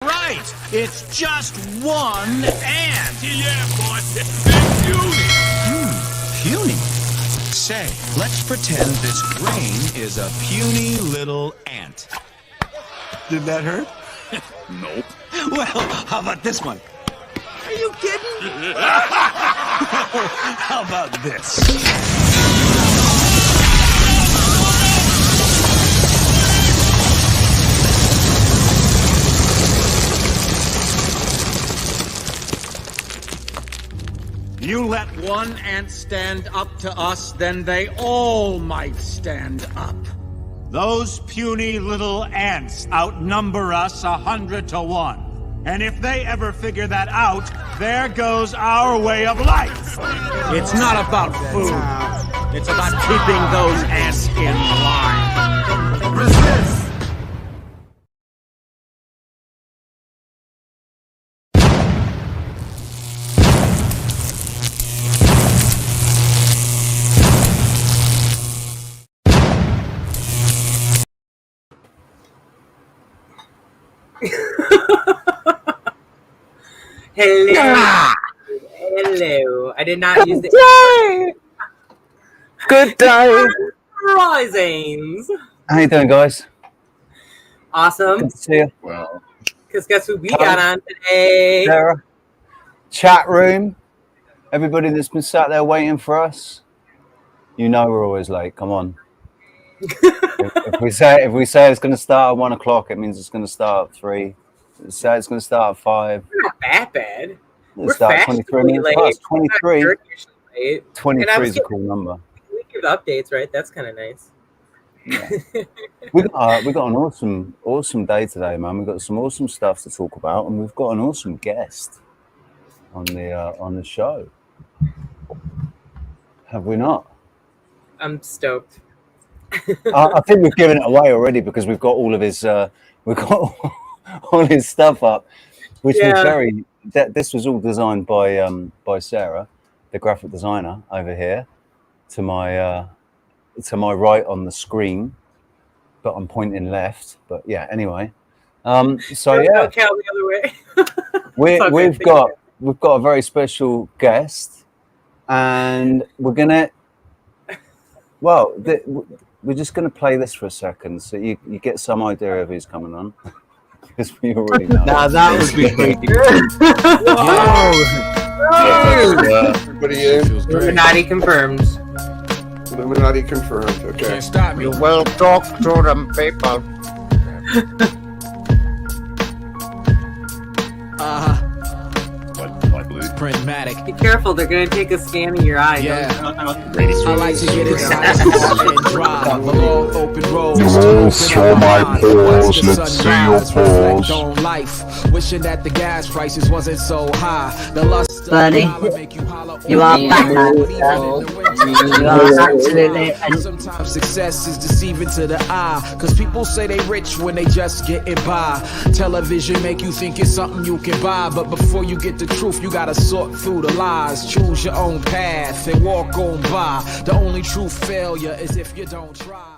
right. It's just one ant. Yeah, boy. Puny. Say, let's pretend this grain is a puny little ant. Did that hurt? Nope. Well, how about this one? Are you kidding? How about this? You let one ant stand up to us, then they all might stand up. Those puny little ants outnumber us 100 to 1. And if they ever figure that out, there goes our way of life. It's not about food. It's about keeping those ants in line. Resist! Hello. Hello. I did not use Good the day. Good day. risings. How you doing, guys? Awesome. Good to see you. Well, Because guess who we got on today? Sarah. Chat room. Everybody that's been sat there waiting for us. You know we're always late. Come on. if we say it's going to start at 1 o'clock, it means it's going to start at 3. Say it's going to start at 5. We're not that bad. We're start 23 minutes late. past. 23. Late. 23 is a cool number. We give updates, right? That's kind of nice. Yeah. we got an awesome day today, man. We've got some awesome stuff to talk about, and we've got an awesome guest on the show. Have we not? I'm stoked. I think we've given it away already because we've got all of his all his stuff up, which was this was all designed by Sarah, the graphic designer over here, to my right on the screen, but I'm pointing left. But yeah, anyway. So yeah, don't count the other way. we've got a very special guest, and we're gonna. Well, we're just gonna play this for a second, so you get some idea of who's coming on. Because we already know. Now that would be great. everybody in. Illuminati confirmed. Illuminati confirmed. Okay. Can't stop me. You will talk to them people. What, Blue? Printmatic. Be careful, they're going to take a scan of your eye. Yeah. Rainy I like to get inside and drive along open roads. Show my paws, let's see your paws. On life, wishing that the gas prices wasn't so high. The lust of Buddy, power make you holler you are back, man. You are absolutely. Sometimes success is deceiving to the eye, cause people say they rich when they just getting by. Television make you think it's something you can buy, but before you get the truth, you gotta sort through the lies. Choose your own path and walk on by. The only true failure is if you don't try.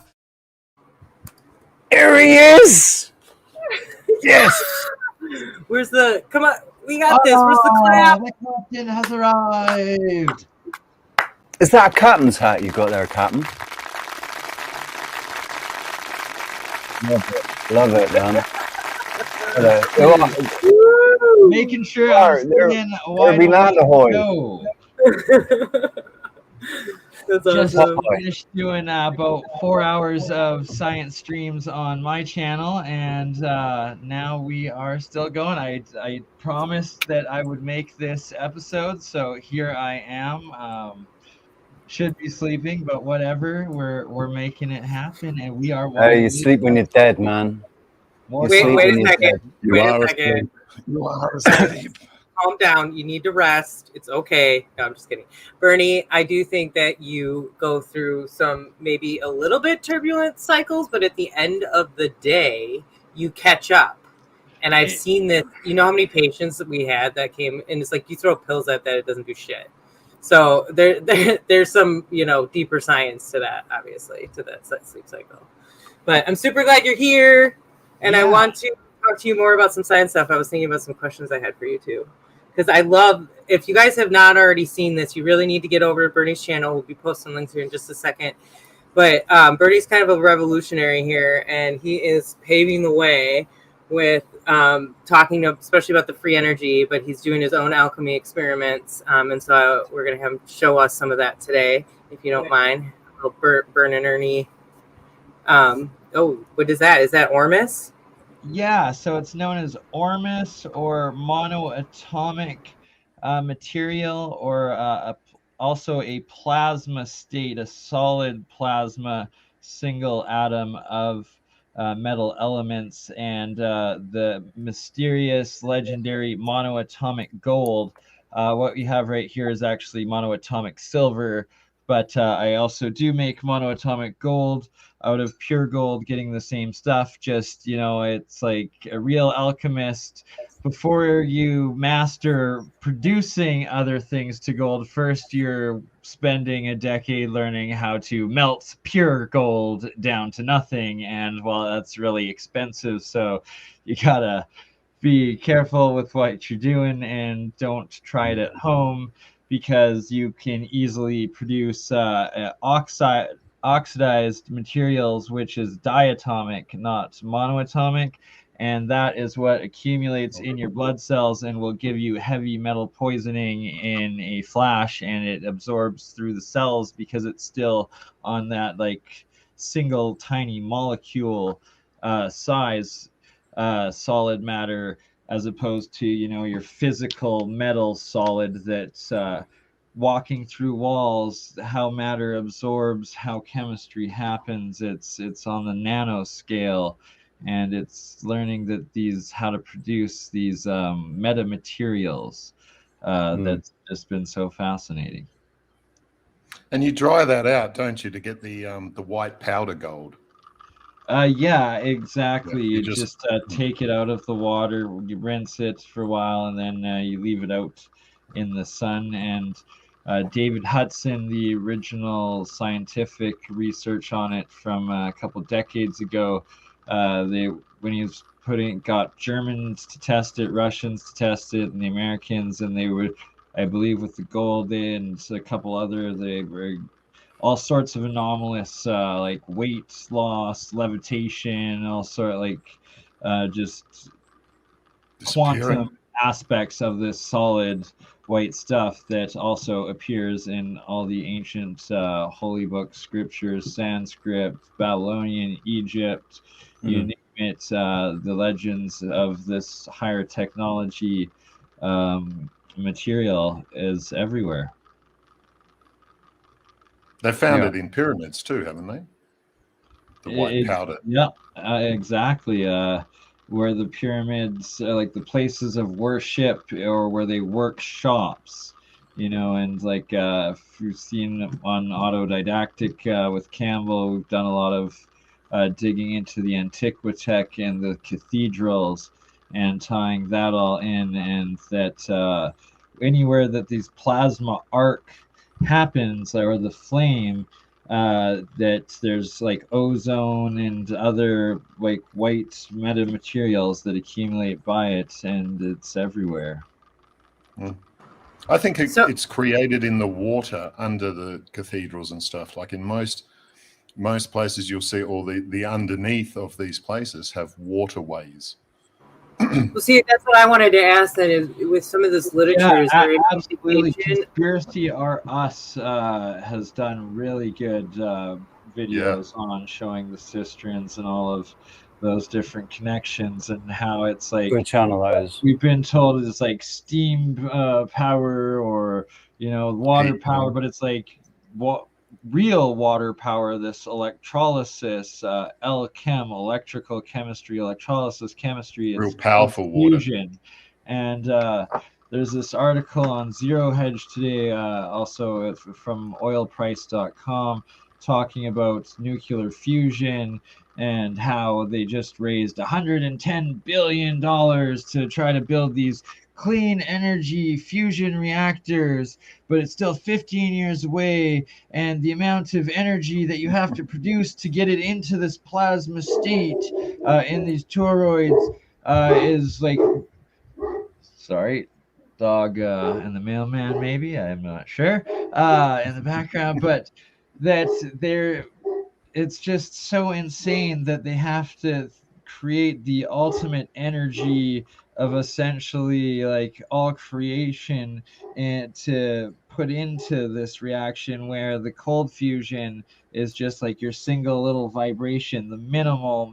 Here he is. Yes. Where's the... Come on, we got this. Where's the clap? The captain has arrived. Is that a captain's hat you got there, Captain? Love it, man. Making sure I'm staying wide go. That's Just awesome. finished doing about 4 hours of science streams on my channel, and now we are still going. I promised that I would make this episode, so here I am. Should be sleeping, but whatever. We're making it happen, and we are. Hey, you sleep when you're dead, man. Wait a second. You Wait are a second. You are asleep. Calm down. You need to rest. It's okay. No, I'm just kidding. Bernie, I do think that you go through some maybe a little bit turbulent cycles, but at the end of the day, you catch up. And I've seen this. You know how many patients that we had that came, and it's like you throw pills at that, it doesn't do shit. So there's some, deeper science to that, obviously, to that sleep cycle. But I'm super glad you're here, and I want to talk to you more about some science stuff, I was thinking about some questions I had for you too. Because I love, if you guys have not already seen this, you really need to get over to Bernie's channel. We'll be posting links here in just a second. But Bernie's kind of a revolutionary here, and he is paving the way with talking especially about the free energy, but he's doing his own alchemy experiments. And so we're going to have him show us some of that today, if you don't mind. Bern and Ernie. What is that? Is that Ormus? Yeah, so it's known as Ormus or monoatomic material, or also a plasma state, a solid plasma single atom of metal elements, and the mysterious, legendary monoatomic gold. What we have right here is actually monoatomic silver, but I also do make monoatomic gold out of pure gold, getting the same stuff. Just, it's like a real alchemist. Before you master producing other things to gold, first you're spending a decade learning how to melt pure gold down to nothing. And well, that's really expensive, so you gotta be careful with what you're doing and don't try it at home, because you can easily produce oxidized materials, which is diatomic, not monoatomic, and that is what accumulates in your blood cells and will give you heavy metal poisoning in a flash, and it absorbs through the cells because it's still on that like single tiny molecule size solid matter, as opposed to your physical metal solid that's walking through walls. How matter absorbs, how chemistry happens, it's on the nanoscale, and it's learning that how to produce these metamaterials. That's just been so fascinating. And you dry that out, don't you, to get the white powder gold? Yeah, exactly. You just take it out of the water, you rinse it for a while, and then you leave it out in the sun. And David Hudson, the original scientific research on it from a couple decades ago, when he was got Germans to test it, Russians to test it, and the Americans, and they would, I believe, with the gold and a couple other, they were all sorts of anomalous like weight loss, levitation, all sort of like just quantum aspects of this solid white stuff that also appears in all the ancient holy book scriptures, Sanskrit, Babylonian, Egypt, you name it. The legends of this higher technology material is everywhere. They found it in pyramids too, haven't they? The white powder. Yeah, exactly. Where the pyramids are like the places of worship, or where they work shops, and like if you've seen on Autodidactic with Campbell, we've done a lot of digging into the Antiquitech and the cathedrals and tying that all in, and that anywhere that these plasma arc happens, or the flame, that there's like ozone and other like white metamaterials that accumulate by it, and it's everywhere. I think it's created in the water under the cathedrals and stuff. Like in most places, you'll see all the underneath of these places have waterways. Well, see, that's what I wanted to ask. Then, is with some of this literature, is there absolutely Conspiracy R Us has done really good videos on showing the cisterns and all of those different connections, and how it's like good channel those. We've been told it's like steam power, or water power, but it's like what real water power, this electrolysis, L-chem, electrical chemistry, electrolysis chemistry, real powerful fusion. And there's this article on Zero Hedge today, also from oilprice.com, talking about nuclear fusion and how they just raised $110 billion to try to build these clean energy fusion reactors, but it's still 15 years away, and the amount of energy that you have to produce to get it into this plasma state in these toroids is like, sorry, dog and the mailman, maybe, I'm not sure, in the background, but that they're it's just so insane that they have to create the ultimate energy of essentially like all creation and to put into this reaction, where the cold fusion is just like your single little vibration, the minimal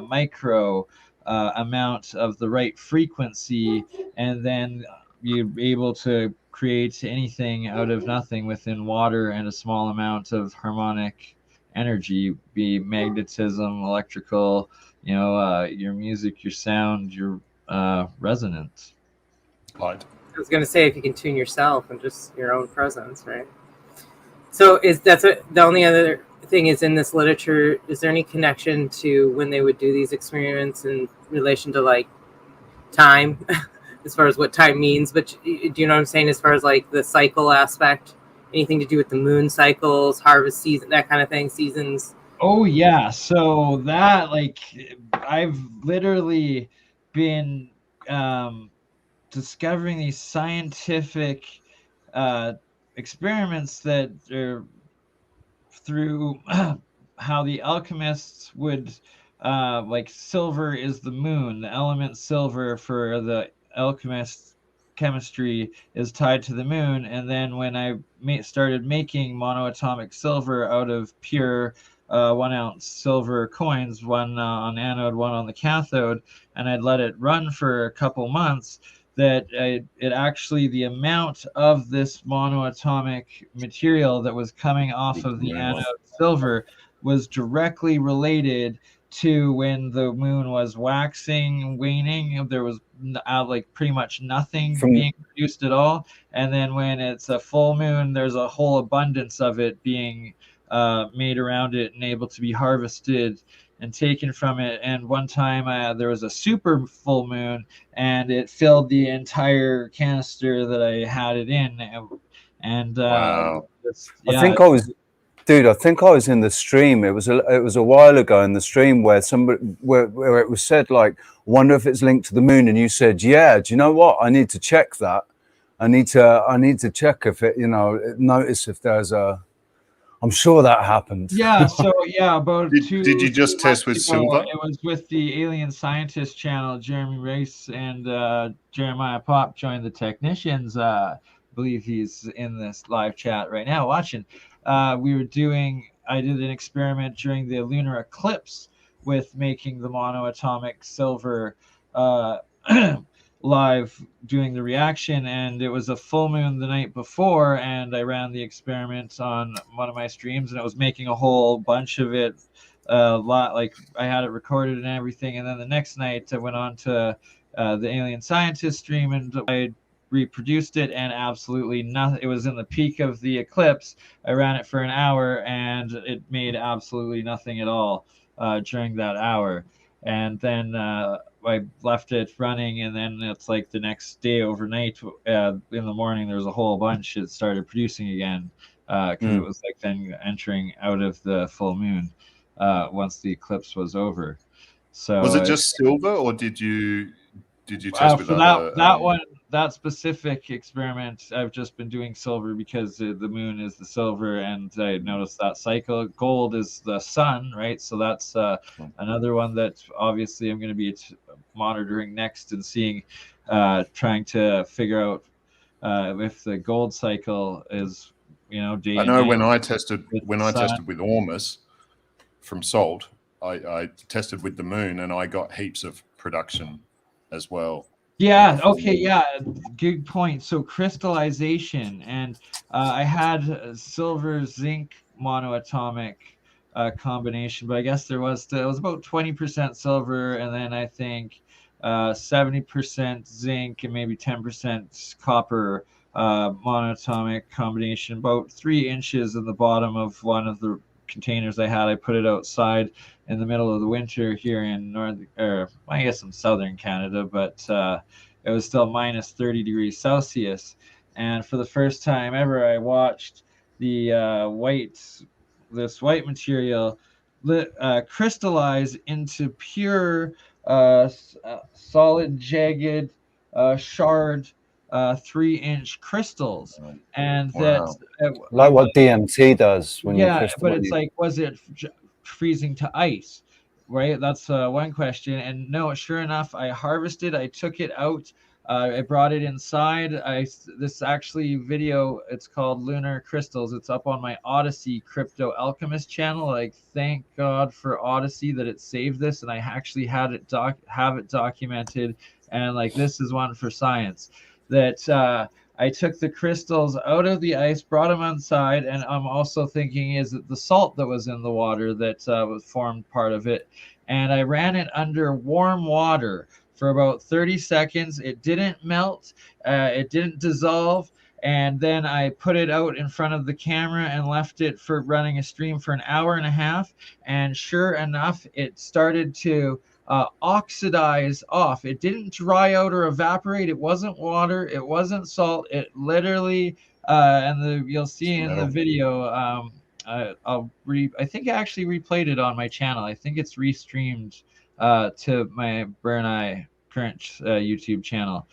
micro amount of the right frequency, and then you're able to create anything out of nothing within water and a small amount of harmonic energy, be magnetism, electrical, your music, your sound, your resonance. Right. I was going to say, if you can tune yourself and just your own presence, right? So the only other thing is, in this literature, is there any connection to when they would do these experiments in relation to like time, as far as what time means? But do you know what I'm saying, as far as like the cycle aspect? Anything to do with the moon cycles, harvest season, that kind of thing, seasons? Oh yeah, so that, like, I've literally been discovering these scientific experiments that are through how the alchemists would like, silver is the moon, the element silver for the alchemist chemistry is tied to the moon. And then when I started making monoatomic silver out of pure 1 ounce silver coins, one on anode, one on the cathode, and I'd let it run for a couple months, that it actually, the amount of this monoatomic material that was coming off of the anode silver was directly related to when the moon was waxing, waning. There was like pretty much nothing being produced at all. And then when it's a full moon, there's a whole abundance of it being made around it and able to be harvested and taken from it. And one time there was a super full moon, and it filled the entire canister that I had it in. And wow. I think I was in the stream. It was a while ago in the stream where somebody where it was said, like, wonder if it's linked to the moon, and you said, yeah. Do you know what? I need to check that. I need to check if it, notice if there's a. I'm sure that happened. Yeah, so yeah, about Did you just test with silver? It was with the Alien Scientist channel. Jeremy Race and Jeremiah Pop joined the technicians. I believe he's in this live chat right now watching. I did an experiment during the lunar eclipse with making the monoatomic silver live, doing the reaction, and it was a full moon the night before, and I ran the experiment on one of my streams, and it was making a whole bunch of it, like I had it recorded and everything. And then the next night I went on to the Alien Scientist stream, and I reproduced it, and absolutely nothing. It was in the peak of the eclipse. I ran it for an hour, and it made absolutely nothing at all during that hour. And then I left it running, and then it's like the next day, overnight, in the morning, there's a whole bunch that started producing again, because it was like then entering out of the full moon once the eclipse was over. So was it just silver, or did you test with other? That specific experiment, I've just been doing silver because the moon is the silver, and I noticed that cycle. Gold is the sun, right? So that's another one that obviously I'm going to be monitoring next and seeing, trying to figure out if the gold cycle is, day. I know when I tested with Ormus from Salt, I tested with the moon, and I got heaps of production as well. Yeah. Okay. Yeah. Good point. So crystallization, and I had silver zinc monoatomic combination, but I guess it was about 20% silver, and then I think 70% zinc and maybe 10% copper monoatomic combination. About 3 inches in the bottom of one of the containers I had. I put it outside in the middle of the winter here in I guess in southern Canada, but it was still minus 30 degrees Celsius. And for the first time ever, I watched the white material crystallize into pure solid, jagged, shard 3-inch crystals, and Wow. Like what DMT does when you but it's crystallize. like, was it freezing to ice? Right, that's one question. And no, sure enough, I harvested. I took it out. I brought it inside. This actually video. It's called Lunar Crystals. It's up on my Odyssey Crypto Alchemist channel. Like, thank God for Odyssey that it saved this, and I actually had it have it documented. And like, this is one for science. That I took the crystals out of the ice, brought them inside, and I'm also thinking, is it the salt that was in the water that was formed part of it? And I ran it under warm water for about 30 seconds. It didn't melt, it didn't dissolve. And then I put it out in front of the camera and left it for running a stream for an hour and a half. And sure enough, it started to oxidize off. It didn't dry out or evaporate. It wasn't water. It wasn't salt. It literally, you'll see in the video. I think I actually replayed it on my channel. I think it's restreamed to my Burn current YouTube channel.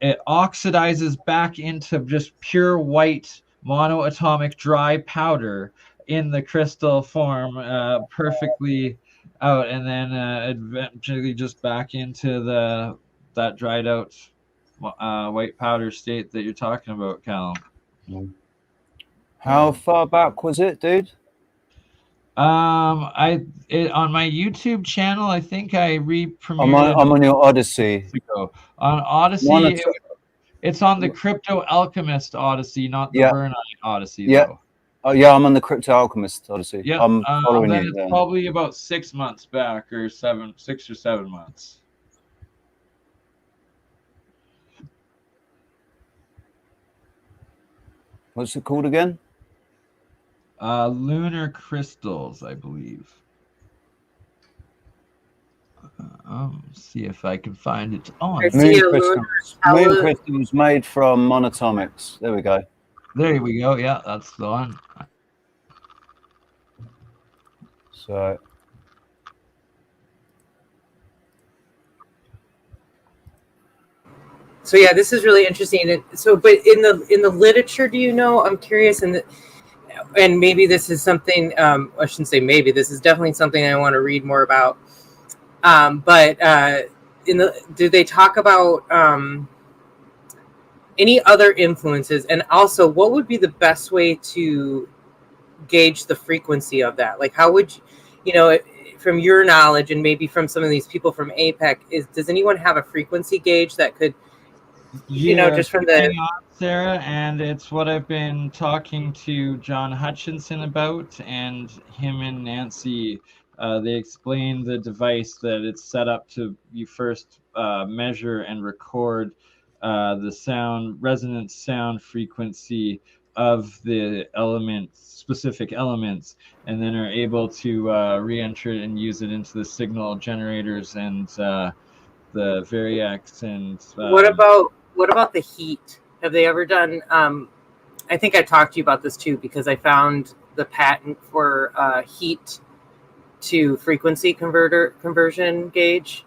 It oxidizes back into just pure white monoatomic dry powder in the crystal form, perfectly out, and then eventually just back into that dried out white powder state that you're talking about, Callum. How far back was it, dude? On my YouTube channel, I think I re-premiered it. I'm on your Odyssey. On Odyssey, it's on the Crypto Alchemist Odyssey, not the Burn Odyssey. Though. Oh yeah, I'm on the Crypto Alchemist Odyssey. Yeah, I'm following then you. It's probably about 6 months back, or 6 or 7 months. What's it called again? Lunar Crystals, I believe. See if I can find it on. Moon crystals made from monatomics. There we go. There we go. Yeah, that's the one. So yeah, this is really interesting. So, but in the literature, do you know? I'm curious, and maybe this is something. I shouldn't say maybe. This is definitely something I want to read more about. Do they talk about any other influences, and also what would be the best way to gauge the frequency of that? Like, how would you, from your knowledge, and maybe from some of these people from APEC, does anyone have a frequency gauge that could, just from the Sarah? And it's what I've been talking to John Hutchinson about, and him and Nancy. They explain the device that it's set up to. You first measure and record the resonant sound frequency of the specific elements, and then are able to re-enter it and use it into the signal generators and the Variacs. And what about the heat? Have they ever done? I think I talked to you about this too, because I found the patent for heat to frequency conversion gauge,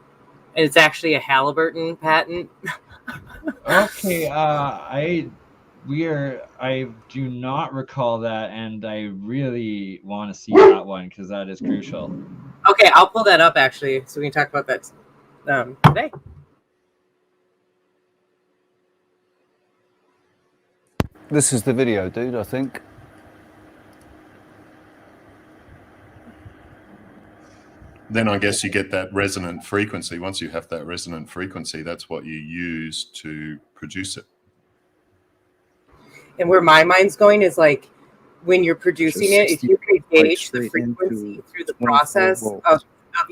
and it's actually a Halliburton patent. Okay, I do not recall that, and I really want to see that one because that is crucial. Okay, I'll pull that up actually, so we can talk about that today. This is the video, dude, I think. Then I guess you get that resonant frequency. Once you have that resonant frequency, that's what you use to produce it. And where my mind's going is like, when you're producing it, if you can gauge the frequency through the process of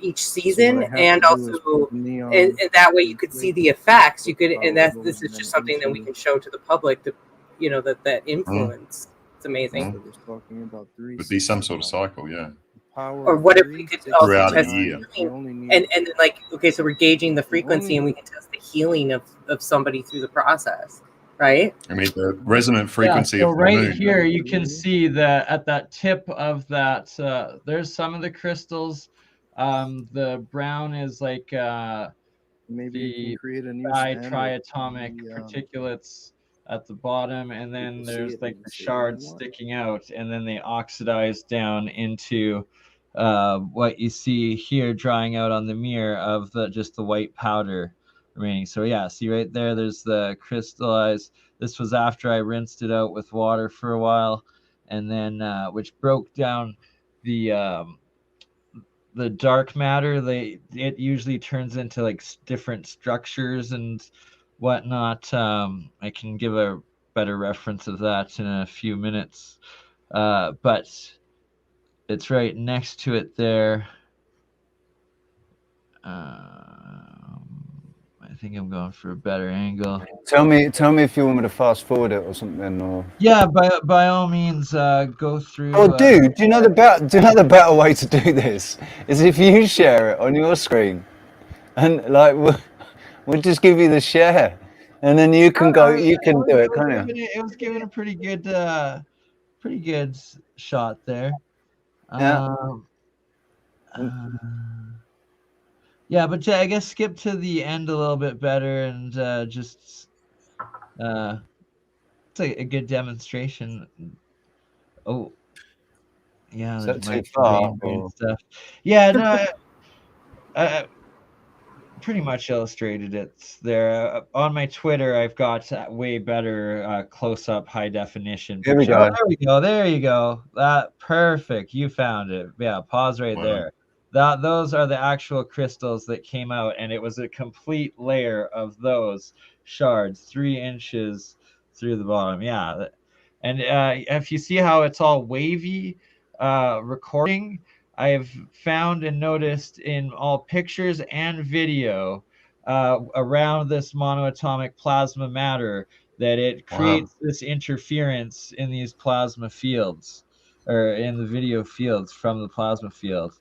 each season, and also and that way you could see the effects. You could, and this is just something that we can show to the public to, that influence. It's amazing. Would be some sort of cycle, yeah. Or what if we could also test year. And then like, okay, so we're gauging the frequency, and we can test the healing of somebody through the process, right? I mean, the resonant frequency so of the right moon. Here you can see that at that tip of that, there's some of the crystals. The brown is like Maybe you can the create a new standard. triatomic particulates at the bottom, and then there's like the shards sticking out, and then they oxidize down into what you see here drying out on the mirror of just the white powder remaining. So yeah, see right there, there's the crystallized. This was after I rinsed it out with water for a while, and then which broke down the dark matter. It usually turns into like different structures and whatnot. I can give a better reference of that in a few minutes, but it's right next to it there. I think I'm going for a better angle. Tell me if you want me to fast forward it or something, or yeah, by all means, go through. Oh, dude, do you know the better way to do this is if you share it on your screen, and like we'll just give you the share, and then you can go. You can do it, can't you? It was given a pretty good shot there. Yeah. Yeah, but I guess skip to the end a little bit better, and just it's a good demonstration. Oh, yeah, Is there's that too far, or? stuff. Yeah, no, I pretty much illustrated it there. On my Twitter, I've got way better close-up, high definition. Here we go. Oh, there we go. There you go. That perfect. You found it. Yeah, pause right there. Those are the actual crystals that came out, and it was a complete layer of those shards, 3 inches through the bottom. Yeah, and if you see how it's all wavy recording, I've found and noticed in all pictures and video around this monoatomic plasma matter that it creates this interference in these plasma fields, or in the video fields from the plasma field.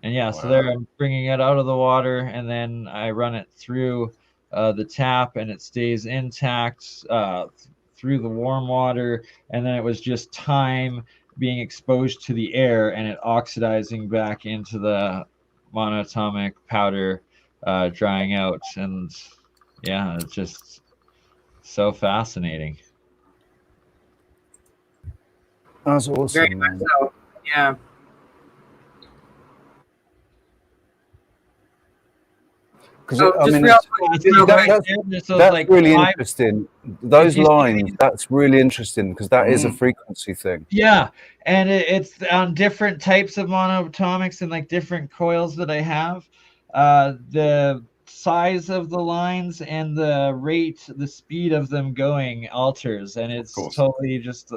And yeah, so there I'm bringing it out of the water, and then I run it through the tap, and it stays intact through the warm water, and then it was just time being exposed to the air and it oxidizing back into the monatomic powder, drying out. And yeah, it's just so fascinating. That's awesome. Very much so. Yeah. Because I mean, that's really interesting. Those lines, that's really interesting because that is a frequency thing. Yeah, and it's on different types of monoatomics and like different coils that I have. The size of the lines and the rate, the speed of them going alters, and it's totally just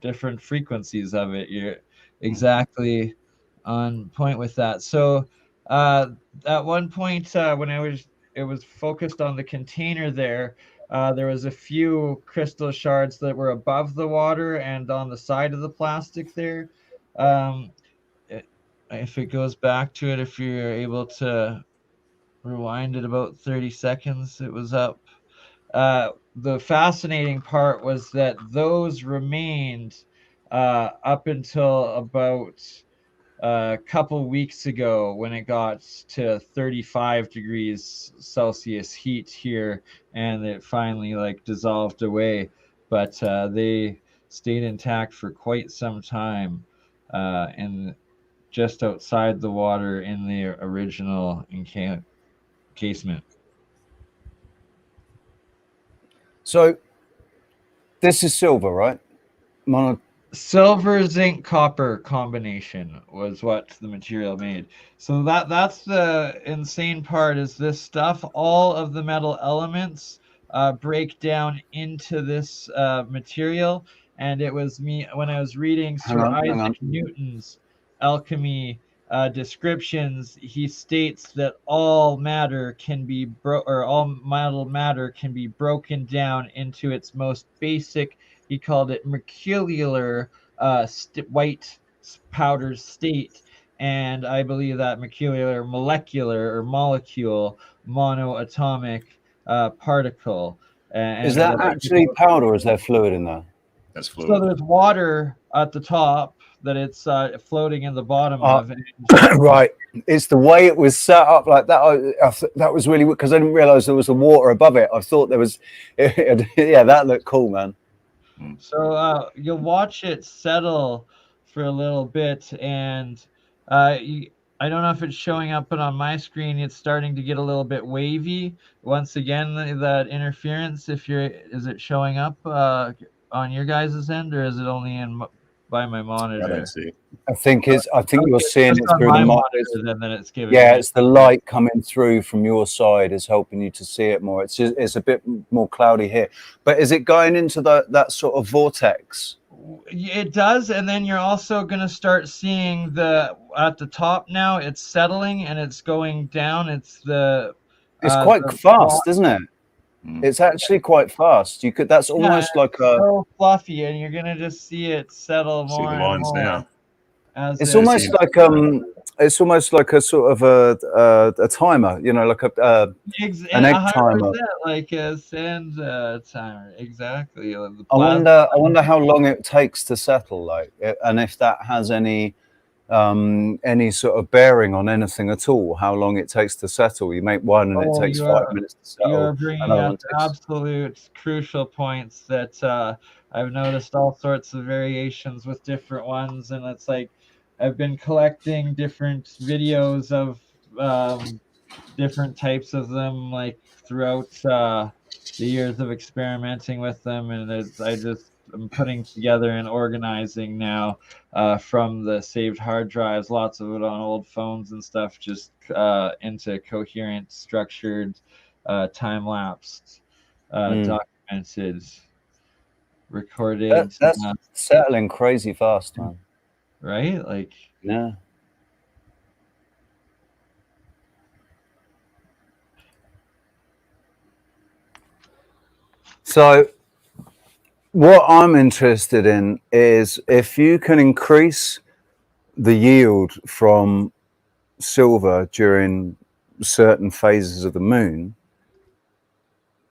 different frequencies of it. You're exactly on point with that. So at one point when it was focused on the container there was a few crystal shards that were above the water and on the side of the plastic there. If it goes back to it, if you're able to rewind it about 30 seconds, it was up. The fascinating part was that those remained up until about a couple weeks ago when it got to 35 degrees Celsius heat here, and it finally like dissolved away. But they stayed intact for quite some time, and just outside the water in the original encasement. So this is silver, right? Silver, zinc, copper combination was what the material made. So that's the insane part, is this stuff, all of the metal elements break down into this material. And it was me, when I was reading Sir Isaac Newton's alchemy descriptions, he states that all matter can be all metal matter can be broken down into its most basic, he called it mercurial white powder state, and I believe that mercurial molecular or molecule monoatomic particle. Is that actually powder, or is there fluid in there? That's fluid. So there's water at the top, that it's floating in the bottom Uh, of. Right, it's the way it was set up like that. That was really because I didn't realize there was the water above it. I thought there was. Yeah, that looked cool, man. So you'll watch it settle for a little bit, and I don't know if it's showing up, but on my screen, it's starting to get a little bit wavy. Once again, that interference. Is it showing up on your guys' end, or is it only by my monitor? I don't see it. I think you're seeing it through the monitor. Then it's giving. Yeah, it's the light coming through from your side is helping you to see it more. It's a bit more cloudy here, but is it going into that sort of vortex? It does, and then you're also going to start seeing at the top now. It's settling and it's going down. It's quite fast, isn't it? It's actually quite fast. That's almost like so fluffy, and you're gonna just see it settle more. See the lines now. It's almost like a sort of a timer, like an egg timer. Like a sand timer, exactly. I wonder how long it takes to settle, and if that has any sort of bearing on anything at all. How long it takes to settle? You make one, and it takes 5 minutes to settle. You're bringing up absolute crucial points that I've noticed all sorts of variations with different ones, and it's like I've been collecting different videos of different types of them, like throughout the years of experimenting with them, and I'm putting together and organizing now from the saved hard drives, lots of it on old phones and stuff, just into coherent, structured, time-lapsed, documented, recorded. That's settling crazy fast, man. Right? Like, yeah. So what I'm interested in is if you can increase the yield from silver during certain phases of the moon,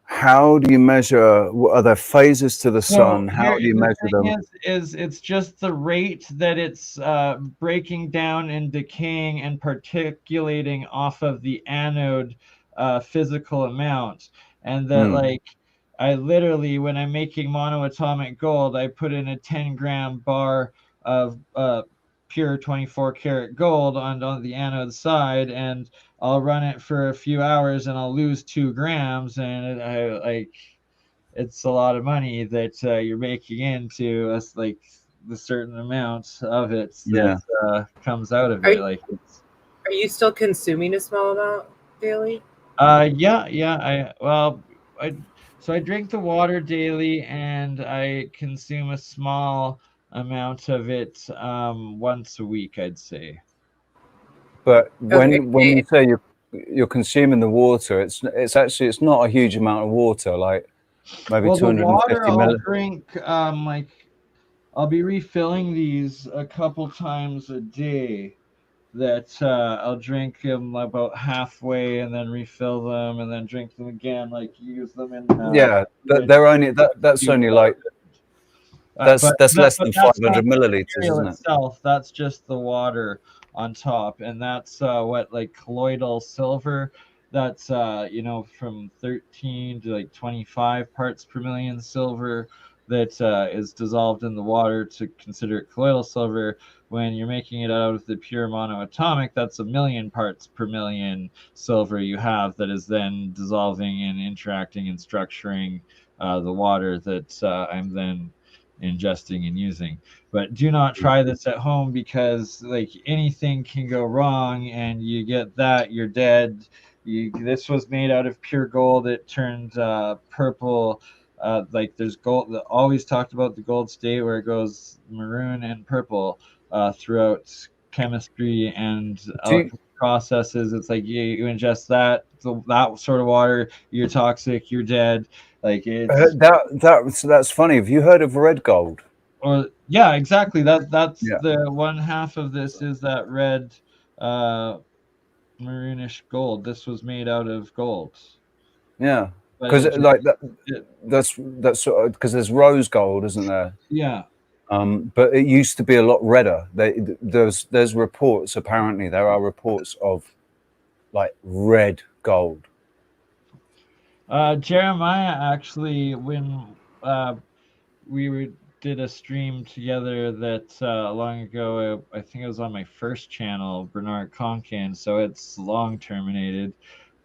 how do you measure? What are there phases to the sun? How do you measure them? It's just the rate that it's breaking down and decaying and particulating off of the anode physical amount, and that I literally, when I'm making monoatomic gold, I put in a 10-gram bar of pure 24-karat gold on the anode side, and I'll run it for a few hours, and I'll lose 2 grams, and it's a lot of money that you're making into us, like the certain amount of it that comes out of it. Are you still consuming a small amount daily? So I drink the water daily, and I consume a small amount of it once a week, I'd say. But when you say you're consuming the water, it's not a huge amount of water, like maybe 250 I'll milliliters. drink I'll be refilling these a couple times a day. That I'll drink them about halfway and then refill them and then drink them again, like use them in. They're only that's only like that's less than 500 milliliters, isn't it? Itself, that's just the water on top, and that's what like colloidal silver. That's from 13 to like 25 parts per million silver that is dissolved in the water to consider it colloidal silver. When you're making it out of the pure monoatomic, that's 1,000,000 parts per million silver you have that is then dissolving and interacting and structuring the water that I'm then ingesting and using. But do not try this at home, because like anything can go wrong, and you get that, you're dead. This was made out of pure gold. It turned purple. Like there's gold, always talked about the gold state where it goes maroon and purple throughout chemistry and processes. It's like you ingest that sort of water, you're toxic, you're dead. Like it's that's funny. Have you heard of red gold? Or yeah, exactly. That's the one half of this is that red maroonish gold. This was made out of gold. Yeah. Because like that's sort of, because there's rose gold, isn't there? Yeah. But it used to be a lot redder. There's reports. Apparently, there are reports of like red gold. Jeremiah, actually, when did a stream together that long ago, I think it was on my first channel, Bernard Conkin, so it's long terminated.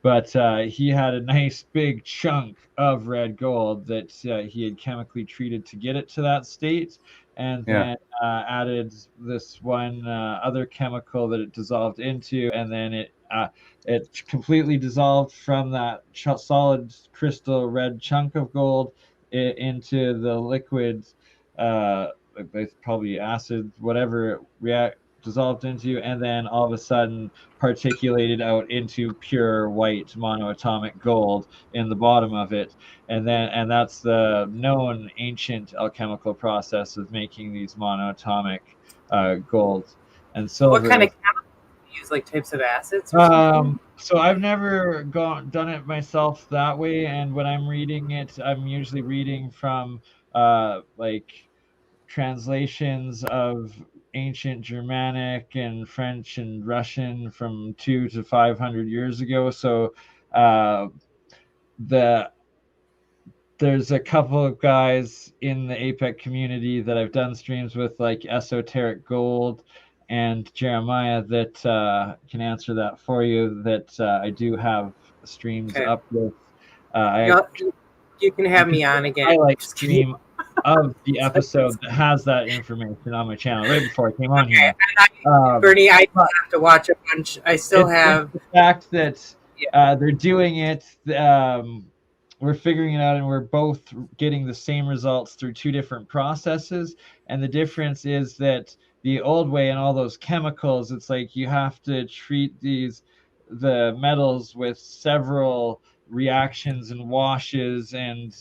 But he had a nice big chunk of red gold that he had chemically treated to get it to that state, and then added this one other chemical that it dissolved into, and then it completely dissolved from that solid crystal red chunk of gold into the liquid, probably acid, whatever it dissolved into, and then all of a sudden particulated out into pure white monoatomic gold in the bottom of it. And that's the known ancient alchemical process of making these monoatomic gold and silver. What kind of chemicals do you use, like types of acids or something? So I've never done it myself that way, and when I'm reading it, I'm usually reading from like translations of ancient Germanic and French and Russian from 200 to 500 years ago. So there's a couple of guys in the APEC community that I've done streams with, like Esoteric Gold and Jeremiah, that can answer that for you, that I do have streams up with. You can have me on again. I like stream of the episode that has that information on my channel right before I came on here. Bernie, I have to watch a bunch. I still have the fact that they're doing it. We're figuring it out, and we're both getting the same results through two different processes. And the difference is that the old way and all those chemicals, it's like you have to treat the metals with several reactions and washes and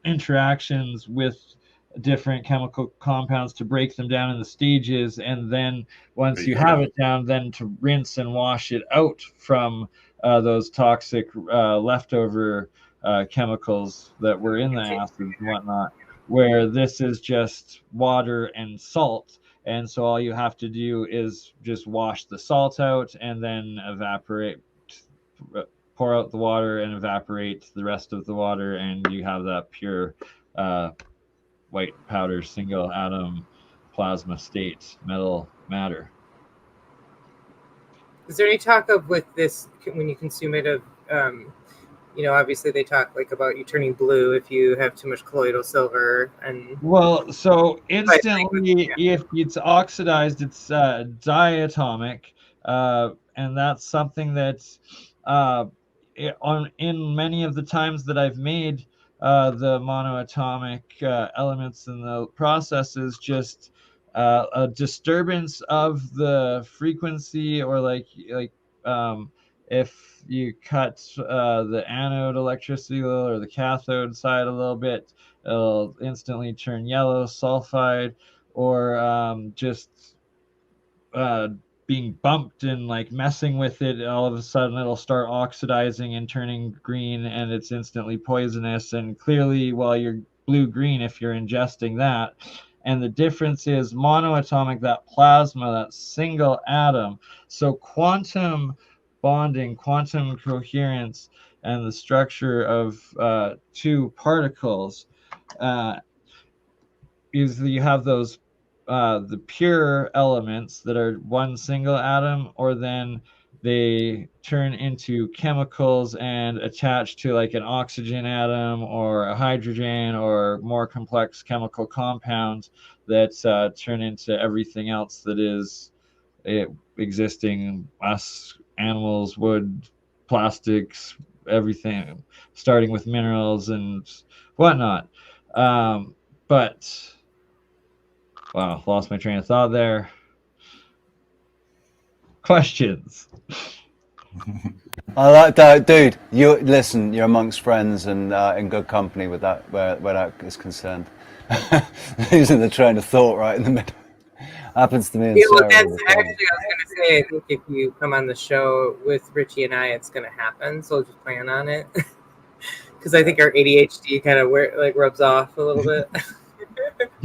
interactions with different chemical compounds to break them down in the stages, and then once you have it down, then to rinse and wash it out from those toxic leftover chemicals that were in the acids and whatnot, where this is just water and salt. And so all you have to do is just wash the salt out and then pour out the water and evaporate the rest of the water, and you have that pure white powder single atom plasma state metal matter. Is there any talk of, with this, when you consume it, of obviously they talk like about you turning blue if you have too much colloidal silver, and so instantly if it's oxidized, it's diatomic, and that's something that's in many of the times that I've made the monoatomic elements in the processes, just a disturbance of the frequency, or if you cut the anode electricity or the cathode side a little bit, it'll instantly turn yellow sulfide, or just being bumped and like messing with it, all of a sudden it'll start oxidizing and turning green, and it's instantly poisonous. And clearly, while you're blue-green if you're ingesting that. And the difference is monoatomic, that plasma, that single atom. So quantum bonding, quantum coherence, and the structure of two particles is that you have those the pure elements that are one single atom, or then they turn into chemicals and attach to like an oxygen atom or a hydrogen or more complex chemical compounds that turn into everything else that is existing, us, animals, wood, plastics, everything, starting with minerals and whatnot. But wow, lost my train of thought there. Questions? I like that, dude. You listen. You're amongst friends and in good company with that, where that is concerned. Losing the train of thought right in the middle. Happens to me. And Sarah that's actually, I was going to say, I think if you come on the show with Richie and I, it's going to happen. So just plan on it, because I think our ADHD kind of rubs off a little bit.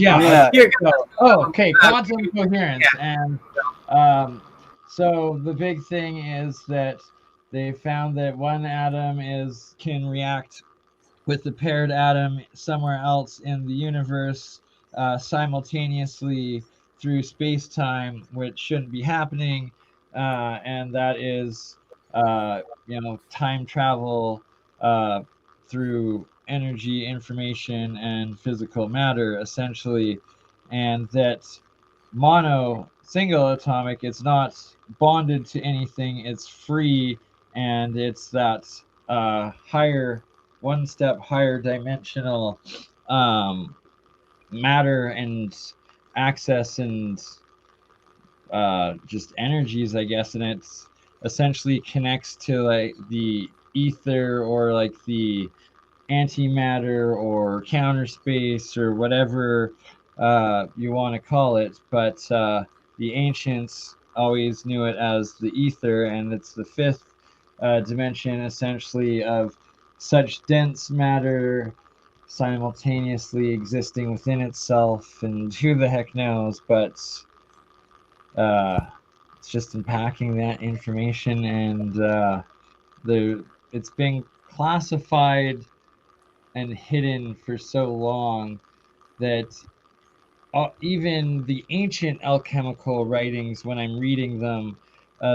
Yeah. Yeah. Okay, quantum coherence. And so the big thing is that they found that one atom can react with the paired atom somewhere else in the universe simultaneously through space-time, which shouldn't be happening, and that is time travel through energy, information, and physical matter, essentially, and that single atomic, it's not bonded to anything, it's free, and it's that higher, one step higher dimensional matter and access and just energies, I guess, and it's essentially connects to like the ether or like the antimatter or counter space or whatever you want to call it, but the ancients always knew it as the ether, and it's the fifth dimension essentially of such dense matter simultaneously existing within itself, and who the heck knows, but it's just unpacking that information, and it's been classified and hidden for so long that even the ancient alchemical writings, when I'm reading them,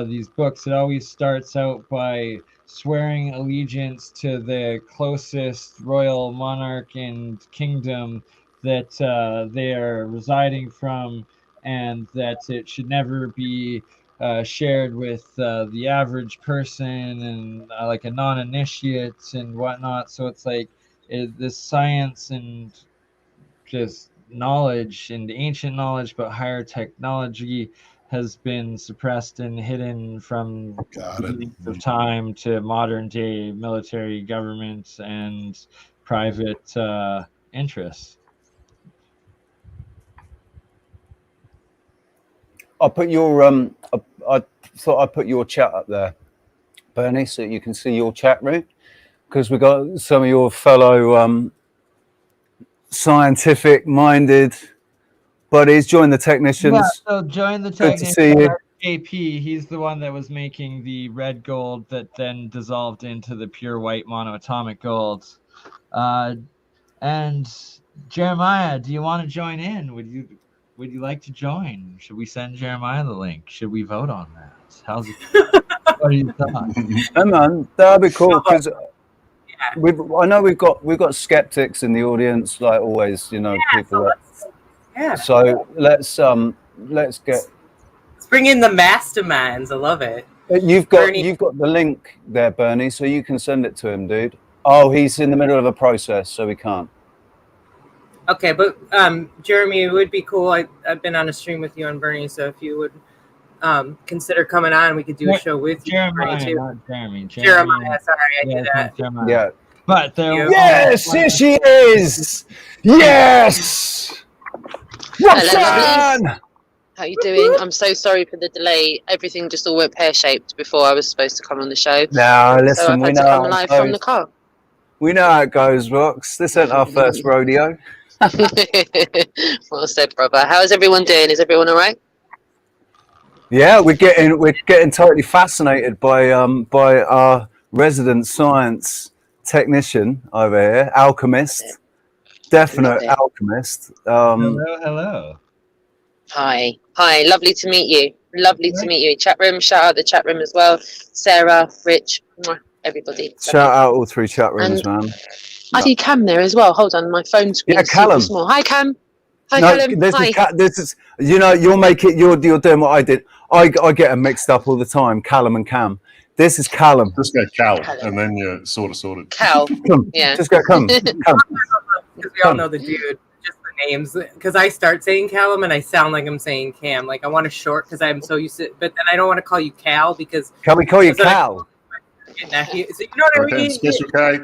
these books, it always starts out by swearing allegiance to the closest royal monarch and kingdom that they are residing from, and that it should never be shared with the average person and like a non-initiate and whatnot. So it's like this science and just knowledge and ancient knowledge, but higher technology has been suppressed and hidden from beginnings of time to modern day military governments and private interests. I put your I thought I'd put your chat up there, Bernie, so you can see your chat room, because we got some of your fellow scientific minded buddies. Join the technicians. Yeah, so join the technicians. Good to see you. JP, he's the one that was making the red gold that then dissolved into the pure white monoatomic gold. And Jeremiah, do you want to join in? Would you like to join? Should we send Jeremiah the link? Should we vote on that? How's it? What are your thoughts? Hey man, that'd be cool, because I know we've got skeptics in the audience, like always, people. So let's bring in the masterminds. I love it. You've got the link there, Bernie, so you can send it to him, dude. Oh, he's in the middle of a process, so we can't. Okay, but Jeremy, it would be cool. I've been on a stream with you and Bernie, so if you would consider coming on, we could do a show with you. Jeremiah, too. not Jeremy. Jeremiah, sorry, I did that. Jeremiah. Yeah. But yes, here she is. Yes. Roxanne! How you doing? I'm so sorry for the delay. Everything just all went pear-shaped before I was supposed to come on the show. No, listen, so I've had to come live from the car. We know how it goes, Rox. This ain't our first rodeo. Well said, brother. How is everyone doing? Is everyone all right? Yeah, we're getting totally fascinated by our resident science technician over here, alchemist, definite alchemist. Hello. Hi, lovely to meet you. Lovely to meet you. Chat room, shout out the chat room as well. Sarah, Rich, everybody. Shout out all three chat rooms, man. I see Cam there as well. Hold on, my phone screen is super small. Hi, Cam. Hi, Callum. This is you're doing what I did. I get them mixed up all the time, Callum and Cam. This is Callum. Just go Cal, and then you're sort of sorted. Cal. Come. Yeah. Just go come. Because we all know the dude. Just the names. Because I start saying Callum and I sound like I'm saying Cam. Like I want to short because I'm so used to. But then I don't want to call you Cal because. Can we call you Cal? So you know what I mean? Special K.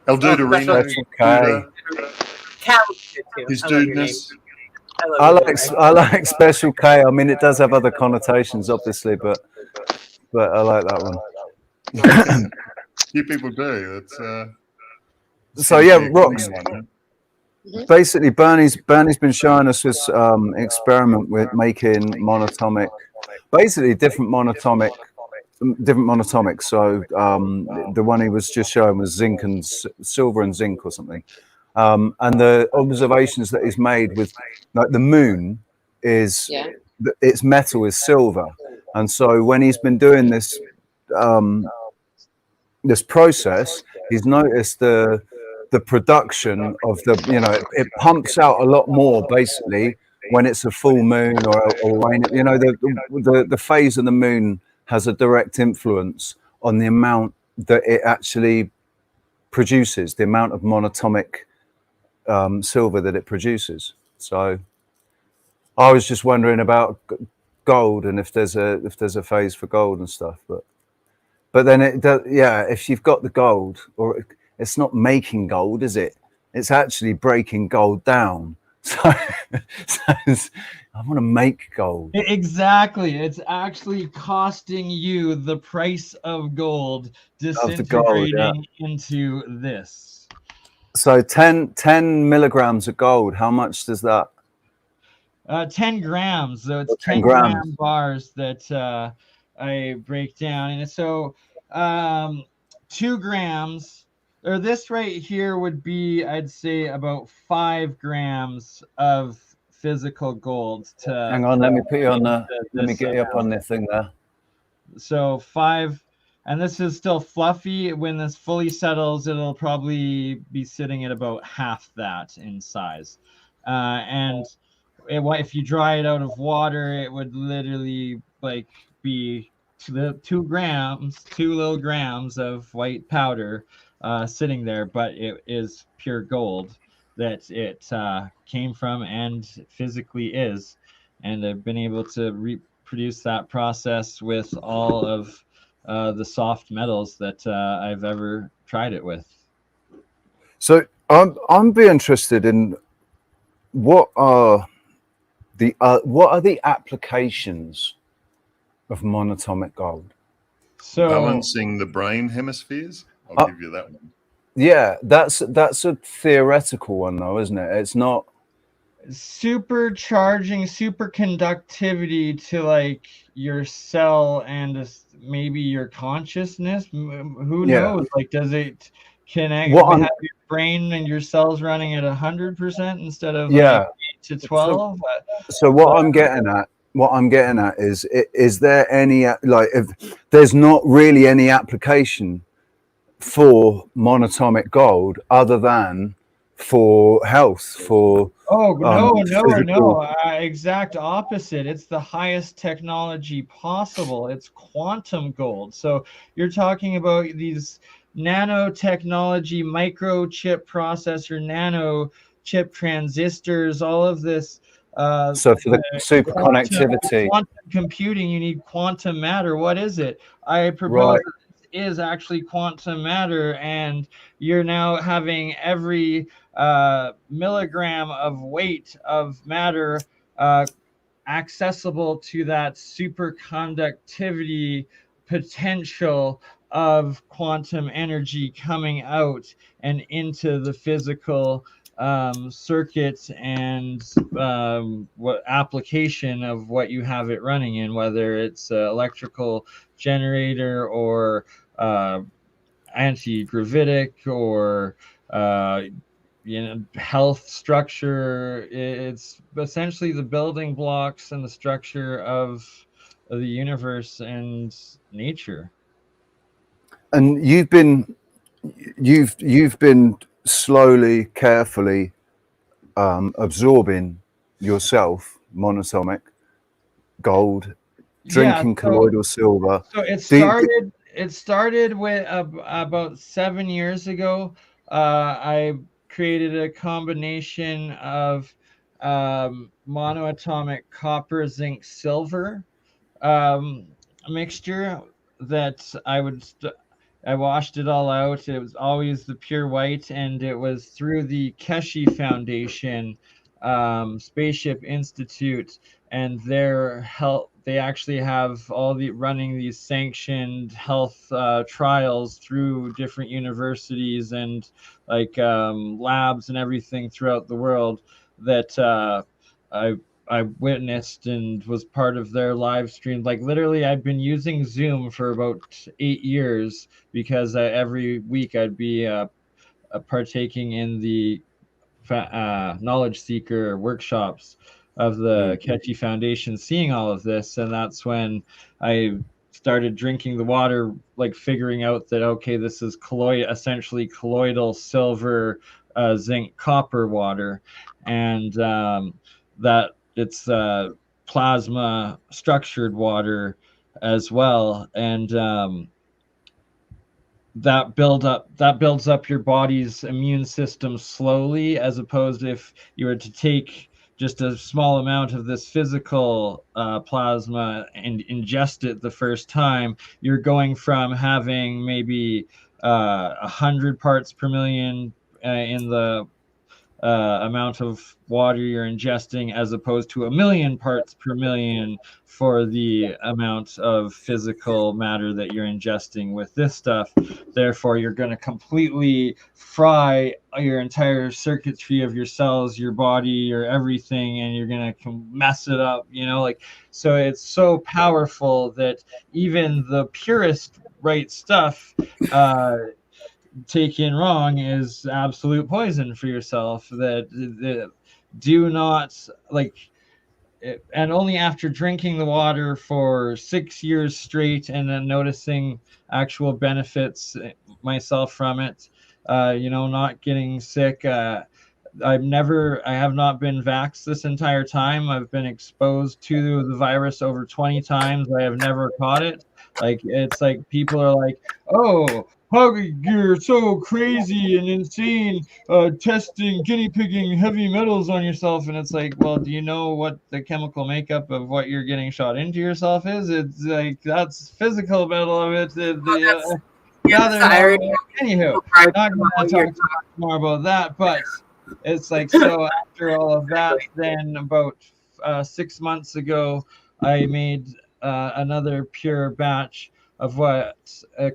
El Duderino. Special K. Cal is good too. His dudeness. I like Special K. I mean, it does have other connotations, obviously, but I like that one. You people do. It's so yeah, Rox. basically Bernie's been showing us this experiment with making monatomic, basically different monatomics. So the one he was just showing was zinc and silver and zinc or something. And the observations that he's made with, like, the moon is its metal is silver, and so when he's been doing this this process, he's noticed the production of the, you know, it pumps out a lot more basically when it's a full moon or rain. You know, the phase of the moon has a direct influence on the amount that it actually produces, the amount of monatomic silver that it produces. So I was just wondering about gold and if there's a phase for gold and stuff, but then it does, yeah. If you've got the gold, or it's not making gold, is it? It's actually breaking gold down. So, I want to make gold. Exactly. It's actually costing you the price of gold disintegrating into this. So 10 milligrams of gold, how much does that? 10 grams. So it's 10 gram grams. bars that I break down. And so 2 grams, or this right here would be, I'd say, about 5 grams of physical gold. Hang on, let me put you on the, let me get you up on this thing there. So 5, and this is still fluffy. When this fully settles, it'll probably be sitting at about half that in size. And if you dry it out of water, it would literally like be 2 little grams of white powder sitting there, but it is pure gold that it came from and physically is. And I've been able to reproduce that process with all of the soft metals that I've ever tried it with. So I'm be interested in what are the applications of monatomic gold? So balancing the brain hemispheres. I'll give you that one. Yeah, that's a theoretical one though, isn't it? It's not supercharging superconductivity to like your cell and maybe your consciousness. Who knows? Like, does it connect? Have your brain and your cells running at 100% instead of like 8 to 12? So what I'm getting at is there any, like, if there's not really any application for monatomic gold other than for health, for no, exact opposite. It's the highest technology possible. It's quantum gold. So you're talking about these nanotechnology, microchip processor, nano chip transistors, all of this. So for the super connectivity, quantum computing, you need quantum matter. What is it? I propose is actually quantum matter, and you're now having every milligram of weight of matter accessible to that superconductivity potential of quantum energy coming out and into the physical circuits and what application of what you have it running in, whether it's electrical generator or anti-gravitic or health structure. It's essentially the building blocks and the structure of the universe and nature. And you've been slowly, carefully absorbing yourself monatomic gold, drinking colloidal silver. So it started with about 7 years ago. I created a combination of monoatomic copper, zinc, silver mixture that I washed it all out. It was always the pure white, and it was through the Keshi Foundation Spaceship Institute, and their health. They actually have all the running these sanctioned health trials through different universities and like labs and everything throughout the world that I witnessed and was part of their live stream. Like literally, I've been using Zoom for about 8 years because every week I'd be partaking in the knowledge seeker workshops of the Ketchy Foundation, seeing all of this, and that's when I started drinking the water, like figuring out that okay, this is essentially colloidal silver, zinc, copper water, and that it's plasma structured water as well, and that builds up your body's immune system slowly, as opposed if you were to take just a small amount of this physical plasma and ingest it the first time. You're going from having maybe 100 parts per million in the amount of water you're ingesting, as opposed to 1,000,000 parts per million for the amount of physical matter that you're ingesting with this stuff. Therefore, you're going to completely fry your entire circuitry of your cells, your body, your everything, and you're going to mess it up, like, so it's so powerful that even the purest right stuff taken wrong is absolute poison for yourself. That do not like it, and only after drinking the water for 6 years straight and then noticing actual benefits myself from it, not getting sick. I have not been vaxxed this entire time. I've been exposed to the virus over 20 times. I have never caught it. Like, it's like people are like, oh, you're so crazy and insane, testing, guinea pigging heavy metals on yourself. And it's like, well, do you know what the chemical makeup of what you're getting shot into yourself is? It's like, that's physical metal of it. Anywho, not going to talk more about that, but it's like, so after all of that, then about 6 months ago, I made another pure batch of what I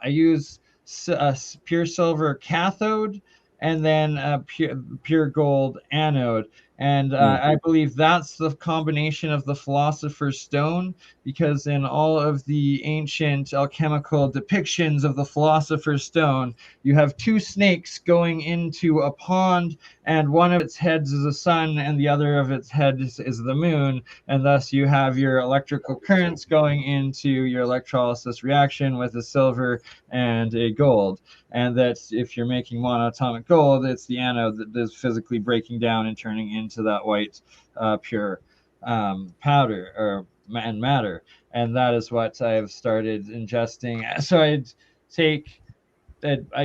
use a pure silver cathode and then a pure gold anode. And I believe that's the combination of the Philosopher's Stone, because in all of the ancient alchemical depictions of the Philosopher's Stone, you have two snakes going into a pond, and one of its heads is the sun and the other of its heads is the moon, and thus you have your electrical currents going into your electrolysis reaction with a silver and a gold. And that if you're making monatomic gold, it's the anode that is physically breaking down and turning into that white pure powder and matter. And that is what I've started ingesting. So I'd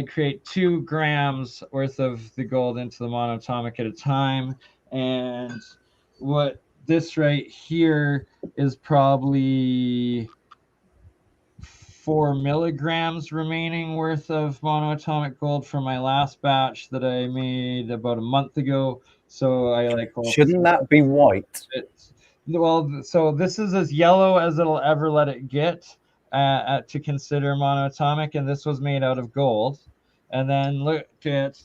create 2 grams worth of the gold into the monatomic at a time. And what this right here is probably 4 milligrams remaining worth of monoatomic gold from my last batch that I made about a month ago. So shouldn't that be white? So this is as yellow as it'll ever let it get to consider monoatomic, and this was made out of gold. And then look at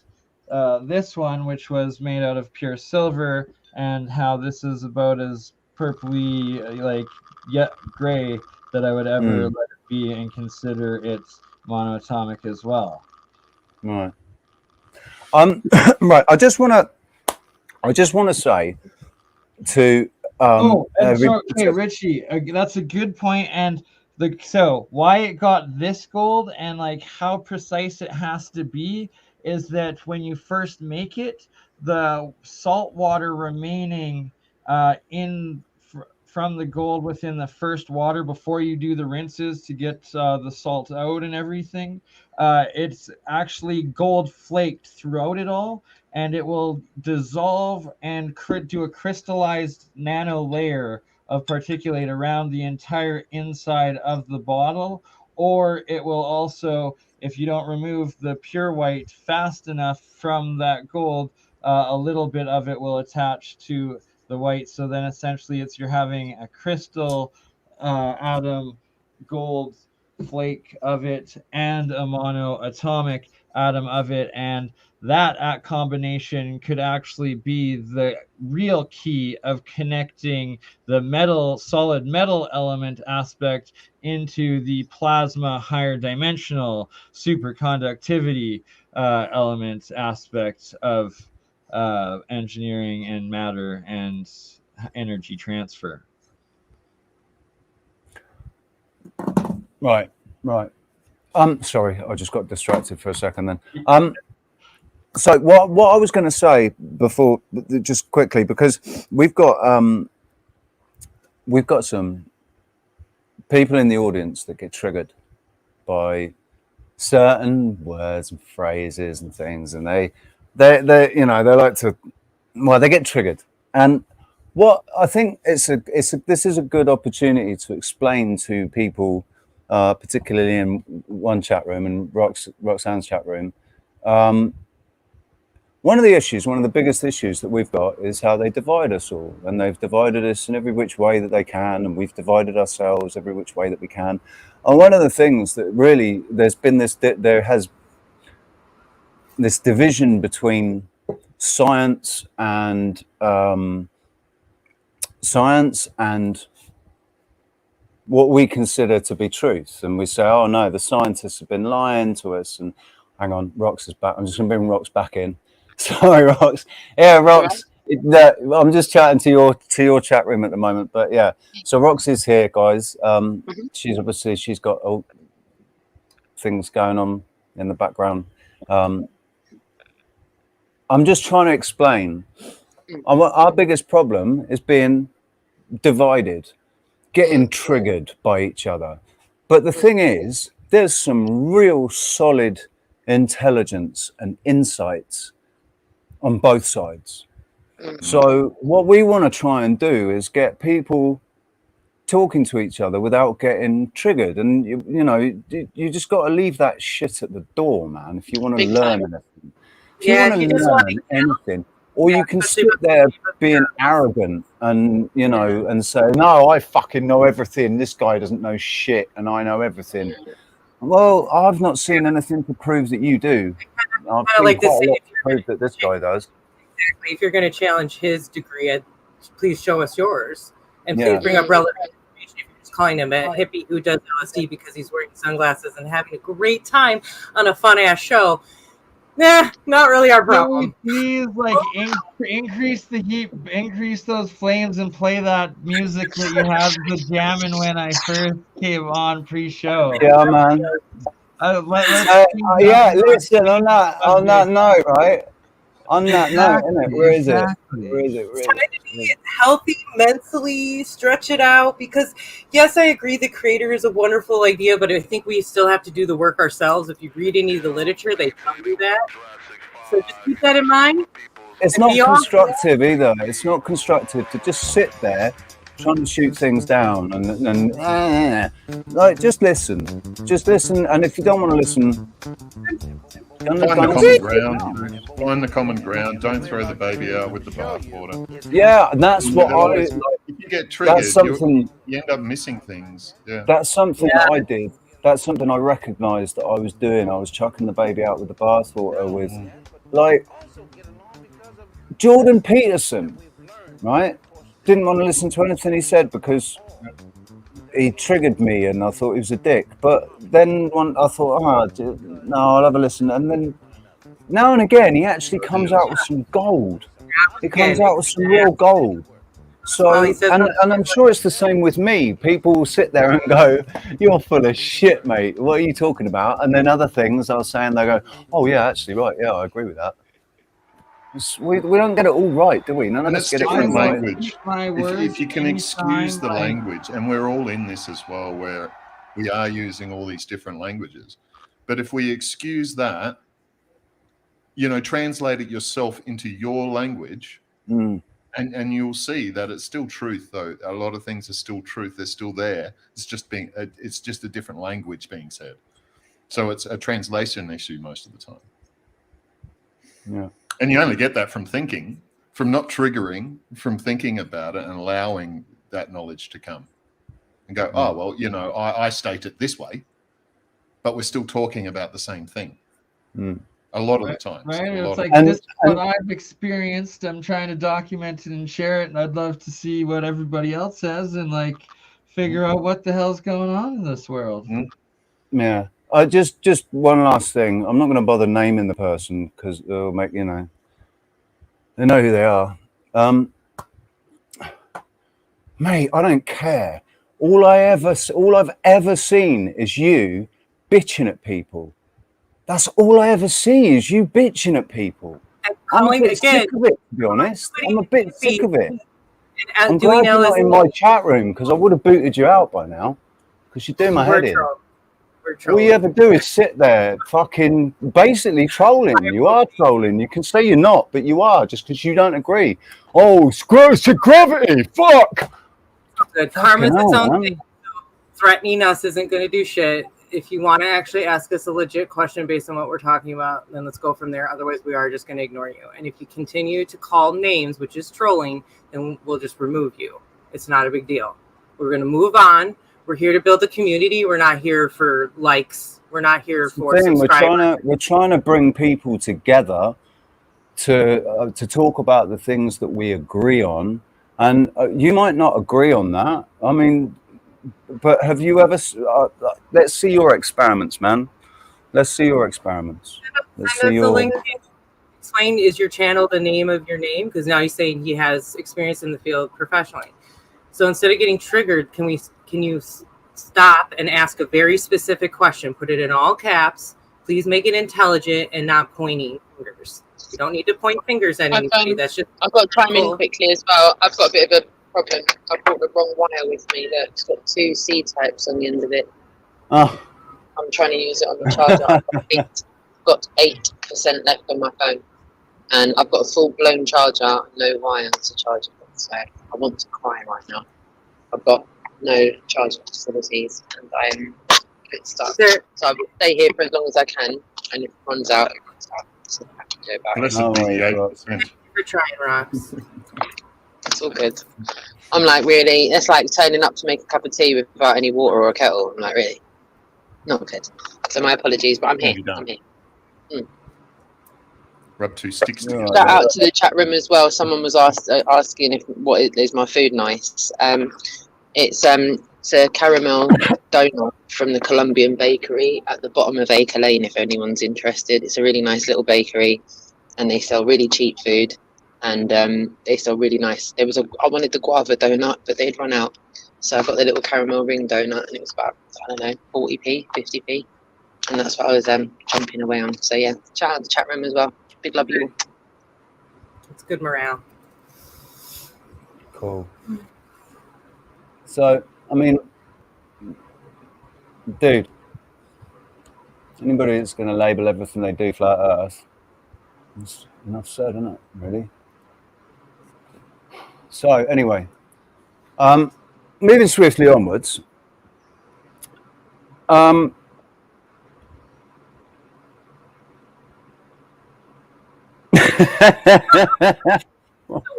this one, which was made out of pure silver, and how this is about as purpley, yet gray, that I would ever let it be and consider it monoatomic as well. Right. Right. I just want to say to Richie, that's a good point. And so why it got this gold and like how precise it has to be is that when you first make it, the salt water remaining from the gold within the first water before you do the rinses to get the salt out and everything, it's actually gold flaked throughout it all, and it will dissolve and do a crystallized nano layer of particulate around the entire inside of the bottle. Or it will also, if you don't remove the pure white fast enough from that gold, a little bit of it will attach to the white. So then essentially you're having a crystal atom gold flake of it and a monoatomic atom of it, and that at combination could actually be the real key of connecting the solid metal element aspect into the plasma higher dimensional superconductivity element aspect of engineering and matter and energy transfer. Right. Sorry, I just got distracted for a second then. So what I was going to say before, just quickly, because we've got some people in the audience that get triggered by certain words and phrases and things, and they like to, well, they get triggered. And what I think this is a good opportunity to explain to people, particularly in one chat room and Roxanne's chat room. One of the biggest issues that we've got is how they divide us all, and they've divided us in every which way that they can, and we've divided ourselves every which way that we can. And one of the things that really there has this division between science and what we consider to be truth, and we say, oh no, the scientists have been lying to us. And hang on, Rox is back. I'm just going to bring Rox back in. Sorry, Rox. Yeah, Rox. I'm just chatting to your chat room at the moment, but yeah. So Rox is here, guys. She's got all things going on in the background. I'm just trying to explain. Our biggest problem is being divided, getting triggered by each other. But the thing is, there's some real solid intelligence and insights on both sides. So what we want to try and do is get people talking to each other without getting triggered. And you just got to leave that shit at the door, man, if you want to learn anything. If you want to learn anything, or you can sit there being arrogant and and say, no, I fucking know everything, this guy doesn't know shit and I know everything. Well, I've not seen anything to prove that you do. I've seen quite a lot to prove that this guy does. Exactly. If you're going to challenge his degree, please show us yours, and please bring up relevant information. If you're just calling him a hippie who does LSD because he's wearing sunglasses and having a great time on a fun ass show, nah, not really our problem. Please, increase the heat, increase those flames, and play that music that you had the jamming when I first came on pre-show. Yeah, man. Listen, on that note, right? On that note, innit? Where is it? It's trying to be healthy mentally, stretch it out, because yes, I agree the creator is a wonderful idea, but I think we still have to do the work ourselves. If you read any of the literature, they tell you that. So just keep that in mind. It's not constructive either. It's not constructive to just sit there trying to shoot things down and just listen, and if you don't want to listen, find the common ground. Don't throw the baby out with the bathwater. Yeah, and that's what if you get triggered, you end up missing things. Yeah, that's something that I did. That's something I recognized that I was doing. I was chucking the baby out with the bathwater with, like, Jordan Peterson, right? Didn't want to listen to anything he said because he triggered me and I thought he was a dick. But then I thought, no, I'll have a listen. And then now and again, he actually comes out with some gold. He comes out with some real gold. So, and I'm sure it's the same with me. People will sit there and go, you're full of shit, mate. What are you talking about? And then other things I'll say and they go, oh, yeah, actually, right. Yeah, I agree with that. We don't get it all right, do we? None of us get it all right. Language. If you can excuse the language, and we're all in this as well, where we are using all these different languages. But if we excuse that, translate it yourself into your language, and you'll see that it's still truth. Though a lot of things are still truth; they're still there. It's just a different language being said. So it's a translation issue most of the time. Yeah. And you only get that from thinking, from not triggering, from thinking about it and allowing that knowledge to come and go, oh, well, you know, I state it this way, but we're still talking about the same thing. A lot of the times. Right? A It's lot like, of this is what I've experienced. I'm trying to document it and share it, and I'd love to see what everybody else says and like figure out what the hell's going on in this world. Yeah. Just one last thing. I'm not going to bother naming the person because it'll make, you know, they know who they are. Mate, I don't care. All I've ever seen is you bitching at people. That's all I ever see is you bitching at people. I'm a bit sick of it, to be honest. I'm a bit sick of it. I'm glad you're not in my chat room because I would have booted you out by now because you're doing my head in. All you ever do is sit there fucking basically trolling. You are trolling. You can say you're not, but you are just because you don't agree. Oh, screw gravity. Fuck. Good. Karma's its own thing. Threatening us isn't going to do shit. If you want to actually ask us a legit question based on what we're talking about, then let's go from there. Otherwise, we are just going to ignore you. And if you continue to call names, which is trolling, then we'll just remove you. It's not a big deal. We're going to move on. We're here to build a community. We're not here for likes. We're not here for subscribers. We're trying to bring people together to talk about the things that we agree on. And you might not agree on that. I mean, but have you ever? Let's see your experiments, man. Let's see your experiments. Let's see your. Link. Explain, is your channel the name of your name? Because now he's saying he has experience in the field professionally. So instead of getting triggered, can you stop and ask a very specific question? Put it in all caps. Please make it intelligent and not pointing fingers. You don't need to point fingers at anybody. That's just. I've got to chime in quickly as well. I've got a bit of a problem. I brought the wrong wire with me. That's got 2 C types on the end of it. Oh. I'm trying to use it on the charger. I've got 8% left on my phone, and I've got a full-blown charger, no wire to charge it. So I want to cry right now. I've got no charging facilities, and I'm a bit stuck. So I will stay here for as long as I can, and if it runs out, it runs out. So I have to go back. Thank you for trying, Rox. It's all good. I'm like, really? It's like turning up to make a cup of tea without any water or a kettle. I'm like, really? Not good. So my apologies, but I'm here. I'm here. Rub 2 sticks together. Shout out to the chat room as well. Someone was asking if is my food nice. It's a caramel donut from the Colombian bakery at the bottom of Acre Lane. If anyone's interested, it's a really nice little bakery, and they sell really cheap food. And they sell really nice. I wanted the guava donut, but they'd run out. So I got the little caramel ring donut, and it was about, I don't know, 40p, 50p. And that's what I was jumping away on. So yeah, shout out to the chat room as well. Big love you all. It's good morale. Cool. So, I mean, dude, anybody that's going to label everything they do flat Earth, it's enough said, isn't it, really? So, anyway, moving swiftly onwards.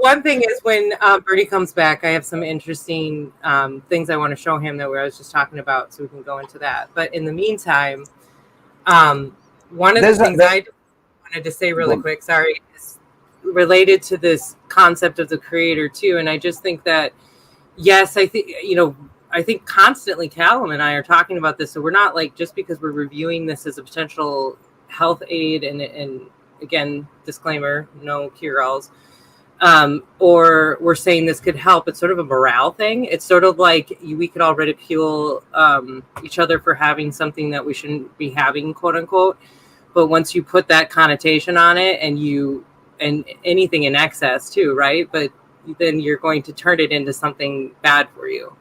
One thing is when Bertie comes back, I have some interesting things I want to show him that I was just talking about, so we can go into that. But in the meantime, one of the things I wanted to say really quick, sorry, is related to this concept of the creator too. And I just think that, yes, I think constantly Callum and I are talking about this. So we're not like, just because we're reviewing this as a potential health aid and again, disclaimer, no cure-alls, or we're saying this could help. It's sort of a morale thing. It's sort of like we could all ridicule each other for having something that we shouldn't be having, quote unquote. But once you put that connotation on it, and anything in excess too, right? But then you're going to turn it into something bad for you.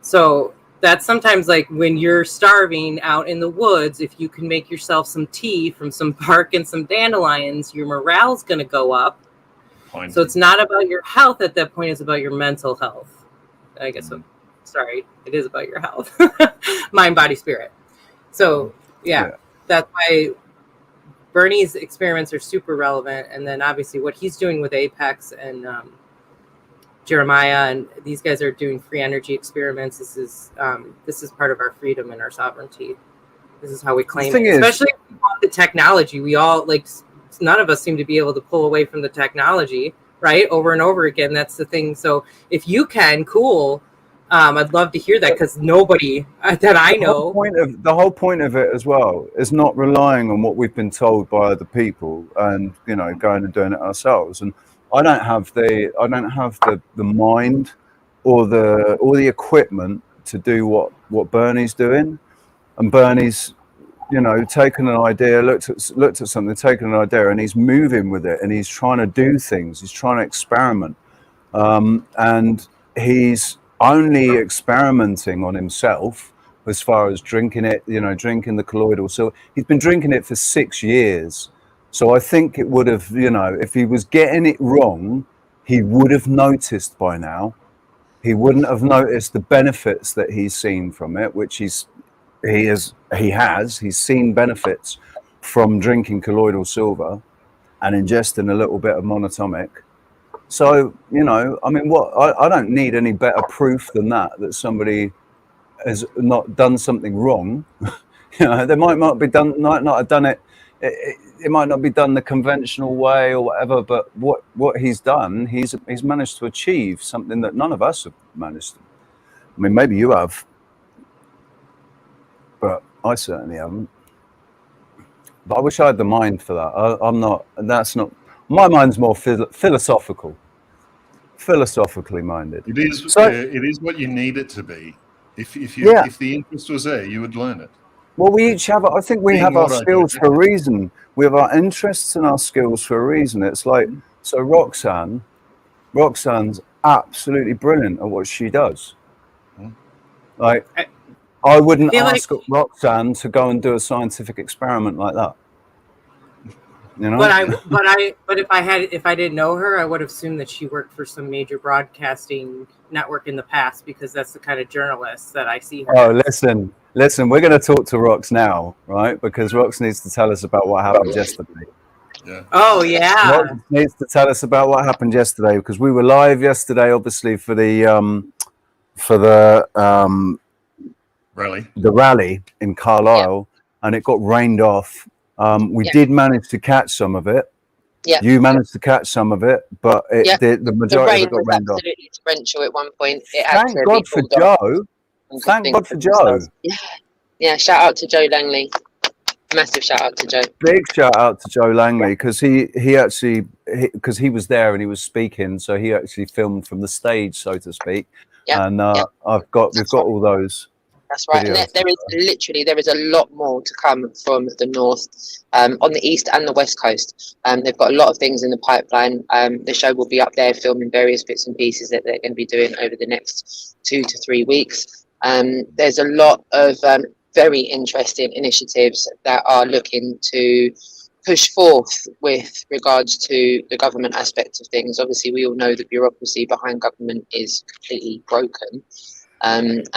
So that's sometimes like when you're starving out in the woods, if you can make yourself some tea from some bark and some dandelions, your morale's going to go up. Fine. So it's not about your health at that point, it's about your mental health. I guess, sorry, it is about your health. Mind, body, spirit. So yeah, that's why Bernie's experiments are super relevant, and then obviously what he's doing with Apex and Jeremiah, and these guys are doing free energy experiments. This is part of our freedom and our sovereignty. This is how we claim it. Especially the technology. We all, like, none of us seem to be able to pull away from the technology, right? Over and over again. That's the thing. So if you can, cool. I'd love to hear that, because nobody that I know. The whole point of it as well is not relying on what we've been told by other people, and going and doing it ourselves. And I don't have the mind or the equipment to do what Bernie's doing. And Bernie's, taken an idea, looked at something, taken an idea, and he's moving with it, and he's trying to do things. He's trying to experiment, and he's only experimenting on himself as far as drinking it. Drinking the colloidal. So he's been drinking it for 6 years. So I think it would have, if he was getting it wrong, he would have noticed by now. He wouldn't have noticed the benefits that he's seen from it, which he's seen benefits from drinking colloidal silver and ingesting a little bit of monatomic. So, I don't need any better proof than that somebody has not done something wrong. They might not have done it. It might not be done the conventional way or whatever, but what he's done, he's managed to achieve something that none of us have managed to. I mean, maybe you have, but I certainly haven't. But I wish I had the mind for that. I'm not. That's not. My mind's more philosophically minded. It is. So, it is what you need it to be. If the interest was there, you would learn it. Well, we each have. I think we have our skills for a reason. We have our interests and our skills for a reason. It's like, so Roxanne's absolutely brilliant at what she does. Like, I wouldn't ask Roxanne to go and do a scientific experiment like that. But if I didn't know her, I would have assumed that she worked for some major broadcasting network in the past, because that's the kind of journalist that I see her. Oh, listen, we're going to talk to Rox now, right? Because Rox needs to tell us about what happened yesterday. Yeah. Oh, yeah. Rox needs to tell us about what happened yesterday, because we were live yesterday, obviously, for the rally in Carlisle, and it got rained off. We did manage to catch some of it. Yeah. You managed to catch some of it, but the majority of it got rained off. Absolutely torrential at one point. Thank God for Joe. Thank God for Joe. Yeah, shout out to Joe Langley. Massive shout out to Joe. Big shout out to Joe Langley, because he was there and he was speaking, so he actually filmed from the stage, so to speak. Yeah. And we've got all those. That's right. And there is a lot more to come from the north, on the east and the west coast. They've got a lot of things in the pipeline. The show will be up there filming various bits and pieces that they're going to be doing over the next 2 to 3 weeks. There's a lot of very interesting initiatives that are looking to push forth with regards to the government aspect of things. Obviously, we all know the bureaucracy behind government is completely broken. And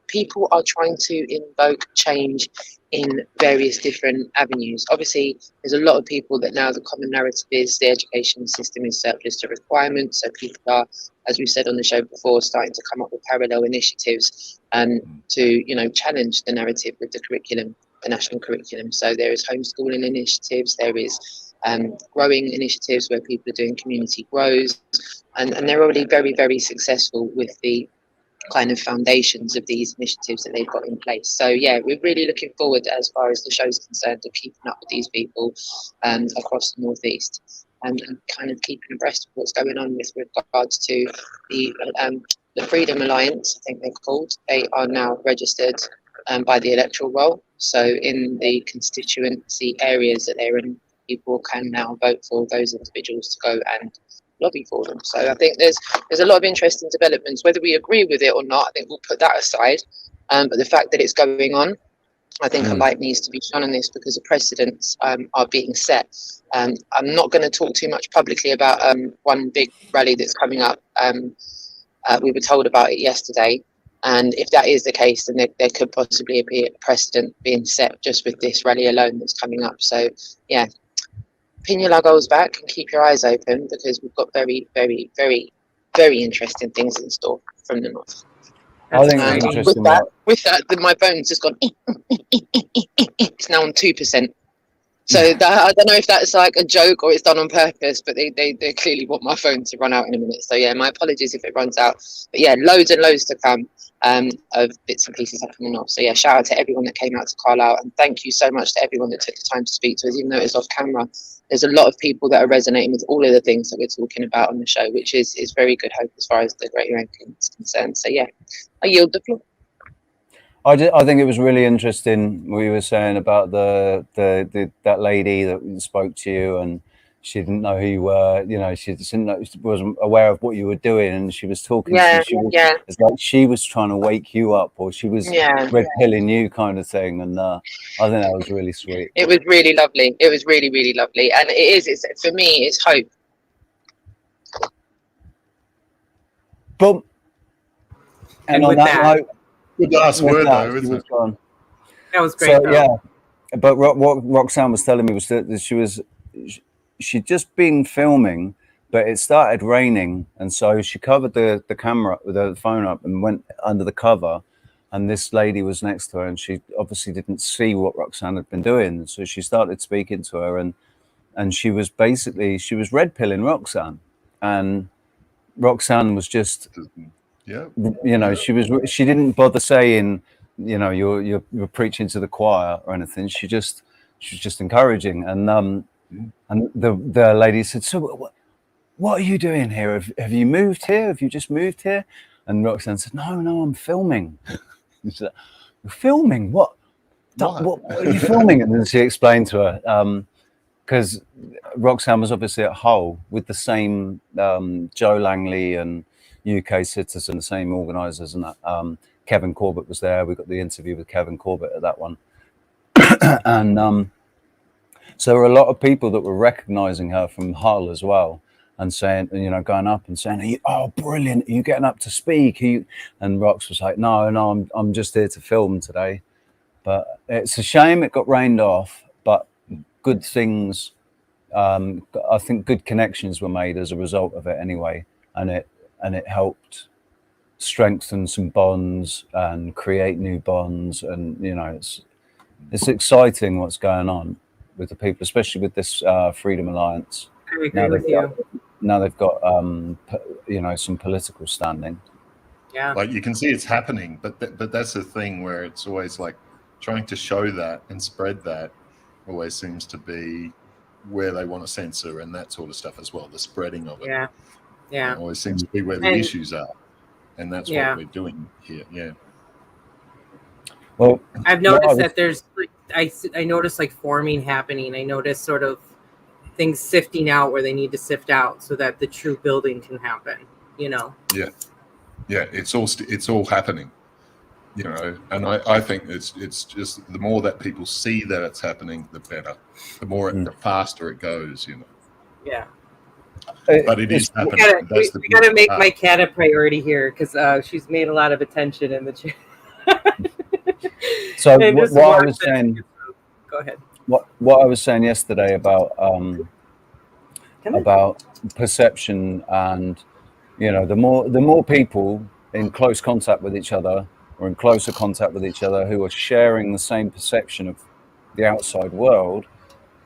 people are trying to invoke change in various different avenues. Obviously, there's a lot of people that now the common narrative is the education system is surplus to requirements. So people are, as we said on the show before, starting to come up with parallel initiatives to, challenge the narrative with the curriculum, the national curriculum. So there is homeschooling initiatives, there is growing initiatives where people are doing community grows, and they're already very, very successful with the kind of foundations of these initiatives that they've got in place. So yeah, we're really looking forward, as far as the show's concerned, to keeping up with these people across the northeast, and kind of keeping abreast of what's going on with regards to the Freedom Alliance, I think they're called. They are now registered by the electoral roll. So in the constituency areas that they're in, people can now vote for those individuals to go and lobby for them. So I think there's a lot of interesting developments. Whether we agree with it or not, I think we'll put that aside. But the fact that it's going on, I think a light needs to be shone on this, because the precedents are being set. I'm not going to talk too much publicly about one big rally that's coming up. We were told about it yesterday, And if that is the case, then there could possibly be a precedent being set just with this rally alone that's coming up. So, yeah, pin your luggles back and keep your eyes open, because we've got very, very, very, very interesting things in store from the north. I think And it's interesting. with that, my phone's just gone. It's now on 2%. So that, I don't know if that's like a joke or it's done on purpose, but they clearly want my phone to run out in a minute. So yeah, my apologies if it runs out. But yeah, loads and loads to come of bits and pieces happening off. So yeah, shout out to everyone that came out to Carlisle, and thank you so much to everyone that took the time to speak to us, even though it was off camera. There's a lot of people that are resonating with all of the things that we're talking about on the show, which is very good hope as far as the Great Ranking is concerned. So yeah, I yield the floor. I think it was really interesting what you were saying about that lady that spoke to you, and she didn't know who you were. You know, she wasn't aware of what you were doing, and she was talking to you. It's like she was trying to wake you up, or she was red pilling you, kind of thing. And I think that was really sweet. It was really lovely. It was really, really lovely, and it's for me, it's hope. Boom. And on that note. Good last word, though, isn't it? That was great. So, yeah, but what Roxanne was telling me was that she'd just been filming, but it started raining, and so she covered the camera, the phone up, and went under the cover. And this lady was next to her, and she obviously didn't see what Roxanne had been doing, so she started speaking to her, and she was red pilling Roxanne, and Roxanne was just. Yeah, you know, she didn't bother saying, you know, you're preaching to the choir or anything. She was just encouraging, and the lady said, so what are you doing here? Have you moved here? Have you just moved here? And Roxanne said, no, I'm filming. She said, you're filming? What are you filming? And then she explained to her, because Roxanne was obviously at Hull with the same Joe Langley and UK citizen, the same organisers, and that Kevin Corbett was there. We got the interview with Kevin Corbett at that one. And so there were a lot of people that were recognising her from Hull as well, and saying, you know, going up and saying, oh, brilliant, are you getting up to speak? And Rox was like, no, I'm just here to film today. But it's a shame it got rained off, but good things, I think good connections were made as a result of it anyway, and it helped strengthen some bonds and create new bonds. And, you know, it's exciting what's going on with the people, especially with this Freedom Alliance. I agree with you. Now they've got, you know, some political standing. Yeah. Like you can see it's happening, but that's the thing where it's always like trying to show that and spread that always seems to be where they want to censor and that sort of stuff as well, the spreading of it. Yeah. Yeah. It always seems to be where the issues are. And that's what we're doing here. Yeah. Well, I've noticed that there's I noticed like forming happening. I noticed sort of things sifting out where they need to sift out so that the true building can happen, you know? Yeah. Yeah. It's all happening, you know, and I think it's just the more that people see that it's happening, the better, the faster it goes, you know? Yeah. But it is happening. We gotta make my cat a priority here because she's made a lot of attention in the chat. So what I was saying. Go ahead. What I was saying yesterday about perception, and you know, the more people in close contact with each other, or in closer contact with each other, who are sharing the same perception of the outside world,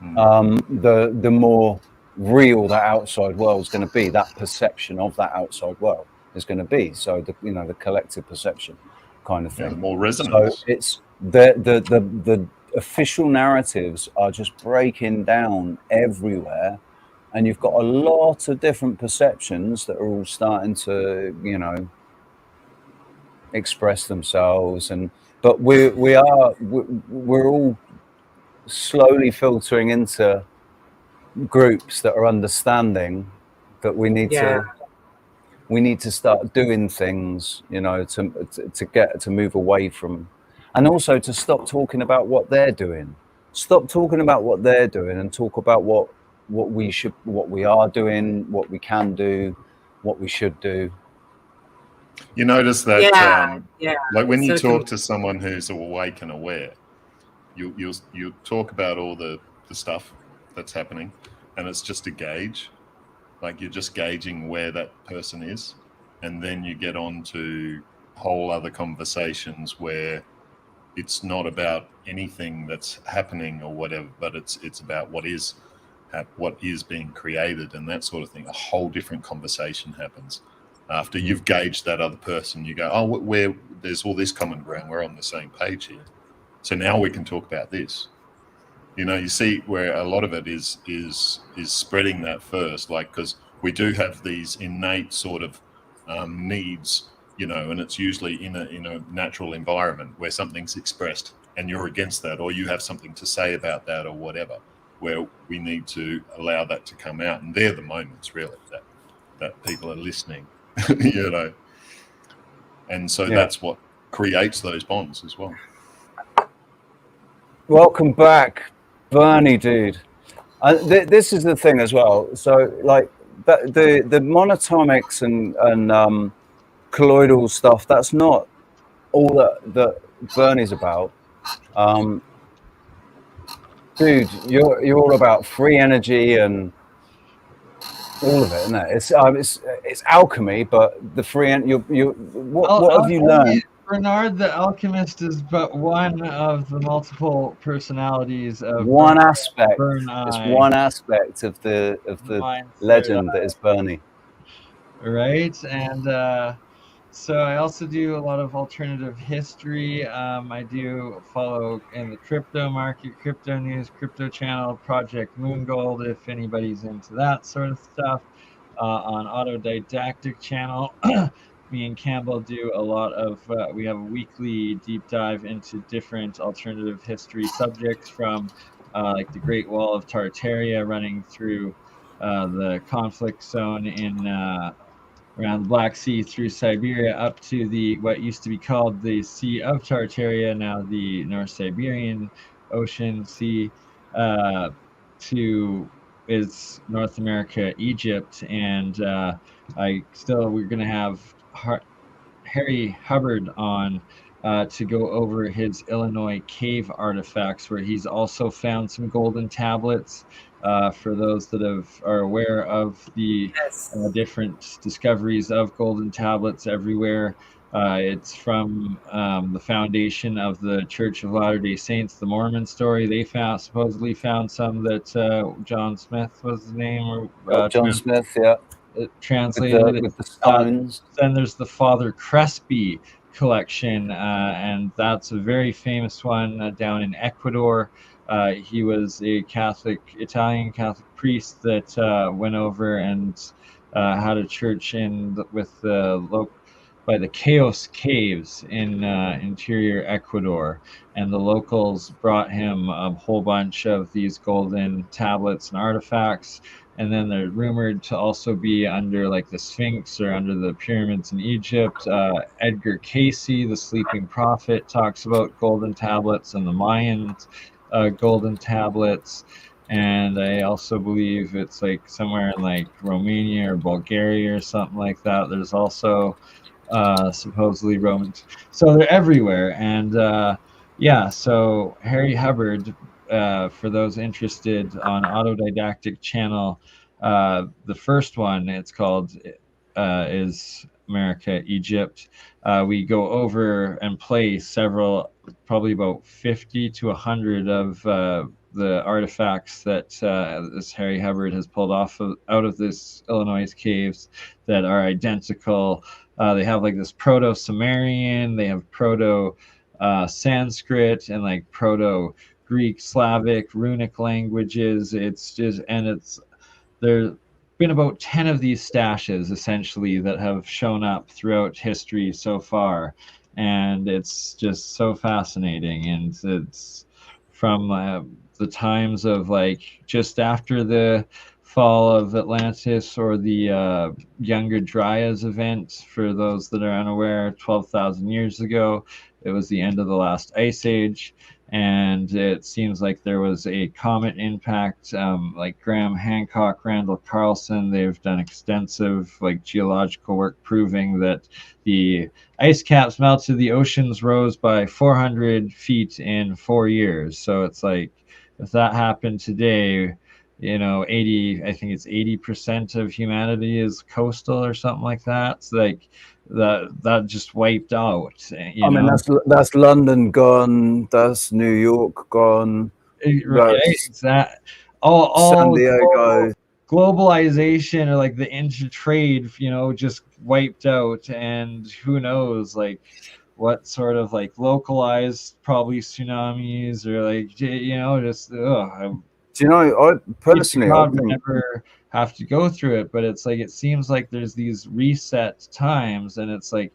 the more real that outside world is going to be. That perception of that outside world is going to be. So the collective perception kind of thing. Yeah, the more resonance. So it's the official narratives are just breaking down everywhere, and you've got a lot of different perceptions that are all starting to, you know, express themselves. But we're all slowly filtering into groups that are understanding that we need to start doing things, you know, to move away from, and also to stop talking about what they're doing. Stop talking about what they're doing and talk about what we are doing, what we can do, what we should do. You notice that, like when it's you so talk to someone who's awake and aware, you'll talk about all the stuff that's happening, and it's just a gauge. Like you're just gauging where that person is, and then you get on to whole other conversations where it's not about anything that's happening or whatever, but it's about what is being created and that sort of thing. A whole different conversation happens after you've gauged that other person. You go, oh, there's all this common ground. We're on the same page here. So now we can talk about this. You see where a lot of it is spreading that first, like, because we do have these innate sort of needs, and it's usually in a natural environment where something's expressed and you're against that, or you have something to say about that or whatever, where we need to allow that to come out. And they're the moments really that people are listening, and so that's what creates those bonds as well. Welcome back, Bernie, dude. This is the thing as well. So, like the monatomics and colloidal stuff. That's not all that Bernie's about. Dude, you're all about free energy and all of it, isn't it? It's alchemy, but the free energy. What have you learned? Bernard the Alchemist is but one of the multiple personalities of one aspect. Bernai. It's one aspect of the legend that is Bernie. Right, and so I also do a lot of alternative history. I do follow in the crypto market, crypto news, crypto channel, Project Moongold, if anybody's into that sort of stuff. On Autodidactic channel, me and Campbell do a lot of, we have a weekly deep dive into different alternative history subjects from like the Great Wall of Tartaria running through the conflict zone in around the Black Sea through Siberia up to the what used to be called the Sea of Tartaria, now the North Siberian Ocean Sea, to is North America, Egypt, and we're going to have Harry Hubbard on to go over his Illinois cave artifacts, where he's also found some golden tablets. For those that are aware of the different discoveries of golden tablets everywhere, it's from the foundation of the Church of Latter-day Saints, the Mormon story. They supposedly found some that John Smith was his name, or John Smith, yeah. Translated with the stones. Then there's the Father Crespi collection, and that's a very famous one down in Ecuador. He was a Italian Catholic priest that went over and had a church by the Chaos Caves in interior Ecuador, and the locals brought him a whole bunch of these golden tablets and artifacts. And then they're rumored to also be under like the Sphinx or under the pyramids in Egypt. Edgar Cayce, the sleeping prophet, talks about golden tablets and the Mayans golden tablets. And I also believe it's like somewhere in like Romania or Bulgaria or something like that. There's also supposedly Romans. So they're everywhere. And so Harry Hubbard, for those interested, on Autodidactic channel, the first one, it's called is America, Egypt. We go over and play several, probably about 50 to 100 of the artifacts that this Harry Hubbard has pulled out of this Illinois caves that are identical. They have like this Proto-Sumerian, they have Proto-Sanskrit, and like Proto-Greek, Slavic, runic languages. There's been about 10 of these stashes essentially that have shown up throughout history so far, and it's just so fascinating. And it's from the times of like just after the fall of Atlantis, or the Younger Dryas event. For those that are unaware, 12,000 years ago, it was the end of the last ice age, and it seems like there was a comet impact. Like Graham Hancock, Randall Carlson, they've done extensive like geological work proving that the ice caps melted, the oceans rose by 400 feet in 4 years. So it's like, if that happened today, you know, 80, I think it's 80% of humanity is coastal or something like that. It's like that just wiped out. You know? That's London gone. That's New York gone. That's Exactly. All San Diego. Globalization or like the intertrade, you know, just wiped out, and who knows, like what sort of like localized probably tsunamis or like, you know, just Do you know, I personally, I would think never have to go through it, but it's like it seems like there's these reset times, and it's like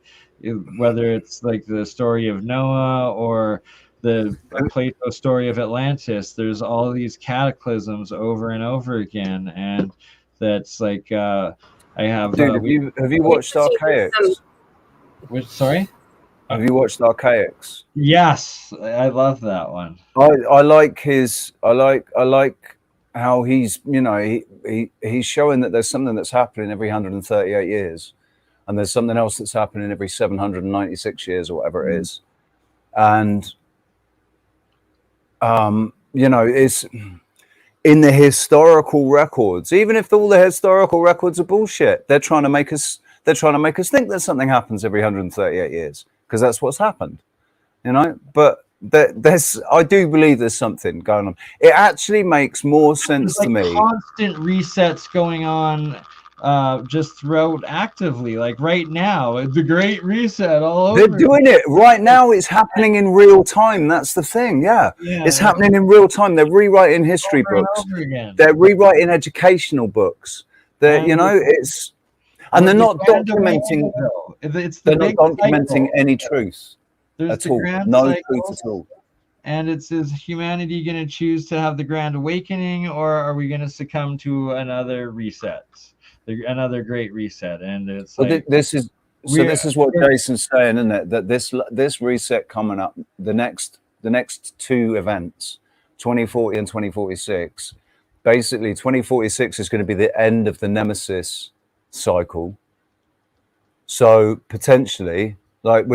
whether it's like the story of Noah or the Plato story of Atlantis, there's all these cataclysms over and over again, and that's like I have. Dude, have you watched Archaics? Which, sorry? Have you watched Archaics? Yes, I love that one. I like his. I like how he's, you know, he's showing that there's something that's happening every 138 years, and there's something else that's happening every 796 years or whatever it is, and you know, it's in the historical records. Even if all the historical records are bullshit, they're trying to make us think that something happens every 138 years because that's what's happened, you know. But I do believe there's something going on. It actually makes more sense to me. Constant resets going on just throughout actively, like right now, the Great Reset all over. They're doing it right now. It's happening in real time. That's the thing. Yeah, it's happening in real time. They're rewriting history books. They're rewriting educational books. They're, you know, it's, and they're not documenting. They're not documenting any truth at all. No truth at all. And is humanity going to choose to have the Grand Awakening, or are we going to succumb to another reset, another Great Reset? And it's like, this is what Jason's saying, isn't it? That this reset coming up, the next two events, 2040 and 2046. Basically, 2046 is going to be the end of the Nemesis cycle. So potentially, like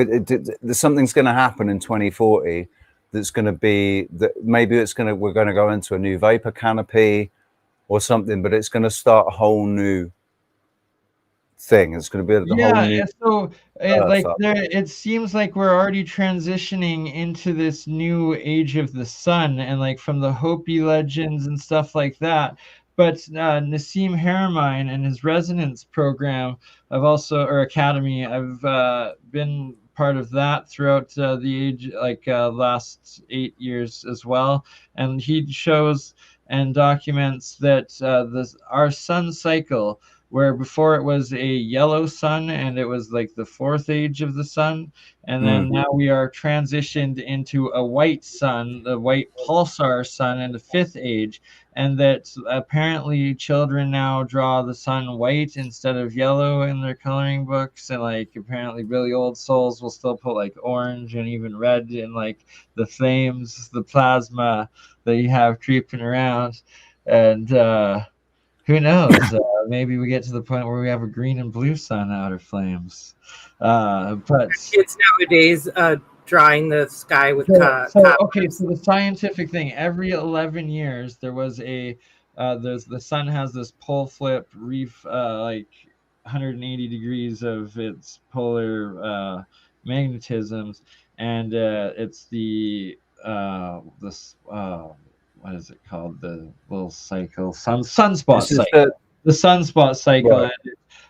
something's going to happen in 2040. That's going to be that maybe we're going to go into a new vapor canopy or something, but it's going to start a whole new thing. It's going to be whole new. So it seems like we're already transitioning into this new age of the sun, and like from the Hopi legends and stuff like that. But Nassim Haramein and his resonance program, academy, I've been part of that throughout the age, last 8 years as well, and he shows and documents that our sun cycle, where before it was a yellow sun and it was like the fourth age of the sun, and then now we are transitioned into a white sun, the white pulsar sun, and the fifth age, and that apparently children now draw the sun white instead of yellow in their coloring books, and like apparently really old souls will still put like orange and even red in like the flames, the plasma that you have creeping around. And who knows, maybe we get to the point where we have a green and blue sun outer flames. But kids nowadays drawing the sky with so the scientific thing, every 11 years there was the sun has this pole flip like 180 degrees of its polar magnetisms, and it's what is it called, the little cycle, sunspot cycle, the sunspot cycle,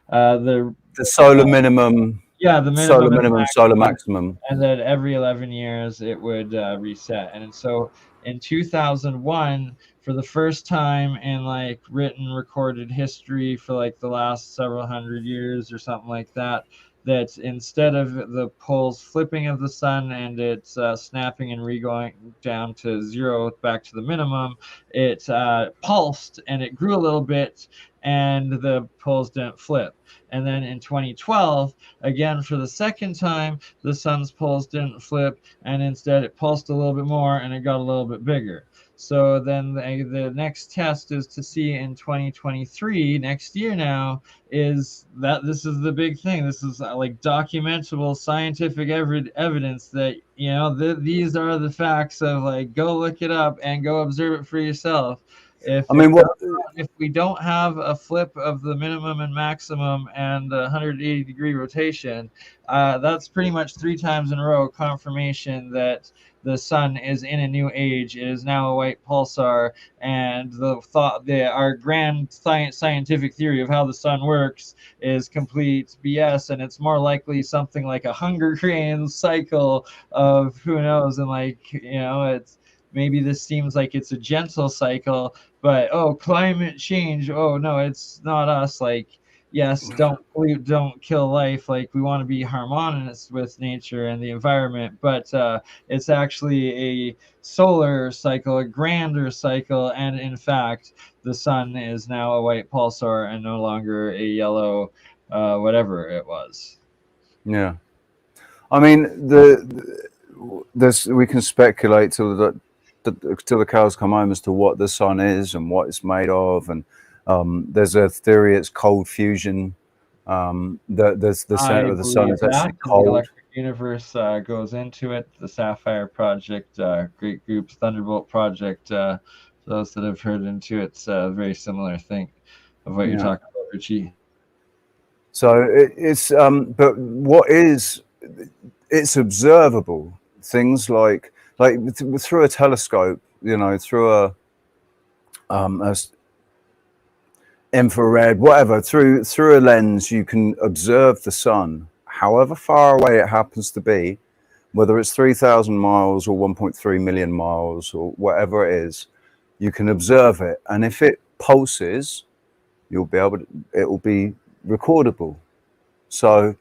and the solar minimum. Yeah, the solar minimum, solar maximum. And then every 11 years it would reset. And so in 2001, for the first time in like written recorded history for like the last several hundred years or something like that, that instead of the poles flipping of the sun and it's snapping and re-going down to zero back to the minimum, it pulsed and it grew a little bit and the poles didn't flip. And then in 2012, again for the second time, the sun's poles didn't flip and instead it pulsed a little bit more and it got a little bit bigger. So then the next test is to see in 2023, next year now, is that this is the big thing. This is like documentable scientific evidence that, you know, these are the facts of like, go look it up and go observe it for yourself. If we don't have a flip of the minimum and maximum and 180-degree rotation, that's pretty much 3 times in a row confirmation that the sun is in a new age. It is now a white pulsar, and our grand scientific theory of how the sun works is complete BS, and it's more likely something like a Hunger Games cycle of who knows, and like, you know, it's maybe this seems like it's a gentle cycle, but climate change, no, it's not us. Like, yes, don't kill life. Like, we want to be harmonious with nature and the environment, but it's actually a solar cycle, a grander cycle, and in fact, the sun is now a white pulsar and no longer a yellow, whatever it was. Yeah, I mean, we can speculate till the cows come home as to what the sun is and what it's made of, and there's a theory it's cold fusion. The center of the sun is actually cold. The electric universe goes into it. The Sapphire Project, great groups, Thunderbolt Project. Those that have heard into it's a very similar thing of what you're talking about, Richie. So it's but what is, it's observable. Things like through a telescope, you know, through a infrared, whatever, through a lens, you can observe the sun, however far away it happens to be, whether it's 3,000 miles or 1.3 million miles or whatever it is, you can observe it. And if it pulses, it will be recordable. So,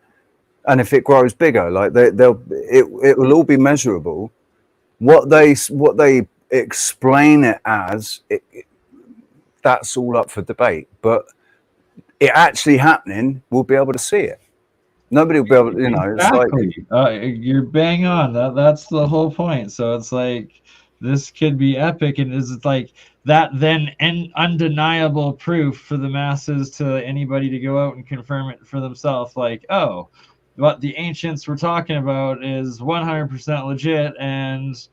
and if it grows bigger, like it will all be measurable. What they explain it as, that's all up for debate. But it actually happening, we'll be able to see it. Nobody will be able to, you know. Exactly. It's like, you're bang on. That's the whole point. So it's like, this could be epic, and it's like that then undeniable proof for the masses, to anybody to go out and confirm it for themselves. Like, oh, what the ancients were talking about is 100% legit and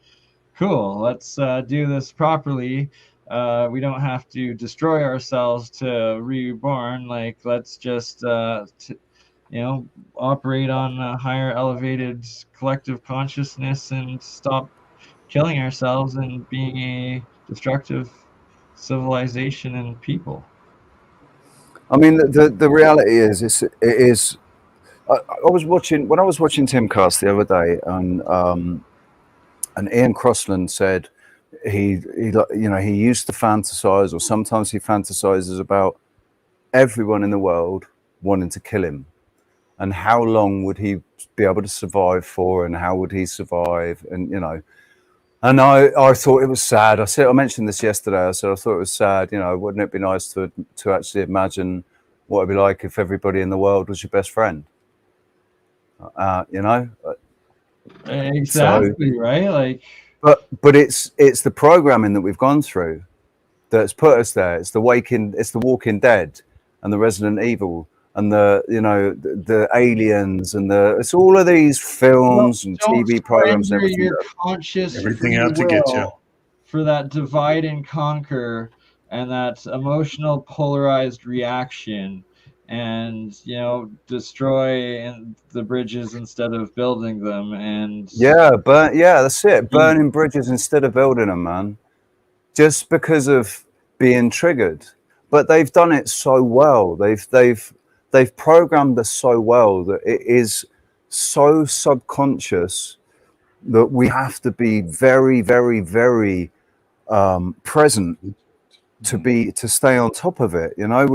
cool. Let's do this properly. We don't have to destroy ourselves to reborn. Like, let's just operate on a higher elevated collective consciousness and stop killing ourselves and being a destructive civilization and people. I mean, the reality is, it is. I was watching Timcast the other day, and Ian Crossland said he used to fantasize, or sometimes he fantasizes about everyone in the world wanting to kill him, and how long would he be able to survive for, and how would he survive, and you know. And I thought it was sad. I mentioned this yesterday. I said I thought it was sad. You know, wouldn't it be nice to actually imagine what it'd be like if everybody in the world was your best friend? You know. Exactly, right. Like, but it's the programming that we've gone through that's put us there. It's the Walking Dead, and the Resident Evil, and the Aliens, and it's all of these films and TV programs and everything. Your conscious everything out to get you for that divide and conquer and that emotional polarized reaction, and destroy the bridges instead of building them, and that's it. Burning bridges instead of building them, man. Just because of being triggered. But they've done it so well. They've programmed us so well that it is so subconscious that we have to be very, very, very present to stay on top of it. You know,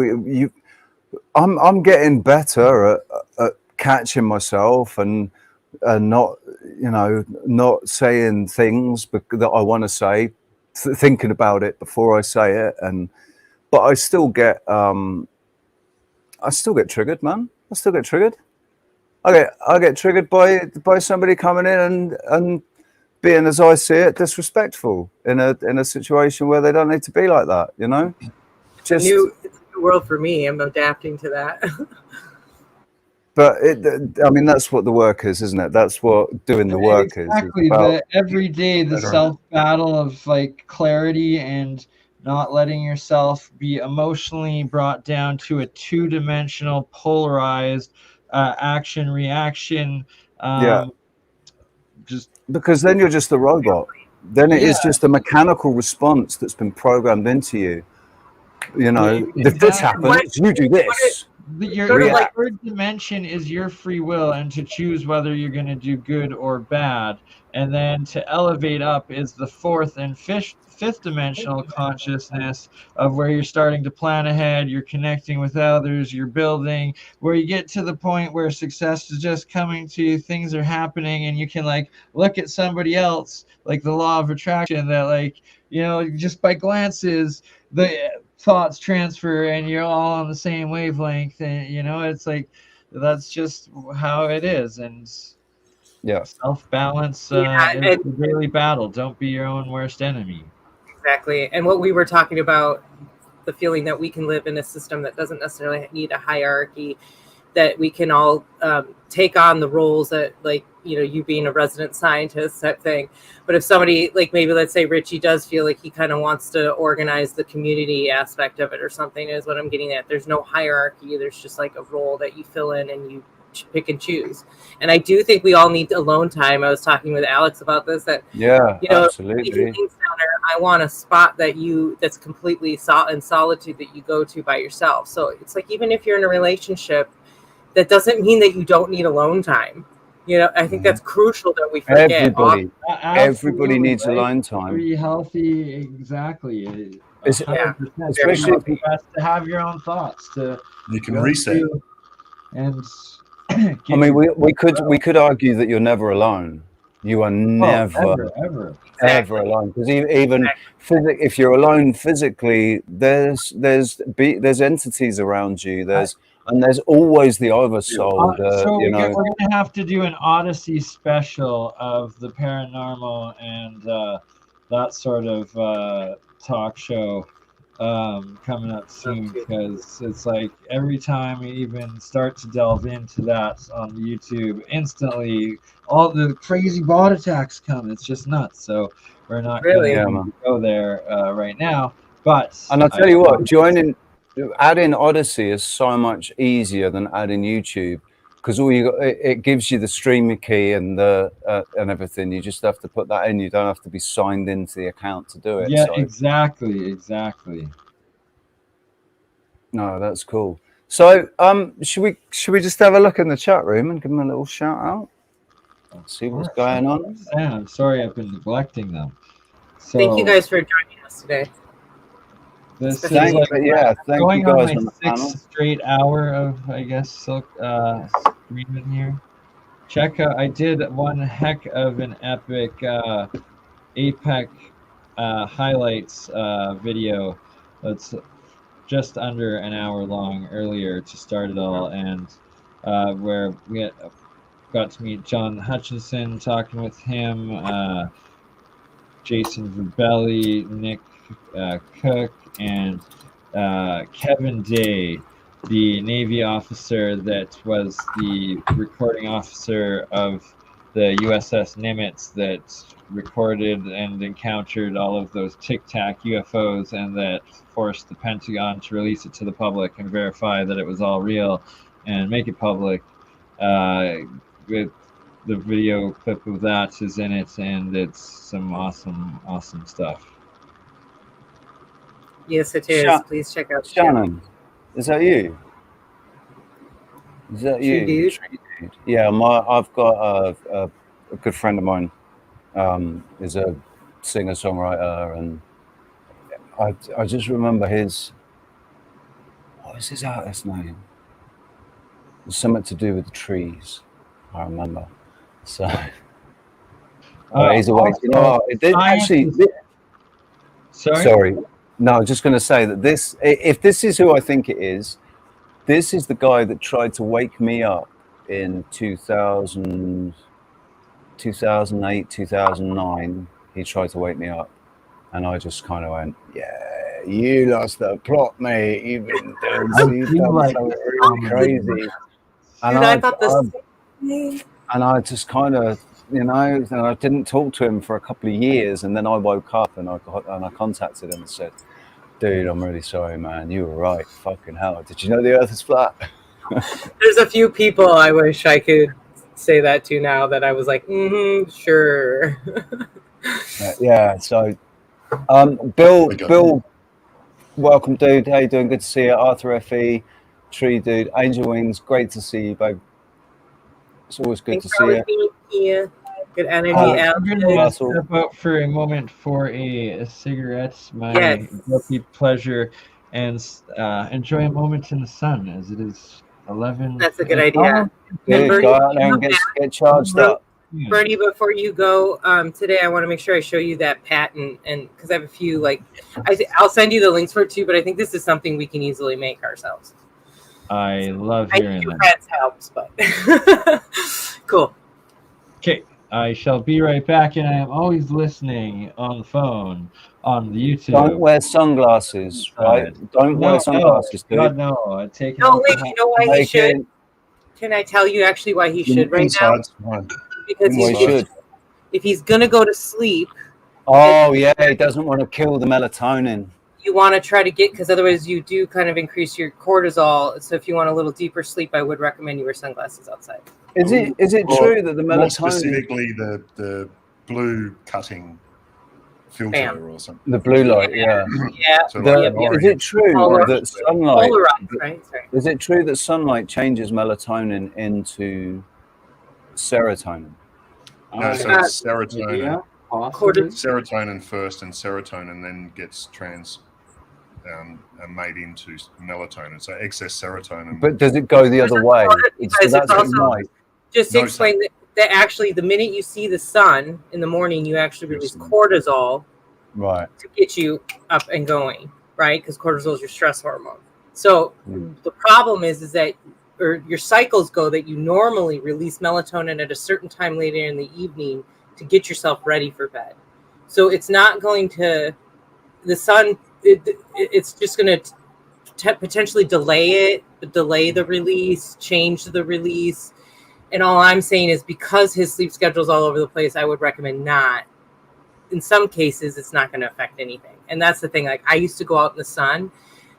I'm getting better at catching myself and not, you know, not saying things that I want to say, thinking about it before I say it. But I still get triggered, man. I still get triggered. I get triggered by somebody coming in and being, as I see it, disrespectful in a situation where they don't need to be like that, you know. It's a new world for me. I'm adapting to that. But I mean, that's what the work is, isn't it? That's what doing the work is. Exactly. Every day, the self battle of like clarity and not letting yourself be emotionally brought down to a two-dimensional, polarized action reaction. Just because then you're just a robot. Then it is just a mechanical response that's been programmed into you. You know, if this happens, you do this. Your third dimension is your free will, and to choose whether you're going to do good or bad. And then to elevate up is the fourth and fifth dimensional consciousness of where you're starting to plan ahead, you're connecting with others, you're building, where you get to the point where success is just coming to you, things are happening, and you can like look at somebody else, like the law of attraction, that like, you know, just by glances, the thoughts transfer and you're all on the same wavelength, and you know, it's like that's just how it is. And self-balance is the daily battle. Don't be your own worst enemy. Exactly. And what we were talking about, the feeling that we can live in a system that doesn't necessarily need a hierarchy, that we can all take on the roles that, like, you know, you being a resident scientist type thing. But if somebody, like maybe let's say Richie does feel like he kind of wants to organize the community aspect of it or something, is what I'm getting at. There's no hierarchy. There's just like a role that you fill in and you pick and choose. And I do think we all need alone time. I was talking with Alex about this, that, you know, absolutely. I want a spot that's completely in solitude that you go to by yourself. So it's like, even if you're in a relationship, that doesn't mean that you don't need alone time. You know, I think that's crucial that we forget. Everybody needs alone time. Be healthy, exactly. Especially if you have to have your own thoughts to. You can reset. And I mean, we could argue that you're never alone. You are never ever alone, because even if you're alone physically, there's entities around you. And there's always the oversoul. So you know, we're going to have to do an Odyssey special of the paranormal and that sort of talk show coming up soon, because it's like every time we even start to delve into that on the YouTube, instantly all the crazy bot attacks come. It's just nuts. So we're not going to go there right now. And I'll tell you what, adding Odyssey is so much easier than adding YouTube, because it gives you the streamer key and and everything. You just have to put that in. You don't have to be signed into the account to do it. Yeah, exactly. No, that's cool. So should we just have a look in the chat room and give them a little shout out? See what's going on. Yeah, I'm sorry I've been neglecting them. So, thank you guys for joining us today. This is thank like you going guys on my sixth straight hour of, I guess, streaming here. Check out, I did one heck of an epic APEC highlights video that's just under an hour long earlier to start it all, and where we got to meet John Hutchinson, talking with him, Jason Rubelli, Nick Cook, and Kevin Day, the Navy officer that was the recording officer of the USS Nimitz that recorded and encountered all of those Tic Tac UFOs, and that forced the Pentagon to release it to the public and verify that it was all real and make it public. With the video clip of that is in it, and it's some awesome stuff. Yes, it is. Please check out Shannon. Is that you? Is that you? Yeah, I've got a good friend of mine. Is a singer-songwriter, and I just remember what is his artist name? something to do with the trees. I remember. So he's away. You know what? It did actually. Sorry. No, I was just going to say that if this is who I think it is, this is the guy that tried to wake me up in 2008, 2009. He tried to wake me up, and I just kind of went, "Yeah, you lost the plot, mate. You've been doing something really crazy." And I thought the same. And I just kind of, and I didn't talk to him for a couple of years, and then I woke up and I contacted him and said, "Dude, I'm really sorry, man. You were right. Fucking hell. Did you know the Earth is flat?" There's a few people I wish I could say that to now that I was like, sure. Yeah. So, Bill, welcome, dude. How you doing? Good to see you. Arthur Fe, Tree Dude, Angel Wings. Great to see you, babe. It's always good to see you. Here. Good energy. I'm going to step out for a moment for a cigarette. My guilty pleasure, and enjoy a moment in the sun as it is 11. That's a good idea. Dude, go out there and get charged up. Bernie, before you go today, I want to make sure I show you that patent, and because I have a few, I'll send you the links for it too. But I think this is something we can easily make ourselves. I love hearing that. Friends helps, but cool. Okay, I shall be right back, and I am always listening on the phone, on the YouTube. Don't wear sunglasses, right? Don't wear sunglasses, dude. God, no. Wait, you know why he should? Can I tell you actually why he should right now? Because if he's gonna go to sleep. Oh yeah, he doesn't want to kill the melatonin. You want to try to get, because otherwise you do kind of increase your cortisol. So if you want a little deeper sleep, I would recommend you wear sunglasses outside. Is it true that the melatonin, more specifically the blue cutting filter or something? The blue light, yeah. So is it true that sunlight? Right? Is it true that sunlight changes melatonin into serotonin? No, so it's serotonin. Serotonin first, and serotonin then gets made into melatonin. So excess serotonin. But does it go the other way? Just to explain that actually, the minute you see the sun in the morning, you actually release cortisol, right, to get you up and going, right? Because cortisol is your stress hormone. So the problem is that, or your cycles go that you normally release melatonin at a certain time later in the evening to get yourself ready for bed. So it's not going to, the sun, it's just going to potentially delay the release, change the release. And all I'm saying is, because his sleep schedule is all over the place, I would recommend not. In some cases, it's not going to affect anything. And that's the thing. Like, I used to go out in the sun.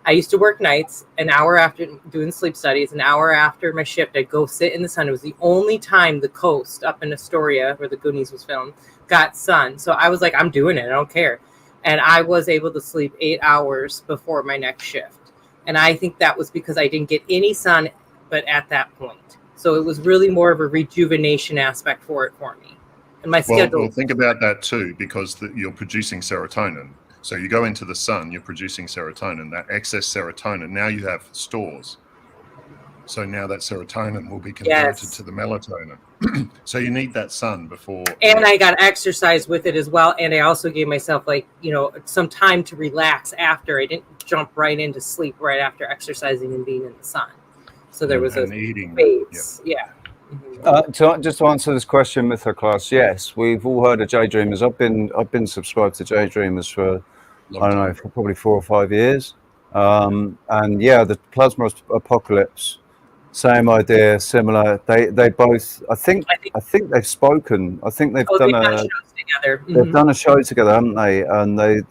I used to work nights. An hour after doing sleep studies, an hour after my shift, I'd go sit in the sun. It was the only time the coast up in Astoria, where the Goonies was filmed, got sun. So I was like, I'm doing it. I don't care. And I was able to sleep 8 hours before my next shift. And I think that was because I didn't get any sun, but at that point. So it was really more of a rejuvenation aspect for me. And my schedule. Well, think about that too, because you're producing serotonin. So you go into the sun, you're producing serotonin. That excess serotonin, now you have stores. So now that serotonin will be converted to the melatonin. So you need that sun before. And I got exercise with it as well. And I also gave myself some time to relax after. I didn't jump right into sleep right after exercising and being in the sun. So there was eating. Phase. Yeah. Just to answer this question with her class, yes, we've all heard of J Dreamers. I've been subscribed to J Dreamers for for probably 4 or 5 years. And yeah, the plasma apocalypse, same idea, similar. They both. I think they've spoken. I think they've done a show together. They've done a show together, haven't they? And they've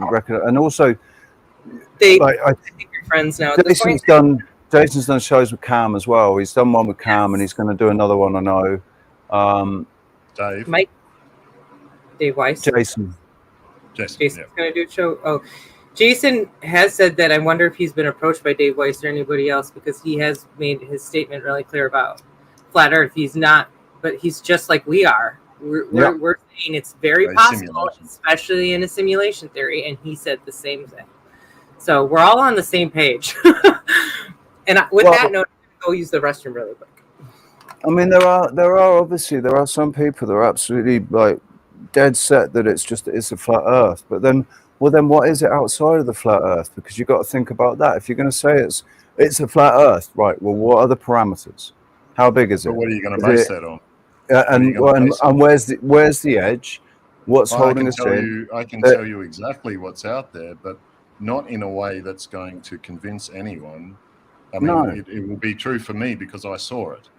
recognized, and also I think you're friends now. Jason's done shows with Cam as well. He's done one with Cam, and he's going to do another one, I know. Dave Weiss. Jason's going to do a show. Oh, Jason has said that. I wonder if he's been approached by Dave Weiss or anybody else, because he has made his statement really clear about flat Earth. He's not, but he's just like we are. We're saying it's very possible, especially in a simulation theory, and he said the same thing. So we're all on the same page. And with that note, I'm going to go use the restroom really quick. I mean, there are some people that are absolutely like dead set that it's a flat Earth. But then what is it outside of the flat Earth? Because you've got to think about that. If you're going to say it's a flat Earth, right? Well, what are the parameters? How big is it? But what are you going to base that on? And where's the edge? What's holding us in? I can tell you exactly what's out there, but not in a way that's going to convince anyone. I mean, it will be true for me because I saw it.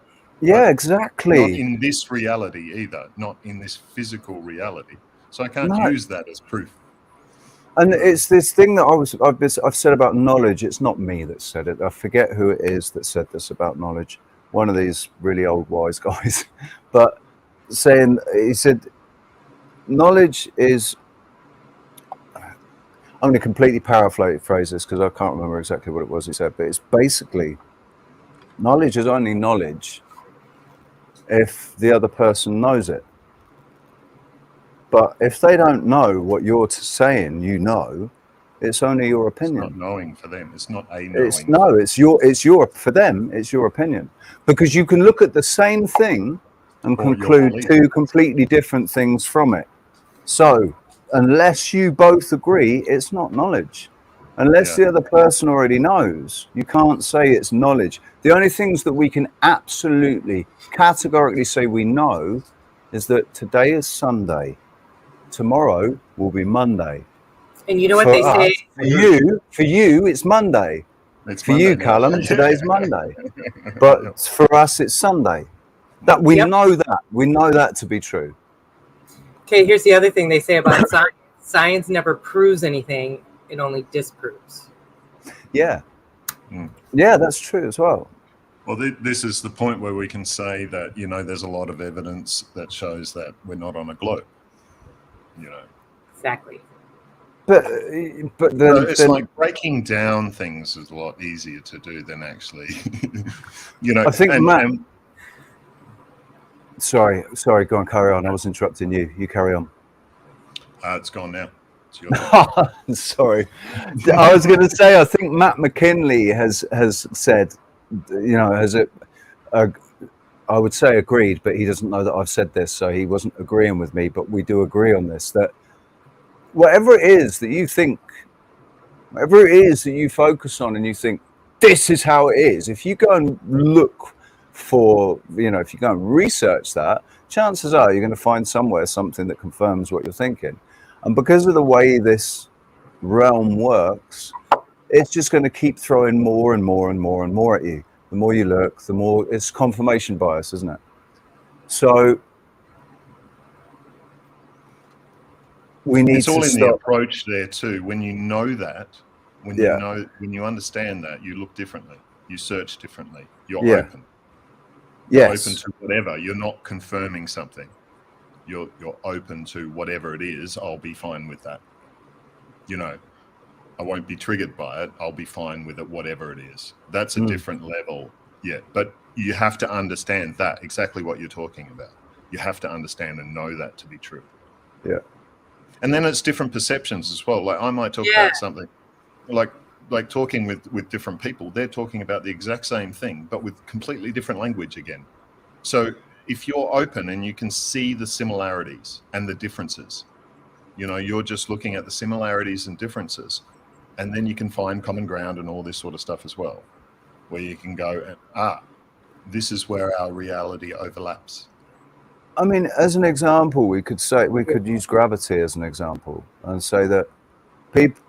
Yeah, exactly. Not in this reality either, not in this physical reality. So I can't use that as proof. And it's this thing that I've said about knowledge. It's not me that said it. I forget who it is that said this about knowledge. One of these really old wise guys, but he said, knowledge is. I'm going to completely paraphrase this because I can't remember exactly what it was he said, but it's basically knowledge is only knowledge if the other person knows it. But if they don't know what you're saying, it's only your opinion. It's not knowing for them. It's not a knowing. For them, it's your opinion. Because you can look at the same thing and conclude two completely different things from it. So unless you both agree, it's not knowledge. Unless the other person already knows, you can't say it's knowledge. The only things that we can absolutely, categorically say we know is that today is Sunday. Tomorrow will be Monday. And you know what they say? For you, it's Monday. For you, Callum, today's Monday. But for us, it's Sunday. That we know that. We know that to be true. Okay, here's the other thing they say about science. Science never proves anything. It only disproves. Yeah. Yeah, that's true as well. Well, this is the point where we can say that, there's a lot of evidence that shows that we're not on a globe. Exactly. But it's like breaking down things is a lot easier to do than actually, I think Matt. Sorry, go on, carry on. I was interrupting you. You carry on. It's gone now. It's your turn. Sorry. I was going to say, I think Matt McKinley has said, I would say agreed, but he doesn't know that I've said this, so he wasn't agreeing with me, but we do agree on this, that whatever it is that you think, whatever it is that you focus on and you think, this is how it is, if you go and look for, if you go and research that, chances are you're going to find somewhere something that confirms what you're thinking. And because of the way this realm works, it's just going to keep throwing more and more and more and more at you. The more you look, the more it's confirmation bias, isn't it? So we need it's all to in stop. The approach there too. When you know that, when you understand that, you look differently, you search differently, you're open. Yes. You're open to whatever. You're not confirming something. You're open to whatever it is. I'll be fine with that. I won't be triggered by it. I'll be fine with it, whatever it is. That's a different level. Yeah. But you have to understand that, exactly what you're talking about. You have to understand and know that to be true. Yeah. And then it's different perceptions as well. Like I might talk about something like talking with different people. They're talking about the exact same thing, but with completely different language again. So if you're open and you can see the similarities and the differences, you're just looking at the similarities and differences, and then you can find common ground and all this sort of stuff as well, where you can go, this is where our reality overlaps. I mean, as an example, we could use gravity as an example and say that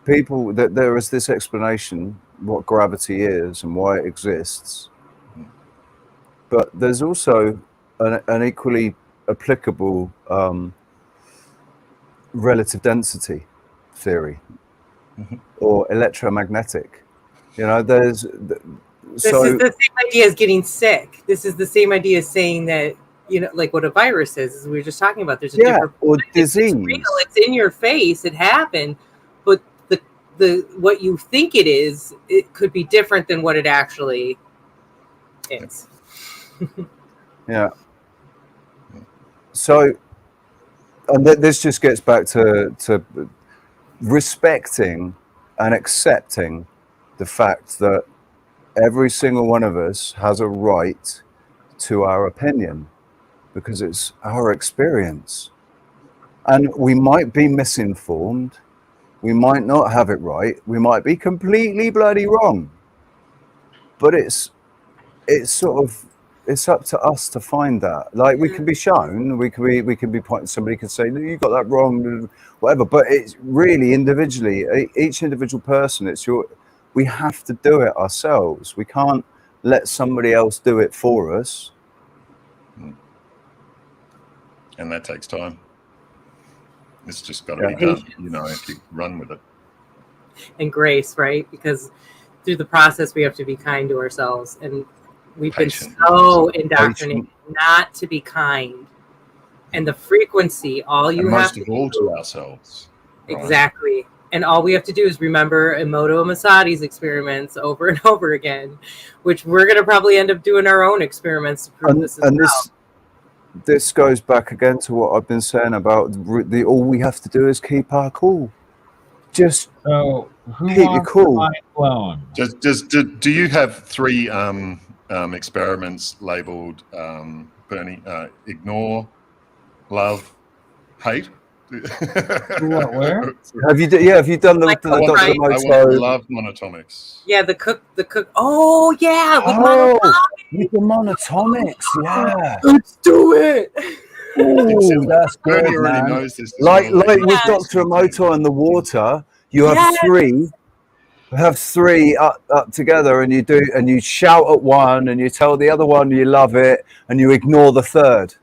people that there is this explanation what gravity is and why it exists, but there's also an equally applicable relative density theory or electromagnetic. This is the same idea as getting sick. This is the same idea as saying that, like what a virus is, as we were just talking about. There's a different or disease. It's real, it's in your face, it happened, but the what you think it is, it could be different than what it actually is. Yeah. So, and this just gets back to respecting and accepting the fact that every single one of us has a right to our opinion because it's our experience. And we might be misinformed. We might not have it right. We might be completely bloody wrong. But it's sort of, it's up to us to find that. Like, we can be shown, we can be pointing, somebody could say, no, you got that wrong, whatever. But it's really individually, each individual person, we have to do it ourselves. We can't let somebody else do it for us. And that takes time. It's just got to be done, you know, if you run with it. And grace, right? Because through the process, we have to be kind to ourselves. And we've been so indoctrinated not to be kind. And the frequency, all you have to do. Most of all to ourselves. Right? Exactly. And all we have to do is remember Emoto Masadi's experiments over and over again, which we're going to probably end up doing our own experiments to prove this as well. This goes back again to what I've been saying about all we have to do is keep our cool. Just keep your cool. Do you have 3 experiments labeled, Bernie? Ignore, love, hate. What, where? Have you done the Dr. Moto? I love monatomics. Yeah, the cook. Oh yeah, with the monatomics, yeah. Let's do it. Ooh, that's good, Bernie already man. knows this. Like with Dr. Moto and the water, you have 3. Have 3 up together, and you shout at one, and you tell the other one you love it, and you ignore the third.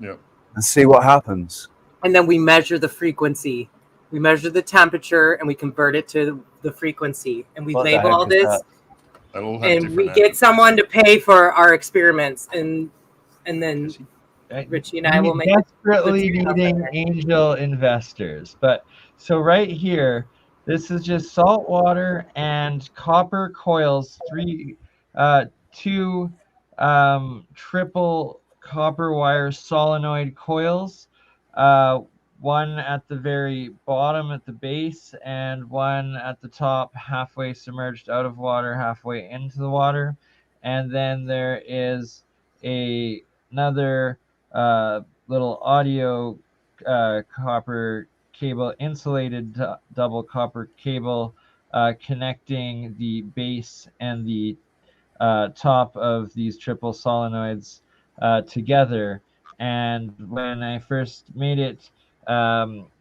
Yep. And see what happens. And then we measure the frequency. We measure the temperature, and we convert it to the frequency. And we label all this. And we get someone to pay for our experiments, and then Richie and I will make desperately needing angel investors. But so right here, this is just salt water and copper coils, 2 triple copper wire solenoid coils, 1 at the very bottom at the base, and 1 at the top, halfway submerged out of water, halfway into the water. And then there is another little audio copper cable, insulated double copper cable, connecting the base and the top of these triple solenoids together. And when I first made it,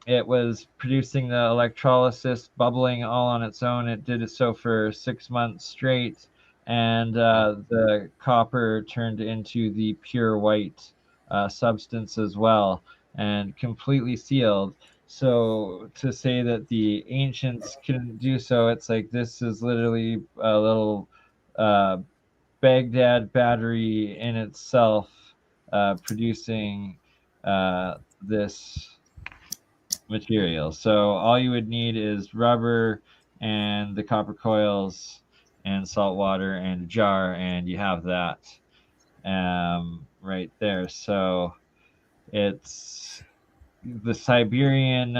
it was producing the electrolysis, bubbling all on its own. It did it so for 6 months straight, and the copper turned into the pure white substance as well, and completely sealed. So to say that the ancients couldn't do so, it's like this is literally a little Baghdad battery in itself, producing this material. So all you would need is rubber and the copper coils and salt water and a jar, and you have that right there. So it's the Siberian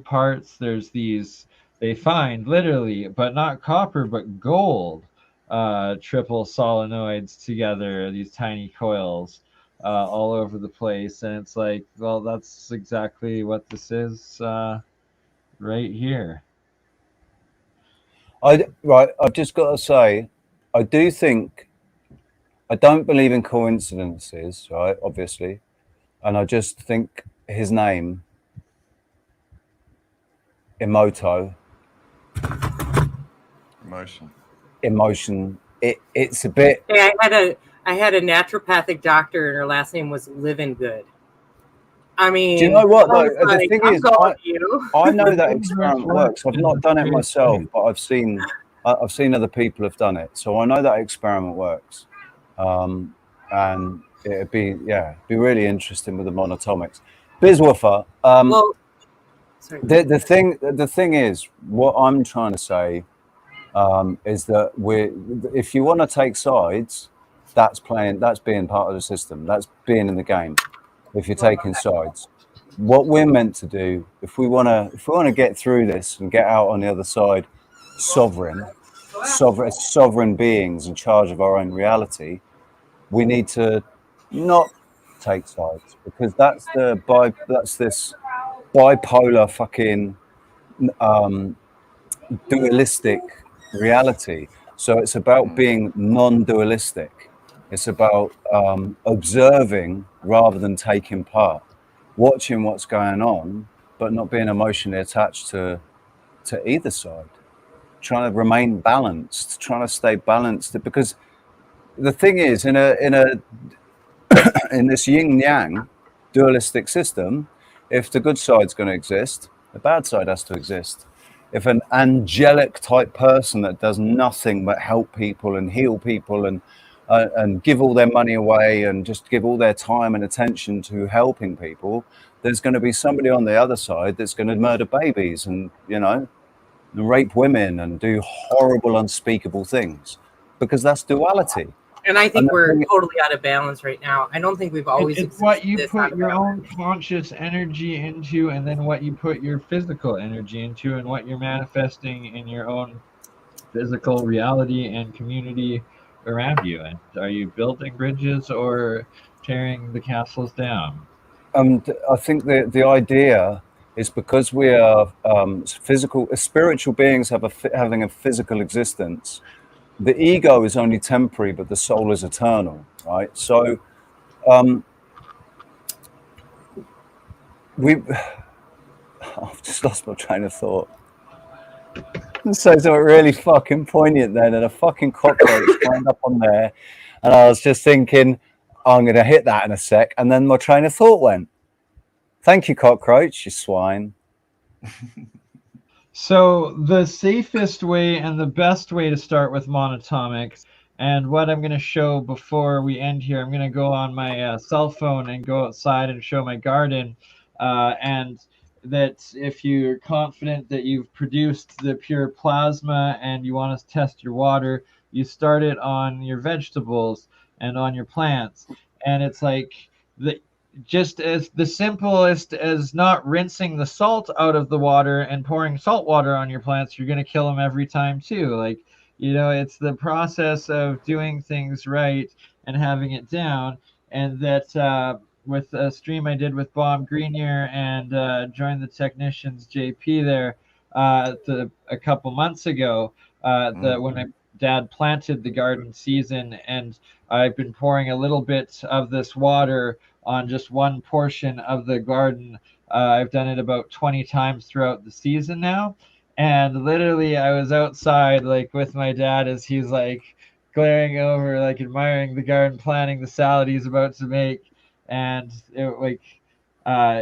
parts. There's these, they find literally, but not copper, but gold, triple solenoids together, these tiny coils all over the place. And it's like, well, that's exactly what this is right here. I've just got to say, I don't believe in coincidences, right? Obviously. And I just think his name, Emoto. Emotion. It's a bit. Hey, I had a naturopathic doctor, and her last name was Living Good. I mean, do you know what? Though? The like, thing is, I know that experiment works. I've not done it myself, but I've seen other people have done it, so I know that experiment works. And it'd be really interesting with the monatomics. Bizwoofer. Well, the thing is, what I'm trying to say is that if you want to take sides, that's being part of the system. That's being in the game. If you're taking sides, what we're meant to do, if we want to get through this and get out on the other side, sovereign, sovereign beings in charge of our own reality, we need to not take sides, because that's this bipolar fucking dualistic reality. So it's about being non-dualistic. It's about observing rather than taking part, watching what's going on, but not being emotionally attached to either side. Trying to remain balanced, trying to stay balanced. Because the thing is, in this yin yang dualistic system, if the good side's going to exist, the bad side has to exist. If an angelic type person that does nothing but help people and heal people and give all their money away and just give all their time and attention to helping people, there's going to be somebody on the other side that's going to murder babies and, you know, rape women and do horrible, unspeakable things, because that's duality. And I think we're totally out of balance right now. I don't think we've always. It's what you put your own conscious energy into, and then what you put your physical energy into, and what you're manifesting in your own physical reality and community around you. And are you building bridges or tearing the castles down? I think the idea is, because we are spiritual beings having a physical existence, the ego is only temporary, but the soul is eternal, right? So I've just lost my train of thought. So something really fucking poignant then, and a fucking cockroach climbed up on there, and I was just thinking, I'm going to hit that in a sec, and then my train of thought went. Thank you, cockroach, you swine. So the safest way and the best way to start with monatomic, and what I'm going to show before we end here, I'm going to go on my cell phone and go outside and show my garden, and that if you're confident that you've produced the pure plasma and you want to test your water, you start it on your vegetables and on your plants. And it's like just as the simplest as not rinsing the salt out of the water and pouring salt water on your plants, you're going to kill them every time too. Like, you know, it's the process of doing things right and having it down. And that with a stream I did with Bob Greenier and joined the technicians JP there a couple months ago, when my dad planted the garden season, and I've been pouring a little bit of this water on just one portion of the garden. I've done it about 20 times throughout the season now. And literally I was outside like with my dad as he's like glaring over, like admiring the garden, planning the salad he's about to make. And it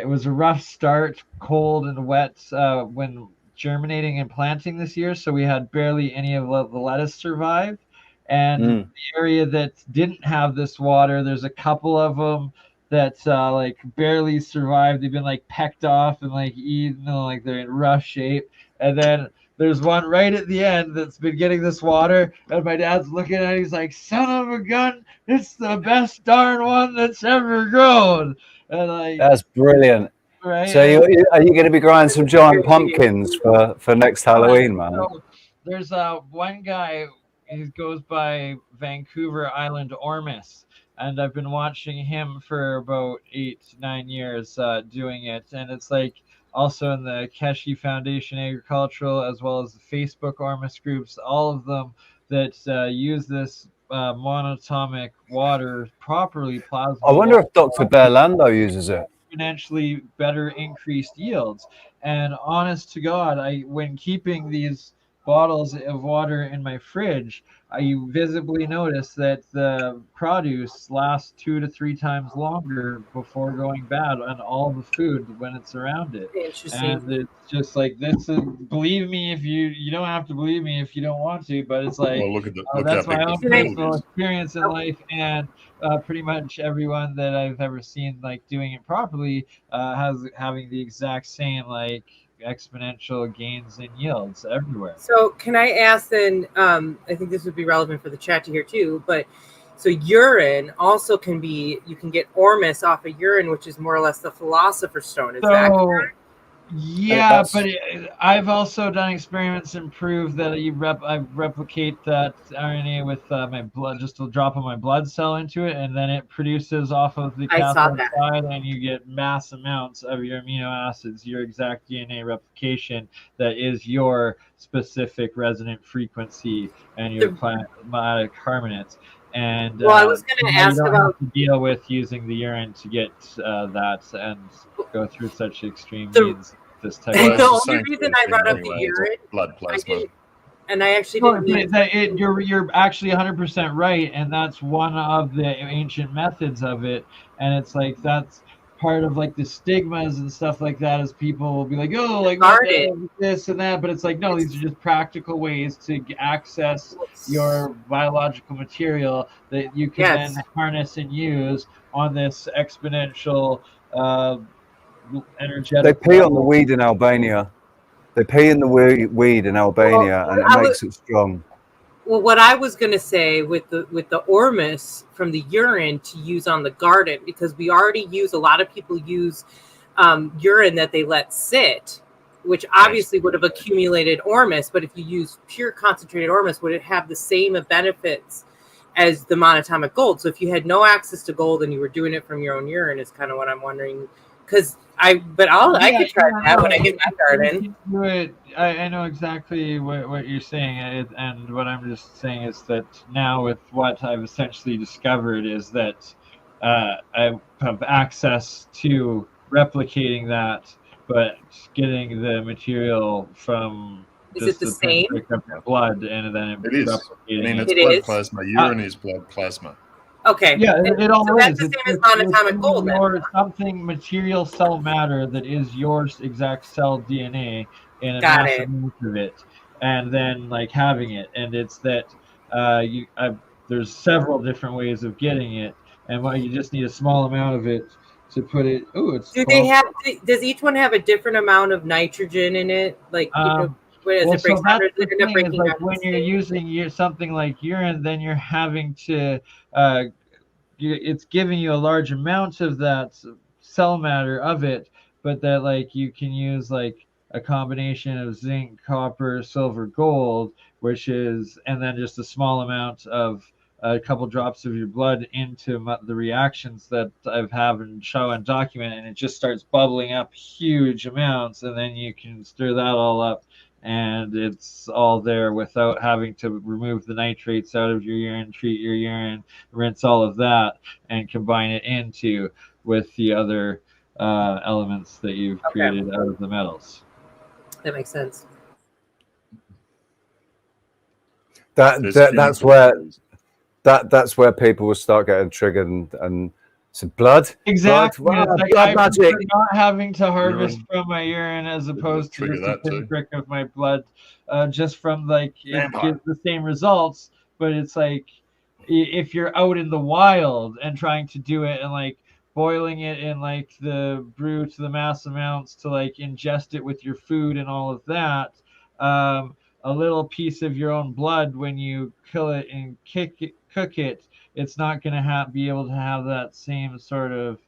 was a rough start, cold and wet when germinating and planting this year. So we had barely any of the lettuce survive. And the area that didn't have this water, there's a couple of them that like barely survived. They've been like pecked off and like eaten, like they're in rough shape. And then there's one right at the end that's been getting this water, and my dad's looking at it, he's like, son of a gun, it's the best darn one that's ever grown. And like, that's brilliant. Right? So are you going to be growing some giant pumpkins for next Halloween, man? So there's one guy, he goes by Vancouver Island Ormus, and I've been watching him for about 8-9 years doing it. And it's like also in the Keshi Foundation Agricultural, as well as the Facebook Ormus groups, all of them that use this monatomic water properly, plasma. I wonder if Dr. Berlando uses it. Exponentially better increased yields. And honest to God, when keeping these bottles of water in my fridge, I visibly notice that the produce lasts 2 to 3 times longer before going bad on all the food when it's around it. Interesting. And it's just like this. Believe me, if you don't have to believe me if you don't want to, but it's like, well, look that's my own personal experience in life, and pretty much everyone that I've ever seen like doing it properly having the exact same like exponential gains in yields everywhere. So can I ask then, I think this would be relevant for the chat to hear too, but so urine also you can get Ormus off of urine, which is more or less the philosopher's stone. Is that correct? Yeah, but I've also done experiments and proved that I replicate that RNA with my blood, just a drop of my blood cell into it, and then it produces off of the I saw cathode that. side, and you get mass amounts of your amino acids, your exact DNA replication that is your specific resonant frequency and your climatic harmonics. And well, I was going to ask you don't about have to deal with using the urine to get that and go through such extreme means. This type the of only reason I brought up the urine, blood plasma. and I actually didn't mean you're actually 100% right, and that's one of the ancient methods of it. And it's like that's part of like the stigmas and stuff like that, as people will be like, oh, like what the hell is this and that, but it's like no, these are just practical ways to access your biological material that you can then harness and use on this exponential energetic. They pee on the weed in Albania. They pee in the weed in Albania, and it makes it strong. Well, what I was going to say with the ormus from the urine to use on the garden, because we already use, a lot of people use urine that they let sit, which obviously would have accumulated ormus. But if you use pure concentrated ormus, would it have the same benefits as the monatomic gold? So if you had no access to gold and you were doing it from your own urine, is kind of what I'm wondering. Because I could try that when I get my garden. I know exactly what you're saying, and what I'm just saying is that now with what I've essentially discovered is that I have access to replicating that, but getting the material from just the same blood, and then it is. Replicating. I mean, it's blood plasma. Urine is blood plasma. Okay. Yeah, it all so is. that's the same as monatomic gold. Or something material cell matter that is your exact cell DNA in a massive amount of it, and then like having it, and it's that there's several different ways of getting it, and you just need a small amount of it to put it. Oh, it's. Do they have? Does each one have a different amount of nitrogen in it? Like it breaks down, or does it end up breaking down? When you're using something like urine, then you're having to. It's giving you a large amount of that cell matter of it, but that like you can use like a combination of zinc, copper, silver, gold, which is, and then just a small amount of a couple drops of your blood into the reactions that I've have and show and document, and it just starts bubbling up huge amounts, and then you can stir that all up, and it's all there without having to remove the nitrates out of your urine, treat your urine, rinse all of that, and combine it into with the other elements that you've created out of the metals. That makes sense. That's where people will start getting triggered and some blood. Exactly. Blood, like blood magic. Not having to harvest from my urine as opposed to just a pinprick of my blood, just from like it gives the same results, but it's like if you're out in the wild and trying to do it and like boiling it in like the brew to the mass amounts to like ingest it with your food and all of that, a little piece of your own blood, when you kill it and cook it, it's not going to be able to have that same sort of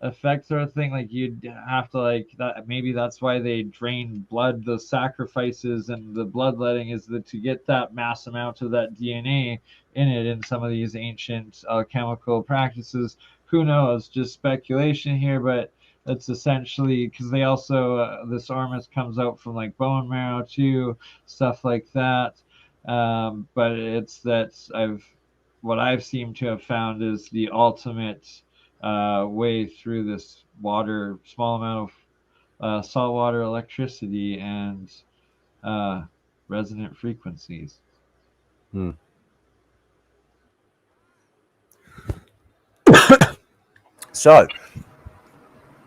effect sort of thing. Like you'd have to like that. Maybe that's why they drain blood, the sacrifices and the bloodletting is that to get that mass amount of that DNA in it in some of these ancient chemical practices. Who knows? Just speculation here, but that's essentially because they also this ormus comes out from like bone marrow too, stuff like that. But it's that what I've seemed to have found is the ultimate way through this water, small amount of saltwater electricity and resonant frequencies. So,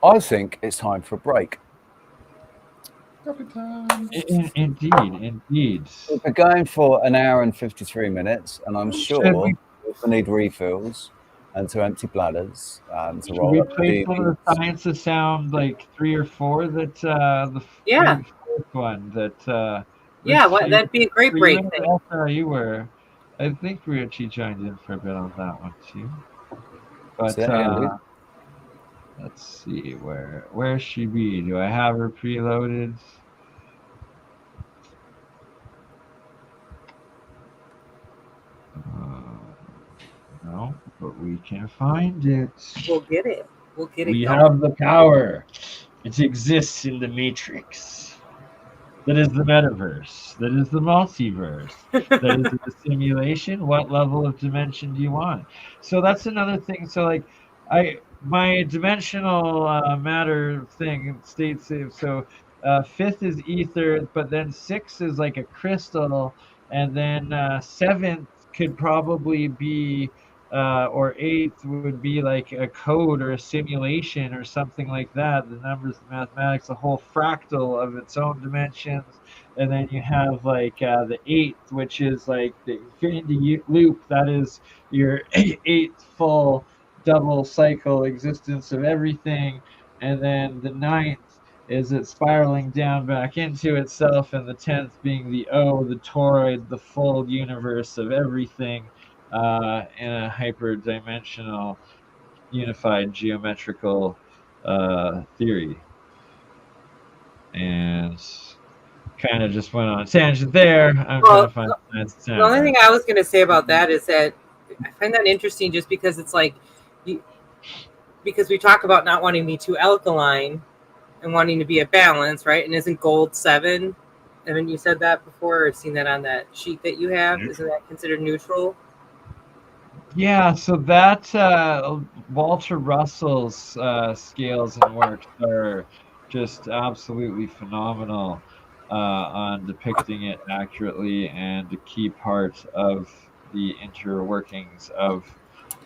I think it's time for a break. Indeed. We're going for an hour and 53 minutes, and I'm sure we need refills and to empty bladders and to roll up. Should we play some of the Science of Sound, like 3 or 4 that the fourth one that Richie, that'd be a great break. You were, I think Richie joined in for a bit on that one too. But Let's see, where she be? Do I have her preloaded? No, but we can find it. We'll get it. We'll get it. We have the power. It exists in the Matrix. That is the metaverse. That is the multiverse. That is the simulation. What level of dimension do you want? So that's another thing. So like, my dimensional matter thing states so. Fifth is ether, but then 6 is like a crystal, and then 7th could probably be or 8th would be like a code or a simulation or something like that. The numbers, the mathematics, a whole fractal of its own dimensions. And then you have like the 8th, which is like the infinity loop. That is your 8th full double cycle existence of everything. And then the 9th is it spiraling down back into itself, and the 10th being the the toroid, the full universe of everything in a hyperdimensional unified geometrical theory. And kind of just went on a tangent there. I'm trying to find the only thing I was going to say about that is that I find that interesting just because it's like, because we talk about not wanting to be too alkaline and wanting to be a balance, right? And isn't gold 7? Haven't you said that before or seen that on that sheet that you have? Isn't that considered neutral? Yeah, so that Walter Russell's scales and works are just absolutely phenomenal on depicting it accurately, and a key part of the interworkings of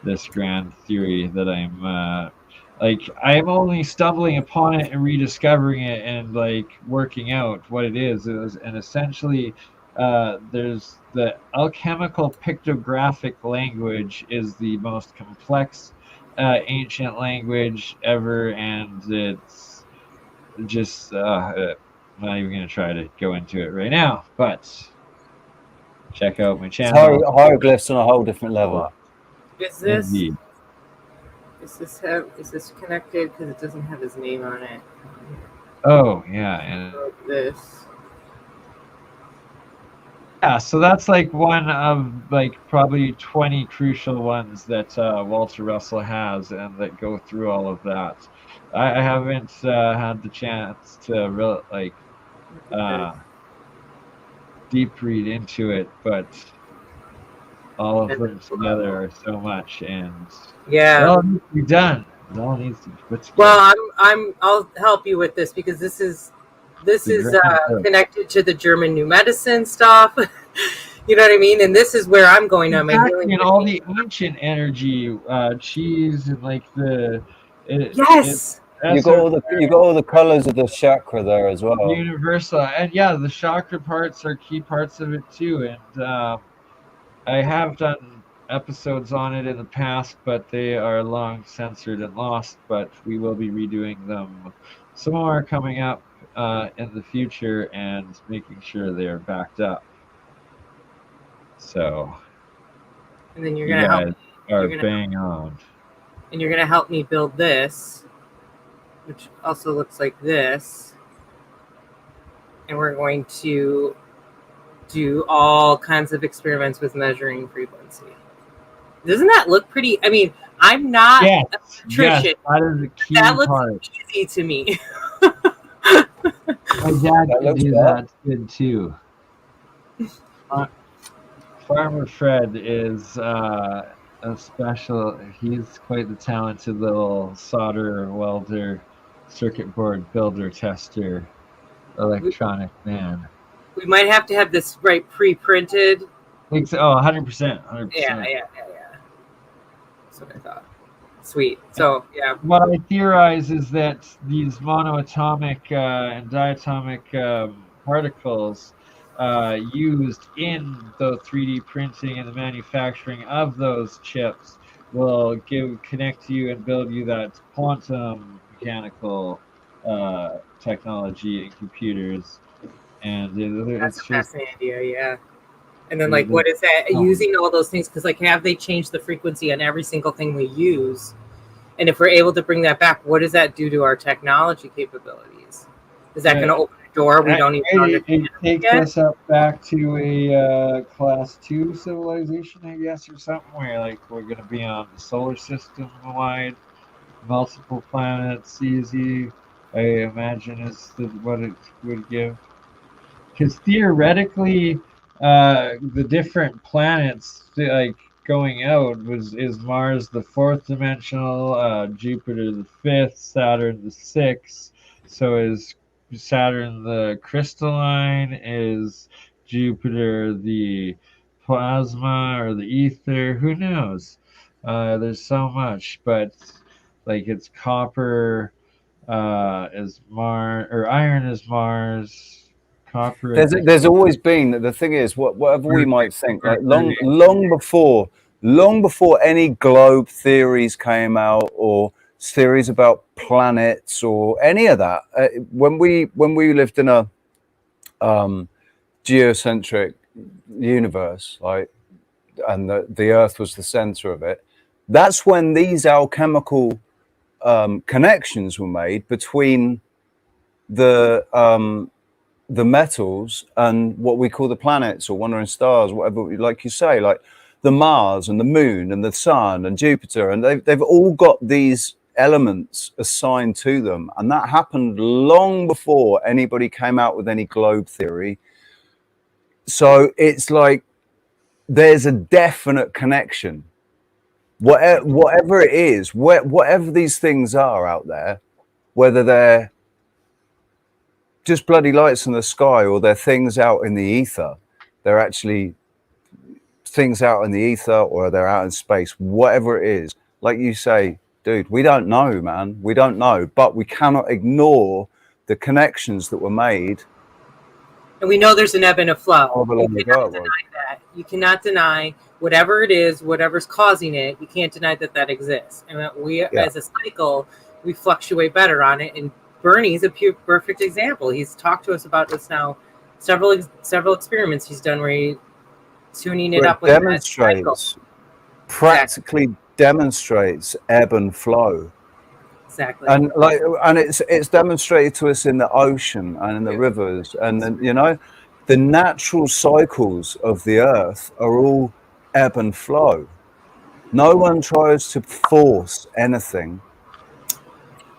this grand theory that I'm only stumbling upon it and rediscovering it and like working out what it is. And essentially there's the alchemical pictographic language is the most complex ancient language ever, and it's just I'm not even going to try to go into it right now, but check out my channel. Hieroglyphs on a whole different level. Is this Indeed. is this connected? Because it doesn't have his name on it. Oh yeah, and this. Yeah, so that's like one of like probably 20 crucial ones that Walter Russell has, and that go through all of that. I haven't had the chance to deep read into it, but all of them together are so much, and yeah, it all needs to be done. It all needs to be put together. Well, I'll help you with this because this is connected to the German new medicine stuff. You know what I mean? And this is where I'm going on my healing. And all the ancient energy, cheese, and like the yes. You got all the colors of the chakra there as well. Universal, and yeah, the chakra parts are key parts of it too. And I have done episodes on it in the past, but they are long censored and lost. But we will be redoing them some more coming up in the future and making sure they are backed up. So, and then you're gonna bang on. And you're gonna help me build this, which also looks like this. And we're going to do all kinds of experiments with measuring frequency. Doesn't that look pretty? I mean, I'm not a electrician. Yes, that is a key that looks part. easy to me. My dad can do that good too. Farmer Fred is a special. He's quite the talented little solder, welder, circuit board builder, tester, electronic man. We might have to have this pre-printed. 100%. 100%. Yeah. That's what I thought. Sweet. So, yeah. What I theorize is that these monoatomic and diatomic particles used in the 3D printing and the manufacturing of those chips will connect you and build you that quantum mechanical technology in computers. And that's a fascinating idea, yeah. And then, like, what is that? Using all those things, because, like, have they changed the frequency on every single thing we use? And if we're able to bring that back, what does that do to our technology capabilities? Is that going to open a door we don't even understand? It takes us up back to a class 2 civilization, I guess, or something, where like we're going to be on the solar system wide, multiple planets, easy. I imagine is what it would give. Because theoretically, the different planets like going out is Mars the 4th dimensional, Jupiter the 5th, Saturn the 6th. So is Saturn the crystalline? Is Jupiter the plasma or the ether? Who knows? There's so much, but like it's copper is Mars, or iron is Mars. Copper. There's always been, the thing is, whatever we might think, like long before any globe theories came out, or theories about planets or any of that, when we lived in a geocentric universe, like, and the Earth was the center of it, that's when these alchemical connections were made between the metals and what we call the planets or wandering stars, whatever, like you say, like the Mars and the Moon and the Sun and Jupiter, and they've all got these elements assigned to them, and that happened long before anybody came out with any globe theory. So it's like there's a definite connection, whatever it is, whatever these things are out there, whether they're just bloody lights in the sky or they're things out in the ether, they're actually things out in the ether, or they're out in space, whatever it is. Like you say, dude, we don't know, man. We don't know, but we cannot ignore the connections that were made. And we know there's an ebb and a flow. You cannot deny that. You cannot deny whatever it is, whatever's causing it. You can't deny that that exists. And that we, as a cycle, we fluctuate better on it. And Bernie's a perfect example. He's talked to us about this now. Several experiments he's done where he's tuning it up with demonstrates, practically demonstrates ebb and flow. Exactly. And like, and it's demonstrated to us in the ocean and in the rivers, and then, you know, the natural cycles of the earth are all ebb and flow. No one tries to force anything.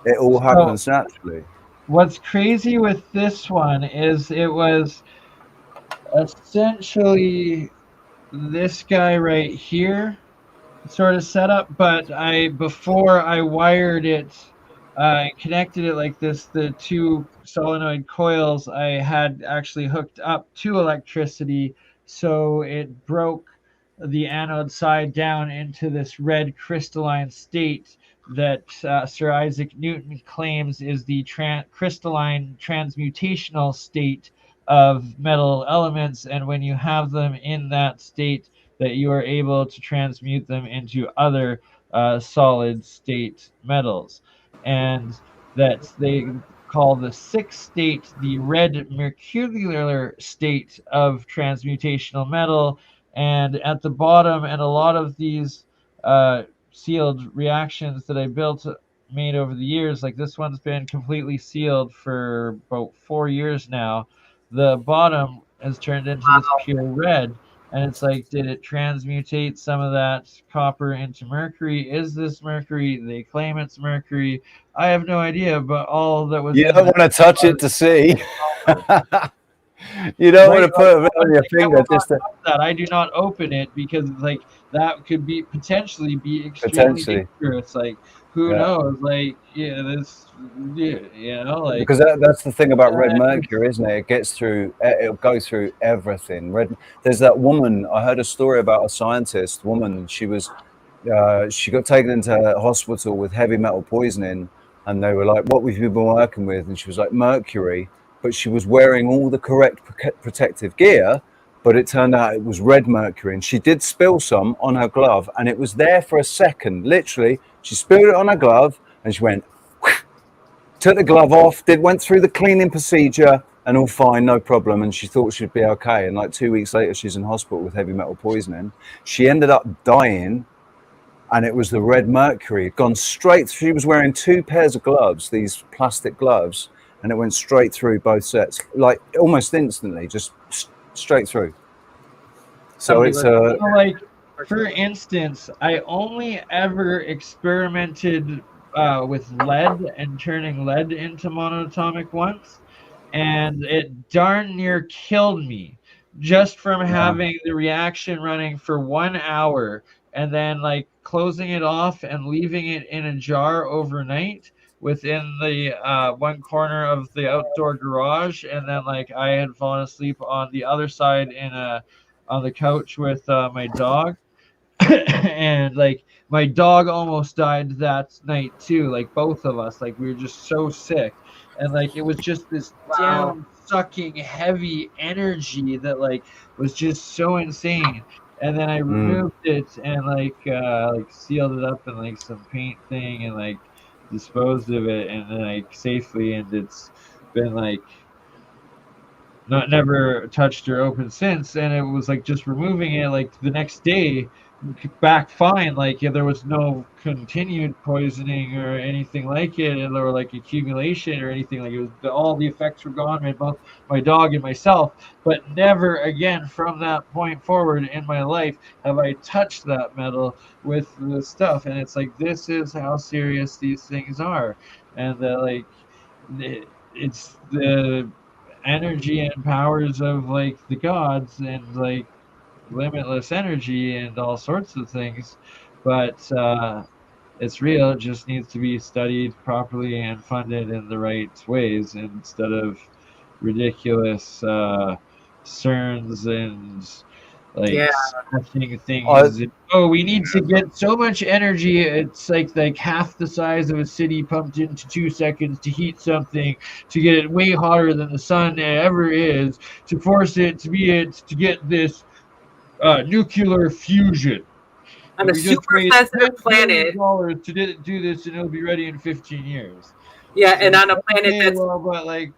It all happens naturally. What's crazy with this one is it was essentially this guy right here sort of setup, but before I wired it, connected it like this, the two solenoid coils I had actually hooked up to electricity, so it broke the anode side down into this red crystalline state that Sir Isaac Newton claims is the crystalline transmutational state of metal elements, and when you have them in that state, that you are able to transmute them into other solid state metals. And that they call the sixth state the red mercurial state of transmutational metal. And at the bottom, and a lot of these sealed reactions that I made over the years, like this one's been completely sealed for about 4 years now, the bottom has turned into this pure red. And it's like, did it transmutate some of that copper into mercury? Is this mercury? They claim it's mercury. I have no idea, but all that was... You don't want to touch it to see. You don't want to put it on your finger. Just that I do not open it, because like that could be potentially be extremely dangerous. Like, who knows? Like, you know, like, because that's the thing about red mercury, isn't it? It gets through. It'll go through everything. There's that woman. I heard a story about a scientist woman. She got taken into hospital with heavy metal poisoning, and they were like, "What have you been working with?" And she was like, "Mercury." But she was wearing all the correct protective gear, but it turned out it was red mercury, and she did spill some on her glove, and it was there for a second. Literally, she spilled it on her glove, and she went, took the glove off, went through the cleaning procedure, and all fine, no problem. And she thought she'd be okay. And like 2 weeks later, she's in hospital with heavy metal poisoning. She ended up dying, and it was the red mercury. It'd gone straight. She was wearing 2 pairs of gloves, these plastic gloves, and it went straight through both sets, like almost instantly, just straight through. So it's like, for instance, I only ever experimented with lead and turning lead into monatomic once, and it darn near killed me just from having the reaction running for 1 hour and then like closing it off and leaving it in a jar overnight within the one corner of the outdoor garage, and then like I had fallen asleep on the other side on the couch with my dog. And like my dog almost died that night too, like both of us, like we were just so sick, and like it was just this down sucking heavy energy that like was just so insane. And then I removed it and like sealed it up in like some paint thing and like disposed of it, and then like safely, and it's been like never touched or opened since. And it was like just removing it like the next day back fine, like there was no continued poisoning or anything like it, and there were like accumulation or anything, like it was all the effects were gone with both my dog and myself. But never again from that point forward in my life have I touched that metal with the stuff. And it's like, this is how serious these things are, and like it's the energy and powers of like the gods and like limitless energy and all sorts of things. But it's real. It just needs to be studied properly and funded in the right ways, instead of ridiculous CERNs and like smashing things. We need to get so much energy. It's like half the size of a city pumped into 2 seconds to heat something, to get it way hotter than the sun ever is, to force it to get this nuclear fusion. On a super sensitive planet. To do this, and it'll be ready in 15 years. Yeah, and on a planet that's... Well, but like,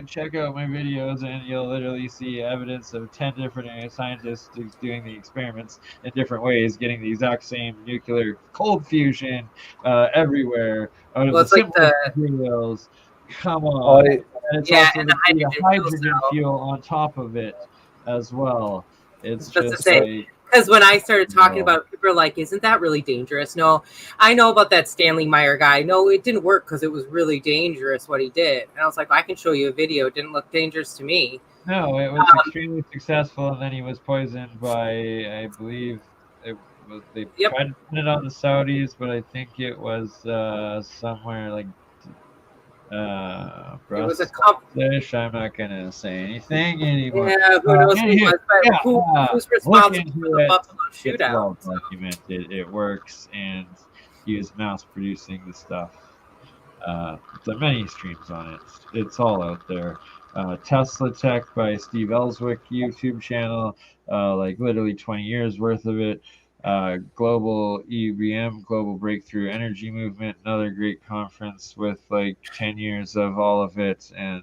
check out my videos, and you'll literally see evidence of 10 different scientists doing the experiments in different ways, getting the exact same nuclear cold fusion everywhere out of the simplest materials. Come on. And it's also the hydrogen fuel on top of it as well. It's just like... Because when I started talking about it, people were like, isn't that really dangerous? No, I know about that Stanley Meyer guy. No, it didn't work because it was really dangerous what he did. And I was like, I can show you a video. It didn't look dangerous to me. No, it was extremely successful. And then he was poisoned by, I believe, they tried to put it on the Saudis, but I think it was somewhere like it was a fish. I'm not gonna say anything anymore. Yeah, who knows who's responsible for the Buffalo shootout? It's well documented. It works, and he is mass producing the stuff. There are many streams on it. It's all out there. Tesla Tech by Steve Ellswick YouTube channel, like literally 20 years worth of it. Global EBM, Global Breakthrough Energy Movement, another great conference with like 10 years of all of it, and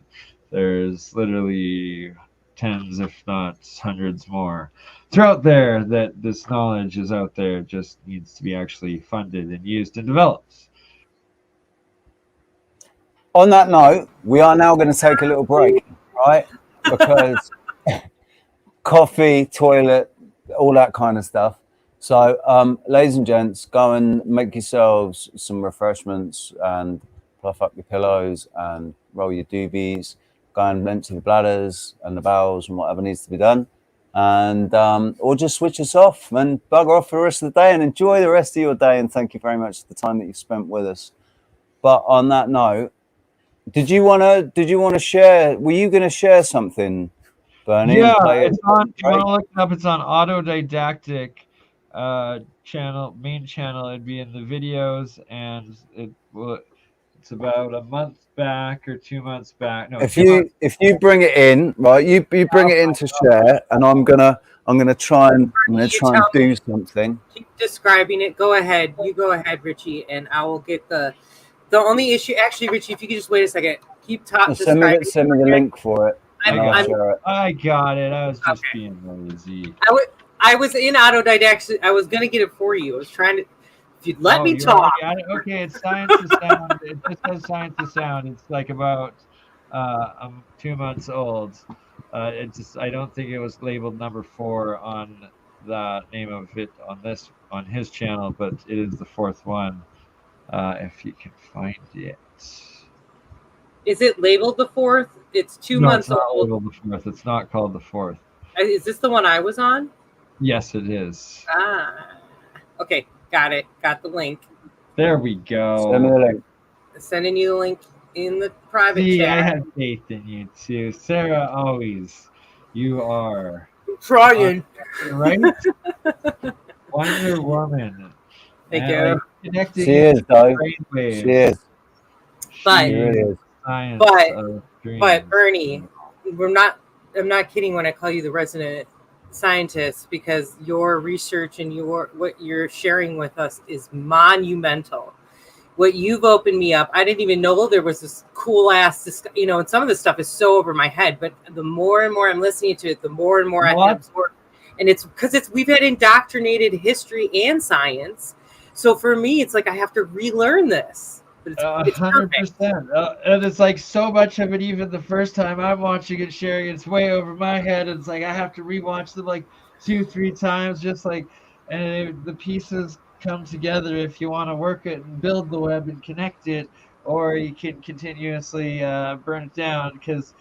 there's literally tens, if not hundreds more. They're out there. That this knowledge is out there, just needs to be actually funded and used and developed. On that note, we are now going to take a little break, right? Because coffee, toilet, all that kind of stuff. So, ladies and gents, go and make yourselves some refreshments and fluff up your pillows and roll your doobies. Go and empty the bladders and the bowels and whatever needs to be done. And or just switch us off and bugger off for the rest of the day and enjoy the rest of your day. And thank you very much for the time that you've spent with us. But on that note, did you want to share? Were you going to share something, Bernie? Yeah, it's on. You want to look it up? It's on Autodidactic. Main channel. It'd be in the videos, and it's about a month back or 2 months back. No, if you bring it in, right, you bring it in to share, and I'm gonna try and do something. Keep describing it. Go ahead. You go ahead, Richie, and I will get the only issue. Actually, Richie, if you could just wait a second. Keep talking. Send me the link for it. I got it. I was just being lazy. I was in Autodidactic. I was gonna get it for you. I was trying to If you'd let me you're talk. Okay, it's Science to Sound. It just says Science to Sound. It's like about 2 months old. I don't think it was labeled number 4 on the name of it on his channel, but it is the 4th one. If you can find it. Is it labeled the 4th? It's 2 No, months it's not old. labeled the 4th. It's not called the 4th. Is this the one I was on? Yes, it is. Ah, okay, got it. Got the link. There we go. Send me the link. Sending you the link in the private See, chat. I have faith in you too, Sarah. Always, you are trying, right? Wonder Woman. Thank And, you. like, connecting She into is, though. brainwaves. She is. But- She really is. Science of dreams. But Bernie, I'm not kidding when I call you the resident scientist, because your research and what you're sharing with us is monumental. What you've opened me up, I didn't even know there was this cool ass, and some of this stuff is so over my head, but the more and more I'm listening to it, the more and more I can absorb. And it's because we've had indoctrinated history and science. So for me, it's like I have to relearn this. But it's 100%. And it's like so much of it, even the first time I'm watching it, sharing, it's way over my head. It's like I have to rewatch them like 2-3 times, just like, and the pieces come together if you want to work it and build the web and connect it, or you can continuously burn it down, because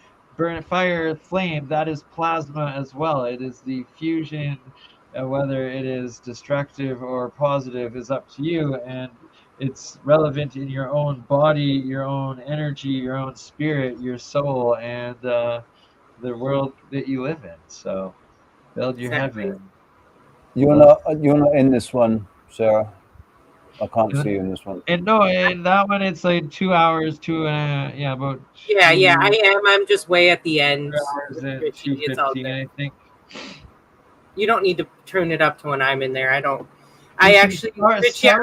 fire flame, that is plasma as well. It is the fusion. Whether it is destructive or positive is up to you, and it's relevant in your own body, your own energy, your own spirit, your soul, and the world that you live in. So build your heaven. You're not in this one, Sarah. I can't see you in this one. And no, in that one it's like 2 hours, about Yeah, I am. I'm just way at the end. 2 hours and Richie, it's all 2:15, there. I think. You don't need to turn it up to when I'm in there. I don't. I actually, Richie, yeah,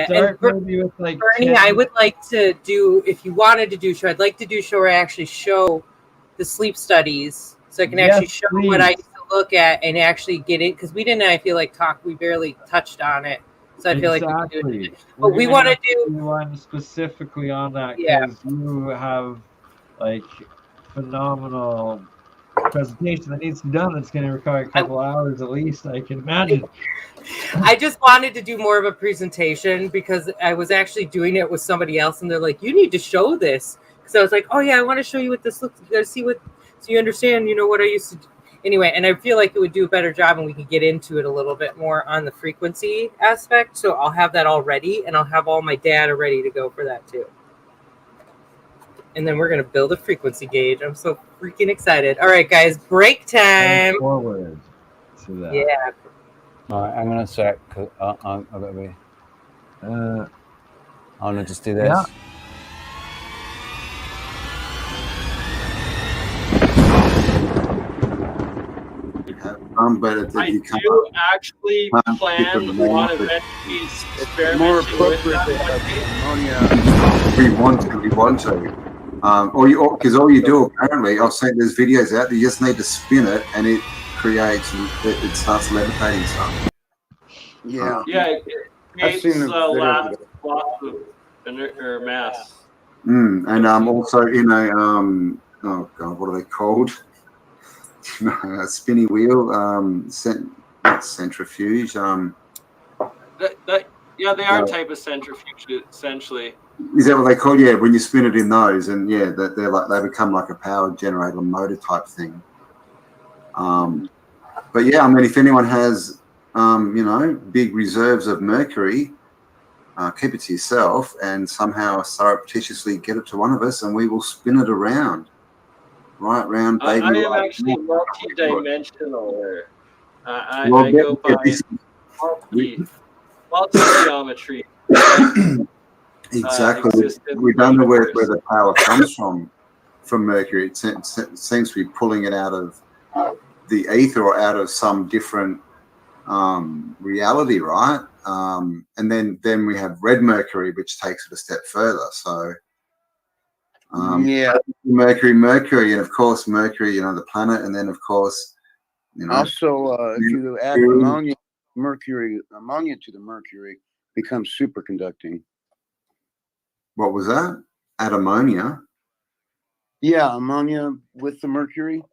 and maybe with like Bernie, 10. I would like to do, if you wanted to do show, I'd like to do show where I actually show the sleep studies, so I can actually show what I used to look at and actually get it, because we didn't, I feel like, we barely touched on it, so I feel like we can do it. But we want to do one specifically on that, Yeah. because you have like phenomenal presentation that needs to be done. That's going to require a couple hours at least, I can imagine. I just wanted to do more of a presentation, because I was actually doing it with somebody else, and they're like, you need to show this. So I was like, oh yeah, I want to show you what this looks like. You got to see what, so you understand, what I used to do. Anyway, and I feel like it would do a better job, and we could get into it a little bit more on the frequency aspect. So I'll have that all ready, and I'll have all my data ready to go for that too. And then we're going to build a frequency gauge. I'm so freaking excited. All right, guys, break time. Forward to that. Yeah. All right, hang on a sec. I've got to be. I'm gonna just do this. Yeah. But I do actually plan on eventually experimenting more with appropriate that. we want to. Because all you do apparently, I've seen there's videos out there. You just need to spin it, and it creates. It starts levitating stuff. Yeah. Yeah, it creates seen the video lots of of mass. And also in a oh god, what are they called? A spinny wheel, not centrifuge. Yeah, they are a type of centrifuge essentially. Is that what they call? Yeah, when you spin it in those, and yeah, they become like a power generator motor type thing. But yeah, I mean, if anyone has big reserves of mercury, keep it to yourself, and somehow surreptitiously get it to one of us, and we will spin it around. Right round, baby. I am actually multi-dimensional. I go by multi-geometry. Exactly. We don't know where the power comes from Mercury. It seems to be pulling it out of the ether or out of some different reality, right? And then we have red Mercury, which takes it a step further. So Mercury, and of course Mercury, the planet, and then of course, Also, if you add ammonia to the mercury becomes superconducting. What was that? Add ammonia? Yeah, ammonia with the mercury.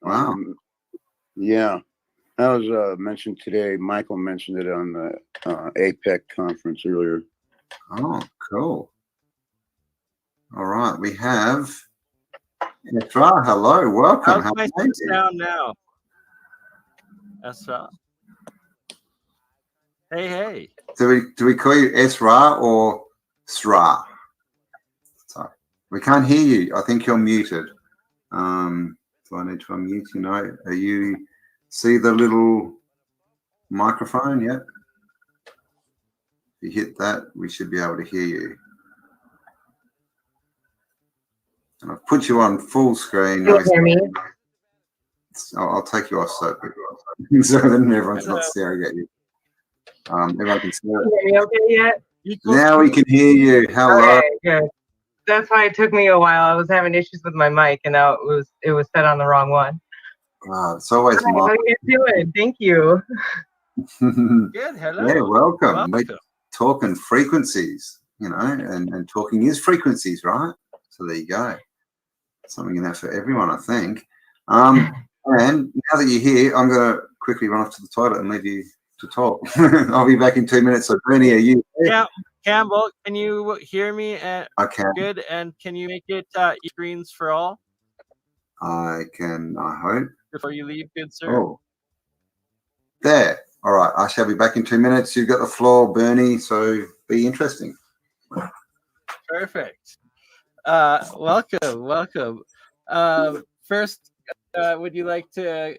Wow. Yeah, that was mentioned today. Michael mentioned it on the APEC conference earlier. Oh, cool. All right, we have Esra. Hello, welcome. How's my sound now? Esra. Hey. Do we call you Esra or Sra? Sorry, we can't hear you. I think you're muted. So I need to unmute you now. Are you see the little microphone yet? If you hit that, we should be able to hear you. And I've put you on full screen. Can you hear me? I'll take you off so then everyone's not staring at you. Everyone can see it. Can you hear me okay yet? Now we can hear you. Hello. Okay, good. That's why it took me a while. I was having issues with my mic, and now it was set on the wrong one. It's always Hi, how you doing? Thank you. Good. Hello. Yeah, welcome. We're talking frequencies, and talking is frequencies, right? So there you go. Something in there for everyone, I think. And now that you're here, I'm going to quickly run off to the toilet and leave you to talk. I'll be back in 2 minutes. So, Bernie, are you there? Yeah, Campbell, can you hear me? I can. Good. And can you make it screens for all? I can, I hope. Before you leave, good sir. Oh. There. All right. I shall be back in 2 minutes. You've got the floor, Bernie. So be interesting. Perfect. Welcome. First, would you like to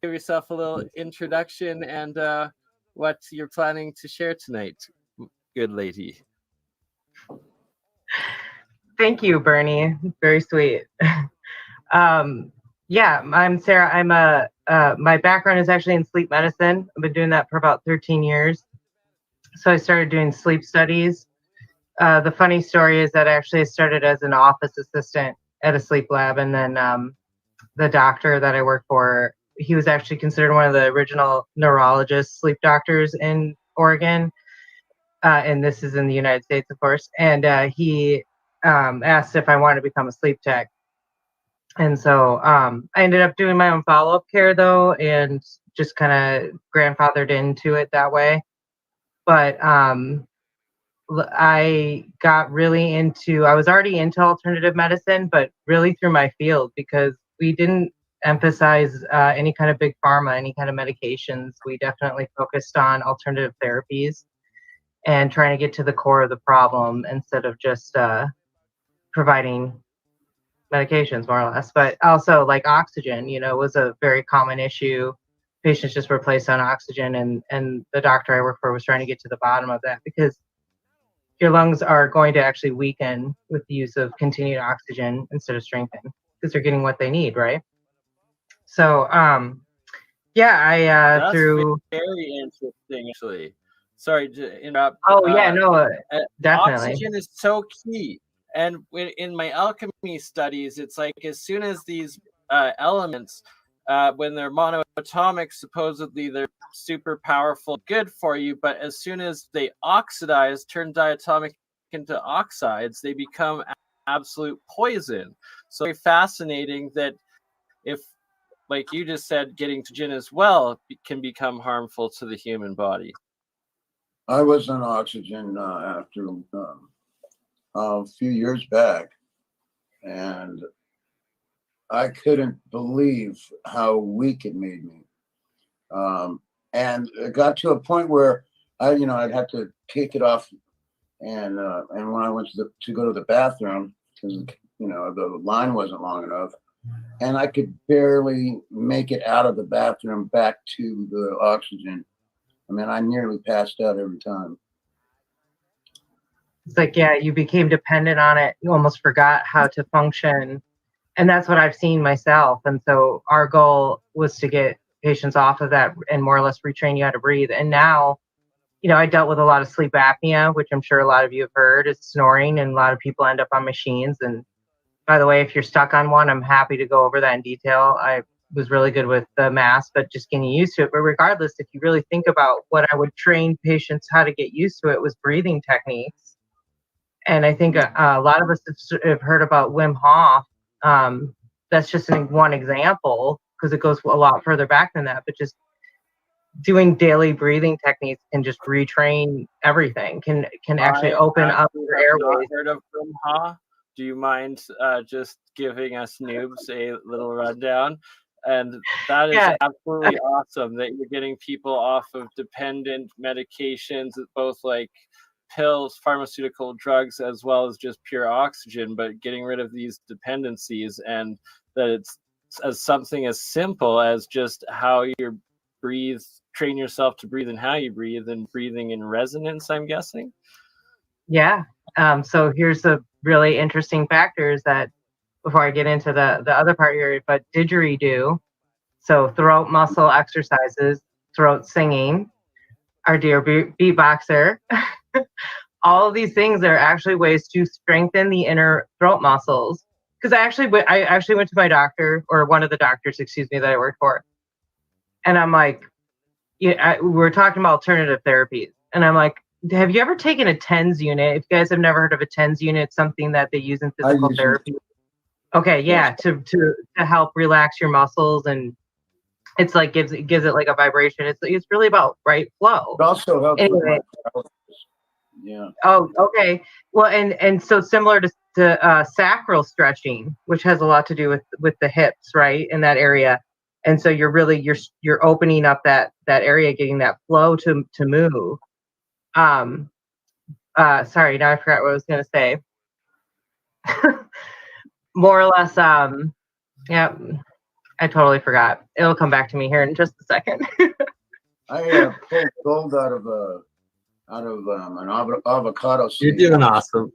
give yourself a little introduction and what you're planning to share tonight, good lady? Thank you, Bernie. Very sweet. Yeah, I'm Sarah. I'm my background is actually in sleep medicine. I've been doing that for about 13 years. So I started doing sleep studies. The funny story is that actually I started as an office assistant at a sleep lab, and then the doctor that I work for, he was actually considered one of the original neurologist sleep doctors in Oregon, and this is in the United States, of course. And he asked if I wanted to become a sleep tech. And so I ended up doing my own follow-up care, though, and just kind of grandfathered into it that way. But I got really into, I was already into alternative medicine, but really through my field, because we didn't emphasize any kind of big pharma, any kind of medications. We definitely focused on alternative therapies and trying to get to the core of the problem instead of just providing medications, more or less. But also, like oxygen, was a very common issue. Patients just were placed on oxygen, and the doctor I work for was trying to get to the bottom of that, because your lungs are going to actually weaken with the use of continued oxygen instead of strengthen, because they're getting what they need, right? So, yeah, That's through very interesting, actually. Sorry to interrupt. Oh yeah, no, definitely. Oxygen is so key, and in my alchemy studies, it's like as soon as these elements, when they're monoatomic, supposedly they're super powerful, good for you, but as soon as they oxidize, turn diatomic into oxides, they become absolute poison. So very fascinating that if, like you just said, getting to gin as well can become harmful to the human body. I was on oxygen after a few years back, and I couldn't believe how weak it made me. And it got to a point where I'd have to take it off, and when I went to go to the bathroom, because the line wasn't long enough, and I could barely make it out of the bathroom back to the oxygen. I mean, I nearly passed out every time. It's like, yeah, you became dependent on it. You almost forgot how to function. And that's what I've seen myself. And so our goal was to get patients off of that and more or less retrain you how to breathe. And now, I dealt with a lot of sleep apnea, which I'm sure a lot of you have heard, is snoring, and a lot of people end up on machines. And by the way, if you're stuck on one, I'm happy to go over that in detail. was really good with the mask, but just getting used to it. But regardless, if you really think about what I would train patients how to get used to, it was breathing techniques. And I think a lot of us have heard about Wim Hof. That's just one example, because it goes a lot further back than that. But just doing daily breathing techniques can just retrain everything. Can actually open up your airways. Heard of Wim Hof? Do you mind just giving us noobs a little rundown? And that is absolutely awesome that you're getting people off of dependent medications, both like pills, pharmaceutical drugs, as well as just pure oxygen, but getting rid of these dependencies, and that it's as something as simple as just how you breathe, train yourself to breathe and how you breathe, and breathing in resonance, I'm guessing. Yeah. So here's the really interesting factors that, before I get into the other part here, but didgeridoo, so throat muscle exercises, throat singing, our dear beatboxer, all of these things are actually ways to strengthen the inner throat muscles. Because I actually went to my doctor, or one of the doctors, excuse me, that I worked for, and I'm like, we're talking about alternative therapies, and I'm like, have you ever taken a TENS unit? If you guys have never heard of a TENS unit, it's something that they use in physical therapy. Okay, yeah, to help relax your muscles, and it's like gives it like a vibration. It's really about right flow. It also helps with Anyway. my paralysis. Yeah. Oh, okay. Well, and so similar to sacral stretching, which has a lot to do with the hips, right, in that area. And so you're really you're opening up that area, getting that flow to move. Sorry, now I forgot what I was going to say. More or less, yeah, I totally forgot. It'll come back to me here in just a second. I pulled gold out of an avocado seed. You're doing awesome.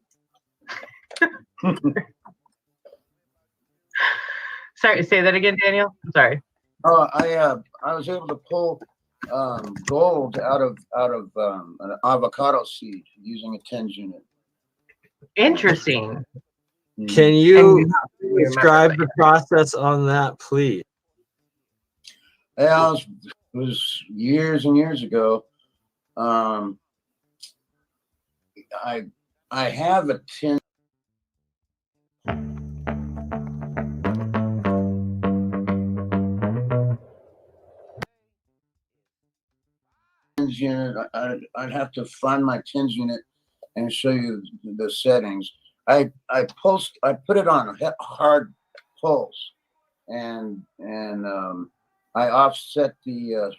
Sorry, say that again, Daniel. I'm sorry. I was able to pull gold out of an avocado seed using a TENS unit. Interesting. Can you describe the process on that, please? Yeah, it was years and years ago. I have a TENS unit. I'd have to find my TENS unit and show you the settings. I put it on a hard pulse, and I offset the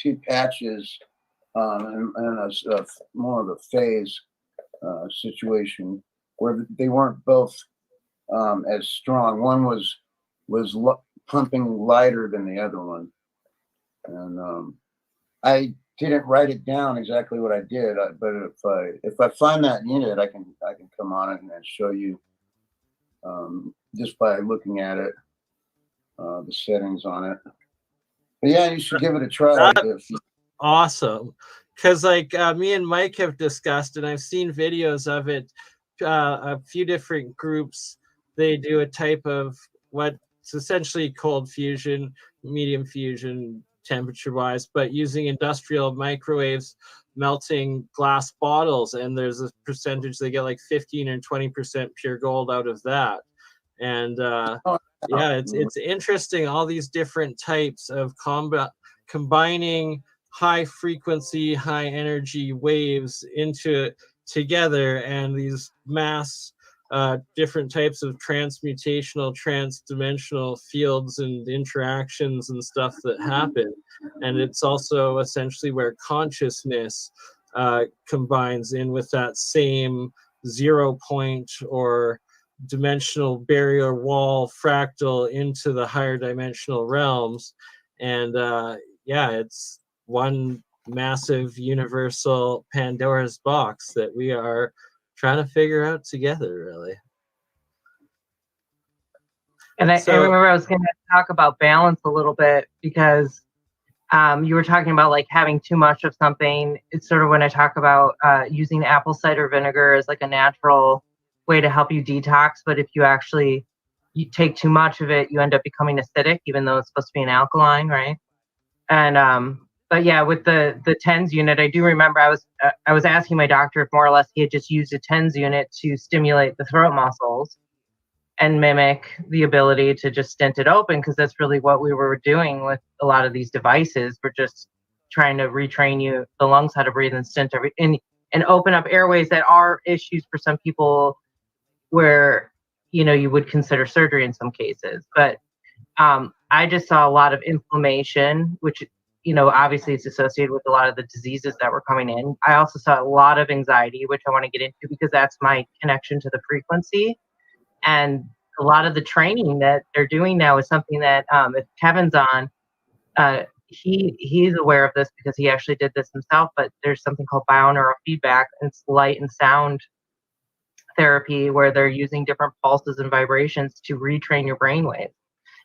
two patches in a more of a phase situation where they weren't both as strong. One was pumping lighter than the other one, and I didn't write it down exactly what I did, but if I find that unit, I can come on it and show you just by looking at it, the settings on it. But yeah, you should give it a try. Awesome, because like me and Mike have discussed, and I've seen videos of it. A few different groups, they do a type of what's essentially cold fusion, medium fusion, temperature-wise, but using industrial microwaves, melting glass bottles, and there's a percentage they get like 15 or 20% pure gold out of that. And yeah, it's interesting, all these different types of combining high frequency, high energy waves together, and these mass different types of transmutational, trans-dimensional fields and interactions and stuff that happen. And it's also essentially where consciousness combines in with that same 0 point or dimensional barrier wall fractal into the higher dimensional realms. And yeah, it's one massive universal Pandora's box that we are trying to figure out together, really. And I remember I was going to talk about balance a little bit, because you were talking about like having too much of something. It's sort of when I talk about using apple cider vinegar as like a natural way to help you detox. But if you actually you take too much of it, you end up becoming acidic, even though it's supposed to be an alkaline, right? And but yeah, with the TENS unit, I do remember I was asking my doctor if more or less he had just used a TENS unit to stimulate the throat muscles and mimic the ability to just stent it open, because that's really what we were doing with a lot of these devices. We're just trying to retrain you the lungs how to breathe and stent and open up airways that are issues for some people, where you would consider surgery in some cases. But I just saw a lot of inflammation, which obviously it's associated with a lot of the diseases that were coming in. I also saw a lot of anxiety, which I want to get into because that's my connection to the frequency. And a lot of the training that they're doing now is something that if Kevin's on, he's aware of this because he actually did this himself. But there's something called binaural feedback. And it's light and sound therapy where they're using different pulses and vibrations to retrain your brainwaves.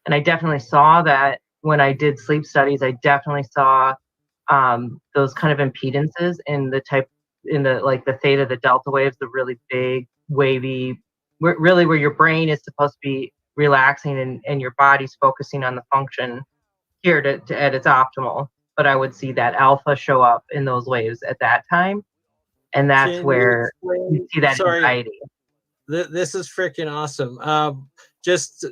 And I definitely saw that when I did sleep studies. I definitely saw those kind of impedances in the theta, the delta waves, the really big wavy, really where your brain is supposed to be relaxing and your body's focusing on the function here at its optimal. But I would see that alpha show up in those waves at that time. And that's where you see that anxiety. This is freaking awesome. Just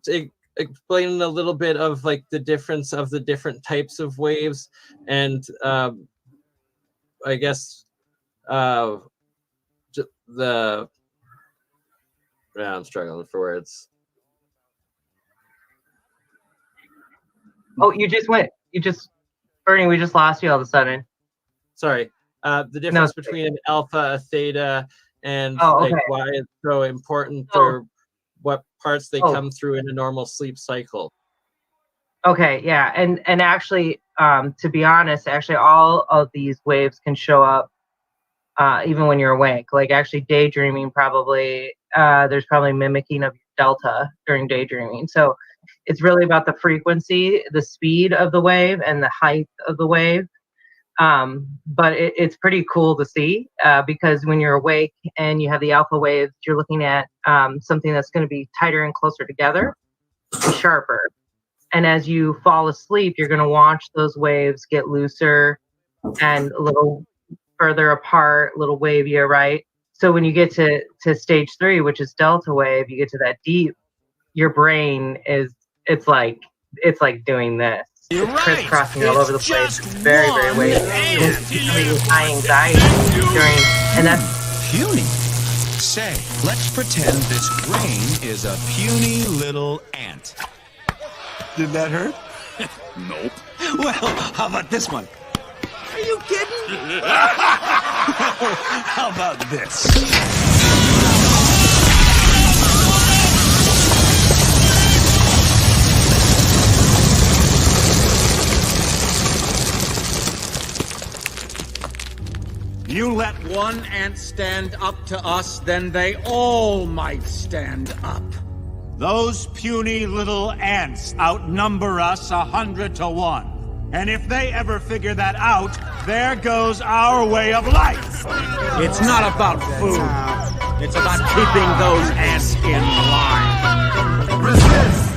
to explain a little bit of like the difference of the different types of waves, and I guess I'm struggling for words. Oh, Bernie, we just lost you all of a sudden. Sorry. The difference between an alpha, a theta, and okay. like why it's so important, or what parts they come through in a normal sleep cycle. Okay, yeah, and actually, to be honest, actually all of these waves can show up even when you're awake. Like actually daydreaming, probably there's probably mimicking of delta during daydreaming. So it's really about the frequency, the speed of the wave, and the height of the wave. But it's pretty cool to see because when you're awake and you have the alpha waves, you're looking at something that's going to be tighter and closer together, sharper. And as you fall asleep, you're going to watch those waves get looser and a little further apart, a little wavier, right? So when you get to stage 3, which is delta wave, you get to that deep, your brain it's like doing this. You're it's crisscrossing all over the place. It's very, very wavy. It's high anxiety and that's puny. Say, let's pretend this brain is a puny little ant. Did that hurt? Nope. Well, how about this one? Are you kidding? How about this? You let one ant stand up to us, then they all might stand up. Those puny little ants outnumber us 100 to 1. And if they ever figure that out, there goes our way of life. It's not about food. It's about keeping those ants in line. Resist!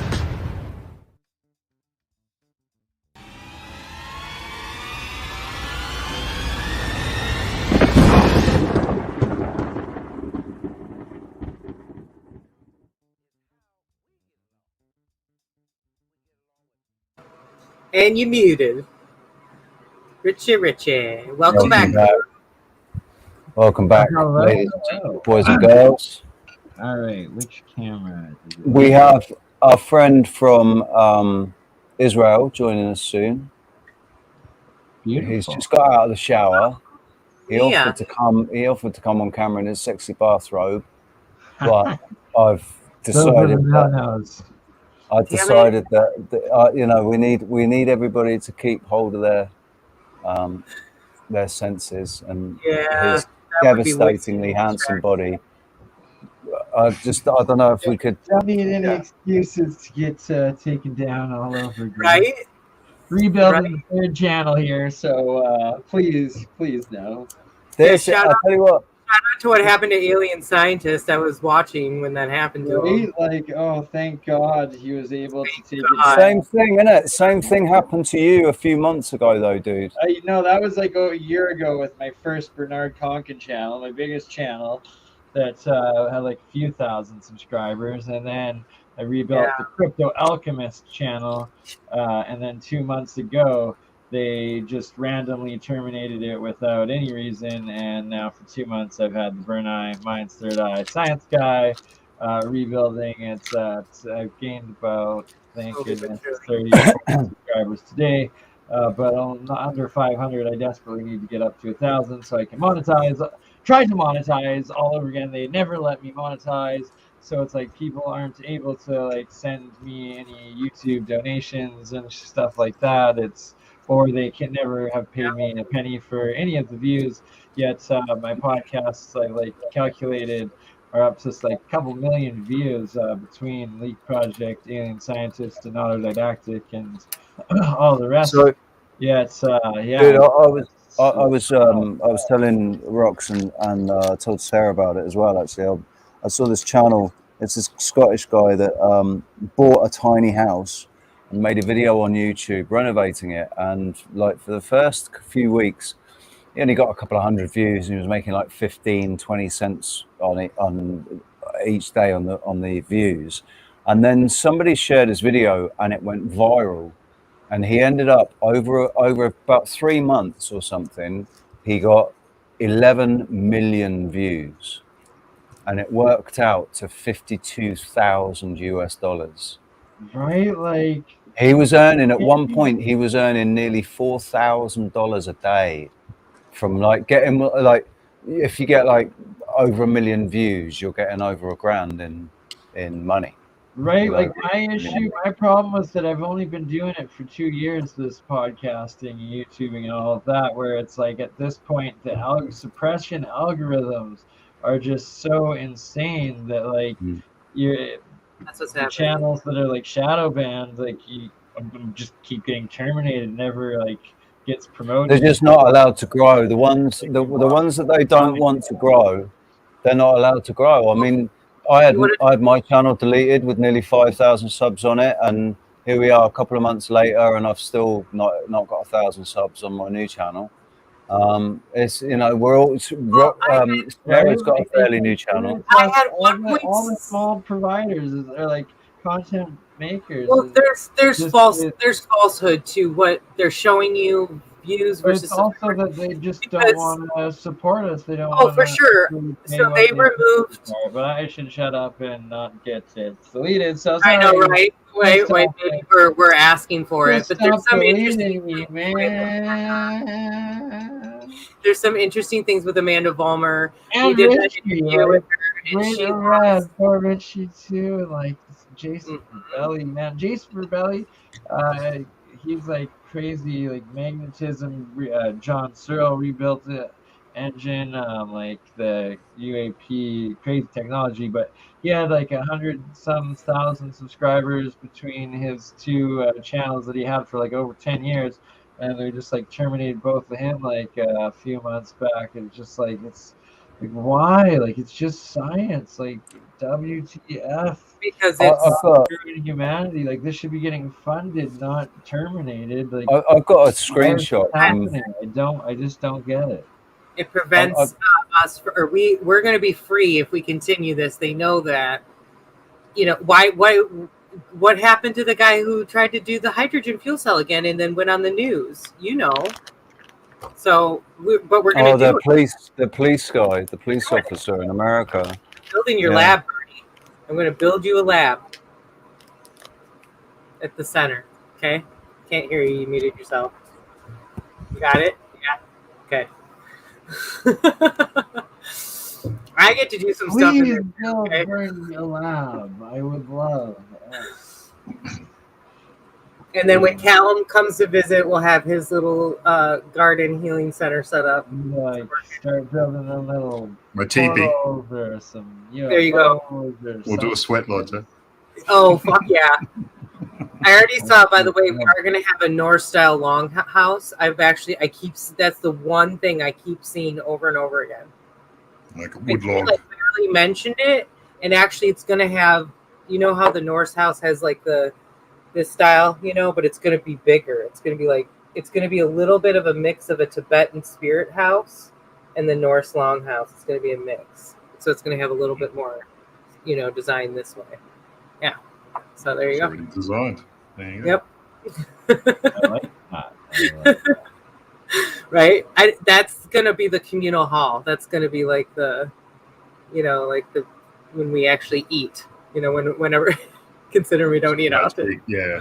And you muted. Richie. Welcome back. Welcome back, ladies, boys and girls. All right, which camera? We have a friend from Israel joining us soon. Beautiful. He's just got out of the shower. He offered to come. He offered to come on camera in his sexy bathrobe, but I've decided that. I decided that you know, we need everybody to keep hold of their senses, and his devastatingly handsome body. I don't know if we could. Don't need any excuses to get taken down all over again. Right? Rebuilding the third channel here, so please no. I tell you what, out to what happened to Alien Scientist. I was watching when that happened to him. Like, oh, thank God he was able to take it. Same thing, innit? Same thing happened to you a few months ago, though, dude. No, that was like a year ago with my first Bernard Conkin channel, my biggest channel that had like a few thousand subscribers. And then I rebuilt the Crypto Alchemist channel. And then 2 months ago, they just randomly terminated it without any reason. And now for 2 months, I've had the Burn Eye, Mind's Third Eye Science Guy rebuilding. I've gained about, thank goodness, 30 subscribers today. But under 500, I desperately need to get up to 1,000 so I can monetize. Tried to monetize all over again. They never let me monetize. So it's like people aren't able to like send me any YouTube donations and stuff like that. Or they can never have paid me a penny for any of the views. Yet my podcasts, I like calculated, are up to like a couple million views between Leak Project, Alien Scientist, and Autodidactic, and all the rest. So, yeah. Dude, I was telling Rox and told Sarah about it as well. Actually, I saw this channel. It's this Scottish guy that bought a tiny house and made a video on YouTube renovating it. And like for the first few weeks, he only got a couple of hundred views, and he was making like 15-20 cents on each day on the views. And then somebody shared his video, and it went viral. And he ended up over about 3 months or something, he got 11 million views, and it worked out to $52,000. Right, like he was earning at one point. He was earning nearly $4,000 a day from like getting like, if you get like over 1 million views, you're getting over $1,000 in money. Right, like my problem was that I've only been doing it for 2 years, this podcasting and YouTubing and all of that, where it's like at this point the suppression algorithms are just so insane that like That's what's the happening. channels that are like shadow banned, like just keep getting terminated, never like gets promoted. They're just not allowed to grow. The ones that they don't want to grow, they're not allowed to grow. I mean, I had my channel deleted with nearly 5,000 subs on it, and here we are a couple of months later, and I've still not got 1,000 subs on my new channel. It's, you know, we're all Sarah's got a fairly new channel. I had all the small providers are like content makers. Well, there's falsehood to what they're showing you, views But versus it's also that they just don't want to support us. They don't. Oh, for sure. So they removed. But I should shut up and not get it deleted. So I know, sorry. right? Wait, baby, we're asking for it, but there's some interesting. There's some interesting things with Amanda Vollmer. And We did that Richie, interview with her, and Great she red for Richie too. Like Jason Rebelli, man. Jason Rebelli, he's like crazy, like magnetism. John Searle rebuilt the engine, like the UAP, crazy technology. But he had like 100-some-thousand subscribers between his two channels that he had for like over 10 years. And they just like terminated both of him like a few months back. And just like, it's like, why? Like, it's just science. Like, WTF? Because it's humanity. Like, this should be getting funded, not terminated. Like, I've got a screenshot. I just don't get it. It prevents us, or we're going to be free if we continue this. They know that. You know why? What happened to the guy who tried to do the hydrogen fuel cell again and then went on the news? You know. So, but we're going to do the police guy, the police officer in America. Building your lab, Bernie. I'm going to build you a lab at the center. Okay. Can't hear you. You muted yourself. You got it? Yeah. Okay. I get to do some stuff in there. Please bring a lab. I would love. And then when Callum comes to visit, we'll have his little garden healing center set up. Like start building a little. My teepee. Or some, there you go. We'll do a sweat lodger. Oh fuck yeah! I already saw. By the way, we are going to have a Norse style longhouse. That's the one thing I keep seeing over and over again. like a I wood log. like barely mentioned it, and actually, it's gonna have. You know how the Norse house has like this style, but it's gonna be bigger. It's gonna be a little bit of a mix of a Tibetan spirit house and the Norse longhouse. It's gonna be a mix, so it's gonna have a little bit more, design this way. Yeah. So there you It's go. already designed. There you go. Yep. I like that. Right. That's gonna be the communal hall. That's gonna be like the, when we actually eat. Whenever, considering we don't eat often. Yeah.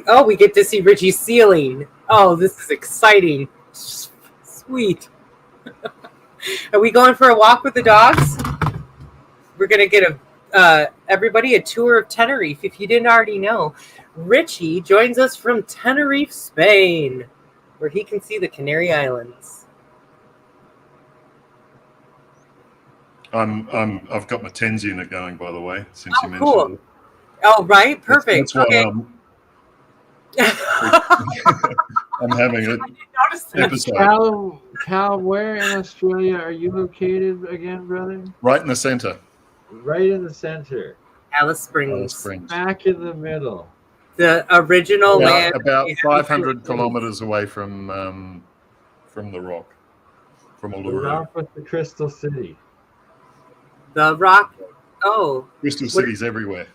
Oh, we get to see Richie's ceiling. Oh, this is exciting. Sweet. Are we going for a walk with the dogs? We're gonna get everybody a tour of Tenerife. If you didn't already know, Richie joins us from Tenerife, Spain, where he can see the Canary Islands. I've got my TENS unit going, by the way, since you mentioned cool. it. Oh, right, perfect. That's why I'm having an episode. Cal, where in Australia are you located again, brother? Right in the center. Right in the center. Alice Springs. Back in the middle. The original land. About 500 kilometers away from the Rock, from The Uluru. Rock with the Crystal City. The Rock. Oh. Crystal Cities everywhere.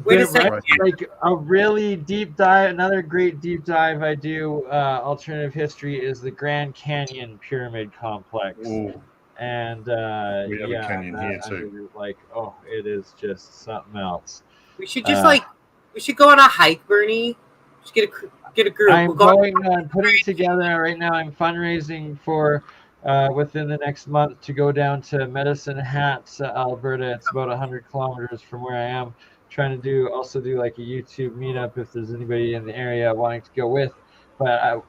Wait a second. Right, like a really deep dive. Another great deep dive I do, alternative history, is the Grand Canyon Pyramid Complex. Ooh. And we have a canyon here too. It is just something else. We should just we should go on a hike, Bernie. Just get a group. I'm putting together right now. I'm fundraising for within the next month to go down to Medicine Hat, Alberta. It's about 100 kilometers from where I am. Trying to do like a YouTube meetup if there's anybody in the area wanting to go with. But I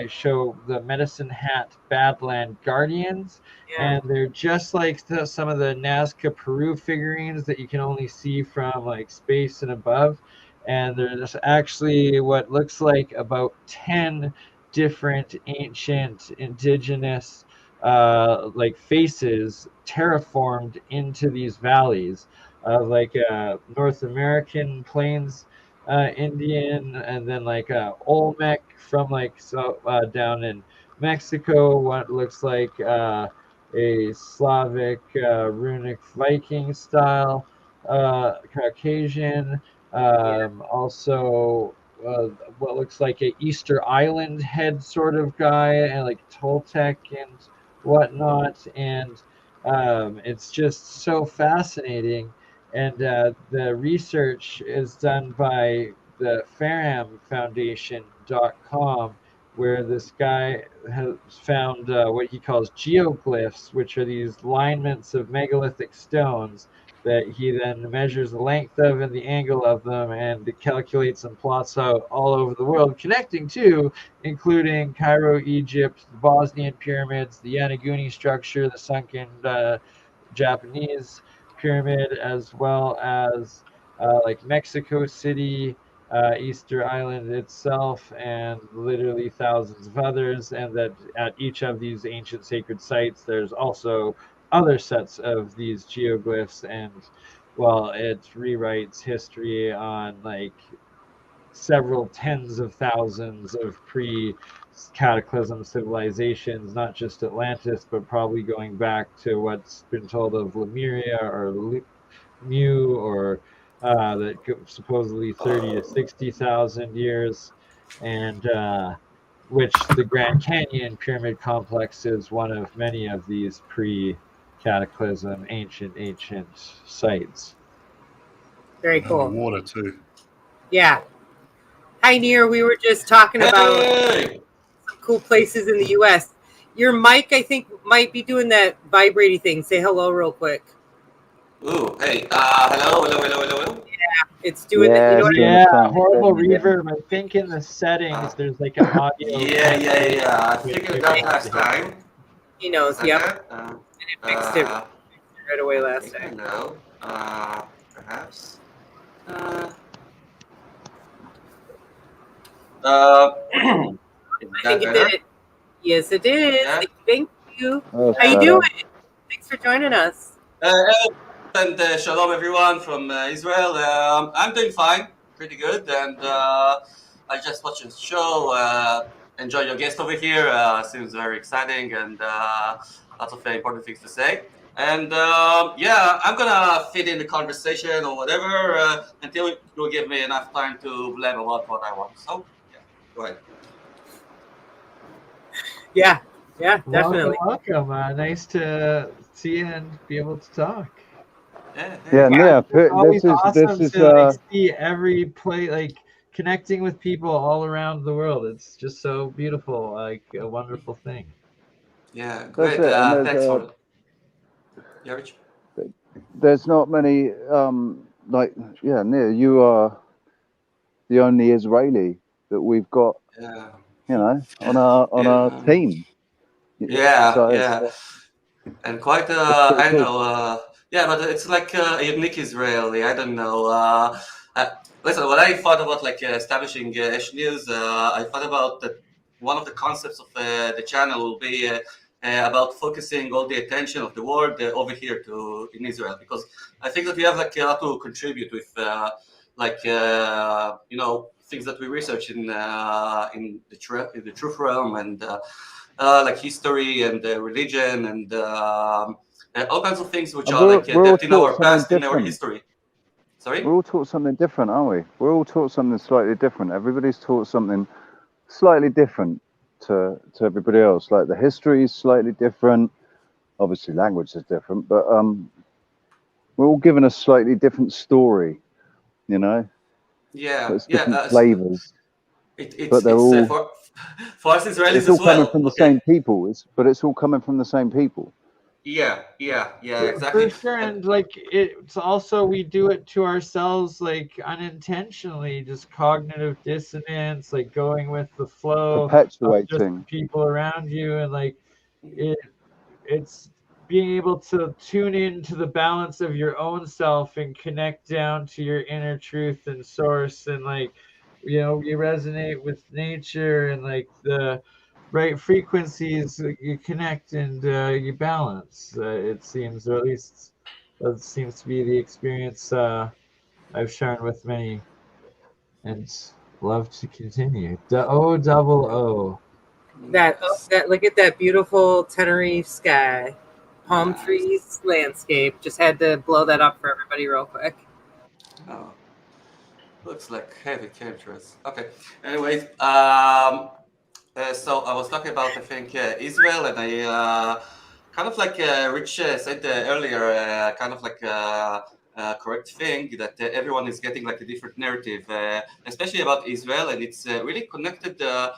show the Medicine Hat Badland Guardians, and they're just like some of the Nazca Peru figurines that you can only see from like space and above. And there's actually what looks like about 10 different ancient indigenous like faces terraformed into these valleys of like North American plains Indian, and then like Olmec from like down in Mexico, what looks like a Slavic runic Viking style Caucasian, also what looks like a Easter Island head sort of guy, and like Toltec and whatnot, and it's just so fascinating. And the research is done by the FaramFoundation.com, where this guy has found what he calls geoglyphs, which are these lineaments of megalithic stones that he then measures the length of and the angle of them, and calculates and plots out all over the world, connecting to, including Cairo, Egypt, the Bosnian pyramids, the Yanaguni structure, the sunken Japanese pyramid, as well as like Mexico City, Easter Island itself, and literally thousands of others. And that at each of these ancient sacred sites, there's also other sets of these geoglyphs, and it rewrites history on like several tens of thousands of pre-cataclysm civilizations, not just Atlantis, but probably going back to what's been told of Lemuria or Mu, or that supposedly 30 to 60,000 years, and which the Grand Canyon Pyramid Complex is one of many of these pre-cataclysm ancient sites. Very cool. And the water too. Yeah. Hi, Near. We were just talking about some cool places in the U.S. Your mic, I think, might be doing that vibrating thing. Say hello real quick. Ooh, hey. Hello. Yeah, it's doing Horrible reverb. I think in the settings there's like an audio. Yeah. I figured that last time. He knows, yep. And it fixed it right away last time. No. Perhaps. I think it did it. Yes, it is. Yeah. Thank you. Oh, How you better. doing? Thanks for joining us. And shalom, everyone from Israel. I'm doing fine, pretty good, and I just watched the show. Enjoy your guest over here. Seems very exciting and lots of important things to say. And yeah, I'm gonna fit in the conversation or whatever until you give me enough time to blab about what I want. So yeah, go ahead. Yeah, definitely. Welcome. Nice to see you and be able to talk. Yeah, Nia, It's always this awesome is to like see every play, like connecting with people all around the world. It's just so beautiful, like a wonderful thing. Yeah, that's great. it. And Thanks for. Yeah, Rich. there's not many like Nia, you are the only Israeli that we've got, Yeah. you know, on our team. Yeah, So yeah, and quite it's pretty I cool. know yeah, but it's like a unique Israeli. I don't know. Listen, when I thought about like establishing Ash News, I thought about that one of the concepts of the channel will be about focusing all the attention of the world over here to in Israel, because I think that we have like a lot to contribute with like you know, things that we research in the truth realm and like history and religion and all kinds of things which And are like we're all depth in our taught something past, in our different. history. Sorry? We're all taught something different, aren't we? We're all taught something slightly different. Everybody's taught something slightly different to everybody else. Like the history is slightly different. Obviously, language is different, but we're all given a slightly different story. You know, Yeah, there's yeah. different flavors, It's but they're all for us Israelis it's all as coming well. from the Okay. same people. But it's all coming from the same people. Yeah, For exactly. sure, and like it's also we do it to ourselves, like unintentionally, just cognitive dissonance, like going with the flow of just the Perpetuating. people around you, and like it's being able to tune into the balance of your own self and connect down to your inner truth and source, and like you resonate with nature and like the right frequencies, you connect and you balance, it seems, or at least that seems to be the experience I've shared with many and love to continue. O. That look at that beautiful Tenerife sky, palm trees, landscape. Just had to blow that up for everybody real quick. Oh, looks like heavy chemtrails. Okay. Anyways, so I was talking about I think Israel, and I kind of like Rich said earlier, kind of like correct thing that everyone is getting like a different narrative, especially about Israel, and it's really connected to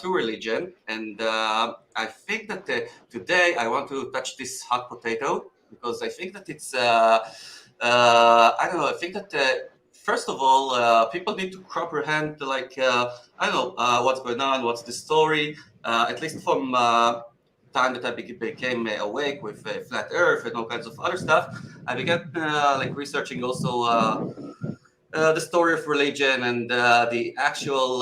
religion. And I think that today I want to touch this hot potato because I think that it's I don't know. I think that first of all, people need to comprehend like I don't know what's going on, what's the story. At least from time that I became awake with flat Earth and all kinds of other stuff, I began like researching also the story of religion and the actual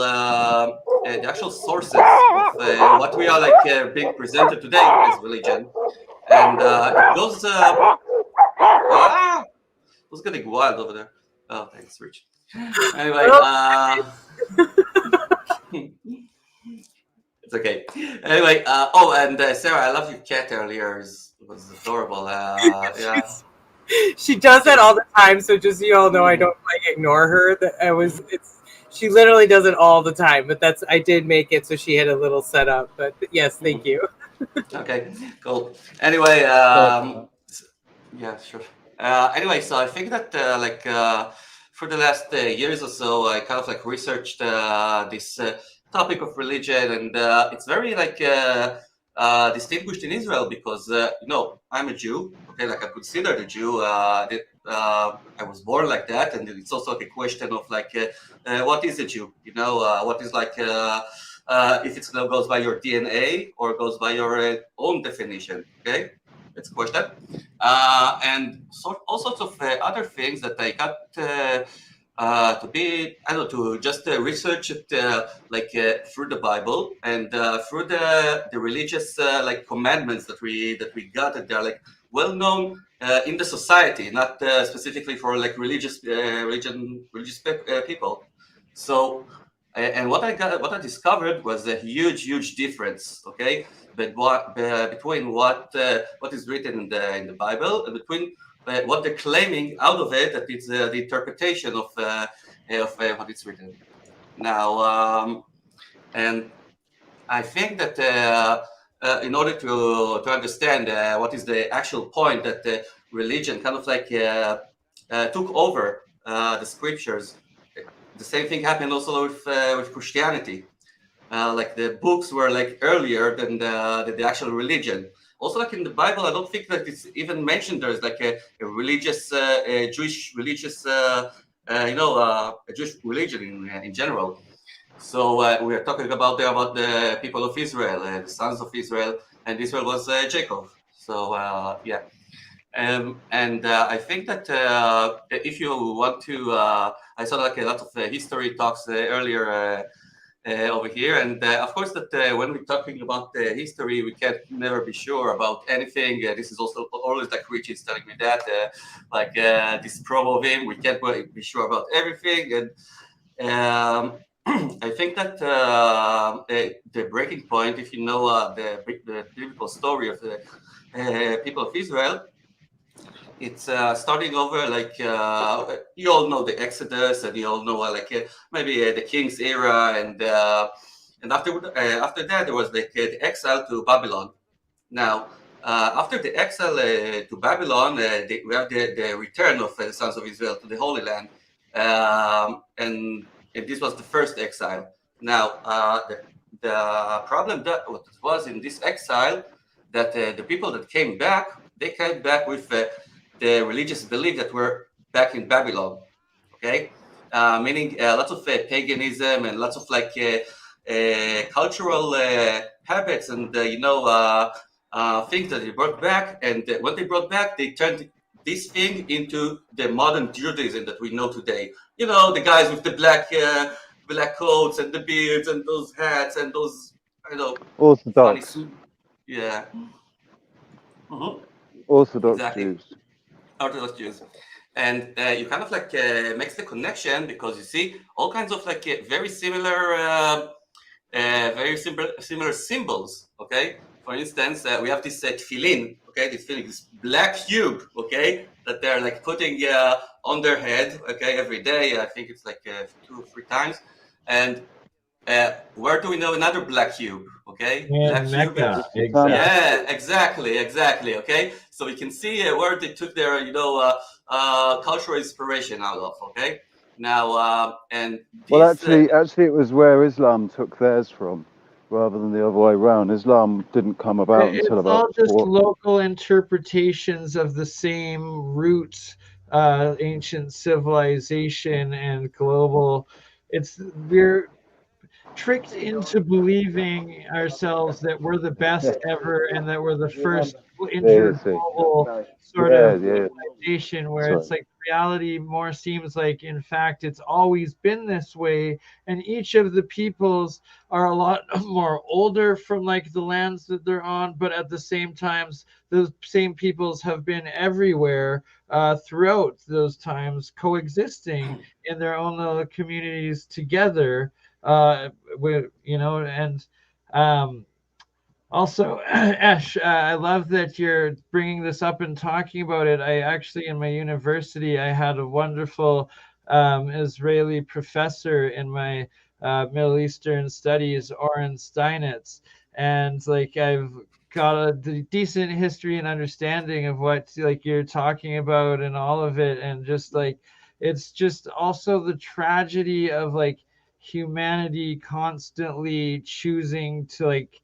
sources of what we are like being presented today as religion, and it goes. It was getting wild over there. Oh, thanks, Rich. Anyway, it's okay. Anyway, oh, and Sarah, I love your cat earlier. It was adorable. Yeah. She does that all the time, so just so you all know, I don't like ignore her. She literally does it all the time. But I did make it so she had a little setup. But yes, thank you. Okay, cool. Anyway, yeah, sure. Anyway, so I think that like for the last years or so, I kind of like researched this topic of religion, and it's very like distinguished in Israel because you know, I'm a Jew. Okay, like I'm considered a Jew. I was born like that, and it's also like a question of like what is a Jew? You know, what is like if it goes by your DNA or goes by your own definition. Okay, it's a question, and all sorts of other things that I got to be, I don't know, to just research it through the Bible and through the religious like commandments that we got, that they're like well known in the society, not specifically for like religious people. So, and what I discovered was a huge difference. Okay, but between what is written in the Bible and between what they're claiming out of it, that it's the interpretation of what it's written. Now, and I think that in order to understand what is the actual point that religion kind of like took over the scriptures, the same thing happened also with Christianity. Like the books were like earlier than the actual religion. Also, like in the Bible, I don't think that it's even mentioned there's like a religious, a Jewish religious, a Jewish religion in general. So we are talking about the people of Israel, the sons of Israel, and Israel was Jacob. So yeah. And I think that if you want to, I saw like a lot of history talks earlier over here, and of course that when we're talking about history, we can't never be sure about anything. This is also always like Richie is telling me that, this promo of him, we can't be sure about everything, and I think that the breaking point, if you know the biblical story of the people of Israel, it's starting over like you all know the Exodus, and you all know maybe the King's era, and after that there was like the exile to Babylon. Now, after the exile to Babylon, we have the return of the sons of Israel to the Holy Land, and this was the first exile. Now, the problem that what was in this exile, that the people that came back, they came back with the religious belief that were back in Babylon, okay? Meaning lots of paganism and lots of like cultural habits and things that they brought back. And what they brought back, they turned this thing into the modern Judaism that we know today. You know, the guys with the black coats and the beards and those hats and those, Orthodox. funny suits. Yeah. Mm-hmm. Orthodox Exactly. Jews. Orthodox Jews. And you kind of like makes the connection, because you see all kinds of like very similar symbols. Okay, for instance, we have this tefillin. Okay, this black cube. Okay, that they're like putting on their head. Okay, every day. I think it's like 2 or 3 times. And where do we know another black cube? Okay, black cube. Exactly. Yeah, exactly. Okay, so we can see where they took their cultural inspiration out of. Okay, now and Well, actually, it was where Islam took theirs from, rather than the other way around. Islam didn't come about It's until all about just local interpretations of the same root, ancient civilization and global. We're tricked into believing ourselves that we're the best ever and that we're the first interglobal sort of civilization, where it's like reality more seems like, in fact, it's always been this way, and each of the peoples are a lot more older from like the lands that they're on, but at the same times those same peoples have been everywhere throughout those times, coexisting in their own little communities together, and also, Ash, I love that you're bringing this up and talking about it. I actually, in my university, I had a wonderful Israeli professor in my Middle Eastern studies, Oren Steinitz, and like I've got a decent history and understanding of what like you're talking about and all of it, and just like it's just also the tragedy of like humanity constantly choosing to like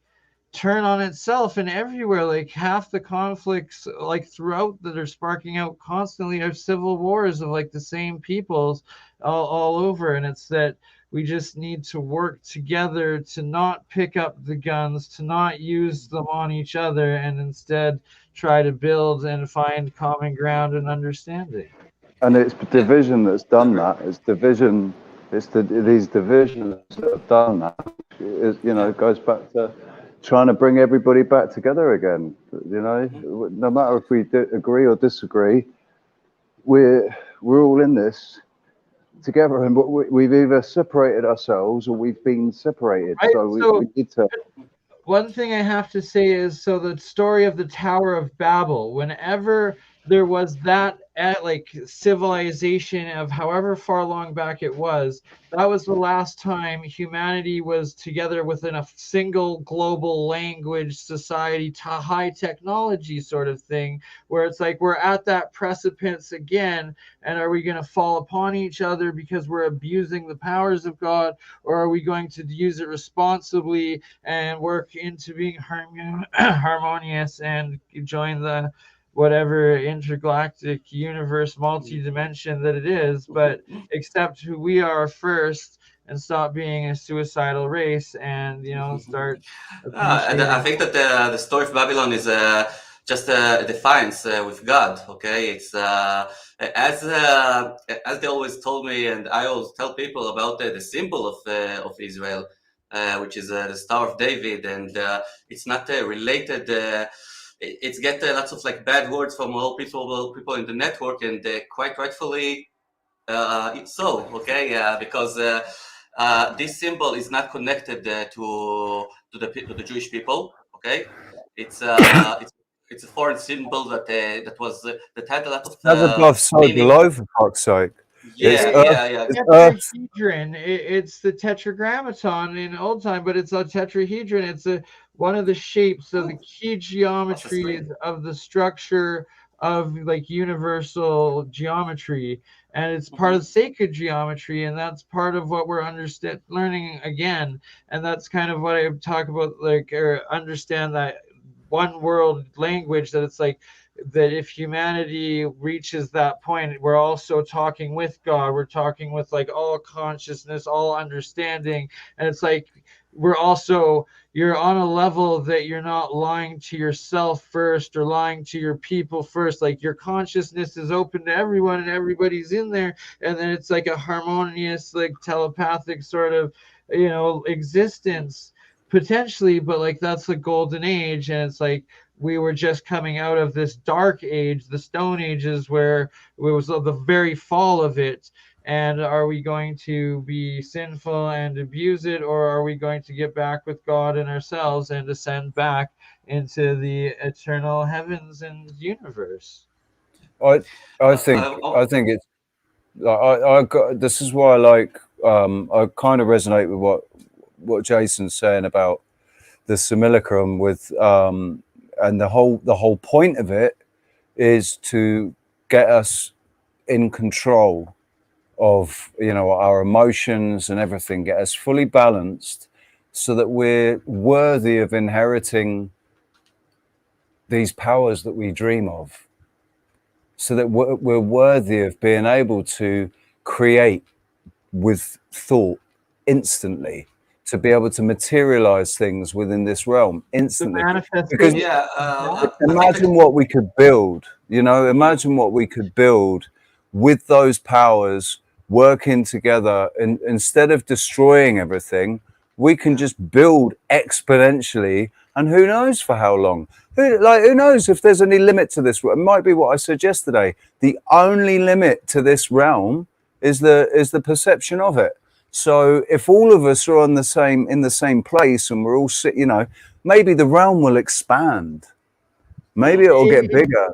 turn on itself, and everywhere like half the conflicts like throughout that are sparking out constantly are civil wars of like the same peoples all over. And it's that we just need to work together to not pick up the guns, to not use them on each other, and instead try to build and find common ground and understanding. And it's division that's done that. It's division. It's these divisions that have done that. It goes back to trying to bring everybody back together again. No matter if we agree or disagree, we're all in this together, and we've either separated ourselves or we've been separated. Right, So we need to. One thing I have to say is, so the story of the Tower of Babel, whenever there was that like civilization of however far long back it was, that was the last time humanity was together within a single global language society, high technology sort of thing, where it's like we're at that precipice again, and are we going to fall upon each other because we're abusing the powers of God, or are we going to use it responsibly and work into being harmonious and join the whatever intergalactic universe multi-dimension that it is, but accept who we are first and stop being a suicidal race and start appreciating. I think that the story of Babylon is just a defiance with God. Okay, it's as they always told me, and I always tell people about the symbol of Israel, which is the Star of David, and it's not related. It's get lots of like bad words from all people in the network, and quite rightfully it's so. Okay, because this symbol is not connected to the Jewish people. Okay, it's it's a foreign symbol that had a lot of That's above so meaning. below, for fuck's sake. Yeah. Tetrahedron. It's the tetragrammaton in old time, but it's a tetrahedron. It's one of the shapes of the key geometries of the structure of like universal geometry, and it's part of sacred geometry, and that's part of what we're learning again, and that's kind of what I talk about, like, or understand that one world language, that it's like that if humanity reaches that point, we're also talking with God, we're talking with like all consciousness, all understanding, and it's like you're on a level that you're not lying to yourself first or lying to your people first. Like your consciousness is open to everyone and everybody's in there, and then it's like a harmonious, like telepathic sort of existence potentially, but like that's the golden age, and it's like we were just coming out of this dark age, the Stone Ages, where it was the very fall of it. And are we going to be sinful and abuse it, or are we going to get back with God and ourselves and ascend back into the eternal heavens and universe? I think it's I got this is why I kind of resonate with what Jason's saying about the simulacrum with and the whole point of it is to get us in control of our emotions and everything, get us fully balanced so that we're worthy of inheriting these powers that we dream of, so that we're worthy of being able to create with thought instantly, to be able to materialize things within this realm instantly. Because imagine what we could build, imagine what we could build with those powers working together, and instead of destroying everything, we can just build exponentially, and who knows for how long. Who knows if there's any limit to this? It might be what I said yesterday. The only limit to this realm is the perception of it. So if all of us are in the same place, and we're all maybe the realm will expand. Maybe it'll get bigger.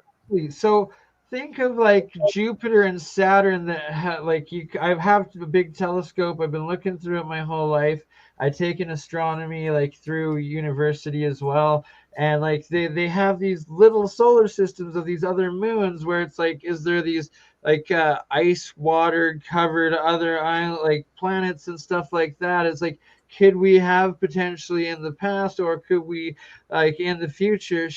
So think of like Jupiter and Saturn that I have a big telescope. I've been looking through it my whole life. I taken astronomy like through university as well, and like they have these little solar systems of these other moons where it's like, is there these like ice water covered other island like planets and stuff like that? It's like, could we have potentially in the past, or could we like in the future,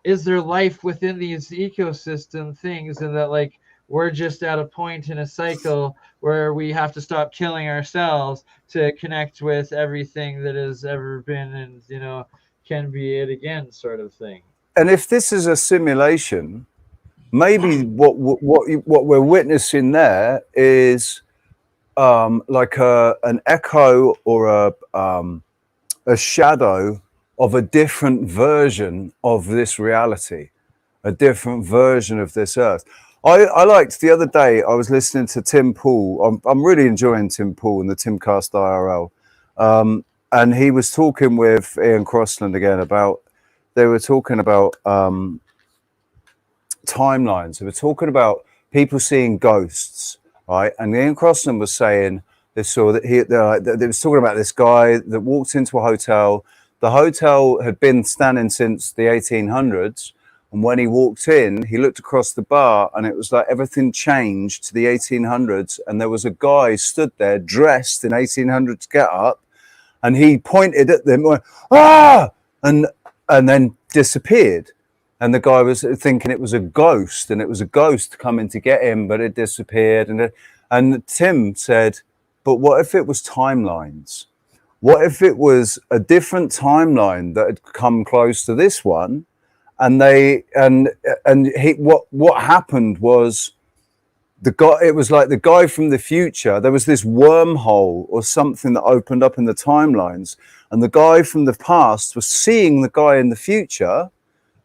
is there life within these ecosystem things, and that like we're just at a point in a cycle where we have to stop killing ourselves to connect with everything that has ever been, and can be it again, sort of thing. And if this is a simulation, maybe what we're witnessing there is like an echo or a shadow of a different version of this reality, a different version of this earth. I liked the other day, I was listening to Tim Pool. I'm really enjoying Tim Pool and the Timcast IRL. And he was talking with Ian Crossland again about, they were talking about timelines. They were talking about people seeing ghosts, right? And Ian Crossland was saying they saw that they was talking about this guy that walked into a hotel. The hotel had been standing since the 1800s. And when he walked in, he looked across the bar and it was like everything changed to the 1800s. And there was a guy stood there dressed in 1800s get up, and he pointed at them, went, ah, and then disappeared. And the guy was thinking it was a ghost, and it was a ghost coming to get him, but it disappeared. And Tim said, but what if it was timelines? What if it was a different timeline that had come close to this one? And what happened was the guy, it was like the guy from the future. There was this wormhole or something that opened up in the timelines, and the guy from the past was seeing the guy in the future,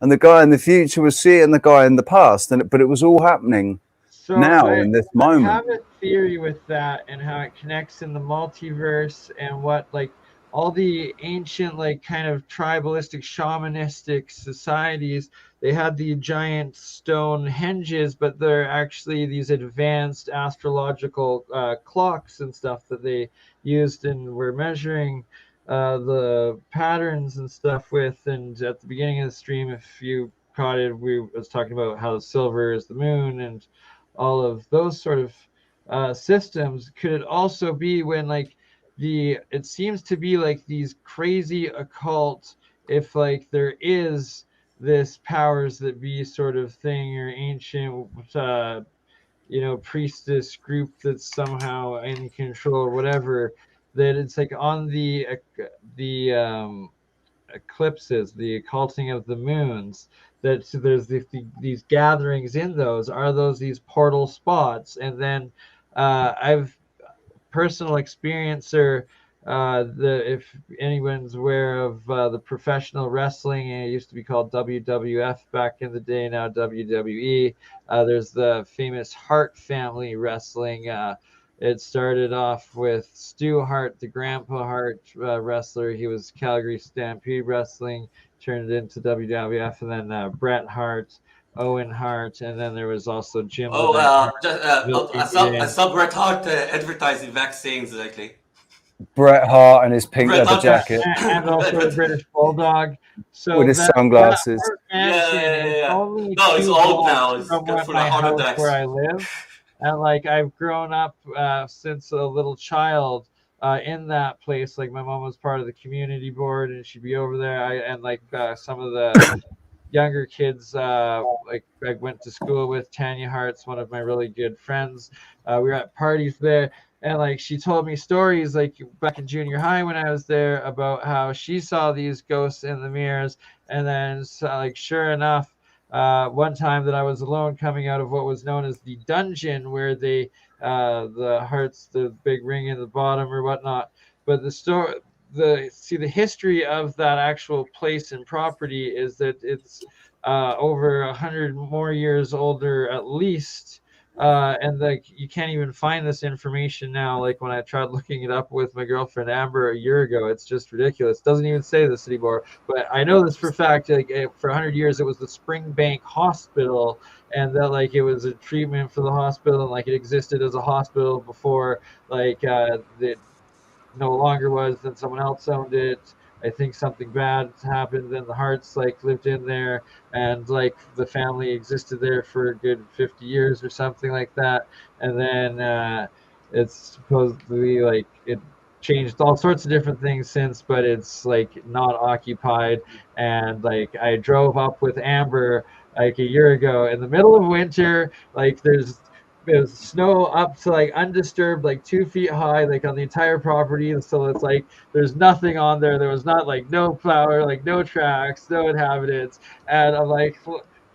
and the guy in the future was seeing the guy in the past, but it was all happening now in this moment. I have a theory with that and how it connects in the multiverse and what, like, all the ancient, like, kind of tribalistic, shamanistic societies, they had the giant stone henges, but they're actually these advanced astrological clocks and stuff that they used and were measuring the patterns and stuff with. And at the beginning of the stream, if you caught it, we was talking about how silver is the moon and all of those sort of systems. Could it also be when, like, it seems to be like these crazy occult, if like there is this powers that be sort of thing, or ancient priestess group that's somehow in control or whatever, that it's like on the eclipses, the occulting of the moons, that there's these gatherings in those. Are those these portal spots? And then I've personal experiencer, if anyone's aware of the professional wrestling, it used to be called WWF back in the day, now WWE. There's the famous Hart family wrestling. It started off with Stu Hart, the Grandpa Hart wrestler. He was Calgary Stampede Wrestling, turned it into WWF, and then Bret Hart, Owen Hart, and then there was also Jim. I saw Bret Hart advertising vaccines lately. Bret Hart and his pink leather jacket, and also the British Bulldog. So with his sunglasses. No, he's old now. He's from got full my of heart house attacks. where I live, and like I've grown up since a little child in that place. Like my mom was part of the community board, and she'd be over there. Some of the younger kids, like I went to school with, Tanya Hart's one of my really good friends. We were at parties there, and like she told me stories like back in junior high when I was there about how she saw these ghosts in the mirrors. And then like sure enough, one time that I was alone coming out of what was known as the dungeon, where they the hearts, the big ring in the bottom or whatnot. But the history of that actual place and property is that it's over 100 more years older at least, and like you can't even find this information now. Like when I tried looking it up with my girlfriend Amber a year ago, it's just ridiculous. It doesn't even say the city board, but I know this for a fact. Like for 100 years, it was the Springbank Hospital, and that like it was a treatment for the hospital, and like it existed as a hospital before like the no longer was, then someone else owned it. I think something bad happened, then the Harts like lived in there, and like the family existed there for a good 50 years or something like that. And then it's supposedly like it changed all sorts of different things since, but it's like not occupied. And like I drove up with Amber like a year ago in the middle of winter, like there's snow up to like undisturbed, like 2 feet high, like on the entire property. And so it's like there's nothing on there. There was not like no flower, like no tracks, no inhabitants. And I'm like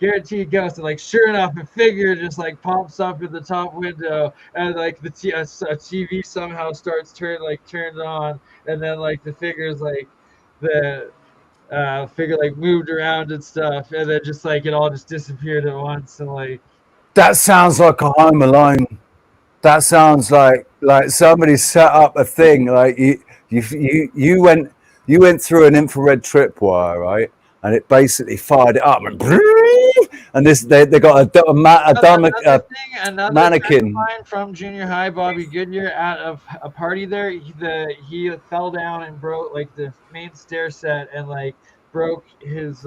guaranteed ghost. And like, sure enough, a figure just like pops up in the top window, and like a TV somehow starts turned on, and then like the figure's like the figure like moved around and stuff, and then just like it all just disappeared at once, and like That sounds like a Home Alone. That sounds like somebody set up a thing. Like you went through an infrared tripwire, right? And it basically fired it up, and this they got a another mannequin. friend of mine from junior high, Bobby Goodyear, at a party there. He fell down and broke like the main stair set, and like broke his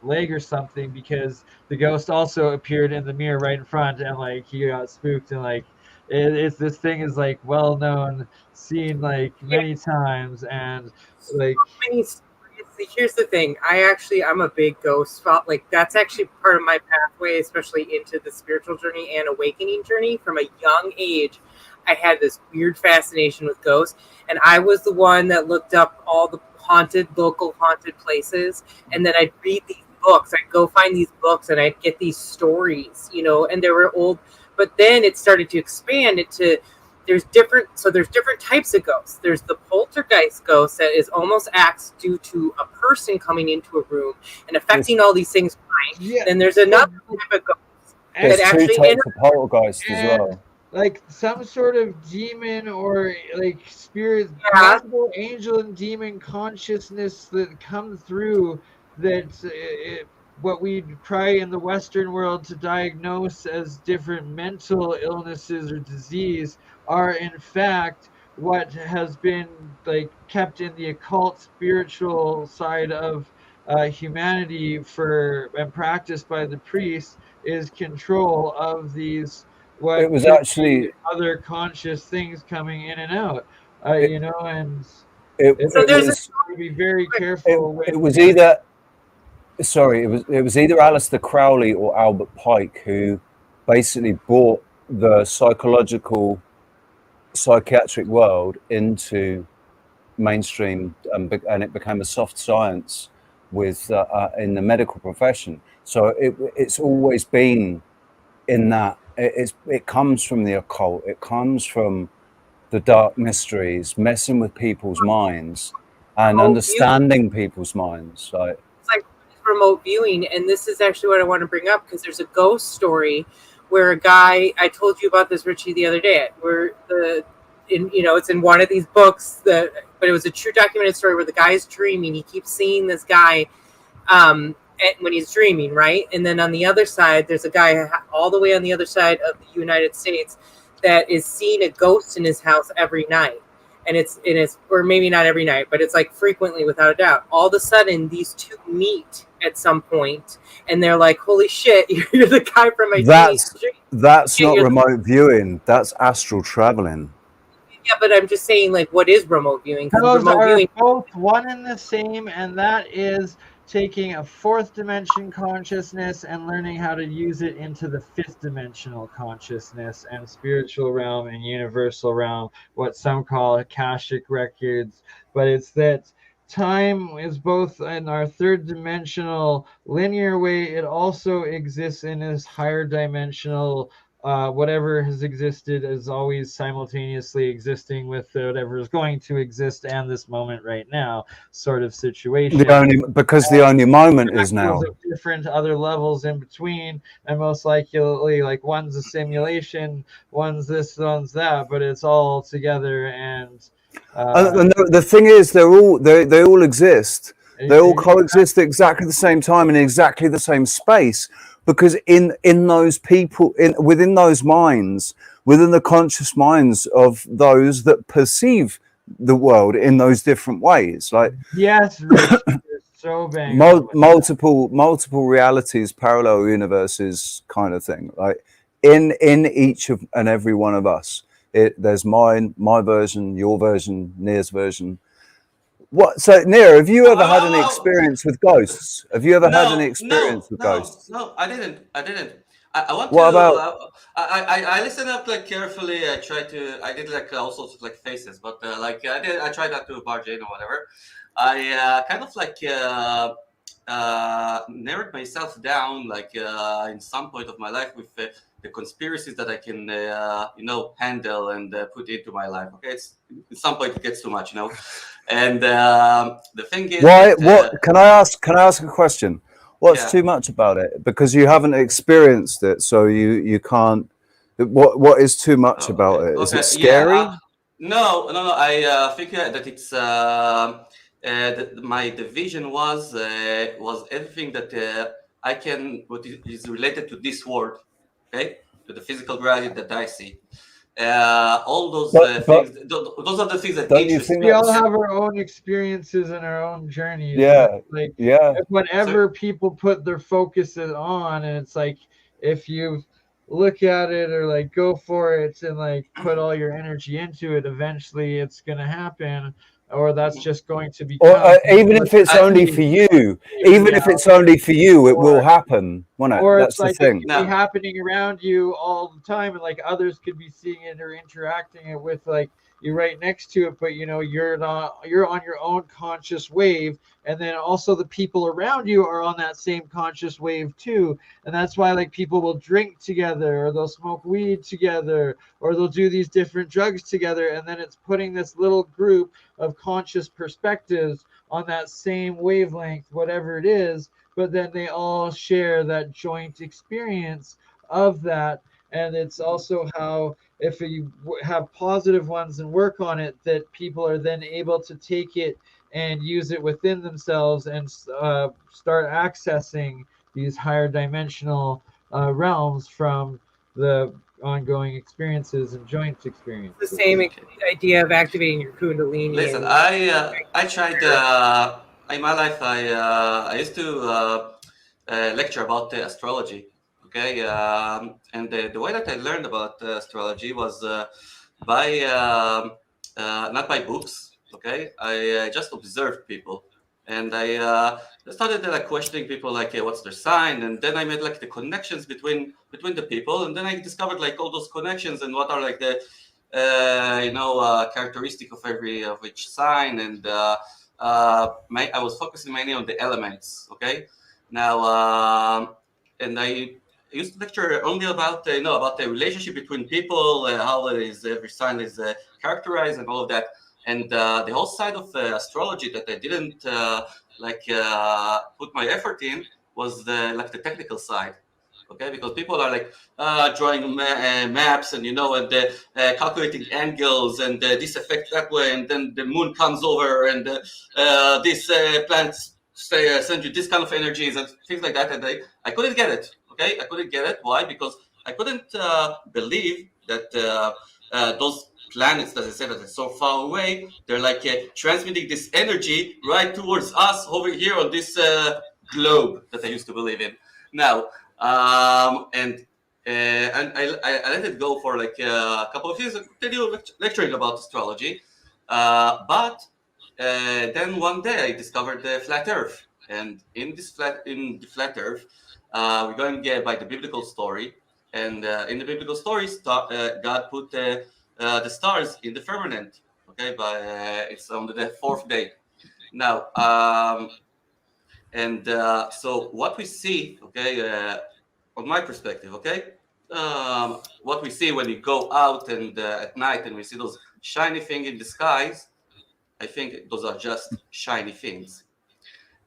leg or something, because the ghost also appeared in the mirror right in front, and like he got spooked, and like it's this thing is like well known, seen like many times, and like many stories. Here's the thing. I'm a big ghost. Like that's actually part of my pathway, especially into the spiritual journey and awakening journey. From a young age, I had this weird fascination with ghosts, and I was the one that looked up all the local haunted places, and then I'd read these books. I'd go find these books, and I'd get these stories, and they were old. But then it started to expand into there's different types of ghosts. There's the poltergeist ghost that is almost acts due to a person coming into a room and affecting all these things. Yeah. Then there's another type of ghost There's that two actually types of poltergeist as and well. like some sort of demon or like spirit, possible angel and demon consciousness that come through that what we try in the Western world to diagnose as different mental illnesses or disease are in fact what has been like kept in the occult spiritual side of humanity and practiced by the priests, is control of these what It was could actually be other conscious things coming in and out, and it it's to be very careful with. it was either it was either Aleister Crowley or Albert Pike who basically brought the psychiatric world into mainstream, and it became a soft science with in the medical profession. So it's always been in that. It comes from the occult. It comes from the dark mysteries, messing with people's minds and understanding people's minds. Like, it's like remote viewing, and this is actually what I want to bring up, because there's a ghost story where a guy, I told you about this, Richie, the other day, where it's in one of these books but it was a true documented story where the guy's dreaming. He keeps seeing this guy when he's dreaming, right? And then on the other side, there's a guy all the way on the other side of the United States that is seeing a ghost in his house every night. And it's or maybe not every night, but it's like frequently, without a doubt. All of a sudden, these two meet at some point, and they're like, "Holy shit, you're the guy from my dream." That's not remote viewing. That's astral traveling. Yeah, but I'm just saying, like, what is remote viewing? Those are both one and the same, and that is taking a fourth dimension consciousness and learning how to use it into the fifth dimensional consciousness and spiritual realm and universal realm, what some call Akashic records. But it's that time is both in our third dimensional linear way. It also exists in this higher dimensional whatever has existed is always simultaneously existing with whatever is going to exist and this moment right now sort of situation. The only moment is now. Different other levels in between, and most likely like one's a simulation, one's this, one's that, but it's all together. And the thing is, they all exist. They all coexist at exactly the same time in exactly the same space. Because in those people, within those minds, within the conscious minds of those that perceive the world in those different ways, like yes, so bang multiple realities, parallel universes, kind of thing. Like in each of and every one of us, there's my version, your version, Nir's version. What? So, Nir, have you ever had any experience with ghosts? Have you ever had any experience with ghosts? No, I didn't. I want what to. About? I listened up like carefully. I did like all sorts of like faces, but I tried not to barge in or whatever. I kind of like narrowed myself down, like in some point of my life, with the conspiracies that I can, handle and put into my life. Okay, at some point it gets too much, And the thing is, Why? that, What can I ask? Can I ask a question? What's yeah. too much about it? Because you haven't experienced it, so you can't. What is too much about it? Is it scary? No. I think that it's the vision was everything that I can, what is related to this world, okay, to the physical reality that I see. All those things. Those are the things that don't you interest think me. We all have our own experiences and our own journeys. Yeah, Like yeah. whenever people put their focuses on, and it's like if you look at it or like go for it and like put all your energy into it, eventually it's gonna happen, or that's just going to Or become. even if it's only for you, even if it's only for you, it will happen, won't it? Or That's it's the like it thing. could be happening around you all the time, and like others could be seeing it or interacting it with like you right next to it, but you're not, you're on your own conscious wave, and then also the people around you are on that same conscious wave too. And that's why like people will drink together, or they'll smoke weed together, or they'll do these different drugs together, and then it's putting this little group of conscious perspectives on that same wavelength, whatever it is, but then they all share that joint experience of that. And it's also how if you have positive ones and work on it, that people are then able to take it and use it within themselves and start accessing these higher dimensional realms from the ongoing experiences and joint experiences. The same idea of activating your kundalini. Listen, I tried in my life. I used to lecture about astrology. Okay, and the way that I learned about astrology was by not by books. Okay, I just observed people, and I started like questioning people, like what's their sign, and then I made like the connections between the people, and then I discovered like all those connections and what are like the characteristic of each sign, and I was focusing mainly on the elements. Okay, now and I used to lecture only about about the relationship between people, how it is every sign is characterized, and all of that. And the whole side of astrology that I didn't put my effort in was the technical side. Okay, because people are like drawing maps and and calculating angles, and this affect that way, and then the moon comes over, and this planet send you this kind of energies and things like that, and I couldn't get it. Okay, I couldn't get it. Why? Because I couldn't believe that those planets, as I said, that are so far away, they're like transmitting this energy right towards us over here on this globe that I used to believe in. Now, and I let it go for like a couple of years. I continue lecturing about astrology, but then one day I discovered the flat Earth, and in the flat Earth, we're going by the biblical story, and in the biblical stories, God put the stars in the firmament. Okay, it's on the fourth day. Now, and so what we see, okay, on my perspective, okay, what we see when you go out and at night and we see those shiny things in the skies, I think those are just shiny things,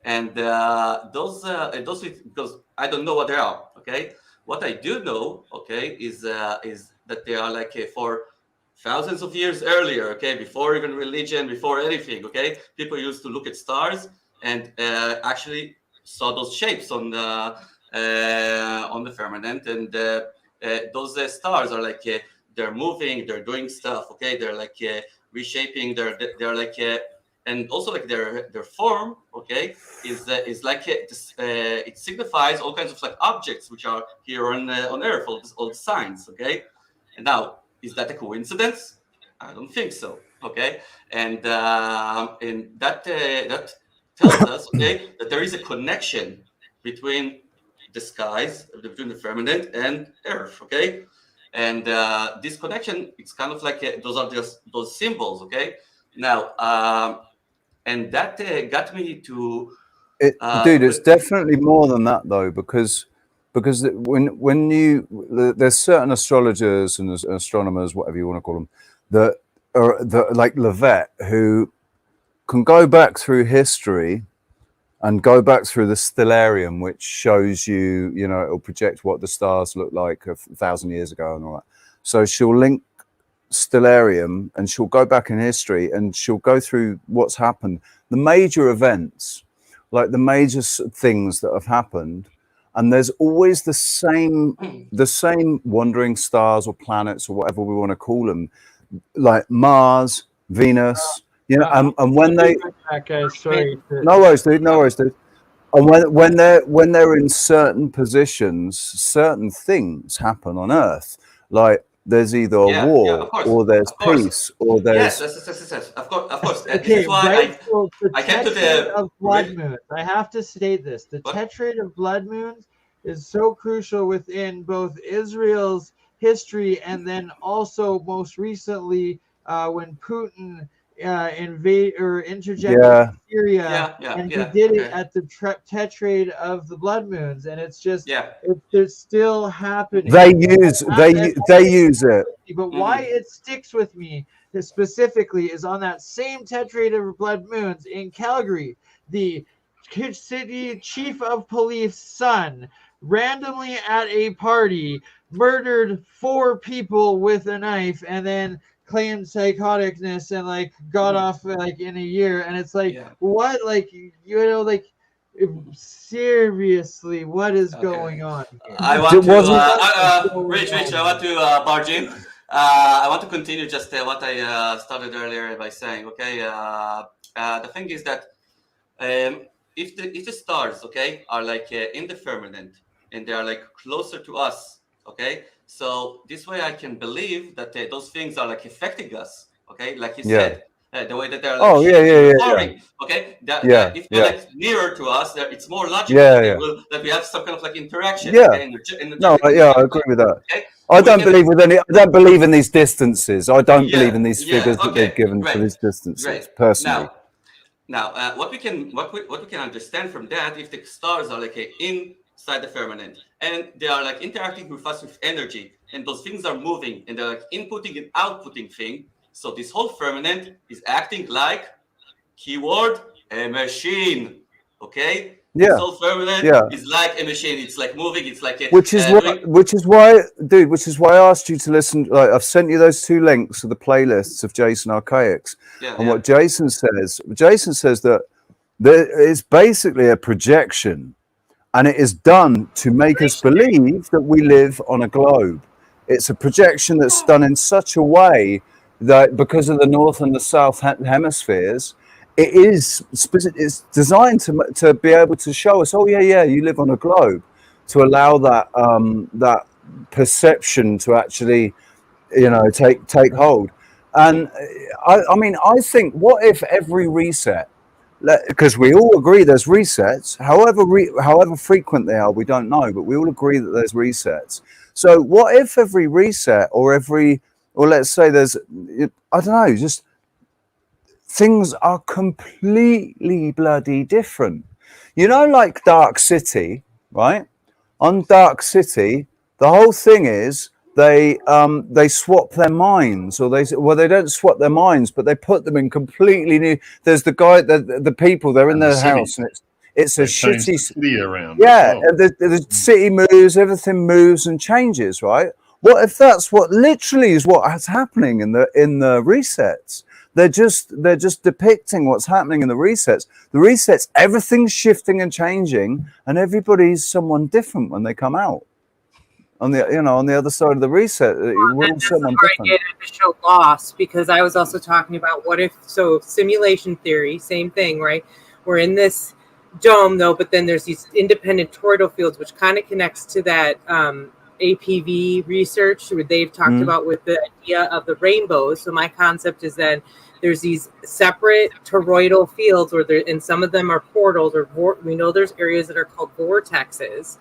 and those because I don't know what they are. Okay, what I do know, okay, is that they are like for thousands of years earlier. Okay, before even religion, before anything. Okay, people used to look at stars and actually saw those shapes on the firmament, and those stars are like they're moving, they're doing stuff. Okay, they're like reshaping. They're like and also like their form, okay, is like it signifies all kinds of like objects which are here on Earth, all the signs, okay. And now, is that a coincidence? I don't think so, okay. And that tells us, okay, that there is a connection between the skies, between the firmament and Earth, okay. And this connection, it's kind of like those are just those symbols, okay. Now, and that got me to Dude, it's definitely more than that though, because when there's certain astrologers and astronomers, whatever you want to call them, that are like Levet, who can go back through history and go back through the stellarium, which shows you, it'll project what the stars look like 1,000 years ago and all that. So she'll link stellarium and she'll go back in history and she'll go through what's happened, the major events, like the major things that have happened. And there's always the same wandering stars or planets or whatever we want to call them, like Mars, Venus, and when they no worries, dude. And when they're in certain positions, certain things happen on Earth. Like there's either a war or there's peace or there's yes. Of course. Okay, This is why right. So the I came to tetrade the of blood moons. I have to state this: the tetrade of blood moons is so crucial within both Israel's history and then also most recently when Putin interjected Syria, and he did it at the tetrade of the blood moons, and it's just it's still happening. They use it. But why it sticks with me specifically is on that same tetrade of blood moons in Calgary, the city chief of police son randomly at a party murdered 4 people with a knife and then claimed psychoticness and like got off like in a year. And it's like what, like seriously, what is going on here? I want to Rich, I want to barge in. I want to continue just what I started earlier by saying. Okay, the thing is that if the stars, are like in the firmament and they are like closer to us, so this way I can believe that those things are like affecting us, like you said. The way that they're like forming, if they're like nearer to us, it's more logical that we have some kind of like interaction. I agree with that. I don't believe in these distances. I don't believe in these figures that they've given for these distances. Personally, now what we can understand from that, if the stars are like inside the firmament and they are like interacting with us with energy, and those things are moving and they're like inputting and outputting thing. So this whole firmament is acting like, keyword, a machine. This whole firmament is like a machine. It's like moving. It's like which is why I asked you to listen. Like I've sent you those 2 links to the playlists of Jason Archaics, and what Jason says. Jason says that there is basically a projection, and it is done to make us believe that we live on a globe. It's a projection that's done in such a way that because of the north and the south hemispheres, it's designed to be able to show us, you live on a globe, to allow that perception to actually, take hold. And I think, what if every reset, because we all agree there's resets, however frequent they are, we don't know, but we all agree that there's resets. So what if every reset or let's say there's, I don't know, just things are completely bloody different. Like Dark City, right? On Dark City, the whole thing is they swap their minds, or they don't swap their minds, but they put them in completely new. There's the guy, the people, they're in their house, and it's a shitty city around. And the city moves, everything moves and changes, right? What if that's what literally is what's happening in the resets? They're just depicting what's happening in the resets. The resets, everything's shifting and changing, and everybody's someone different when they come out. On the other side of the reset, we're all someone different. I get to show loss, because I was also talking about what if, so simulation theory, same thing, right? We're in this dome though, but then there's these independent toroidal fields, which kind of connects to that APV research where they've talked about with the idea of the rainbows. So my concept is that there's these separate toroidal fields and some of them are portals, or we know there's areas that are called vortexes.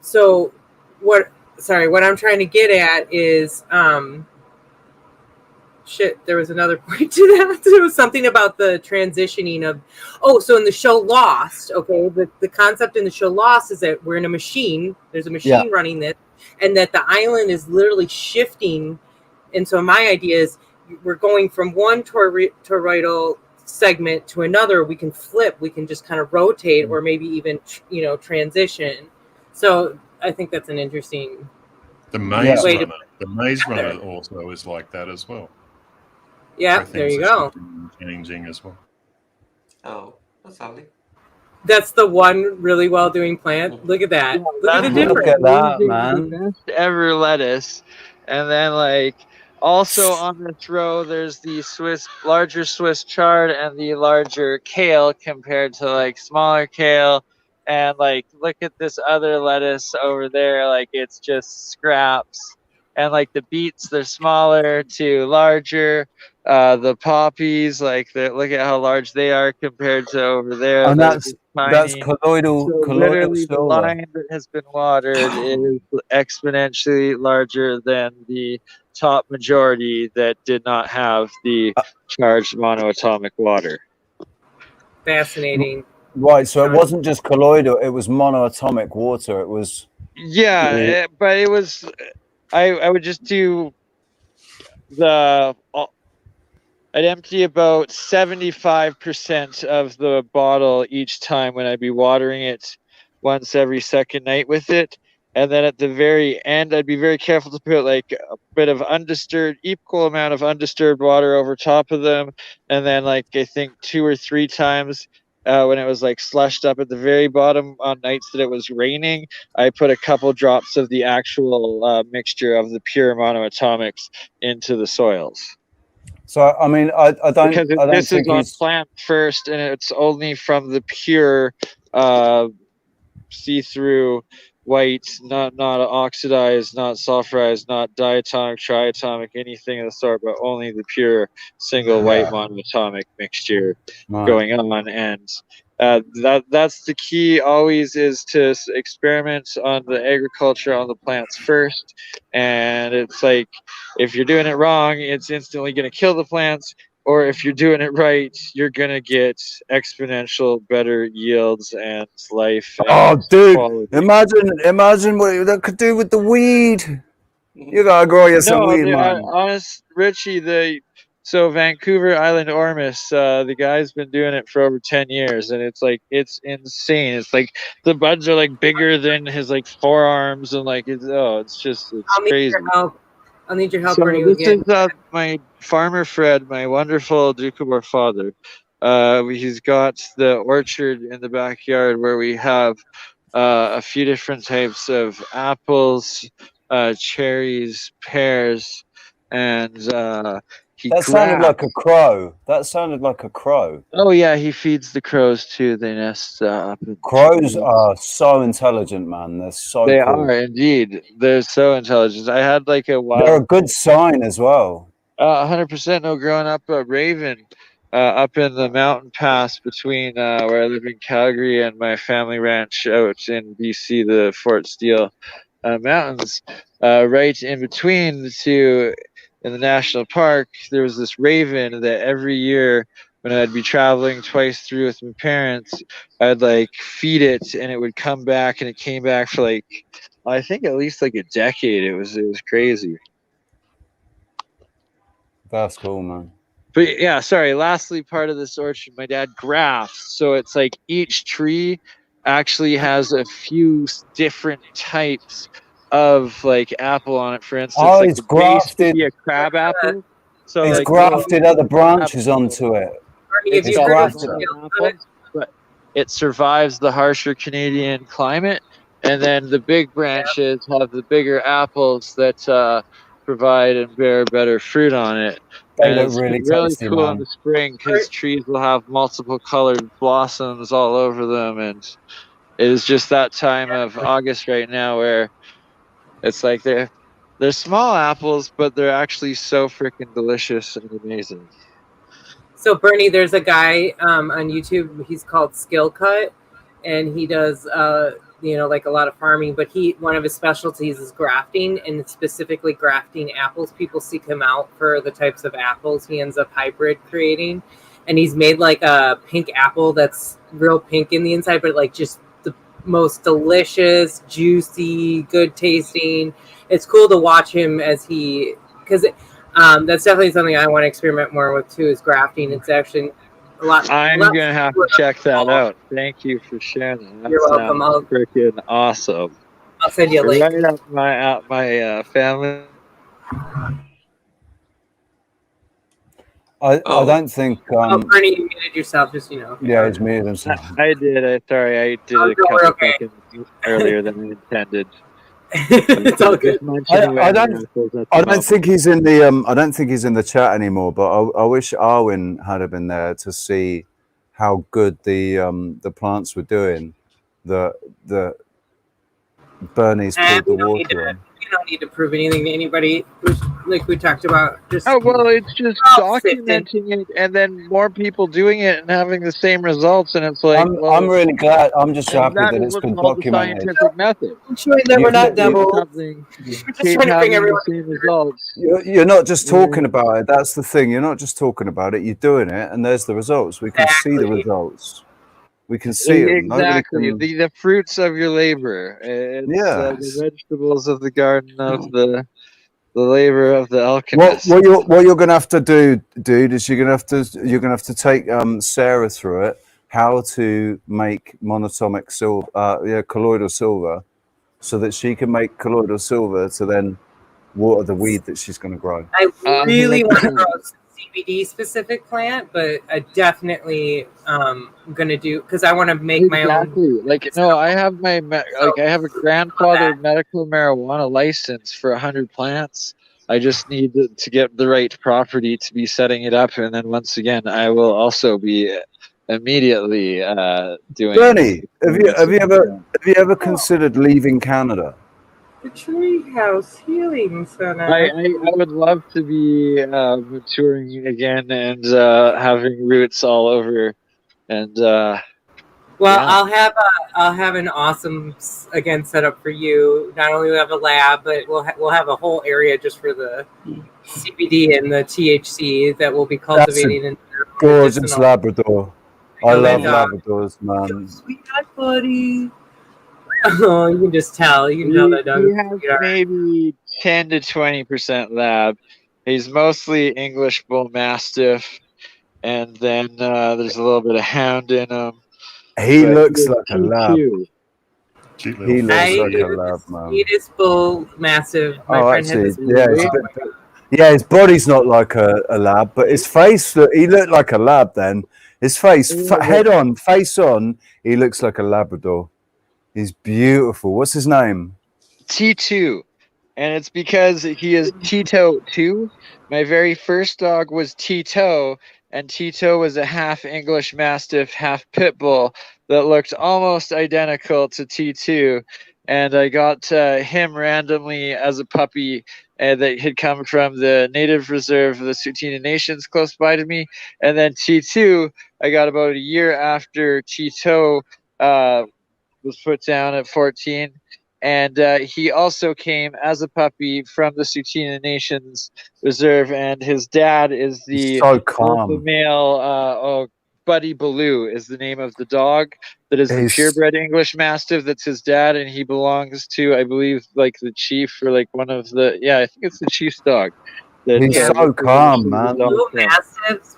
So what I'm trying to get at is shit, there was another point to that. There was something about the transitioning of, so in the show Lost, okay, the concept in the show Lost is that we're in a machine, there's a machine running this, and that the island is literally shifting. And so my idea is we're going from one toroidal segment to another. We can flip, we can just kind of rotate, or maybe even, transition. So I think that's an interesting The Maze way Runner. The Maze Runner also is like that as well. Yeah, So there you things are go. shifting and changing as well. Oh, that's lovely. That's the one really well doing plant. Look at that. Look at the That's difference. the best ever lettuce. And then also on this row there's the larger Swiss chard and the larger kale compared to smaller kale. And look at this other lettuce over there, it's just scraps. And the beets, they're smaller to larger. The poppies, look at how large they are compared to over there. And They're that's just tiny. colloidal So colloidal literally, the silver. line that has been watered is exponentially larger than the top majority that did not have the charged monoatomic water. Fascinating. Right, so it wasn't just colloidal; it was monoatomic water. It was. Yeah, but it was. I would just do I'd empty about 75% of the bottle each time when I'd be watering it once every second night with it. And then at the very end, I'd be very careful to put a bit of equal amount of undisturbed water over top of them. And then I think 2 or 3 times when it was slushed up at the very bottom on nights that it was raining, I put a couple drops of the actual mixture of the pure monoatomics into the soils. So I mean, I don't. Because I don't this is think on he's. plant first, and it's only from the pure see-through white, not oxidized, not sulfurized, not diatomic, triatomic, anything of the sort, but only the pure single white monoatomic mixture going on. And that's the key always, is to experiment on the agriculture on the plants first. And it's if you're doing it wrong, it's instantly going to kill the plants. Or if you're doing it right, you're gonna get exponential better yields and life. Oh, dude! Quality. Imagine what that could do with the weed. You gotta grow you some weed, man. Honest, Richie, so Vancouver Island Ormus, the guy's been doing it for over 10 years, and it's insane. It's the buds are bigger than his forearms, and it's crazy. I'll need your help, So Bernie. this is my farmer Fred, my wonderful Doukhobor father. He's got the orchard in the backyard where we have a few different types of apples, cherries, pears, and That sounded like a crow. That sounded like a crow. Oh yeah, he feeds the crows too. They nest up. Crows are so intelligent, man. They're so They cool. are indeed. They're so intelligent. I had a wild. They're a good sign as well. 100%. No, growing up a raven up in the mountain pass between where I live in Calgary and my family ranch out in BC, the Fort Steele Mountains. Right in between the two in the national park, there was this raven that every year when I'd be traveling twice through with my parents, I'd feed it and it would come back, and it came back for I think at least a decade. It was crazy. That's cool, man. But yeah, sorry. Lastly, part of this orchard, my dad grafts. So it's each tree actually has a few different types of apple on it. For instance, it's the base could grafted. be a crab apple. So It's grafted other branches onto it. It's grafted apple, but it survives the harsher Canadian climate. And then the big branches have the bigger apples that provide and bear better fruit on it. They And look it's really really tasty, cool man. in the spring because trees will have multiple colored blossoms all over them. And it is just that time of August right now where it's they're small apples, but they're actually so freaking delicious and amazing. So Bernie, there's a guy on YouTube. He's called Skill Cut, and he does like a lot of farming, but one of his specialties is grafting, and specifically grafting apples. People seek him out for the types of apples he ends up hybrid creating. And he's made like a pink apple that's real pink in the inside, but like just the most delicious, juicy, good tasting. It's cool to watch him because that's definitely something I want to experiment more with too, is grafting. It's actually a lot. I'm gonna have to check that out. Thank you for sharing that. You're welcome. Sounds freaking awesome. I'll send you a link. Right up my family. I don't think. Bernie, you muted yourself, just Yeah, he's muted himself. I did. Sorry, I did a couple seconds earlier than I intended. It's all good. I don't think he's in the. I don't think he's in the chat anymore. But I wish Arwin had been there to see how good the plants were doing. The Bernie's pulled the water on. You don't need to prove anything to anybody. Like we talked about. Just it's just documenting it, and then more people doing it and having the same results. And it's like, I'm really glad. I'm just happy that it's been documented. The scientific method. I'm sure that we're not devils. We're just trying to bring everyone the same results. You're not just talking about it. That's the thing. You're not just talking about it. You're doing it, and there's the results. We can see the results. We can see them. Exactly. The fruits of your labor. It's, the vegetables of the garden of the labor of the alchemist. What you're gonna have to do, dude, is you're gonna have to take Sarah through it, how to make monatomic silver, colloidal silver, so that she can make colloidal silver to then water the weed that she's gonna grow. I really want to grow a CBD specific plant, but I definitely gonna do, because I want to make my own. Like, no, I have I have a grandfather medical marijuana license for 100 plants. I just need to get the right property to be setting it up, and then once again, I will also be immediately doing. Bernie, have you ever considered leaving Canada? The Treehouse Healing Center. I would love to be maturing again and having roots all over, and I'll have an awesome set up for you. Not only will we have a lab, but we'll have a whole area just for the CBD and the THC that we'll be cultivating. That's a gorgeous Labrador. I love Labradors, man. Sweetheart, buddy. Oh, you can just tell. You can tell that dog. He has maybe 10 to 20% lab. He's mostly English Bull Mastiff, and then there's a little bit of hound in him. He looks like a lab. He looks like a lab, man. Sweetest Bull Mastiff. My friend has this his body's not like a lab, but his face, he looked like a lab then. His face, head on, face on, he looks like a Labrador. He's beautiful. What's his name? T2. And it's because he is Tito 2. My very first dog was Tito, and Tito was a half English Mastiff, half Pit Bull that looked almost identical to T2. And I got him randomly as a puppy that had come from the native reserve of the Tsuut'ina Nations close by to me. And then T2, I got about a year after Tito was put down at 14, and he also came as a puppy from the Tsuut'ina Nations Reserve, and his dad is the male Buddy Baloo is the name of the dog that is the purebred English Mastiff. That's his dad, and he belongs to, I believe, like the chief or like one of the I think it's the chief's dog. He's so calm, man.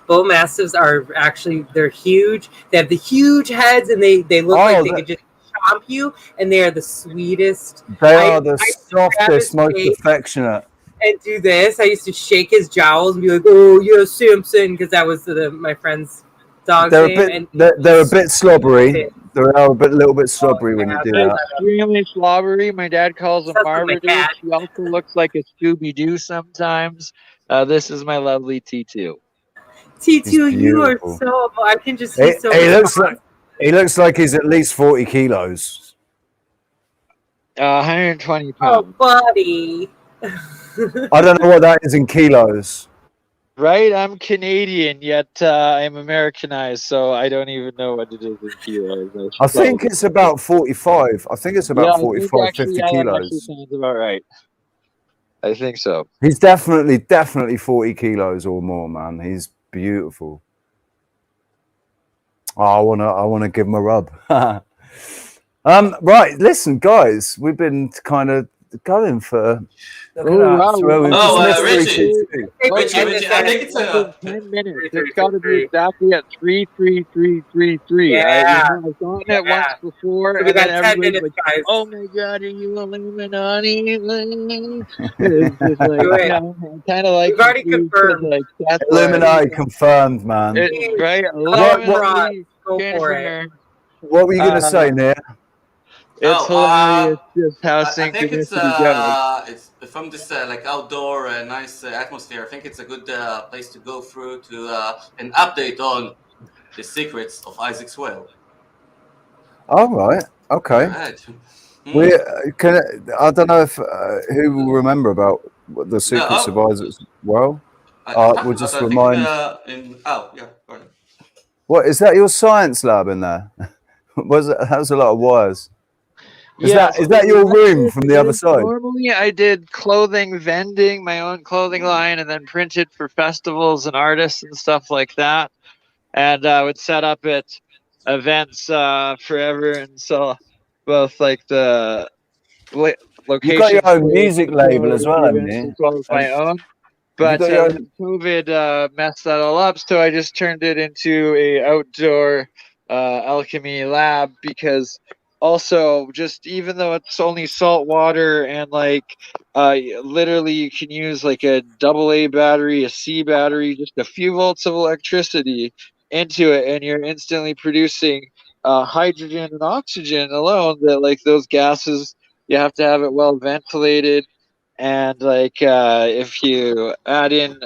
Bull Mastiffs are actually, they're huge. They have the huge heads, and they look like they could just chomp you, and they are the sweetest. They are the softest, most affectionate. And do this. I used to shake his jowls and be like, "Oh, you're Simpson," because that was my friend's dog's name. They're a bit slobbery. They're a little bit slobbery when you do that. Extremely slobbery. My dad calls him Marmaduke. He also looks like a Scooby-Doo sometimes. This is my lovely T2. T2, you are so. I can just see He looks like he's at least 40 kilos. 120 pounds. Oh, buddy. I don't know what that is in kilos. Right? I'm Canadian, yet I'm Americanized, so I don't even know what it is in kilos. I think it's about 45. I think it's Yeah, about I think 45, actually, 50 yeah, that actually kilos. sounds about right. I think so. He's definitely 40 kilos or more, man. He's beautiful. Oh, I wanna give him a rub. Right, listen, guys, we've been kind of going for. Look at that. Throw in just missed Richie. 362. Richie, I think it's a 10 minutes. It's got to be exactly at 33333. Yeah. I've gotten it once before, So we and then got 10 everybody's minutes, like, guys. "Oh my God, are you Illuminati?" It's just like, Do it. kind of like We've already confirmed. like that's Illuminati confirmed, man. right? Illuminati. Go for it. What were you going to say, Nia? It's hilarious just how I think synchronicity goes. it's from this like outdoor nice atmosphere. I think it's a good place to go through to an update on the secrets of Isaac's well. All right. Okay. All right. We I don't know if who will remember about what the secrets of Isaac's well. We'll just remind. Yeah, go ahead. What is that? Your science lab in there? That was a lot of wires. Is that your room from the other side? Normally, I did clothing vending, my own clothing line, and then printed for festivals and artists and stuff like that. And I would set up at events forever and sell both like the location. You got your own music label as well, haven't you? As well as my own. But COVID messed that all up, so I just turned it into a outdoor alchemy lab because also just even though it's only salt water and like literally you can use like a AA battery, a C battery, just a few volts of electricity into it, and you're instantly producing hydrogen and oxygen alone. That like those gases, you have to have it well ventilated. And like if you add in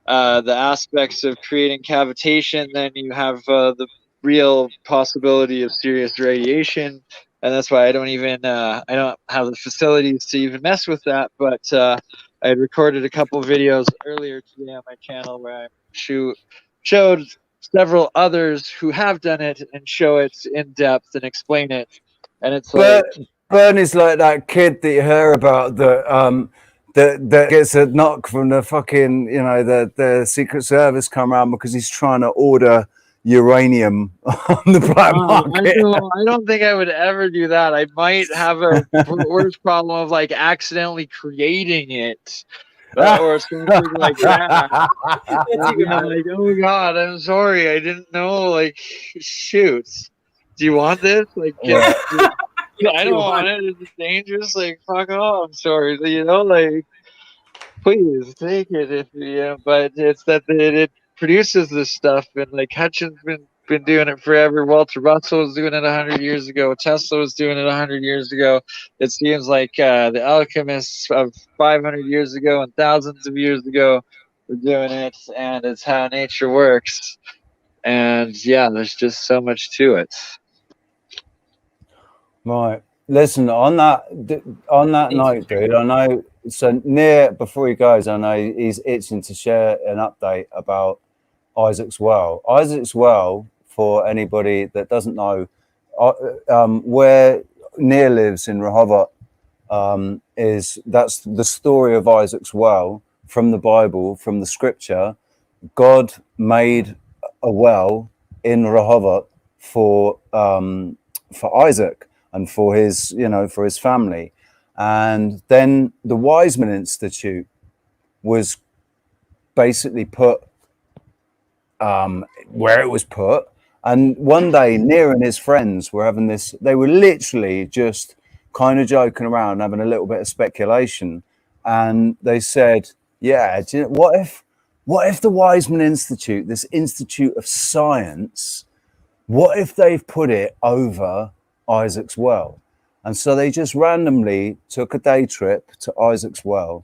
the aspects of creating cavitation, then you have the real possibility of serious radiation. And that's why I don't even I don't have the facilities to even mess with that. But I had recorded a couple videos earlier today on my channel where I showed several others who have done it and show it in depth and explain it. And it's like Bernie's like that kid that you hear about that gets a knock from the fucking the Secret Service come around because he's trying to order uranium on the black market. I don't think I would ever do that. I might have a worse problem of like accidentally creating it. Or something like that. Like, oh God, I'm sorry, I didn't know. Like, shoot, do you want this? Like, I don't want it. It's dangerous. Like, fuck off. I'm sorry. Like, please take it if But it's that it produces this stuff, and like Hutchins been doing it forever. Walter Russell was doing it 100 years ago. Tesla was doing it 100 years ago. It seems like the alchemists of 500 years ago and thousands of years ago were doing it, and it's how nature works. And yeah, there's just so much to it. Right. Listen, on that note, dude, I know. So before he goes, I know he's itching to share an update about Isaac's well. Isaac's well, for anybody that doesn't know, where Nia lives in Rehovot, that's the story of Isaac's well from the Bible, from the scripture. God made a well in Rehovot for Isaac and for his family. And then the Wiseman Institute was basically put where it was put. And one day, Nia and his friends were having this, they were literally just kind of joking around, having a little bit of speculation. And they said, yeah, what if the Wiseman Institute, this Institute of Science, what if they've put it over Isaac's well? And so they just randomly took a day trip to Isaac's well,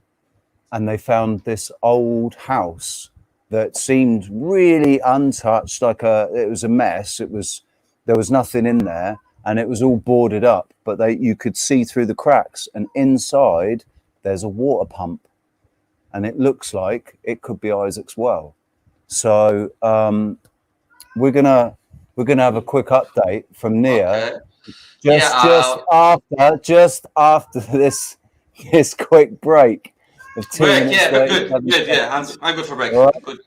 and they found this old house that seemed really untouched, it was a mess. There was nothing in there, and it was all boarded up, but you could see through the cracks, and inside there's a water pump. and it looks like it could be Isaac's well. So we're gonna have a quick update from Nia. Okay. Just after this quick break of 2 Break, minutes. good. Yeah, I'm good for break. All right. Good.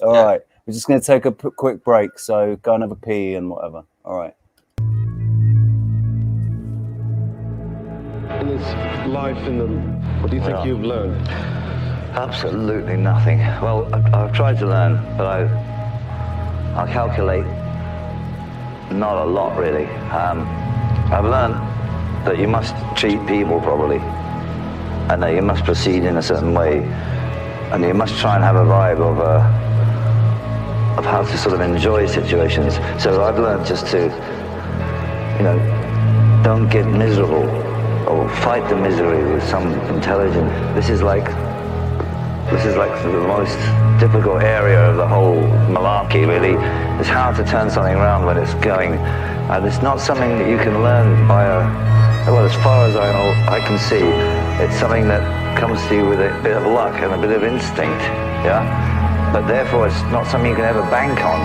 All right. We're just going to take a quick break. So go and have a pee and whatever. All right. In this life in the, what do you think you've learned? Absolutely nothing. Well, I've tried to learn, but I'll calculate not a lot really. I've learned that you must treat people properly, and that you must proceed in a certain way, and you must try and have a vibe of how to sort of enjoy situations. So I've learned just to, don't get miserable or fight the misery with some intelligence. This is like the most difficult area of the whole malarkey, really. It's hard to turn something around when it's going. And it's not something that you can learn by well, as far as I can see, it's something that comes to you with a bit of luck and a bit of instinct, yeah? But therefore, it's not something you can ever bank on.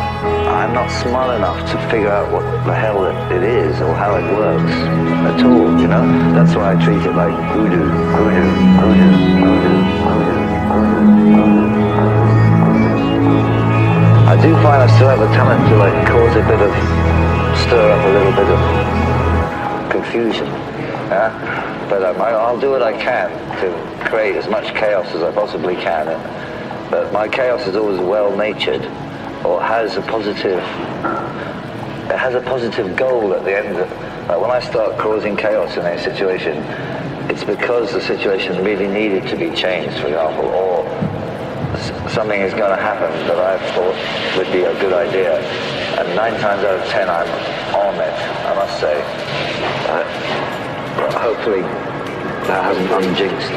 I'm not smart enough to figure out what the hell it is or how it works at all, That's why I treat it like voodoo. I do find I still have a talent to cause a bit of, stir up a little bit of confusion, yeah? But I'll do what I can to create as much chaos as I possibly can. But my chaos is always well-natured, or has a positive goal at the end of it. When I start causing chaos in a situation, it's because the situation really needed to be changed, for example, or something is going to happen that I thought would be a good idea. And 9 times out of 10, I'm on it, I must say. Hopefully, that hasn't unjinxed.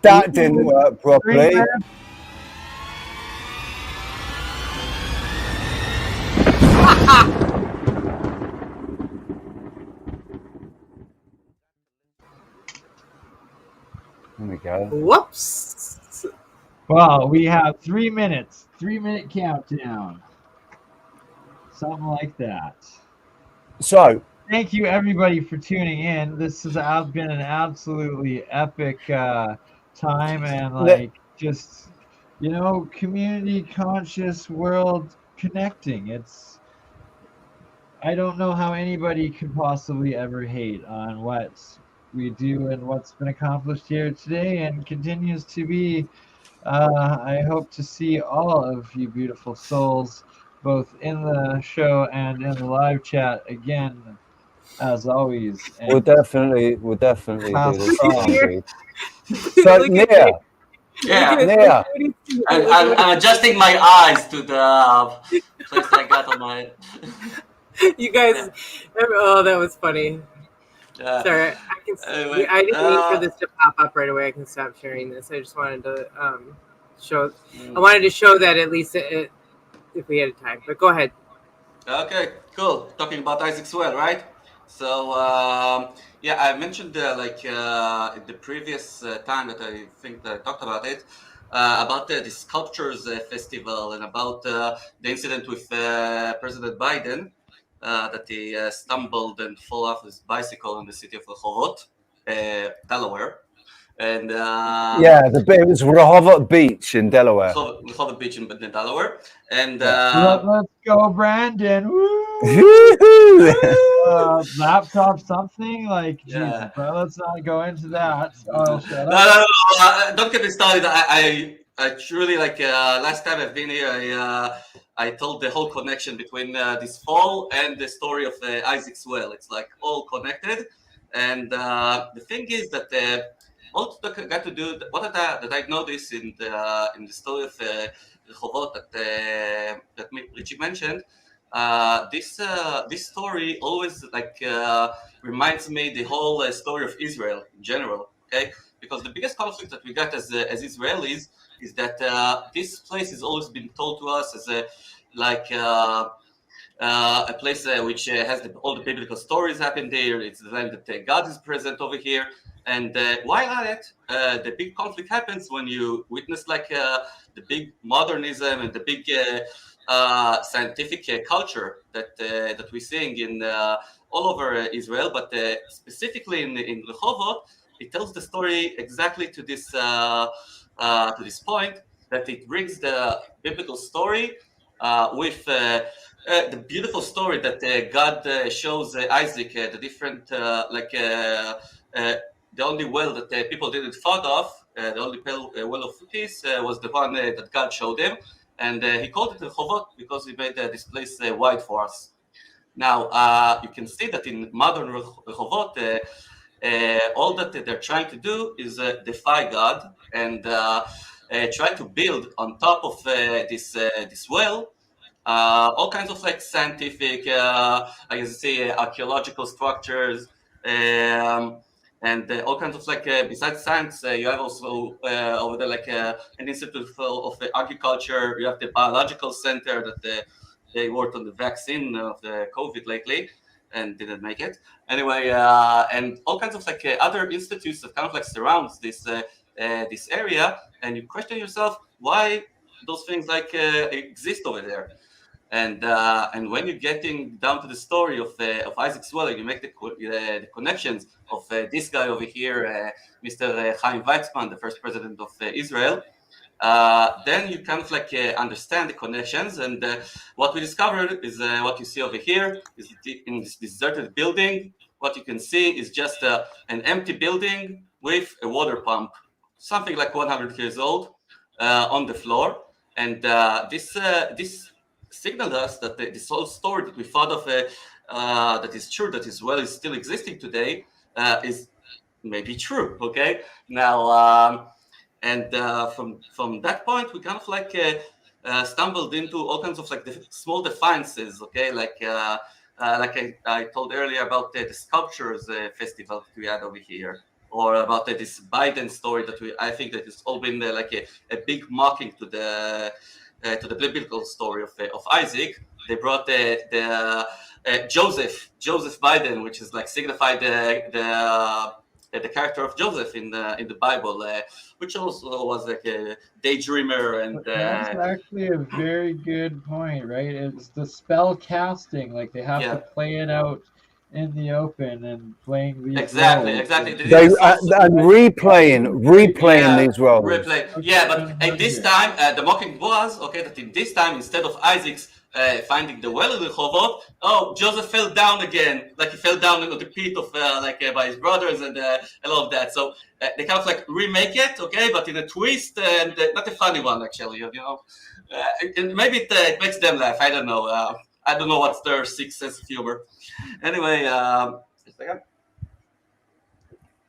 That didn't work properly. There we go. Whoops. Well, we have 3 minutes. 3-minute countdown. Something like that. So, thank you everybody for tuning in. This has been an absolutely epic time, and just community conscious world connecting. I don't know how anybody could possibly ever hate on what we do and what's been accomplished here today and continues to be. I hope to see all of you beautiful souls both in the show and in the live chat again, as always. And we'll definitely do this. So, Nia. Yeah. I'm adjusting my eyes to the place I got on my... You guys, oh, that was funny. Sorry, I didn't mean for this to pop up right away. I can stop sharing this. I just wanted to show. I wanted to show that at least if we had time. But go ahead. Okay, cool. Talking about Isaac's well, right? So I mentioned in the previous time that I think that I talked about it. About the Sculptures Festival and about the incident with President Biden. That he stumbled and fell off his bicycle in the city of Rehovot, Delaware. And it was Rehoboth Beach in Delaware. Rehoboth Beach in Delaware, and let's go, Brandon. Laptop something like Jesus, but let's not go into that. I'll shut up. No, don't get me started. I truly like last time I've been here. I told the whole connection between this fall and the story of Isaac's well. It's like all connected, and the thing is that what got to do what that I noticed in the story of Rehovot that Richie mentioned. This story always like reminds me the whole story of Israel in general. Okay, because the biggest conflict that we got as Israelis is that this place has always been told to us as a place which has all the biblical stories happen there. It's the land that God is present over here. And while at it, the big conflict happens when you witness like the big modernism and the big scientific culture that we're seeing in all over Israel, but specifically in Rehovot, it tells the story exactly to this point, that it brings the biblical story with the beautiful story that God shows Isaac the different the only well that people didn't thought of, the only well of peace was the one that God showed him, and he called it Rehovot because he made this place wide for us. Now you can see that in modern Rehovot, all that they're trying to do is defy God and try to build on top of this well all kinds of like scientific, I guess say archaeological structures, and all kinds of like besides science, you have also over there like an institute of agriculture. You have the biological center that they worked on the vaccine of the COVID lately and didn't make it anyway, and all kinds of like other institutes that kind of like surrounds this this area, and you question yourself why those things like exist over there. And when you're getting down to the story of Isaac's well, you make the connections of this guy over here, Mr. Chaim Weizmann, the first president of Israel. Then you kind of like understand the connections, and what we discovered is what you see over here is in this deserted building. What you can see is just an empty building with a water pump, something like 100 years old, on the floor, and this signaled us that this whole story that we thought of that is true, that is well is still existing today, is maybe true. Okay, now and from that point we kind of like stumbled into all kinds of like small defiances. Okay, like I told earlier about the sculptures festival that we had over here, or about this Biden story that I think that it's all been like a big mocking to the biblical story of Isaac. They brought the Joseph Biden, which is like signified the character of Joseph in the Bible, which also was like a daydreamer. And that's actually a very good point, right? It's the spell casting, like they have to play it out in the open and playing these exactly roles. They and replaying these roles. Yeah, but at this time the mocking was that in this time, instead of Isaac's finding the well in Rehovot, Joseph fell down again, like he fell down into the pit of by his brothers and all of that. So they kind of like remake it, but in a twist, and not a funny one actually, and maybe it makes them laugh. I don't know. I don't know what's their sixth sense of humor. Anyway, just a second.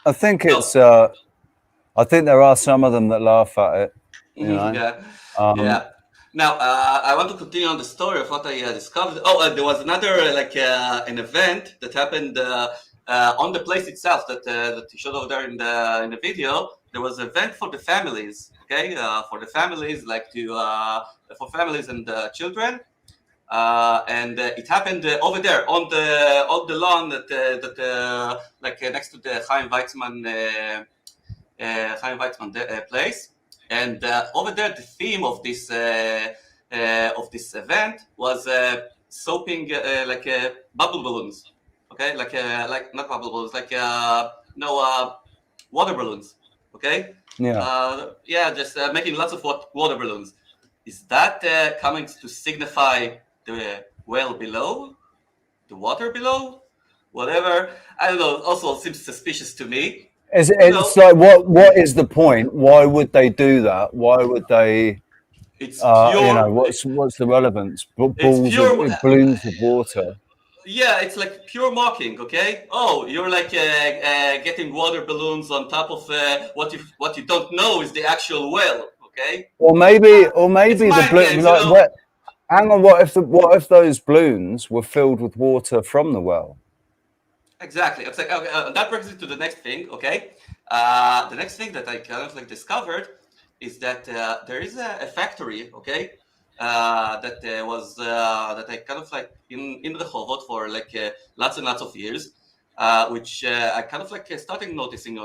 I think it's. I think there are some of them that laugh at it. You know? Yeah. Now I want to continue on the story of what I discovered. There was another an event that happened on the place itself that you showed over there in the video. There was an event for the families. Okay, for the families, for families and children. And it happened over there on the lawn that next to the Chaim Weizmann place. And over there, the theme of this event was soaping bubble balloons. Okay, like not bubble balloons, water balloons. Okay. Yeah. Yeah, just making lots of water balloons. Is that coming to signify the well below, the water below, whatever? I don't know. Also, seems suspicious to me. It's like what is the point? Why would they do that? Why would they? It's pure. What's the relevance? It's pure. Balloons of water. Yeah, it's like pure mocking. Okay. Oh, you're like getting water balloons on top of what you don't know is the actual well. Okay. Or maybe the balloon. games, Like, hang on. What if those balloons were filled with water from the well? Exactly. It's like, that brings me to the next thing. Okay. The next thing that I kind of like discovered is that there is a factory. Okay. That I kind of like in the Rehovot for like lots and lots of years, which I kind of like started noticing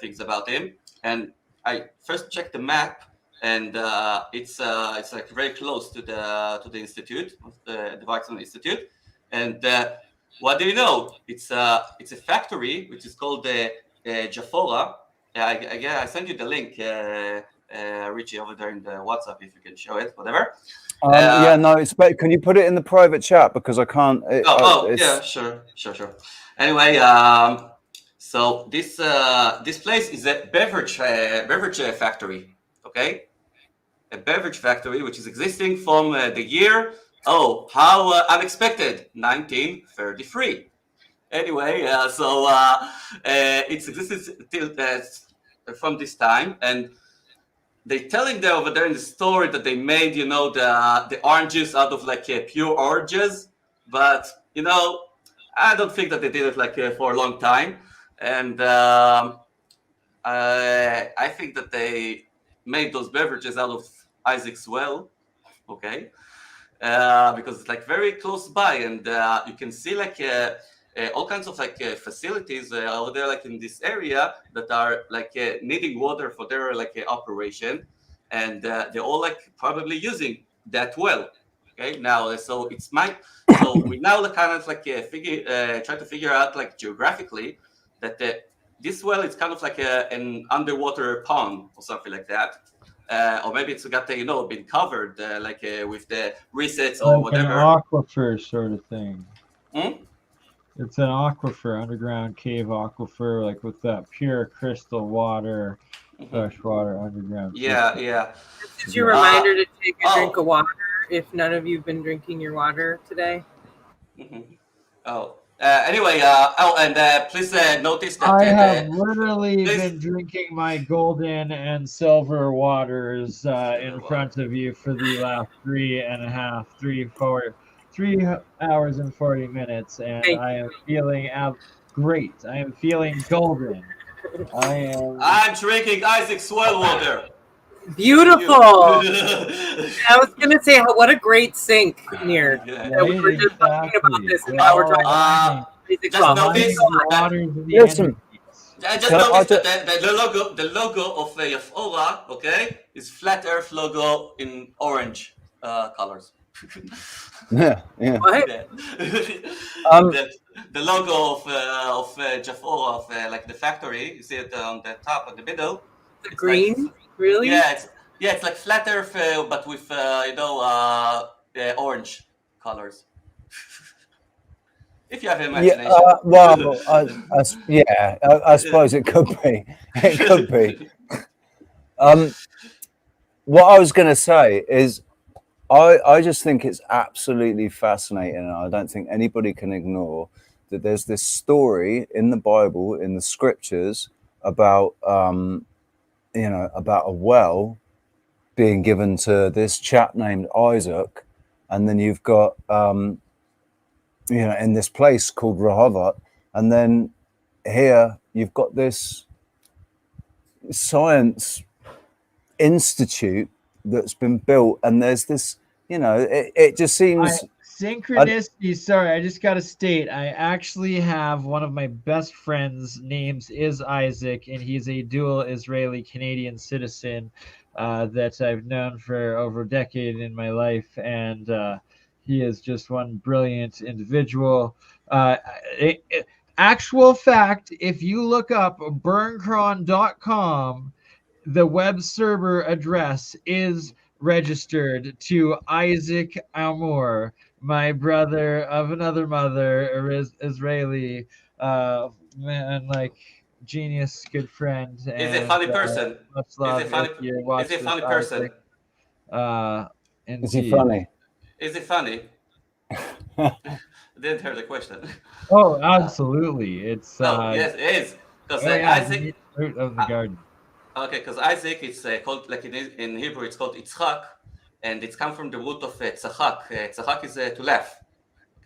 things about him. And I first checked the map, and it's like very close to the institute, the Weizmann Institute, and what do you know? It's a factory which is called the Jafora. I sent you the link, Richie, over there in the WhatsApp, if you can show it, whatever. Yeah, no, it's better. Can you put it in the private chat because I can't? Yeah, sure. Anyway, so this place is a beverage factory. Okay, a beverage factory which is existing from the year. Oh, how unexpected! 1933. Anyway, so it's existed till from this time, and they telling there over there in the story that they made, the oranges out of like pure oranges, but I don't think that they did it like for a long time, and I think that they made those beverages out of Isaac's well. Okay. Because it's like very close by, and you can see like all kinds of like facilities over there, like in this area, that are like needing water for their like operation, and they're all like probably using that well. Okay, now so we now kind of like try to figure out like geographically that this well is kind of like an underwater pond or something like that. Or maybe it's got been covered with the resets or like whatever. An aquifer sort of thing. Hmm? It's an aquifer, underground cave aquifer, like with that pure crystal water, fresh water underground. Yeah. This is your reminder to take a drink of water if none of you've been drinking your water today. Anyway, and please notice that I have literally been drinking my golden and silver waters in front of you for the last 3 hours and 40 minutes, and I am feeling great. I am feeling golden. I'm drinking Isaac's well water. Beautiful. I was gonna say, what a great sink, Nir. Yeah. We were just talking about this, and now we're talking about basic Listen. I just noticed that the logo of Yafora, okay, is flat Earth logo in orange colors. Yeah. What? The logo of Jafora, of like the factory, you see it on the top of the middle. The green. Really? Yeah, it's like flat Earth, but with orange colors. If you have imagination. I suppose it could be. It could be. What I was going to say is, I just think it's absolutely fascinating, and I don't think anybody can ignore that there's this story in the Bible, in the scriptures, about about a well being given to this chap named Isaac, and then you've got in this place called Rehovot, and then here you've got this science institute that's been built, and there's this it just seems synchronicity. Sorry, I just got to state, I actually have one of my best friends' names is Isaac, and he's a dual Israeli-Canadian citizen that I've known for over a decade in my life, and he is just one brilliant individual. actual fact, if you look up burncron.com, the web server address is registered to Isaac Amour, my brother of another mother, Israeli, man, like genius, good friend, He's a and funny person. much He's a love funny. if you He's watch a this, funny Isaac. person. Is he Indeed. funny? Is he funny? Didn't hear the question. Oh, absolutely. It's Oh yes, it is. Because oh yeah, the Isaac. fruit of the garden. Okay, because Isaac, it's called like in Hebrew, it's called Yitzchak, and it's come from the root of tzachak. Tzachak is to laugh.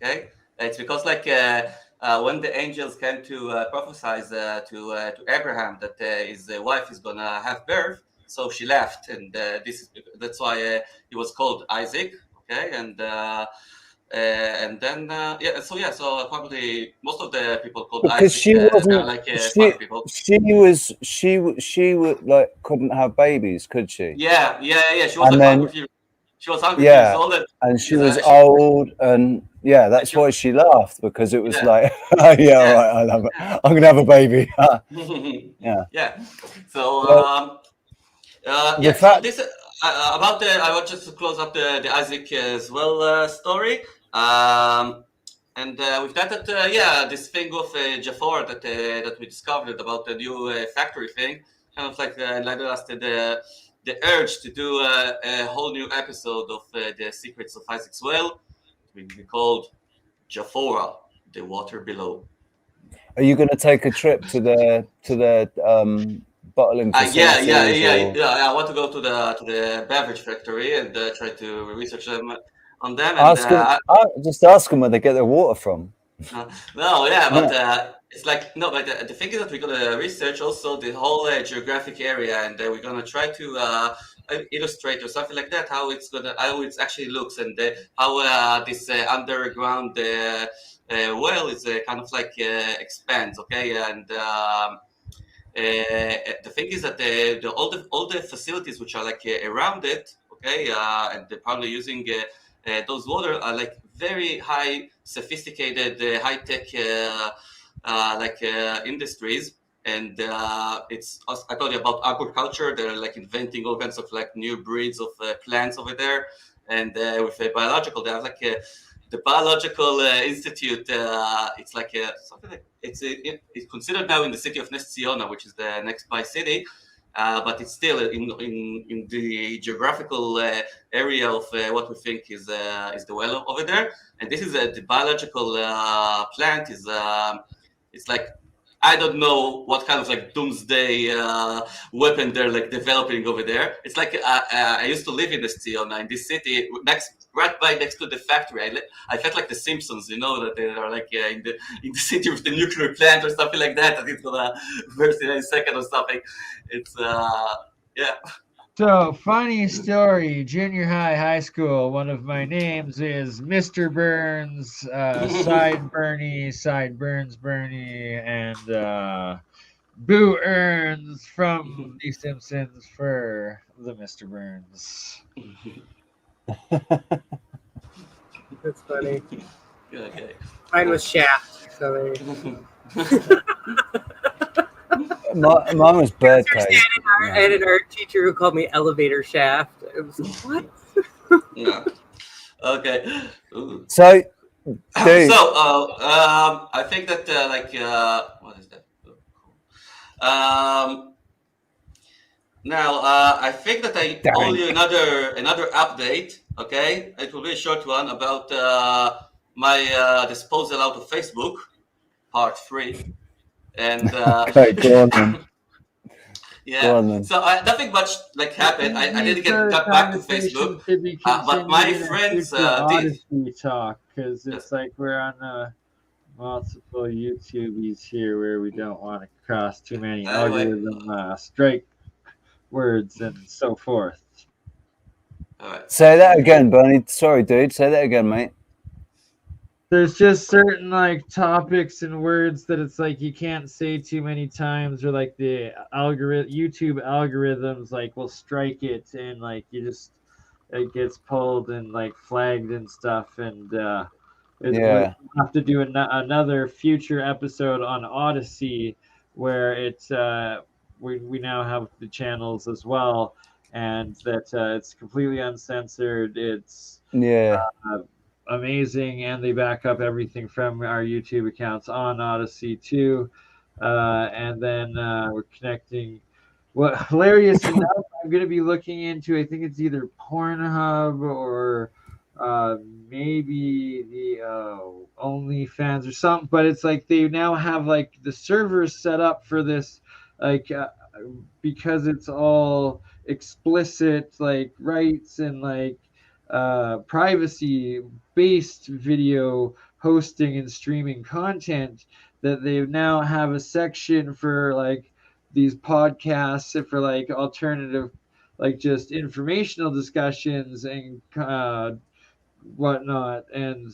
Okay, it's because like when the angels came to prophesize to Abraham that his wife is gonna have birth, so she laughed, and that's why he was called Isaac. Okay, and then so probably most of the people called Because Isaac she they're wasn't. like She funny people. she would like couldn't have babies, could she? Yeah. She was And like then 100 years. She was 100 years yeah, old. And and she she's, was she, old, and yeah, and that's she, why she laughed, because it was yeah, like, yeah, all right, I love it. I'm gonna have a baby. Yeah. yeah. So Well, the yeah. So fact. this about the I want just to close up the Isaac as well story. And with that, yeah, this thing of Jafar that we discovered about the new factory thing, kind of like led us to the urge to do a whole new episode of the Secrets of Isaac's Well. It will be called Jafora, the water below. Are you going to take a trip to the bottling facilities or? Yeah. I want to go to the beverage factory and try to research them on them. And Ask them. Just ask them where they get their water from. no, yeah, but it's like no, but the thing is that we're gonna research also the whole geographic area, and we're gonna try to illustrate or something like that how it actually looks, and how this underground well is kind of like expands, okay, and. The thing is that all the facilities which are like around it, okay, and they're probably using those water are like very high, sophisticated, high tech industries. And it's I told you about agriculture. They're like inventing all kinds of like new breeds of plants over there, and with biological, they have like the biological institute. It's like something like it's considered now in the city of Ness Ziona, which is the next by city. But it's still in the geographical area of what we think is the well over there. And this is the biological plant is it's like I don't know what kind of like doomsday weapon they're like developing over there. It's like I used to live in Ziona, in this city, next to the factory. I felt like the Simpsons, you know, that they are like in the city with the nuclear plant or something like that. That it's gonna burst in any second or something. It's yeah. So, funny story, junior high school, one of my names is Mr. Burns, Side Bernie, Side Burns Bernie, and Boo Earns from The Simpsons for the Mr. Burns. That's funny. Okay. Mine was Shaft. So Mine was Birdcage. I had an art teacher who called me Elevator Shaft. It was what? No. Okay. Ooh. So, I think that what is that? Now I think that I owe you another update. Okay, it will be a short one about my disposal out of Facebook, part 3, and okay, go on then. yeah. Go on then. So nothing much like happened. I didn't got back to Facebook, but my friends did. Odyssey talk, because it's like we're on multiple YouTubies here where we don't want to cross too many algorithm strike words and so forth. All right. Say that again, Bernie. Sorry, dude. Say that again, mate. There's just certain like topics and words that it's like you can't say too many times, or like the YouTube algorithms like will strike it, and like it gets pulled and like flagged and stuff, and Yeah. We'll have to do another future episode on Odyssey, where it's we now have the channels as well, and that it's completely uncensored. It's Yeah. amazing, and they back up everything from our YouTube accounts on Odyssey too. And then we're connecting. Well, hilarious enough, I'm going to be looking into. I think it's either Pornhub or maybe the OnlyFans or something. But it's like they now have like the servers set up for this, like because it's all explicit like rights and like privacy based video hosting and streaming content, that they now have a section for like these podcasts and for like alternative, like just informational discussions and whatnot. And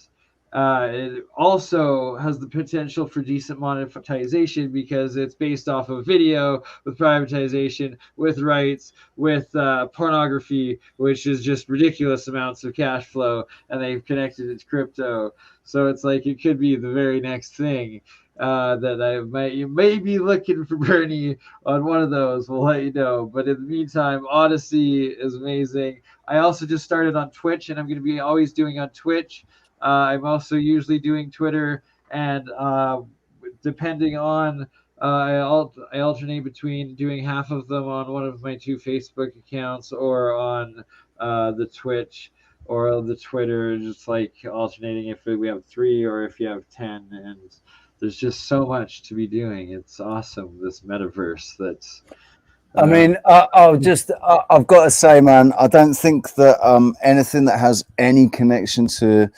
it also has the potential for decent monetization because it's based off of video with privatization, with rights, with pornography, which is just ridiculous amounts of cash flow, and they've connected it to crypto. So it's like it could be the very next thing. That you may be looking for Bernie on one of those. We'll let you know. But in the meantime, Odyssey is amazing. I also just started on Twitch, and I'm going to be always doing on Twitch. I'm also usually doing Twitter, and depending on, I alternate between doing half of them on one of my 2 Facebook accounts or on the Twitch or the Twitter, just like alternating if we have 3 or if you have 10. And there's just so much to be doing. It's awesome, this metaverse that's I mean, I've got to say, man, I don't think that anything that has any connection to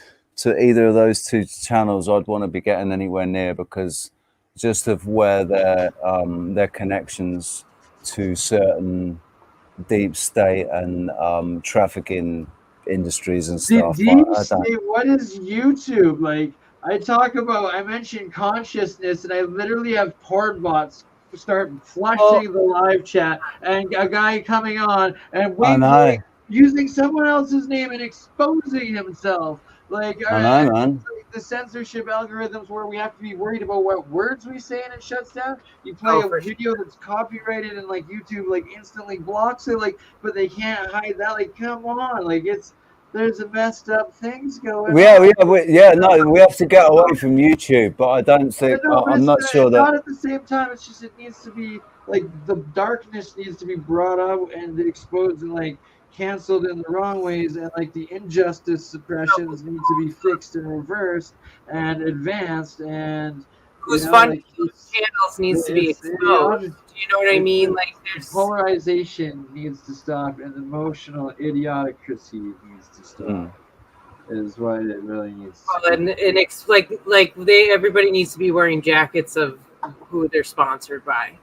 either of those 2 channels I'd want to be getting anywhere near, because just of where their connections to certain deep state and trafficking industries and stuff. What is YouTube? Like, I mentioned consciousness, and I literally have porn bots start flushing the live chat, and a guy coming on and using someone else's name and exposing himself. Like, I know, man. The censorship algorithms where we have to be worried about what words we say and it shuts down. You play a video that's copyrighted and like YouTube like instantly blocks it, like, but they can't hide that. Like, come on, like there's a messed up things going on. No, we have to get away from YouTube, but I don't think I'm not sure that. Not at the same time. It's just it needs to be like the darkness needs to be brought out and exposed and like canceled in the wrong ways, and like the injustice suppressions need to be fixed and reversed and advanced, and who's funding those channels needs to be exposed. Do you know what I mean? Like, there's polarization needs to stop, and emotional idiocracy needs to stop. Is what it really needs to. And it's like everybody needs to be wearing jackets of who they're sponsored by,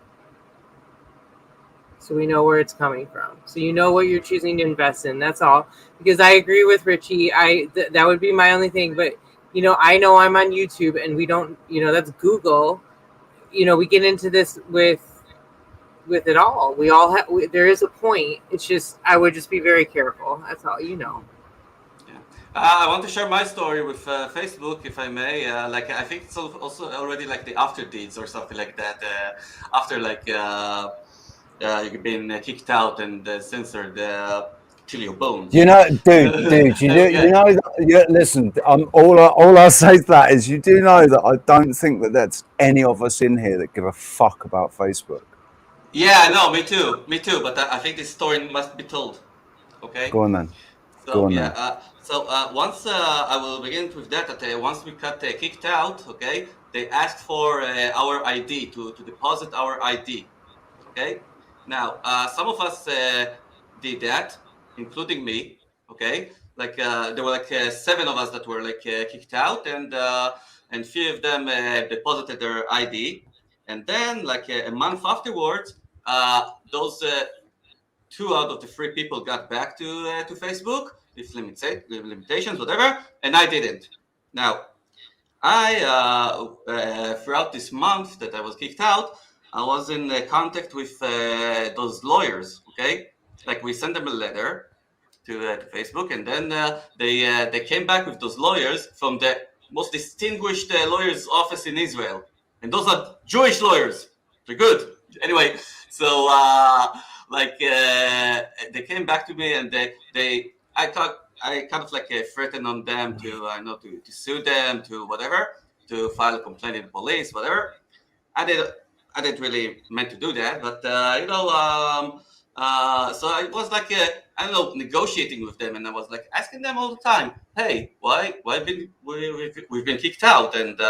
so we know where it's coming from. So you know what you're choosing to invest in. That's all. Because I agree with Richie. That would be my only thing. But I know I'm on YouTube, and we don't. That's Google. We get into this with it all. We all have. There is a point. It's just I would just be very careful. That's all. I want to share my story with Facebook, if I may. I think it's also already like the after deeds or something like that. After you've been kicked out and censored till your bones. Dude, listen. All I'll say to that is, you do know that I don't think that that's any of us in here that give a fuck about Facebook. Yeah, no, me too. But I think this story must be told. Okay. Go on then. Once I will begin with that. Once we got kicked out, okay, they asked for our ID to deposit our ID. Okay. Now, some of us did that, including me. Okay, there were 7 of us that were kicked out, and few of them deposited their ID, and then a month afterwards, those 2 out of the 3 people got back to Facebook with limitations, whatever, and I didn't. Now, I throughout this month that I was kicked out, I was in contact with those lawyers. Okay, we sent them a letter to Facebook, and then they came back with those lawyers from the most distinguished lawyers' office in Israel, and those are Jewish lawyers. They're good. Anyway, so they came back to me, and I kind of like threatened on them to to sue them, to whatever, to file a complaint in the police, whatever. I didn't really meant to do that, but so I was like negotiating with them, and I was like asking them all the time, hey, why we've been kicked out, and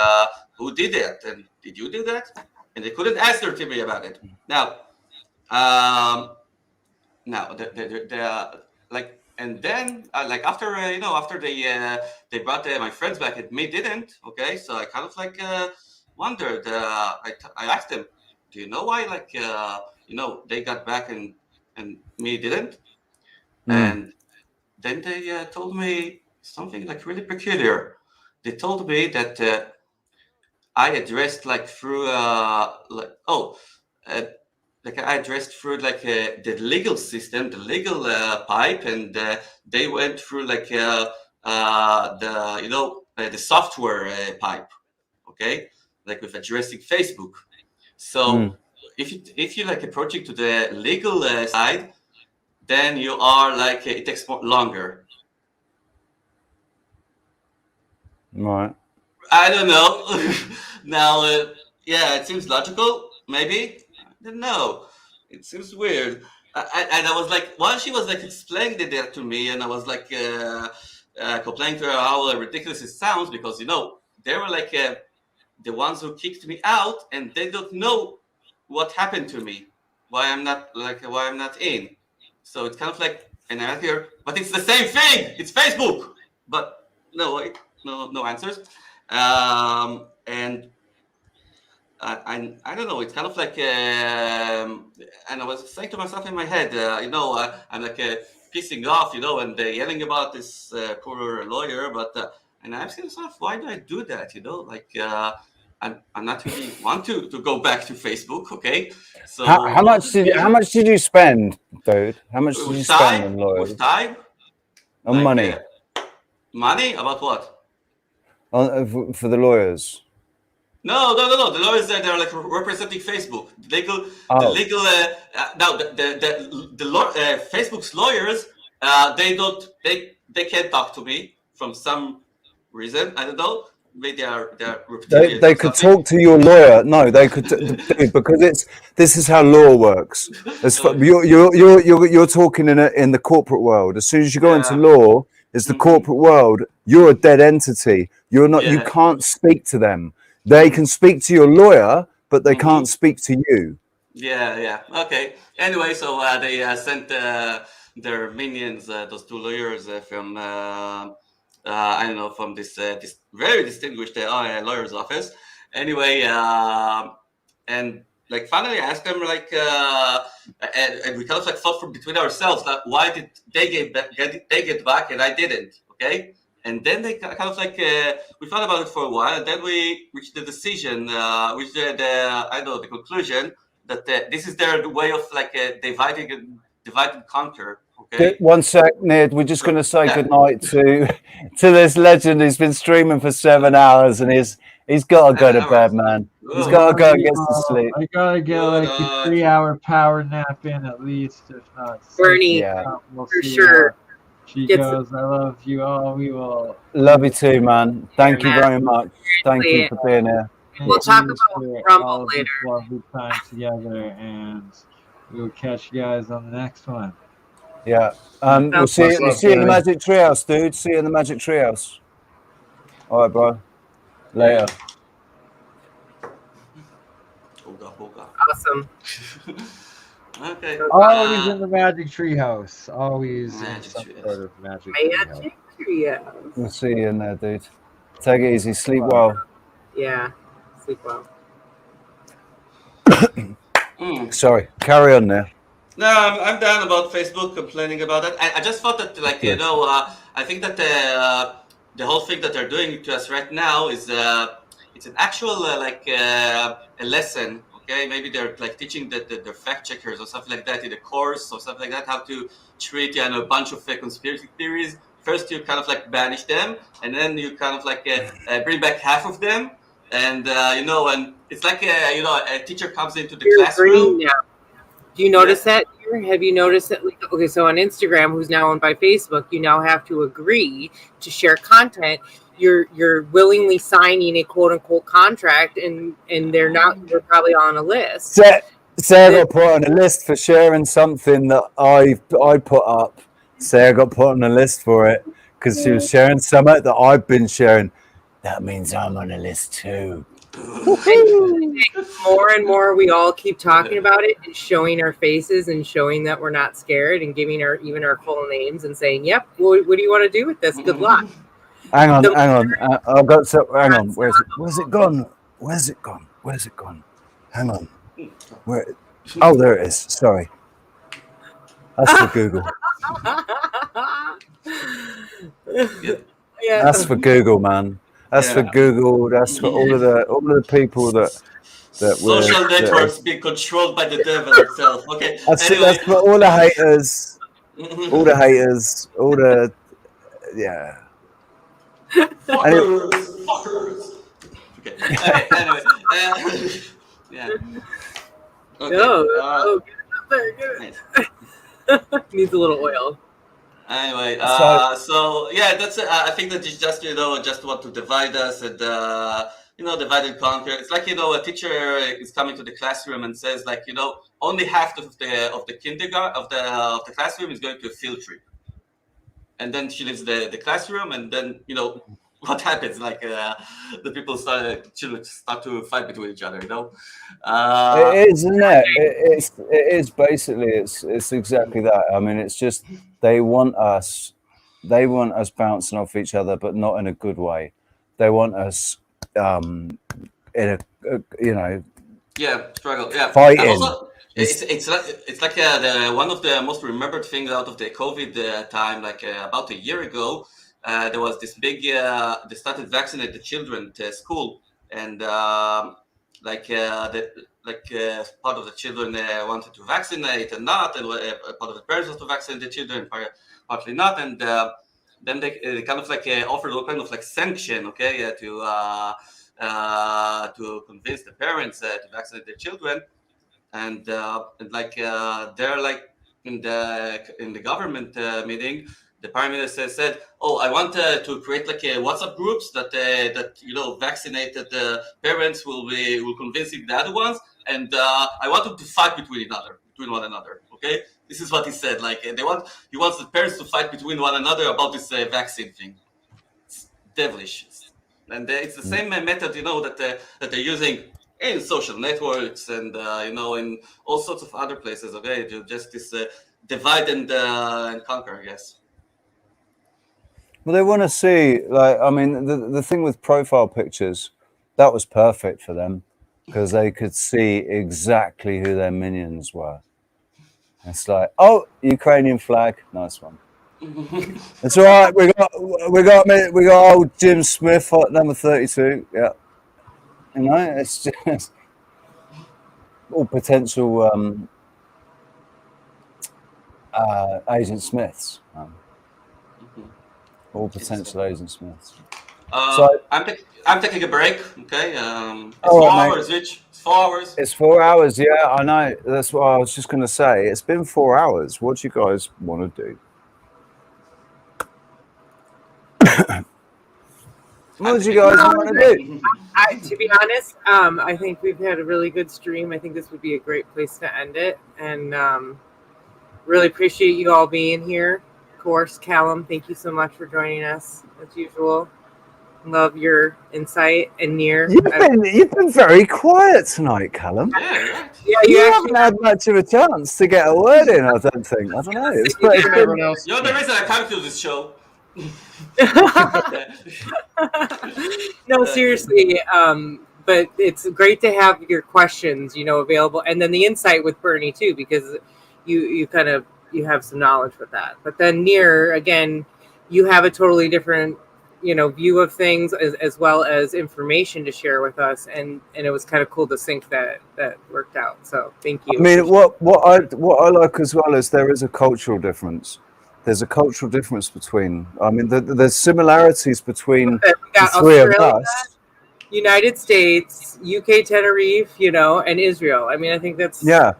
who did that, and did you do that? And they couldn't answer to me about it. Now, and then after after they brought my friends back and me didn't. Okay, so I kind of wondered. I asked them, do you know why they got back and me didn't? And then they told me something really peculiar. They told me that I addressed through I addressed through the legal system, the legal pipe, and they went through the software pipe, okay, with addressing Facebook. So if you approaching to the legal side, then you are it takes longer. Right. I don't know. Now, it seems logical, maybe. I don't know. It seems weird. And I was while she was explaining it to me, and I was complaining to her how ridiculous it sounds, because they were the ones who kicked me out, and they don't know what happened to me, why I'm not in. So it's kind of and I'm here, but it's the same thing. It's Facebook, but no answers. And I don't know. It's kind of and I was saying to myself in my head, I'm pissing off, and yelling about this poor lawyer. But and I'm asking myself, why do I do that? I'm not really want to go back to Facebook. Okay, so how much did you spend, dude? How much did you spend on lawyers? With time? On money? Money about what? For the lawyers. No. The lawyers they're representing Facebook. The legal. Now Facebook's lawyers they can't talk to me from some reason. I don't know. Maybe they're they could talk to your lawyer. No, they could because this is how law works. You're talking in the corporate world. As soon as you go into law, it's the corporate world. You're a dead entity. You're not. You can't speak to them. They can speak to your lawyer, but they can't speak to you. Yeah. Okay. Anyway, so they sent their minions, those two lawyers from. I don't know, from this very distinguished lawyer's office. Anyway, and finally I asked them and we kind of fought from between ourselves, why did they get back and I didn't? Okay, and then they kind of we thought about it for a while, and then we reached the decision, the conclusion that this is their way of divide and conquer. Okay. One sec, Ned. We're just going to say goodnight to this legend who's been streaming for 7 hours, and he's got to go to bed, man. He's got to go and get some sleep. I gotta get a 3-hour power nap in at least, if not. Bernie, we'll for sure. She goes, I love you all. We will. Love you too, man. Thank you very much. Thank you for being here. We'll talk about Rumble later. Lovely time together, and we'll catch you guys on the next one. Yeah. We'll see you in the Magic Treehouse, dude. See you in the Magic Treehouse. All right, bro. Later. Awesome. Okay. Always in the Magic Treehouse. Always in some sort of Magic Treehouse. We'll see you in there, dude. Take it easy. Sleep well. Yeah. Sleep well. Sorry. Carry on there. No, I'm down about Facebook complaining about that. I just thought that, I think that the whole thing that they're doing to us right now is it's an actual a lesson. Okay, maybe they're teaching the fact checkers or something like that in a course or something like that, how to treat a bunch of conspiracy theories first you kind of like banish them, and then you kind of like bring back half of them, and and it's like a teacher comes into the classroom. Now. Do you notice that? Have you noticed that? Okay, so on Instagram, who's now owned by Facebook, you now have to agree to share content. You're willingly signing a quote unquote contract, and they're probably on a list. Sarah got put on a list for sharing something that I put up. Sarah got put on a list for it because she was sharing something that I've been sharing. That means I'm on a list too. More and more we all keep talking about it and showing our faces and showing that we're not scared and giving even our full names and saying, yep, what do you want to do with this? Good luck. Hang on. I've got so. Hang on. Where's it gone? Where's it gone? Hang on. Where? Oh, there it is. Sorry. That's for Google. Yeah. That's for Google, man. That's for Google. That's for all of the people that social networks being controlled by the devil itself. Okay. That's for all the haters. All the haters. All the Fuckers. Okay. Anyway. Yeah. Okay. Get it. Needs a little oil. Anyway, so yeah, that's it. I think that you just want to divide us and divide and conquer. It's like a teacher is coming to the classroom and says like only half of the kindergarten of the classroom is going to a field trip, and then she leaves the classroom, and then what happens? Like the children start to fight between each other. It is, isn't it? It is basically. It's exactly that. I mean, it's just they want us bouncing off each other, but not in a good way. They want us in a struggle. Yeah, fighting. Also, it's like one of the most remembered things out of the COVID time. Like about a year ago. There was this big. They started vaccinating the children to school, and part of the children wanted to vaccinate and not, and part of the parents wanted to vaccinate the children, partly not, and then they kind of offered all kind of sanction, to convince the parents to vaccinate their children, and they're like in the government meeting. The Prime Minister said, "Oh, I want to create like a WhatsApp groups that vaccinated parents will convincing the other ones, and I want them to fight between one another." Okay, this is what he said. Like he wants the parents to fight between one another about this vaccine thing. It's devilish, and it's the same method that they're using in social networks and in all sorts of other places. Okay, to just this divide and conquer, I guess. Well, they want to see, the thing with profile pictures, that was perfect for them because they could see exactly who their minions were. It's like, oh, Ukrainian flag, nice one. It's all right. We got old Jim Smith, number 32. Yeah, it's just all potential Agent Smiths. All potential Agent Smiths. I'm taking a break. Okay. It's 4 hours, Rich. It's 4 hours. It's 4 hours. Yeah, I know. That's what I was just going to say. It's been 4 hours. What do you guys want to do? What do you guys want to do? To be honest, I think we've had a really good stream. I think this would be a great place to end it, and really appreciate you all being here. Of course, Callum, thank you so much for joining us as usual. Love your insight, and Nir. You've been very quiet tonight, Callum. Yeah, you haven't had much of a chance to get a word in. I don't think. I don't know. You're the reason I come to this show. No, seriously. But it's great to have your questions, available, and then the insight with Bernie too, because you have some knowledge with that. But then Nir, again, you have a totally different view of things as well as information to share with us, and it was kind of cool to sync that worked out. So thank you. I mean, what I like as well is there is a cultural difference. There's a cultural difference between. I mean, there's similarities between We got the three of Australia, us. United States, UK, Tenerife, and Israel. I mean, I think that's Yeah,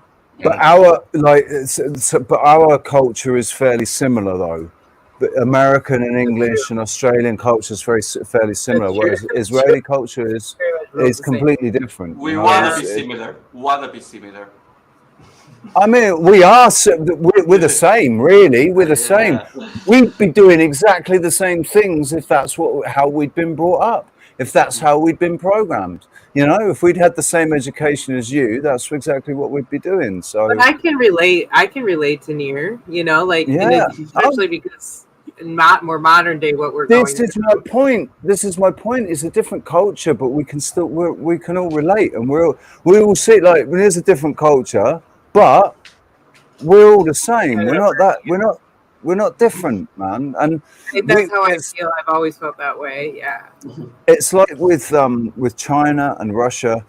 but our but our culture is fairly similar though. But American and English and Australian culture is fairly similar, That's true. whereas That's Israeli true. culture is Very much the same. completely different. We You know, wanna be similar. Wanna be similar. I mean, we're the same, really. We're the same. We'd be doing exactly the same things if that's how we'd been brought up, if that's how we'd been programmed. You know, if we'd had the same education as you, that's exactly what we'd be doing. So, But I can relate. I can relate to Nier. yeah. Especially because in more modern day, what we're This going is my point. This is my point. It's a different culture, but we can still we can all relate, and we all see like when there's a different culture, but we're all the same. We're not that. We're not different, man. And That's how I feel. I've always felt that way. Yeah. it's like with China and Russia,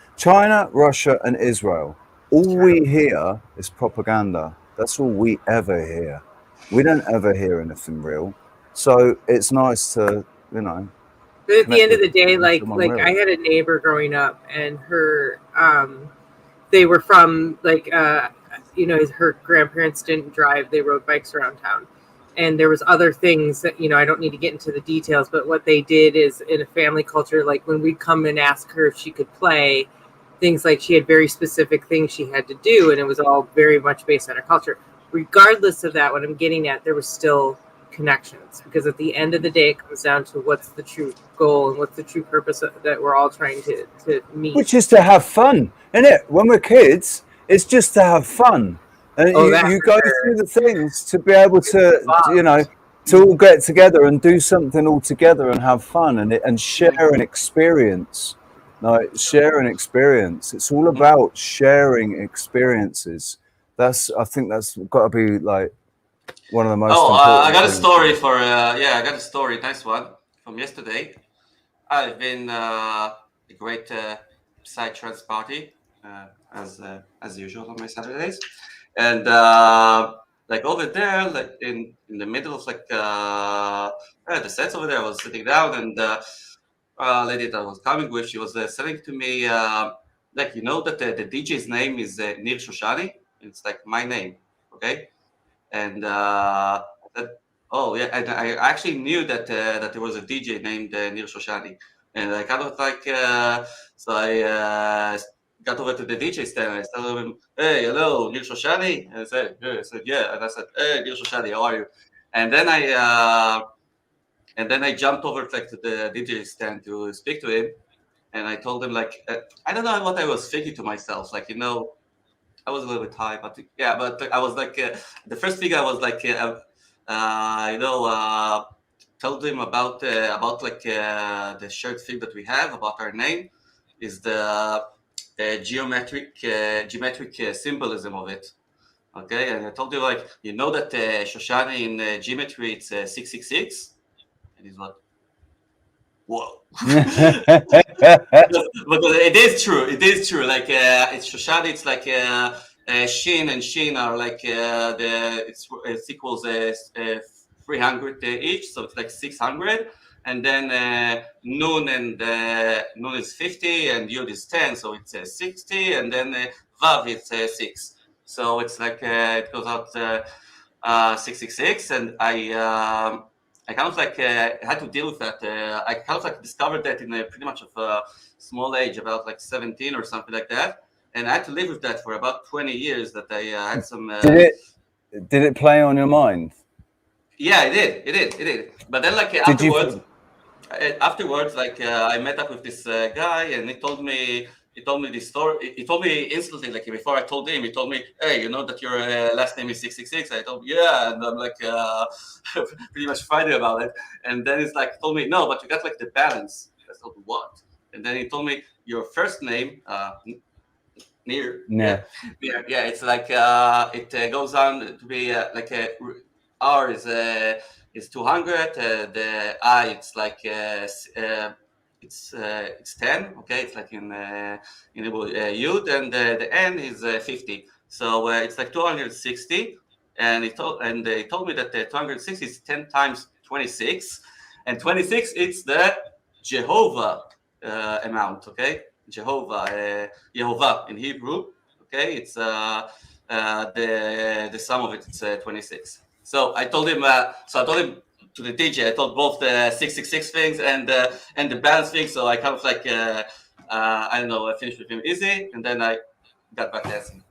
and Israel. All we hear is propaganda. That's all we ever hear. We don't ever hear anything real. So it's nice to, you know. But at the end of the day, someone real. I had a neighbor growing up, and her, they were from her grandparents didn't drive; they rode bikes around town, and there was other things that I don't need to get into the details. But what they did is in a family culture, like when we'd come and ask her if she could play, things like she had very specific things she had to do, and it was all very much based on her culture. Regardless of that, what I'm getting at, there was still connections, because at the end of the day it comes down to what's the true goal and what's the true purpose that we're all trying to meet, which is to have fun, isn't it? When we're kids, it's just to have fun, and you go through the things to be able to to all get together and do something all together and have fun and share an experience. Share an experience. It's all about sharing experiences. I think that's got to be like one of the most important I got a things. story I got a story, nice one, from yesterday. I've been a great psytrance party as usual on my Saturdays, and like over there, like in the middle of the sets over there, I was sitting down, and lady that I was coming with, she was saying to me that the DJ's name is Nir Shoshani. It's like my name, okay. And oh yeah, and I actually knew that there was a DJ named Nir Shoshani, and I kind of so I got over to the DJ stand and I told him, "Hey, hello, Nir Shoshani," and I said, "Yeah," and I said, "Hey, Nir Shoshani, how are you?" And then I jumped over to the DJ stand to speak to him, and I told him I don't know what I was thinking to myself, I was a little bit high, but yeah, but I was the first thing I was told him about the shared thing that we have about our name is the geometric symbolism of it. Okay, and I told you that Shoshani in geometry it's 666, and he's like, whoa. Because it is true. It is true. It's Shoshani. It's Shin and Shin are it equals 300 each, so it's like 600. And then Nun and Nun is 50, and Yud is 10, so it's 60. And then Vav is 6. So it's it goes out 666, and I kind of had to deal with that. I kind of discovered that in pretty much of a small age, about 17 or something like that, and I had to live with that for about 20 years. That I had some. Did it play on your mind? Yeah, it did. But then afterwards, I met up with this guy, and he told me this story. He told me instantly, before I told him, he told me, "Hey, you know that your last name is 666?" I told him, "Yeah," and I'm pretty much fighting about it. And then he's told me, "No, but you got the balance." I told him, "What?" And then he told me, "Your first name, Nir." Yeah. Yeah. It's it goes on to be R is 200. The I it's 10. Okay, it's in Yud, and the N is 50. So it's 260, and they told me that 206 is 10 times 26, and 26 it's the Jehovah amount. Okay, Jehovah, Yehovah in Hebrew. Okay, it's the sum of it. It's 26. So I told him. To the DJ, I told both the 666 things and the balance thing. So I kind of like I don't know. I finished with him easy, and then I got back dancing.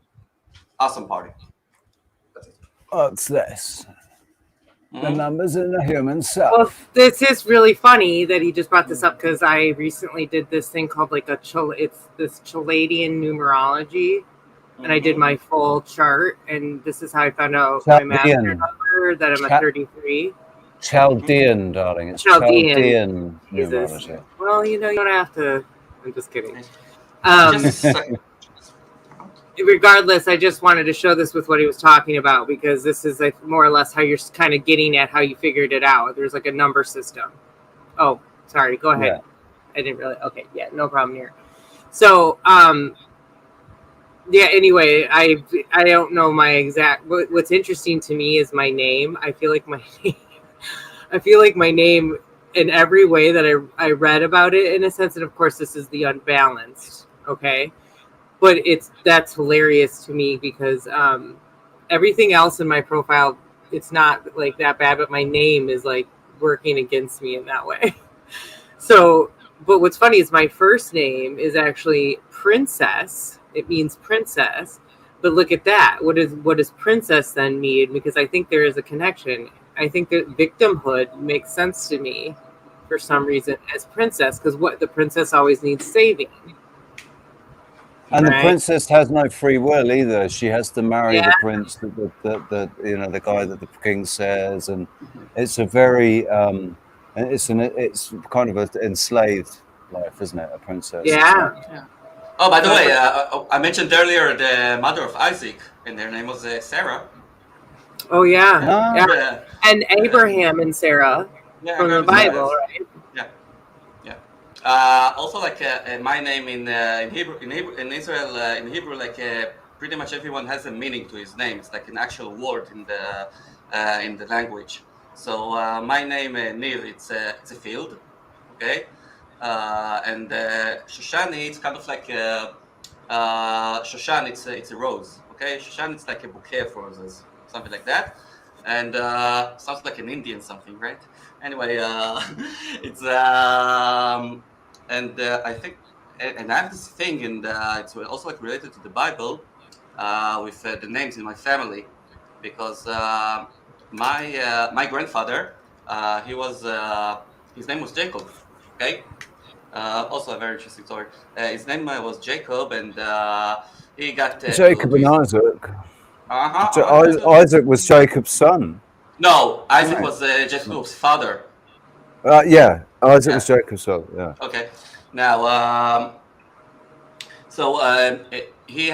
Awesome party. What's this? The numbers in the human self. Well, this is really funny that he just brought this up because I recently did this thing called like it's this Chaldean numerology, and I did my full chart, and this is how I found out my master number, that I'm a 33. Chaldean, darling. It's Chaldean numerology. Well, you don't have to. I'm just kidding. Regardless, I just wanted to show this with what he was talking about, because this is like more or less how you're kind of getting at how you figured it out. There's like a number system. Oh, sorry. Go ahead. Yeah. I didn't really. Okay. Yeah. No problem here. So, yeah. Anyway, I don't know my exact. What's interesting to me is my name. I feel like my name in every way that I read about it, in a sense, and of course this is the unbalanced, okay? But that's hilarious to me because everything else in my profile, it's not like that bad, but my name is like working against me in that way. So, but what's funny is my first name is actually Princess. It means princess, but look at that. What does princess then mean? Because I think there is a connection. I think that victimhood makes sense to me for some reason as princess, because the princess always needs saving. And the princess has no free will either. She has to marry the prince, the guy that the king says, and it's a very it's kind of an enslaved life, isn't it? A princess. Yeah. Oh, by the way, I mentioned earlier the mother of Isaac, and her name was Sarah. Oh yeah. And Abraham and Sarah from the Bible, right? Yeah. Also, like my name in Hebrew, in Israel, in Hebrew, like pretty much everyone has a meaning to his name. It's like an actual word in the language. So my name Nir, it's a field, okay, and Shoshani, it's kind of like Shoshan, it's a rose, okay. Shoshan, it's like a bouquet of roses, something like that, and sounds like an Indian something, right? Anyway, it's and I think, and I have this thing, and it's also like related to the Bible with the names in my family, because my grandfather, his name was Jacob, okay. Also a very interesting story. His name was Jacob, and he got Jacob and Isaac. Isaac was Jacob's son. No, Isaac was Jacob's father. Yeah, Isaac was Jacob's son. Yeah. Okay. Now, he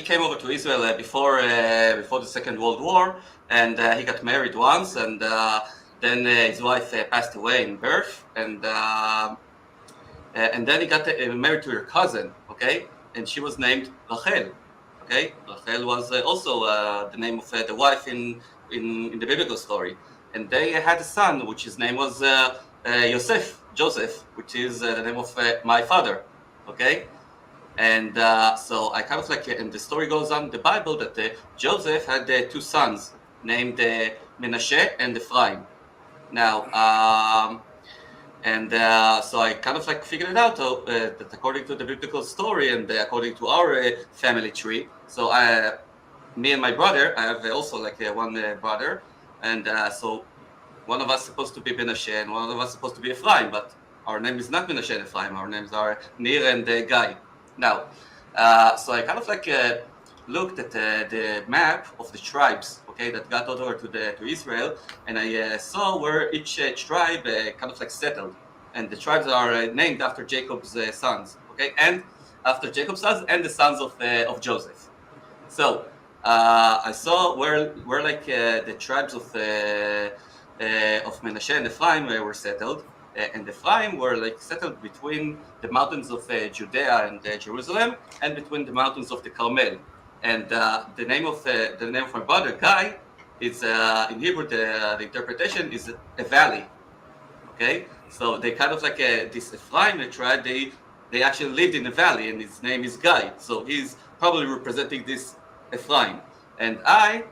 came over to Israel before the Second World War, and he got married once, and then his wife passed away in birth, and then he got married to her cousin. Okay, and she was named Rachel. Okay, Rachel was also the name of the wife in the biblical story, and they had a son, which his name was Joseph, which is the name of my father. Okay, and so I kind of like, and the story goes on in the Bible that Joseph had two sons named Menashe and Ephraim. Now, so I kind of like figured it out that according to the biblical story and according to our family tree, so me and my brother, I have also like one brother, and so one of us supposed to be Menashe and one of us supposed to be Ephraim, but our name is not Menashe and Ephraim. Our names are Nir and Guy. Now, so I kind of like looked at the map of the tribes, okay, that got over to Israel, and I saw where each tribe kind of like settled, and the tribes are named after Jacob's sons, okay, and after Jacob's sons and the sons of Joseph. So I saw where like the tribes of Menashe and Ephraim were settled, and Ephraim were like settled between the mountains of Judea and Jerusalem, and between the mountains of the Carmel. And the name of my brother Guy It's in Hebrew the interpretation is a valley. Okay, so they kind of like this Ephraim tribe. They actually lived in a valley, and his name is Guy. So he's probably representing this Ephraim. And I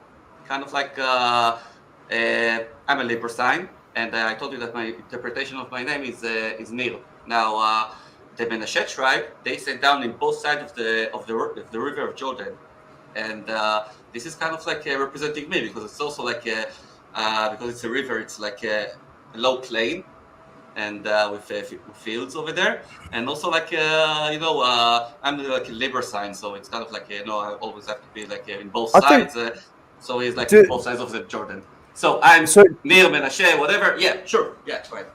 kind of like I'm a Libra sign, and I told you that my interpretation of my name is Nil. Now the Menashe tribe, they sat down in both sides of the river of Jordan, and this is kind of like representing me because it's also like because it's a river, it's like a low plain and with fields over there, and also like I'm like a Libra sign, so it's kind of like I always have to be like in both sides. So he's like both sides of the Jordan. So I'm Nir Menashe, whatever. Yeah, sure. Yeah, right.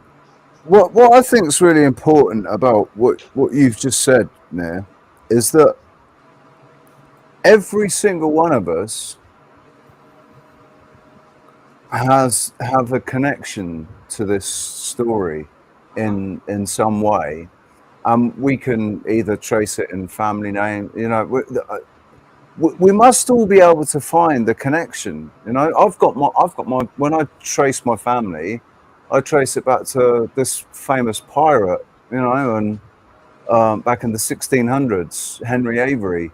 What I think is really important about what you've just said, Nir, is that every single one of us have a connection to this story in some way. We can either trace it in family name, we must all be able to find the connection. I've got my when I trace my family, I trace it back to this famous pirate, and back in the 1600s, Henry Avery.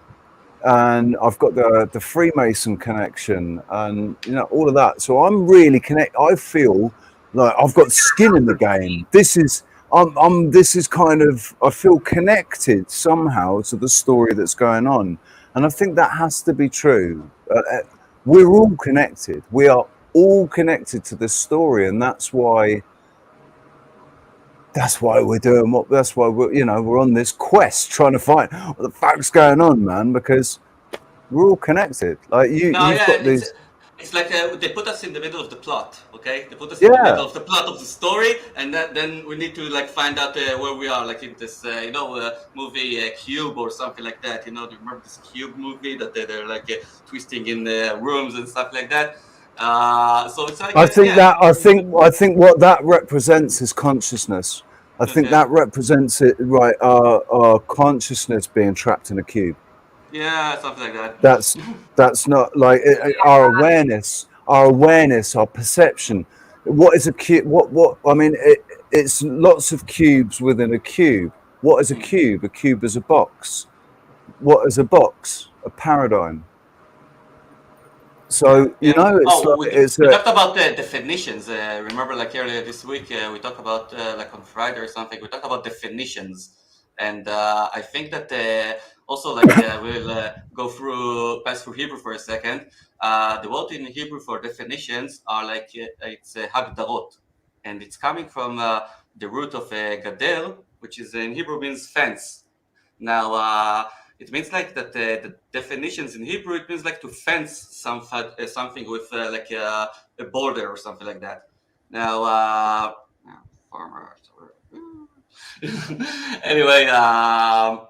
And I've got the Freemason connection and all of that. So I'm really connected. I feel like I've got skin in the game. This is kind of, I feel connected somehow to the story that's going on. And I think that has to be true. We're all connected. We are all connected to this story, and that's why we're doing that's why we're on this quest trying to find what the fuck's going on, man, because we're all connected. Like you've got these. It's like they put us in the middle of the plot, okay? They put us in the middle of the plot of the story, and then we need to like find out where we are, like in this, movie Cube or something like that. Do you remember this Cube movie that they're like twisting in rooms and stuff like that? So it's like I think what that represents is consciousness. I think that represents it, right? Our consciousness being trapped in a cube. Yeah, something like that. That's not like our awareness, our perception. What is a cube? What I mean, it's lots of cubes within a cube. What is a cube? A cube is a box. What is a box? A paradigm. So we talked about the definitions. Remember, like earlier this week, we talked about like on Friday or something. We talked about definitions, and I think that also like we'll pass through Hebrew for a second. The word in Hebrew for definitions are like it's hagdarot, and it's coming from the root of gadel, which is in Hebrew means fence. Now. It means like that the definitions in Hebrew, it means like to fence something with like a border or something like that. Now, anyway,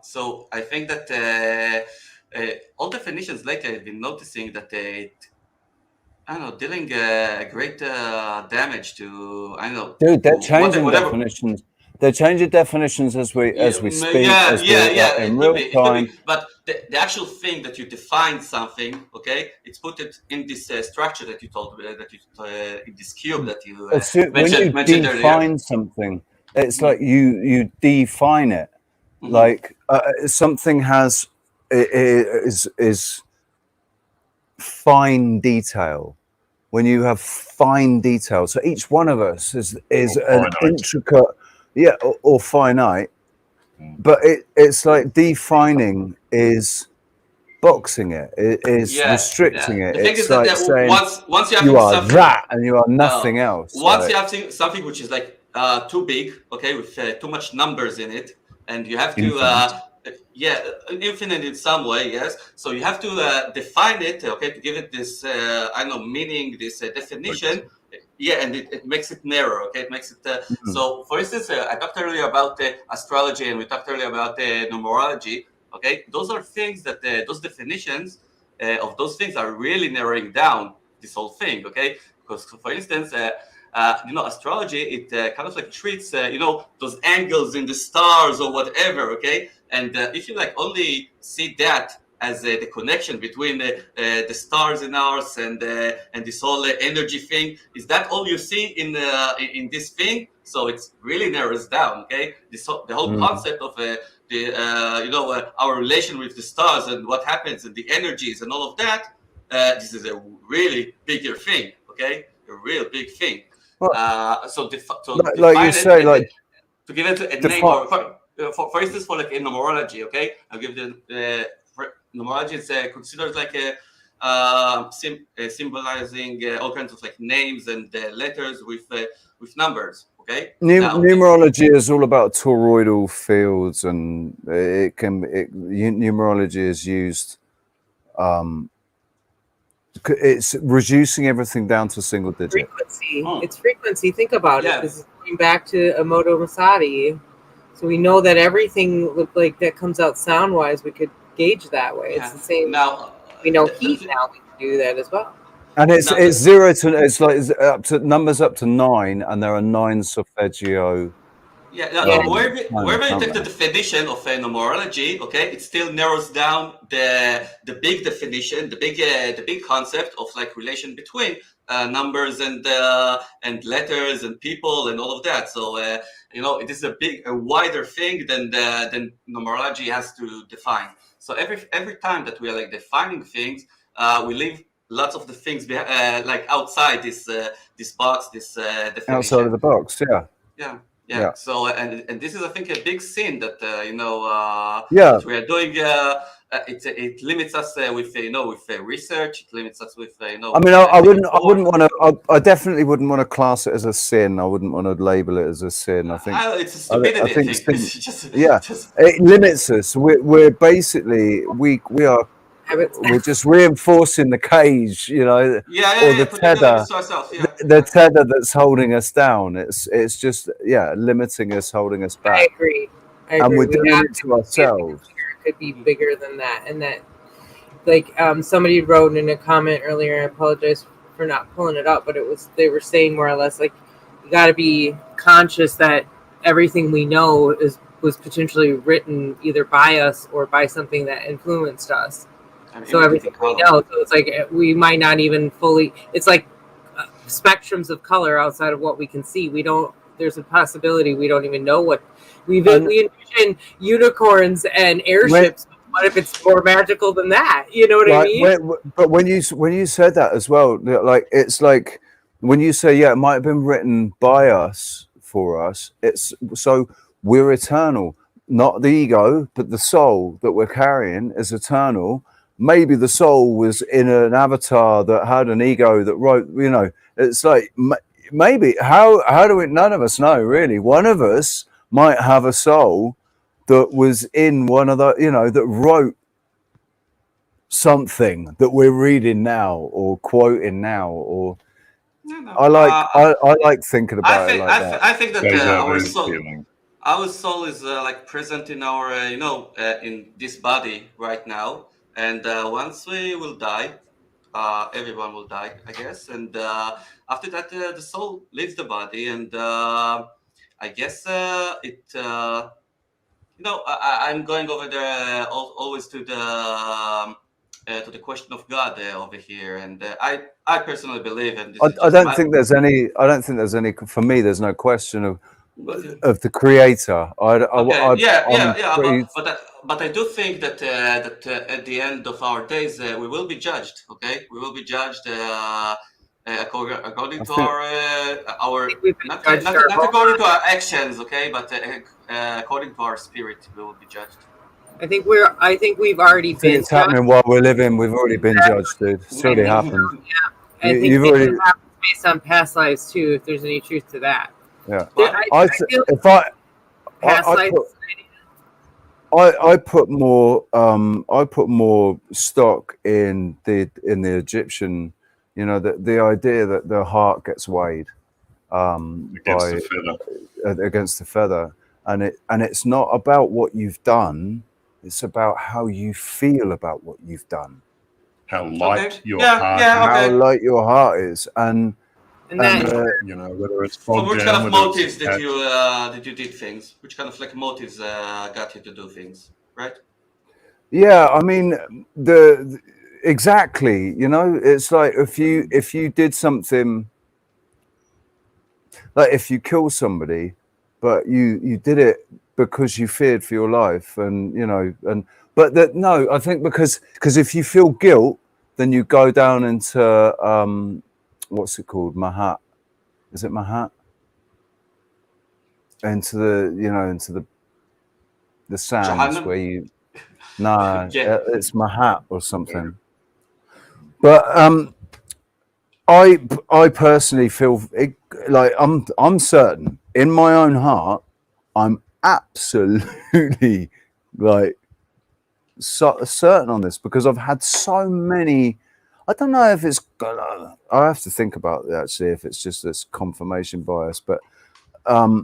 so I think that all definitions lately I've been noticing that dealing great damage to, Dude, they're changing definitions. They're changing definitions as we speak. In real time. But the actual thing that you define something, okay, it's put it in this structure that you told in this cube that you mentioned when you define something, it's like you define it. Mm-hmm. Like something is fine detail. When you have fine detail, so each one of us is an intricate. Yeah, or finite, but it's like defining is boxing it, is restricting it. The thing it's is like that saying once you have you are that and you are nothing else. Once you have something which is like too big, okay, with too much numbers in it, and you have to infinite in some way, yes. So you have to define it, okay, to give it this meaning, this definition. Yeah, and it makes it narrow, okay? It makes it... So, for instance, I talked earlier about astrology, and we talked earlier about numerology, okay? Those are things that, those definitions of those things are really narrowing down this whole thing, okay? Because, for instance, astrology, it kind of like treats, those angles in the stars or whatever, okay? And if you like only see that as the connection between the stars in ours and this whole energy thing. Is that all you see in this thing? So it's really narrows down. Okay, the whole concept of our relation with the stars and what happens and the energies and all of that. This is a really bigger thing. Okay, a real big thing. So like you say, like to give it a name, or for instance, for like in numerology, okay, I'll give numerology is considered like symbolizing all kinds of like names and letters with numbers. Okay, numerology is all about toroidal fields, and numerology is used. It's reducing everything down to a single digit. Frequency. It's frequency. Think about it. This is going back to Emoto Masadi. So we know that everything like that comes out sound wise, we could gauge that way. It's the same. Now we know heat. Now we can do that as well. And it's 0 to it's up to numbers up to 9, and there are 9 solfeggio. Wherever you take the definition of numerology, okay, it still narrows down the big definition, the big concept of like relation between numbers and letters and people and all of that. So it is a wider thing than numerology has to define. So every time that we are like defining things, we leave lots of the things like outside this box, this definition. Outside of the box, Yeah. So and this is, I think, a big sin that that we are doing. It limits us with research. It limits us with I mean, I wouldn't want to. I definitely wouldn't want to class it as a sin. I wouldn't want to label it as a sin. I think it's a stupidity. I think it limits us. We're basically we are. We're just reinforcing the cage, or the tether, the tether that's holding us down. It's just limiting us, holding us back. I agree. And we're doing it to ourselves. It could be bigger than that, and that, like, somebody wrote in a comment earlier. I apologize for not pulling it up, but they were saying more or less like you got to be conscious that everything we know was potentially written either by us or by something that influenced us. So everything we know, so it's like we might not even fully. It's like spectrums of color outside of what we can see. There's a possibility we don't even know what we envision unicorns and airships. What if it's more magical than that? You know what I mean? But when you said that as well, like it's like when you say it might have been written by us for us. It's so we're eternal, not the ego, but the soul that we're carrying is eternal. Maybe the soul was in an avatar that had an ego that wrote, it's like, maybe, how do we, none of us know really. One of us might have a soul that was in one of the, that wrote something that we're reading now or quoting now, or I like thinking about it like that. I think that our soul is like present in our, in this body right now. And once we will die, everyone will die, I guess. And after that, the soul leaves the body. And I guess I'm going over there always to the question of God over here. And I personally believe, and I don't think there's any. For me, there's no question of the creator. But I do think that at the end of our days we will be judged. Okay, we will be judged according to our not according to our actions. Okay, but according to our spirit, we will be judged. I think we've already been. It's happening while we're living. We've already been judged, dude. It's already happened. Yeah, I think it happens based on past lives too. If there's any truth to that. Yeah, I put more stock in the Egyptian, the idea that the heart gets weighed against the feather, and it's not about what you've done, it's about how you feel about what you've done, how light your heart is, and whether it's from which kind of motives did you did things? Which kind of like motives got you to do things, right? Yeah, I mean exactly. You know, it's like if you did something, like if you kill somebody, but you did it because you feared for your life, and you know, and but that no, I think because if you feel guilt, then you go down into what's it called, Mahat? Is it Mahat? Into the into the sands Jahannam? where you no, Yeah. it's Mahat or something. But I personally feel like I'm certain in my own heart, I'm absolutely like certain on this because I've had so many. I don't know if it's. I have to think about it actually if it's just this confirmation bias, but I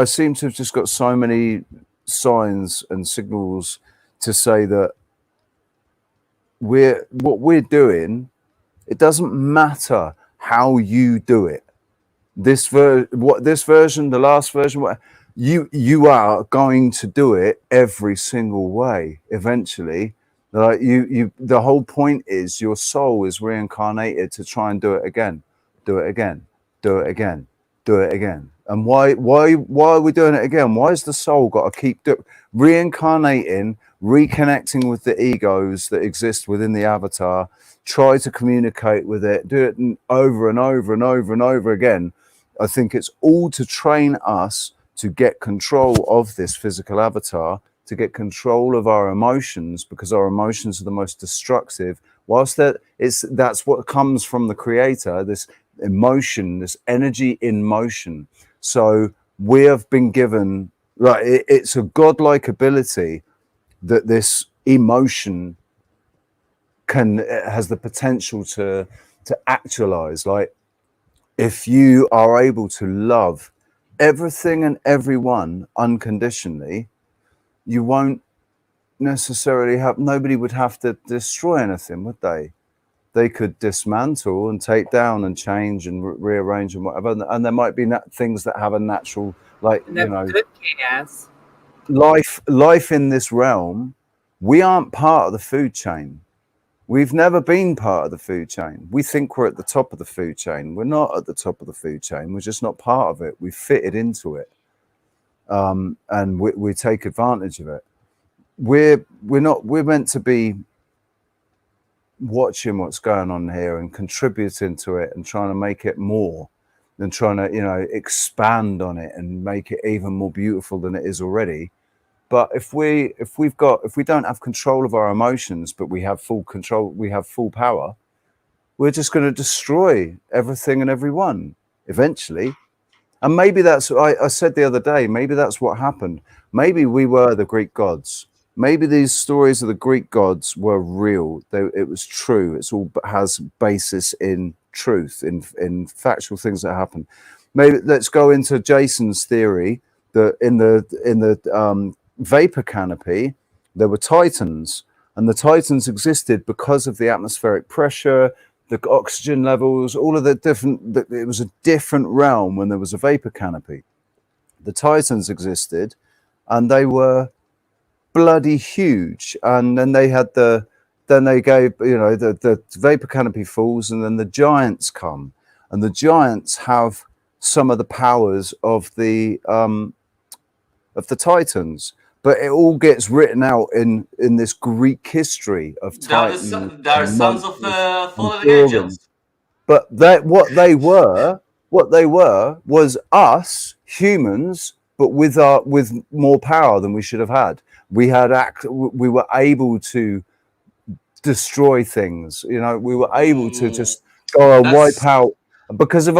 seem to have just got so many signs and signals to say that what we're doing. It doesn't matter how you do it. This version, the last version, you are going to do it every single way eventually. Like the whole point is your soul is reincarnated to try and do it again, do it again, do it again, do it again. And why are we doing it again? Why has the soul got to keep reincarnating, reconnecting with the egos that exist within the avatar, try to communicate with it, do it over and over and over and over again? I think it's all to train us to get control of this physical avatar, to get control of our emotions, because our emotions are the most destructive. Whilst that's what comes from the creator, this emotion, this energy in motion. So we have been given, like, it's a godlike ability that this emotion has the potential to actualize. Like, if you are able to love everything and everyone unconditionally, you won't necessarily nobody would have to destroy anything, would they? They could dismantle and take down and change and rearrange and whatever. And there might be things that have a natural, like, And that's good chaos. Life in this realm. We aren't part of the food chain. We've never been part of the food chain. We think we're at the top of the food chain. We're not at the top of the food chain. We're just not part of it. We've fitted into it, and we take advantage of it. We're not. We're meant to be watching what's going on here and contributing to it and trying to make it more, and trying to expand on it and make it even more beautiful than it is already. But if we don't have control of our emotions, but we have full control, we have full power, we're just going to destroy everything and everyone eventually. And maybe that's, I said the other day, maybe that's what happened. Maybe we were the Greek gods. Maybe these stories of the Greek gods were real. It was true. It's all has basis in truth, in factual things that happen. Maybe let's go into Jason's theory that in the vapor canopy, there were titans, and the titans existed because of the atmospheric pressure, the oxygen levels, all of the different. It was a different realm when there was a vapor canopy. The titans existed, and they were bloody huge. And then they had then they gave the vapor canopy falls, and then the giants come, and the giants have some of the powers of the titans. But it all gets written out in this Greek history of titans. They are sons of fallen Gorgons. angels. But what they were was us humans, but with more power than we should have had. We were able to destroy things. We were able to just go and wipe out because of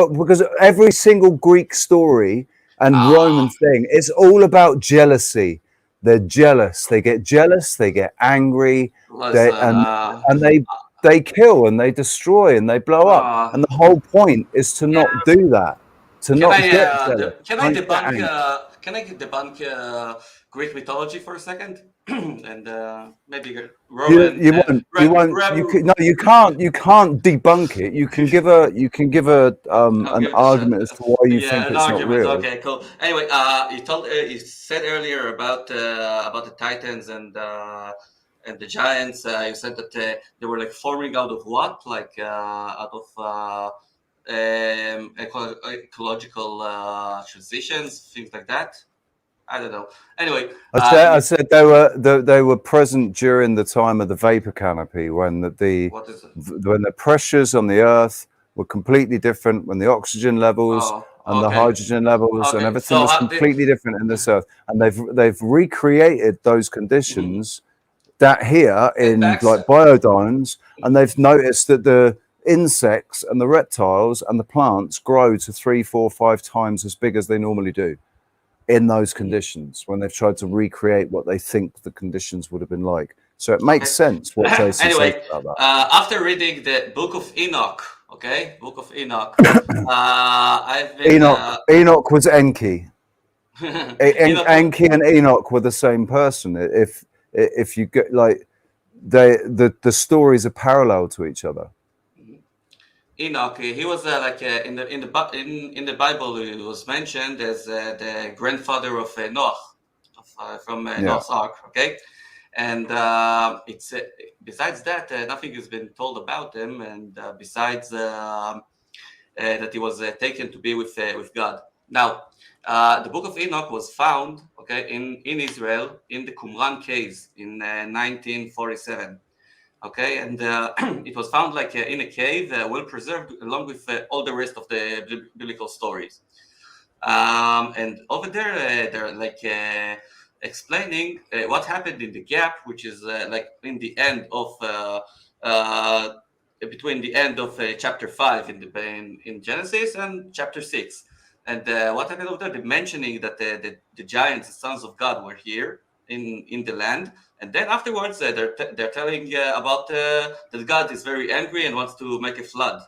every single Greek story and Roman thing. It's all about jealousy. They're jealous. They get jealous. They get angry. They kill and they destroy and they blow up. And the whole point is to not do that. To not get jealous. Can I debunk Greek mythology for a second, and maybe Roman. You won't. You can't debunk it. You can give an argument as to why you think an it's not argument. real. Okay, cool. Anyway, you said earlier about the Titans and the giants. You said that they were like forming out of what? Like out of ecological transitions, things like that. I don't know. Anyway, I said they were present during the time of the vapor canopy when when the pressures on the Earth were completely different, when the oxygen levels and the hydrogen levels and everything was completely different in this Earth, and they've recreated those conditions that here in like biodomes, and they've noticed that the insects and the reptiles and the plants grow to 3, 4, 5 times as big as they normally do in those conditions when they've tried to recreate what they think the conditions would have been like. So it makes sense what Jason anyway, says about that. After reading the Book of Enoch, Book of Enoch, I've been, Enoch was Enki. Enki and Enoch were the same person. If you get like the stories are parallel to each other. Enoch, he was in the Bible, he was mentioned as the grandfather of Noah, from Noah's Ark. Okay, and it's besides that, nothing has been told about him, and besides that he was taken to be with God. Now, the Book of Enoch was found, in Israel in the Qumran caves in 1947. Okay, and it was found in a cave, well preserved, along with all the rest of the biblical stories. And over there, they're explaining what happened in the gap, which is in the end of between the end of chapter 5 in Genesis and chapter 6. And what happened over there? They're mentioning that the giants, the sons of God, were here in the land. And then afterwards, they're telling about that God is very angry and wants to make a flood.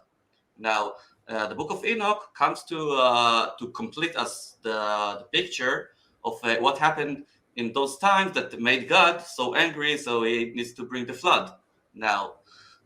Now, the Book of Enoch comes to complete us the picture of what happened in those times that made God so angry, so he needs to bring the flood. Now,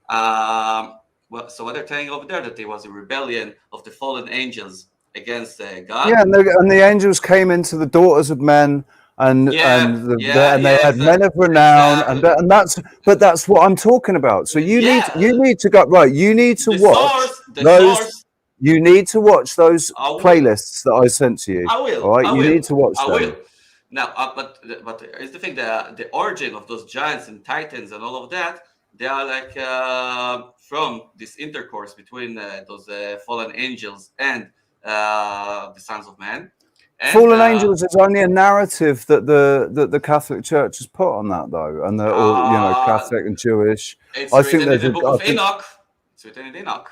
so what they're telling over there, that there was a rebellion of the fallen angels against God. Yeah, and the angels came into the daughters of men. And they had men of renown, and that's what I'm talking about. So you need to go right. You need to watch those. You need to watch those playlists that I sent to you. I will. All right, you need to watch them. I will. Now, but here's the thing: the origin of those giants and titans and all of that, they are from this intercourse between those fallen angels and the sons of man. And, fallen angels is only a narrative that the Catholic Church has put on that, though, and they're all Catholic and Jewish. I think there's in the Book of Enoch. It's written in Enoch.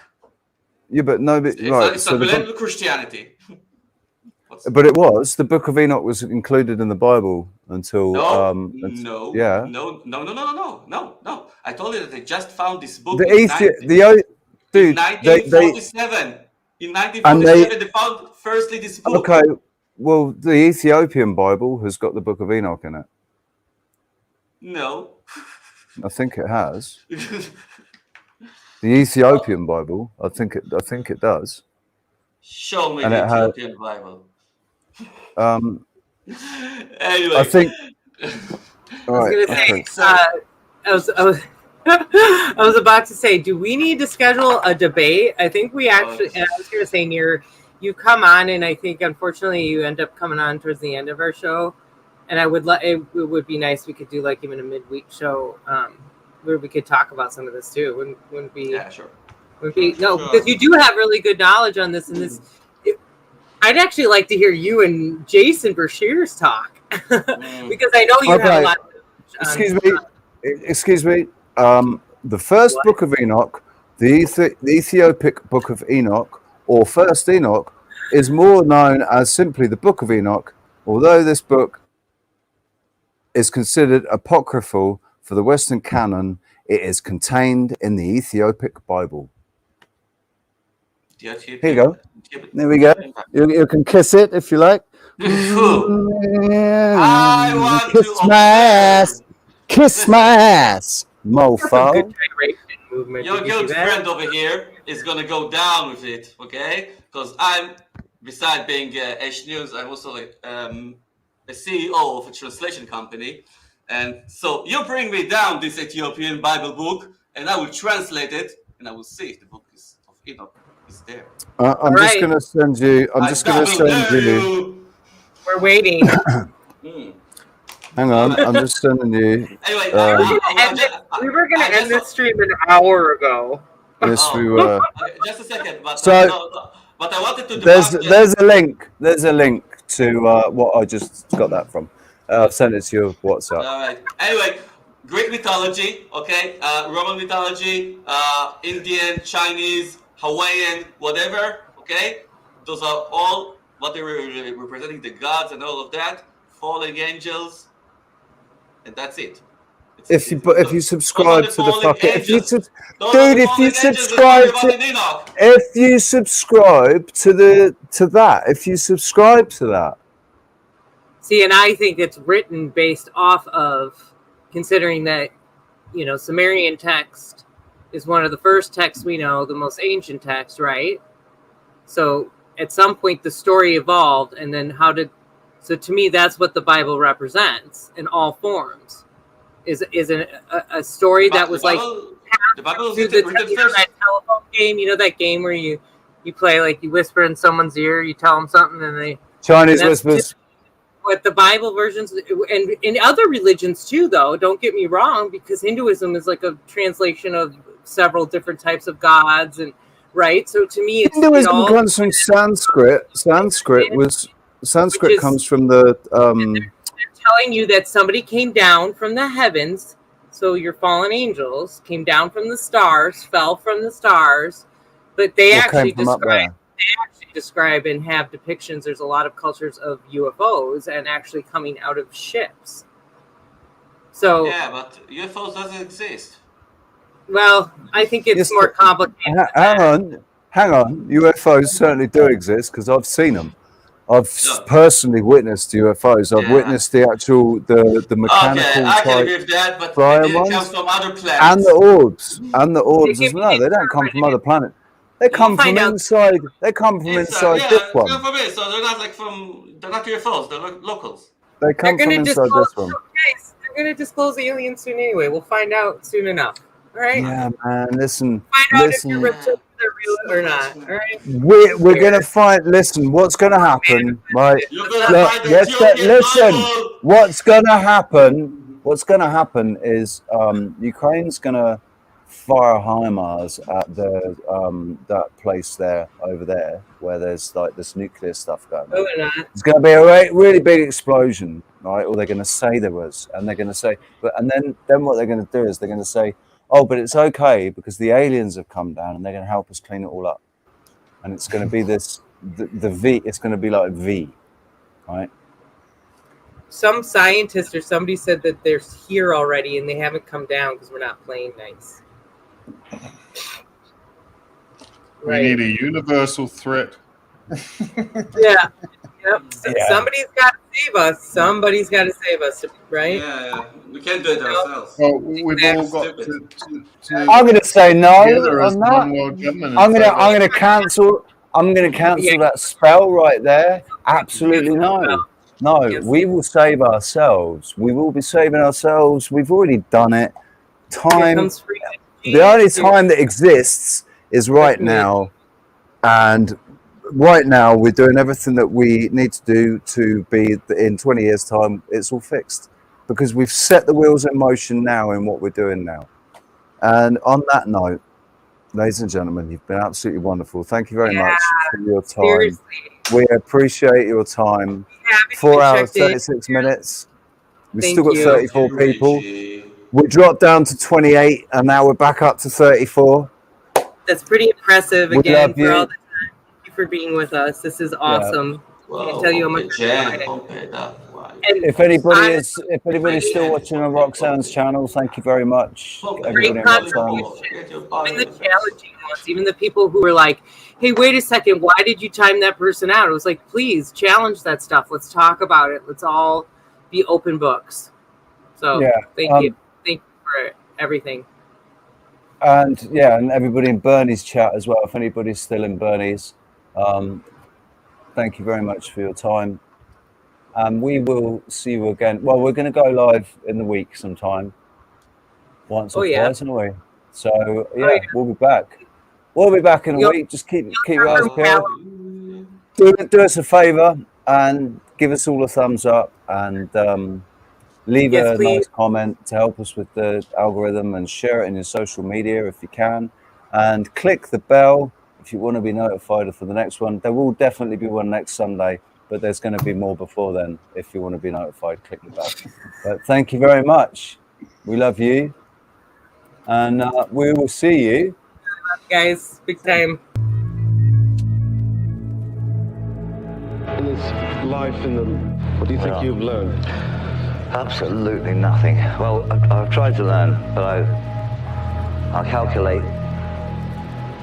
Yeah, but no, but right. It's not related to Christianity. But it was. The Book of Enoch was included in the Bible until no. I told you that they just found this book in 1947. In 1947, they found firstly this book. Okay. Well, the Ethiopian Bible has got the Book of Enoch in it. No. I think it has. The Ethiopian Bible, I think it does. Show me the Ethiopian Bible. Anyway, I think. All right. I was about to say, do we need to schedule a debate? I think we actually. And I was going to say, Nir, you come on, and I think unfortunately you end up coming on towards the end of our show, and I would it would be nice if we could do even a midweek show where we could talk about some of this too. Wouldn't be? Yeah, sure. Because you do have really good knowledge on this, and this. I'd actually like to hear you and Jason Bashir's talk because I know you have a lot. Excuse me. The first Book of Enoch, the Ethiopic Book of Enoch, or First Enoch, is more known as simply the Book of Enoch, although this book is considered apocryphal for the Western canon. It is contained in the Ethiopic Bible. Here you go. There we go. You can kiss it if you like. I want Kiss to my ass. Kiss my ass, That's some mofo. good gyration movement. Your Did you see good that? friend over here is gonna go down with it, okay? Because I'm, besides being H News, I'm also like a CEO of a translation company, and so you bring me down this Ethiopian Bible book, and I will translate it, and I will see if the book is of Enoch is there. I'm just gonna send you. I'm just gonna send you. We're waiting. Hang on, I'm just sending you. Anyway, we were gonna end this stream an hour ago. Yes, we were. Just a second, but So- but I wanted to There's debunk a link. There's a link to what I just got that from. I've sent it to your WhatsApp. All right. Anyway, Greek mythology, okay, Roman mythology, Indian, Chinese, Hawaiian, whatever, okay. Those are all what they were representing the gods and all of that, fallen angels, and that's it. If you subscribe to the fucking, if you subscribe to that. See, and I think it's written based off of considering that, you know, Sumerian text is one of the first texts we know, the most ancient text, right? So at some point the story evolved, and then so to me that's what the Bible represents in all forms. Is a story that was like the Bible through the that telephone game, you know, that game where you play, like you whisper in someone's ear, you tell them something, and they Chinese whispers. What the Bible versions, and in other religions too, though, don't get me wrong, because Hinduism is like a translation of several different types of gods, and right. So to me, Hinduism comes from Sanskrit. Sanskrit comes from the. Telling you that somebody came down from the heavens, so your fallen angels came down from the stars, fell from the stars, but they actually describe and have depictions. There's a lot of cultures of UFOs and actually coming out of ships. So yeah, but UFOs doesn't exist. Well, I think it's more complicated. Hang on. UFOs certainly do exist because I've seen them. I've personally witnessed UFOs. I've witnessed the actual the mechanical I can type agree with that, but flying they didn't come ones. from other planets. And the orbs as well. They don't come from other planets. They come from inside. They come from inside this one. So they're not they're not UFOs. They're locals. They come from inside this one. They're going to disclose aliens soon anyway. We'll find out soon enough. All right. Yeah, man. Listen. Find out if your reptilians are real or not. All right. We're gonna find. Listen, what's gonna happen, right? Look, listen. What's gonna happen? What's gonna happen is Ukraine's gonna fire HIMARS at the that place there over there where there's like this nuclear stuff going on. It's gonna be a really big explosion, right? Or they're gonna say there was, and they're gonna say, and then what they're gonna do is they're gonna say, oh, but it's okay because the aliens have come down and they're going to help us clean it all up. And it's going to be the V, it's going to be like V, right? Some scientist or somebody said that they're here already and they haven't come down because we're not playing nice. We need a universal threat. Yeah. Yep. Somebody's got to save us. Somebody's got to save us, right? Yeah. We can't do it ourselves. Well, we've all got to I'm going to say no on that. I'm going to cancel. I'm going to cancel that spell right there. Absolutely no. No, we will save ourselves. We will be saving ourselves. We've already done it. The only time that exists is right now, and right now we're doing everything that we need to do to be in 20 years time it's all fixed, because we've set the wheels in motion now in what we're doing now. And on that note, ladies and gentlemen, you've been absolutely wonderful. Thank you very much for your time. Seriously. We appreciate your time. 4 hours 36 minutes. We've still got 34 people. We dropped down to 28 and now we're back up to 34. That's pretty impressive. Again, for all the time. Thank you for being with us. This is awesome. I can't tell you how much. If anybody's still watching on Roxanne's channel, thank you very much. Great contribution. And the challenging once. Even the people who were like, hey, wait a second, why did you time that person out? It was like, please challenge that stuff. Let's talk about it. Let's all be open books. So Yeah. thank you. Thank you for everything. And yeah, and everybody in Bernie's chat as well. If anybody's still in Bernie's, thank you very much for your time. And we will see you again. Well, we're going to go live in the week sometime, once or twice, aren't we? So yeah, we'll be back. We'll be back in a week. Just keep your eyes peeled. Do us a favor and give us all a thumbs up and leave a nice comment to help us with the algorithm, and share it in your social media if you can, and click the bell if you want to be notified for the next one. There will definitely be one next Sunday, but there's going to be more before then. If you want to be notified, click the bell. But thank you very much. We love you, and we will see you, guys. Big time. In this life in the, what do you think you've learned? Absolutely nothing. Well, I've tried to learn, but I'll calculate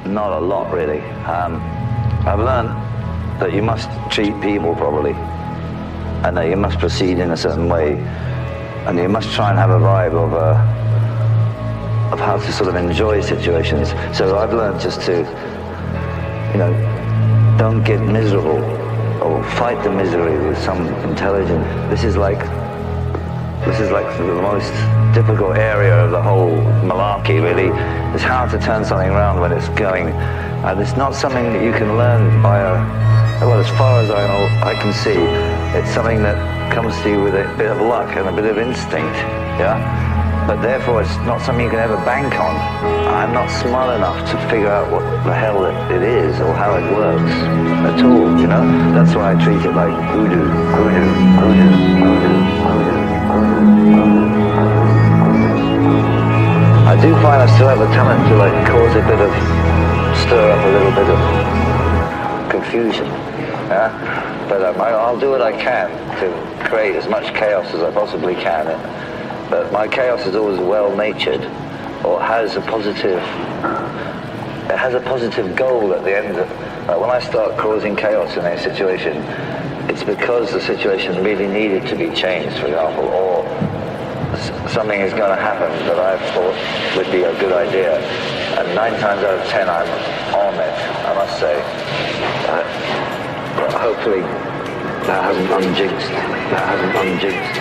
not a lot really. I've learned that you must treat people properly, and that you must proceed in a certain way, and you must try and have a vibe of how to sort of enjoy situations. So I've learned just to, you know, don't get miserable or fight the misery with some intelligence. This is like the most difficult area of the whole malarkey, really. It's hard to turn something around when it's going, and it's not something that you can learn by well, as far as I can see, it's something that comes to you with a bit of luck and a bit of instinct, yeah? But therefore it's not something you can ever bank on. I'm not smart enough to figure out what the hell it is or how it works at all, you know? That's why I treat it like voodoo. I do find I still have a talent to like cause a bit of, stir up a little bit of confusion, yeah? But I'll do what I can to create as much chaos as I possibly can. But my chaos is always well-natured, or has a positive goal at the end of it. When I start causing chaos in a situation, it's because the situation really needed to be changed, for example, or something is going to happen that I thought would be a good idea. And 9 times out of 10 I'm on it, I must say. Hopefully that hasn't unjinxed. That hasn't unjinxed.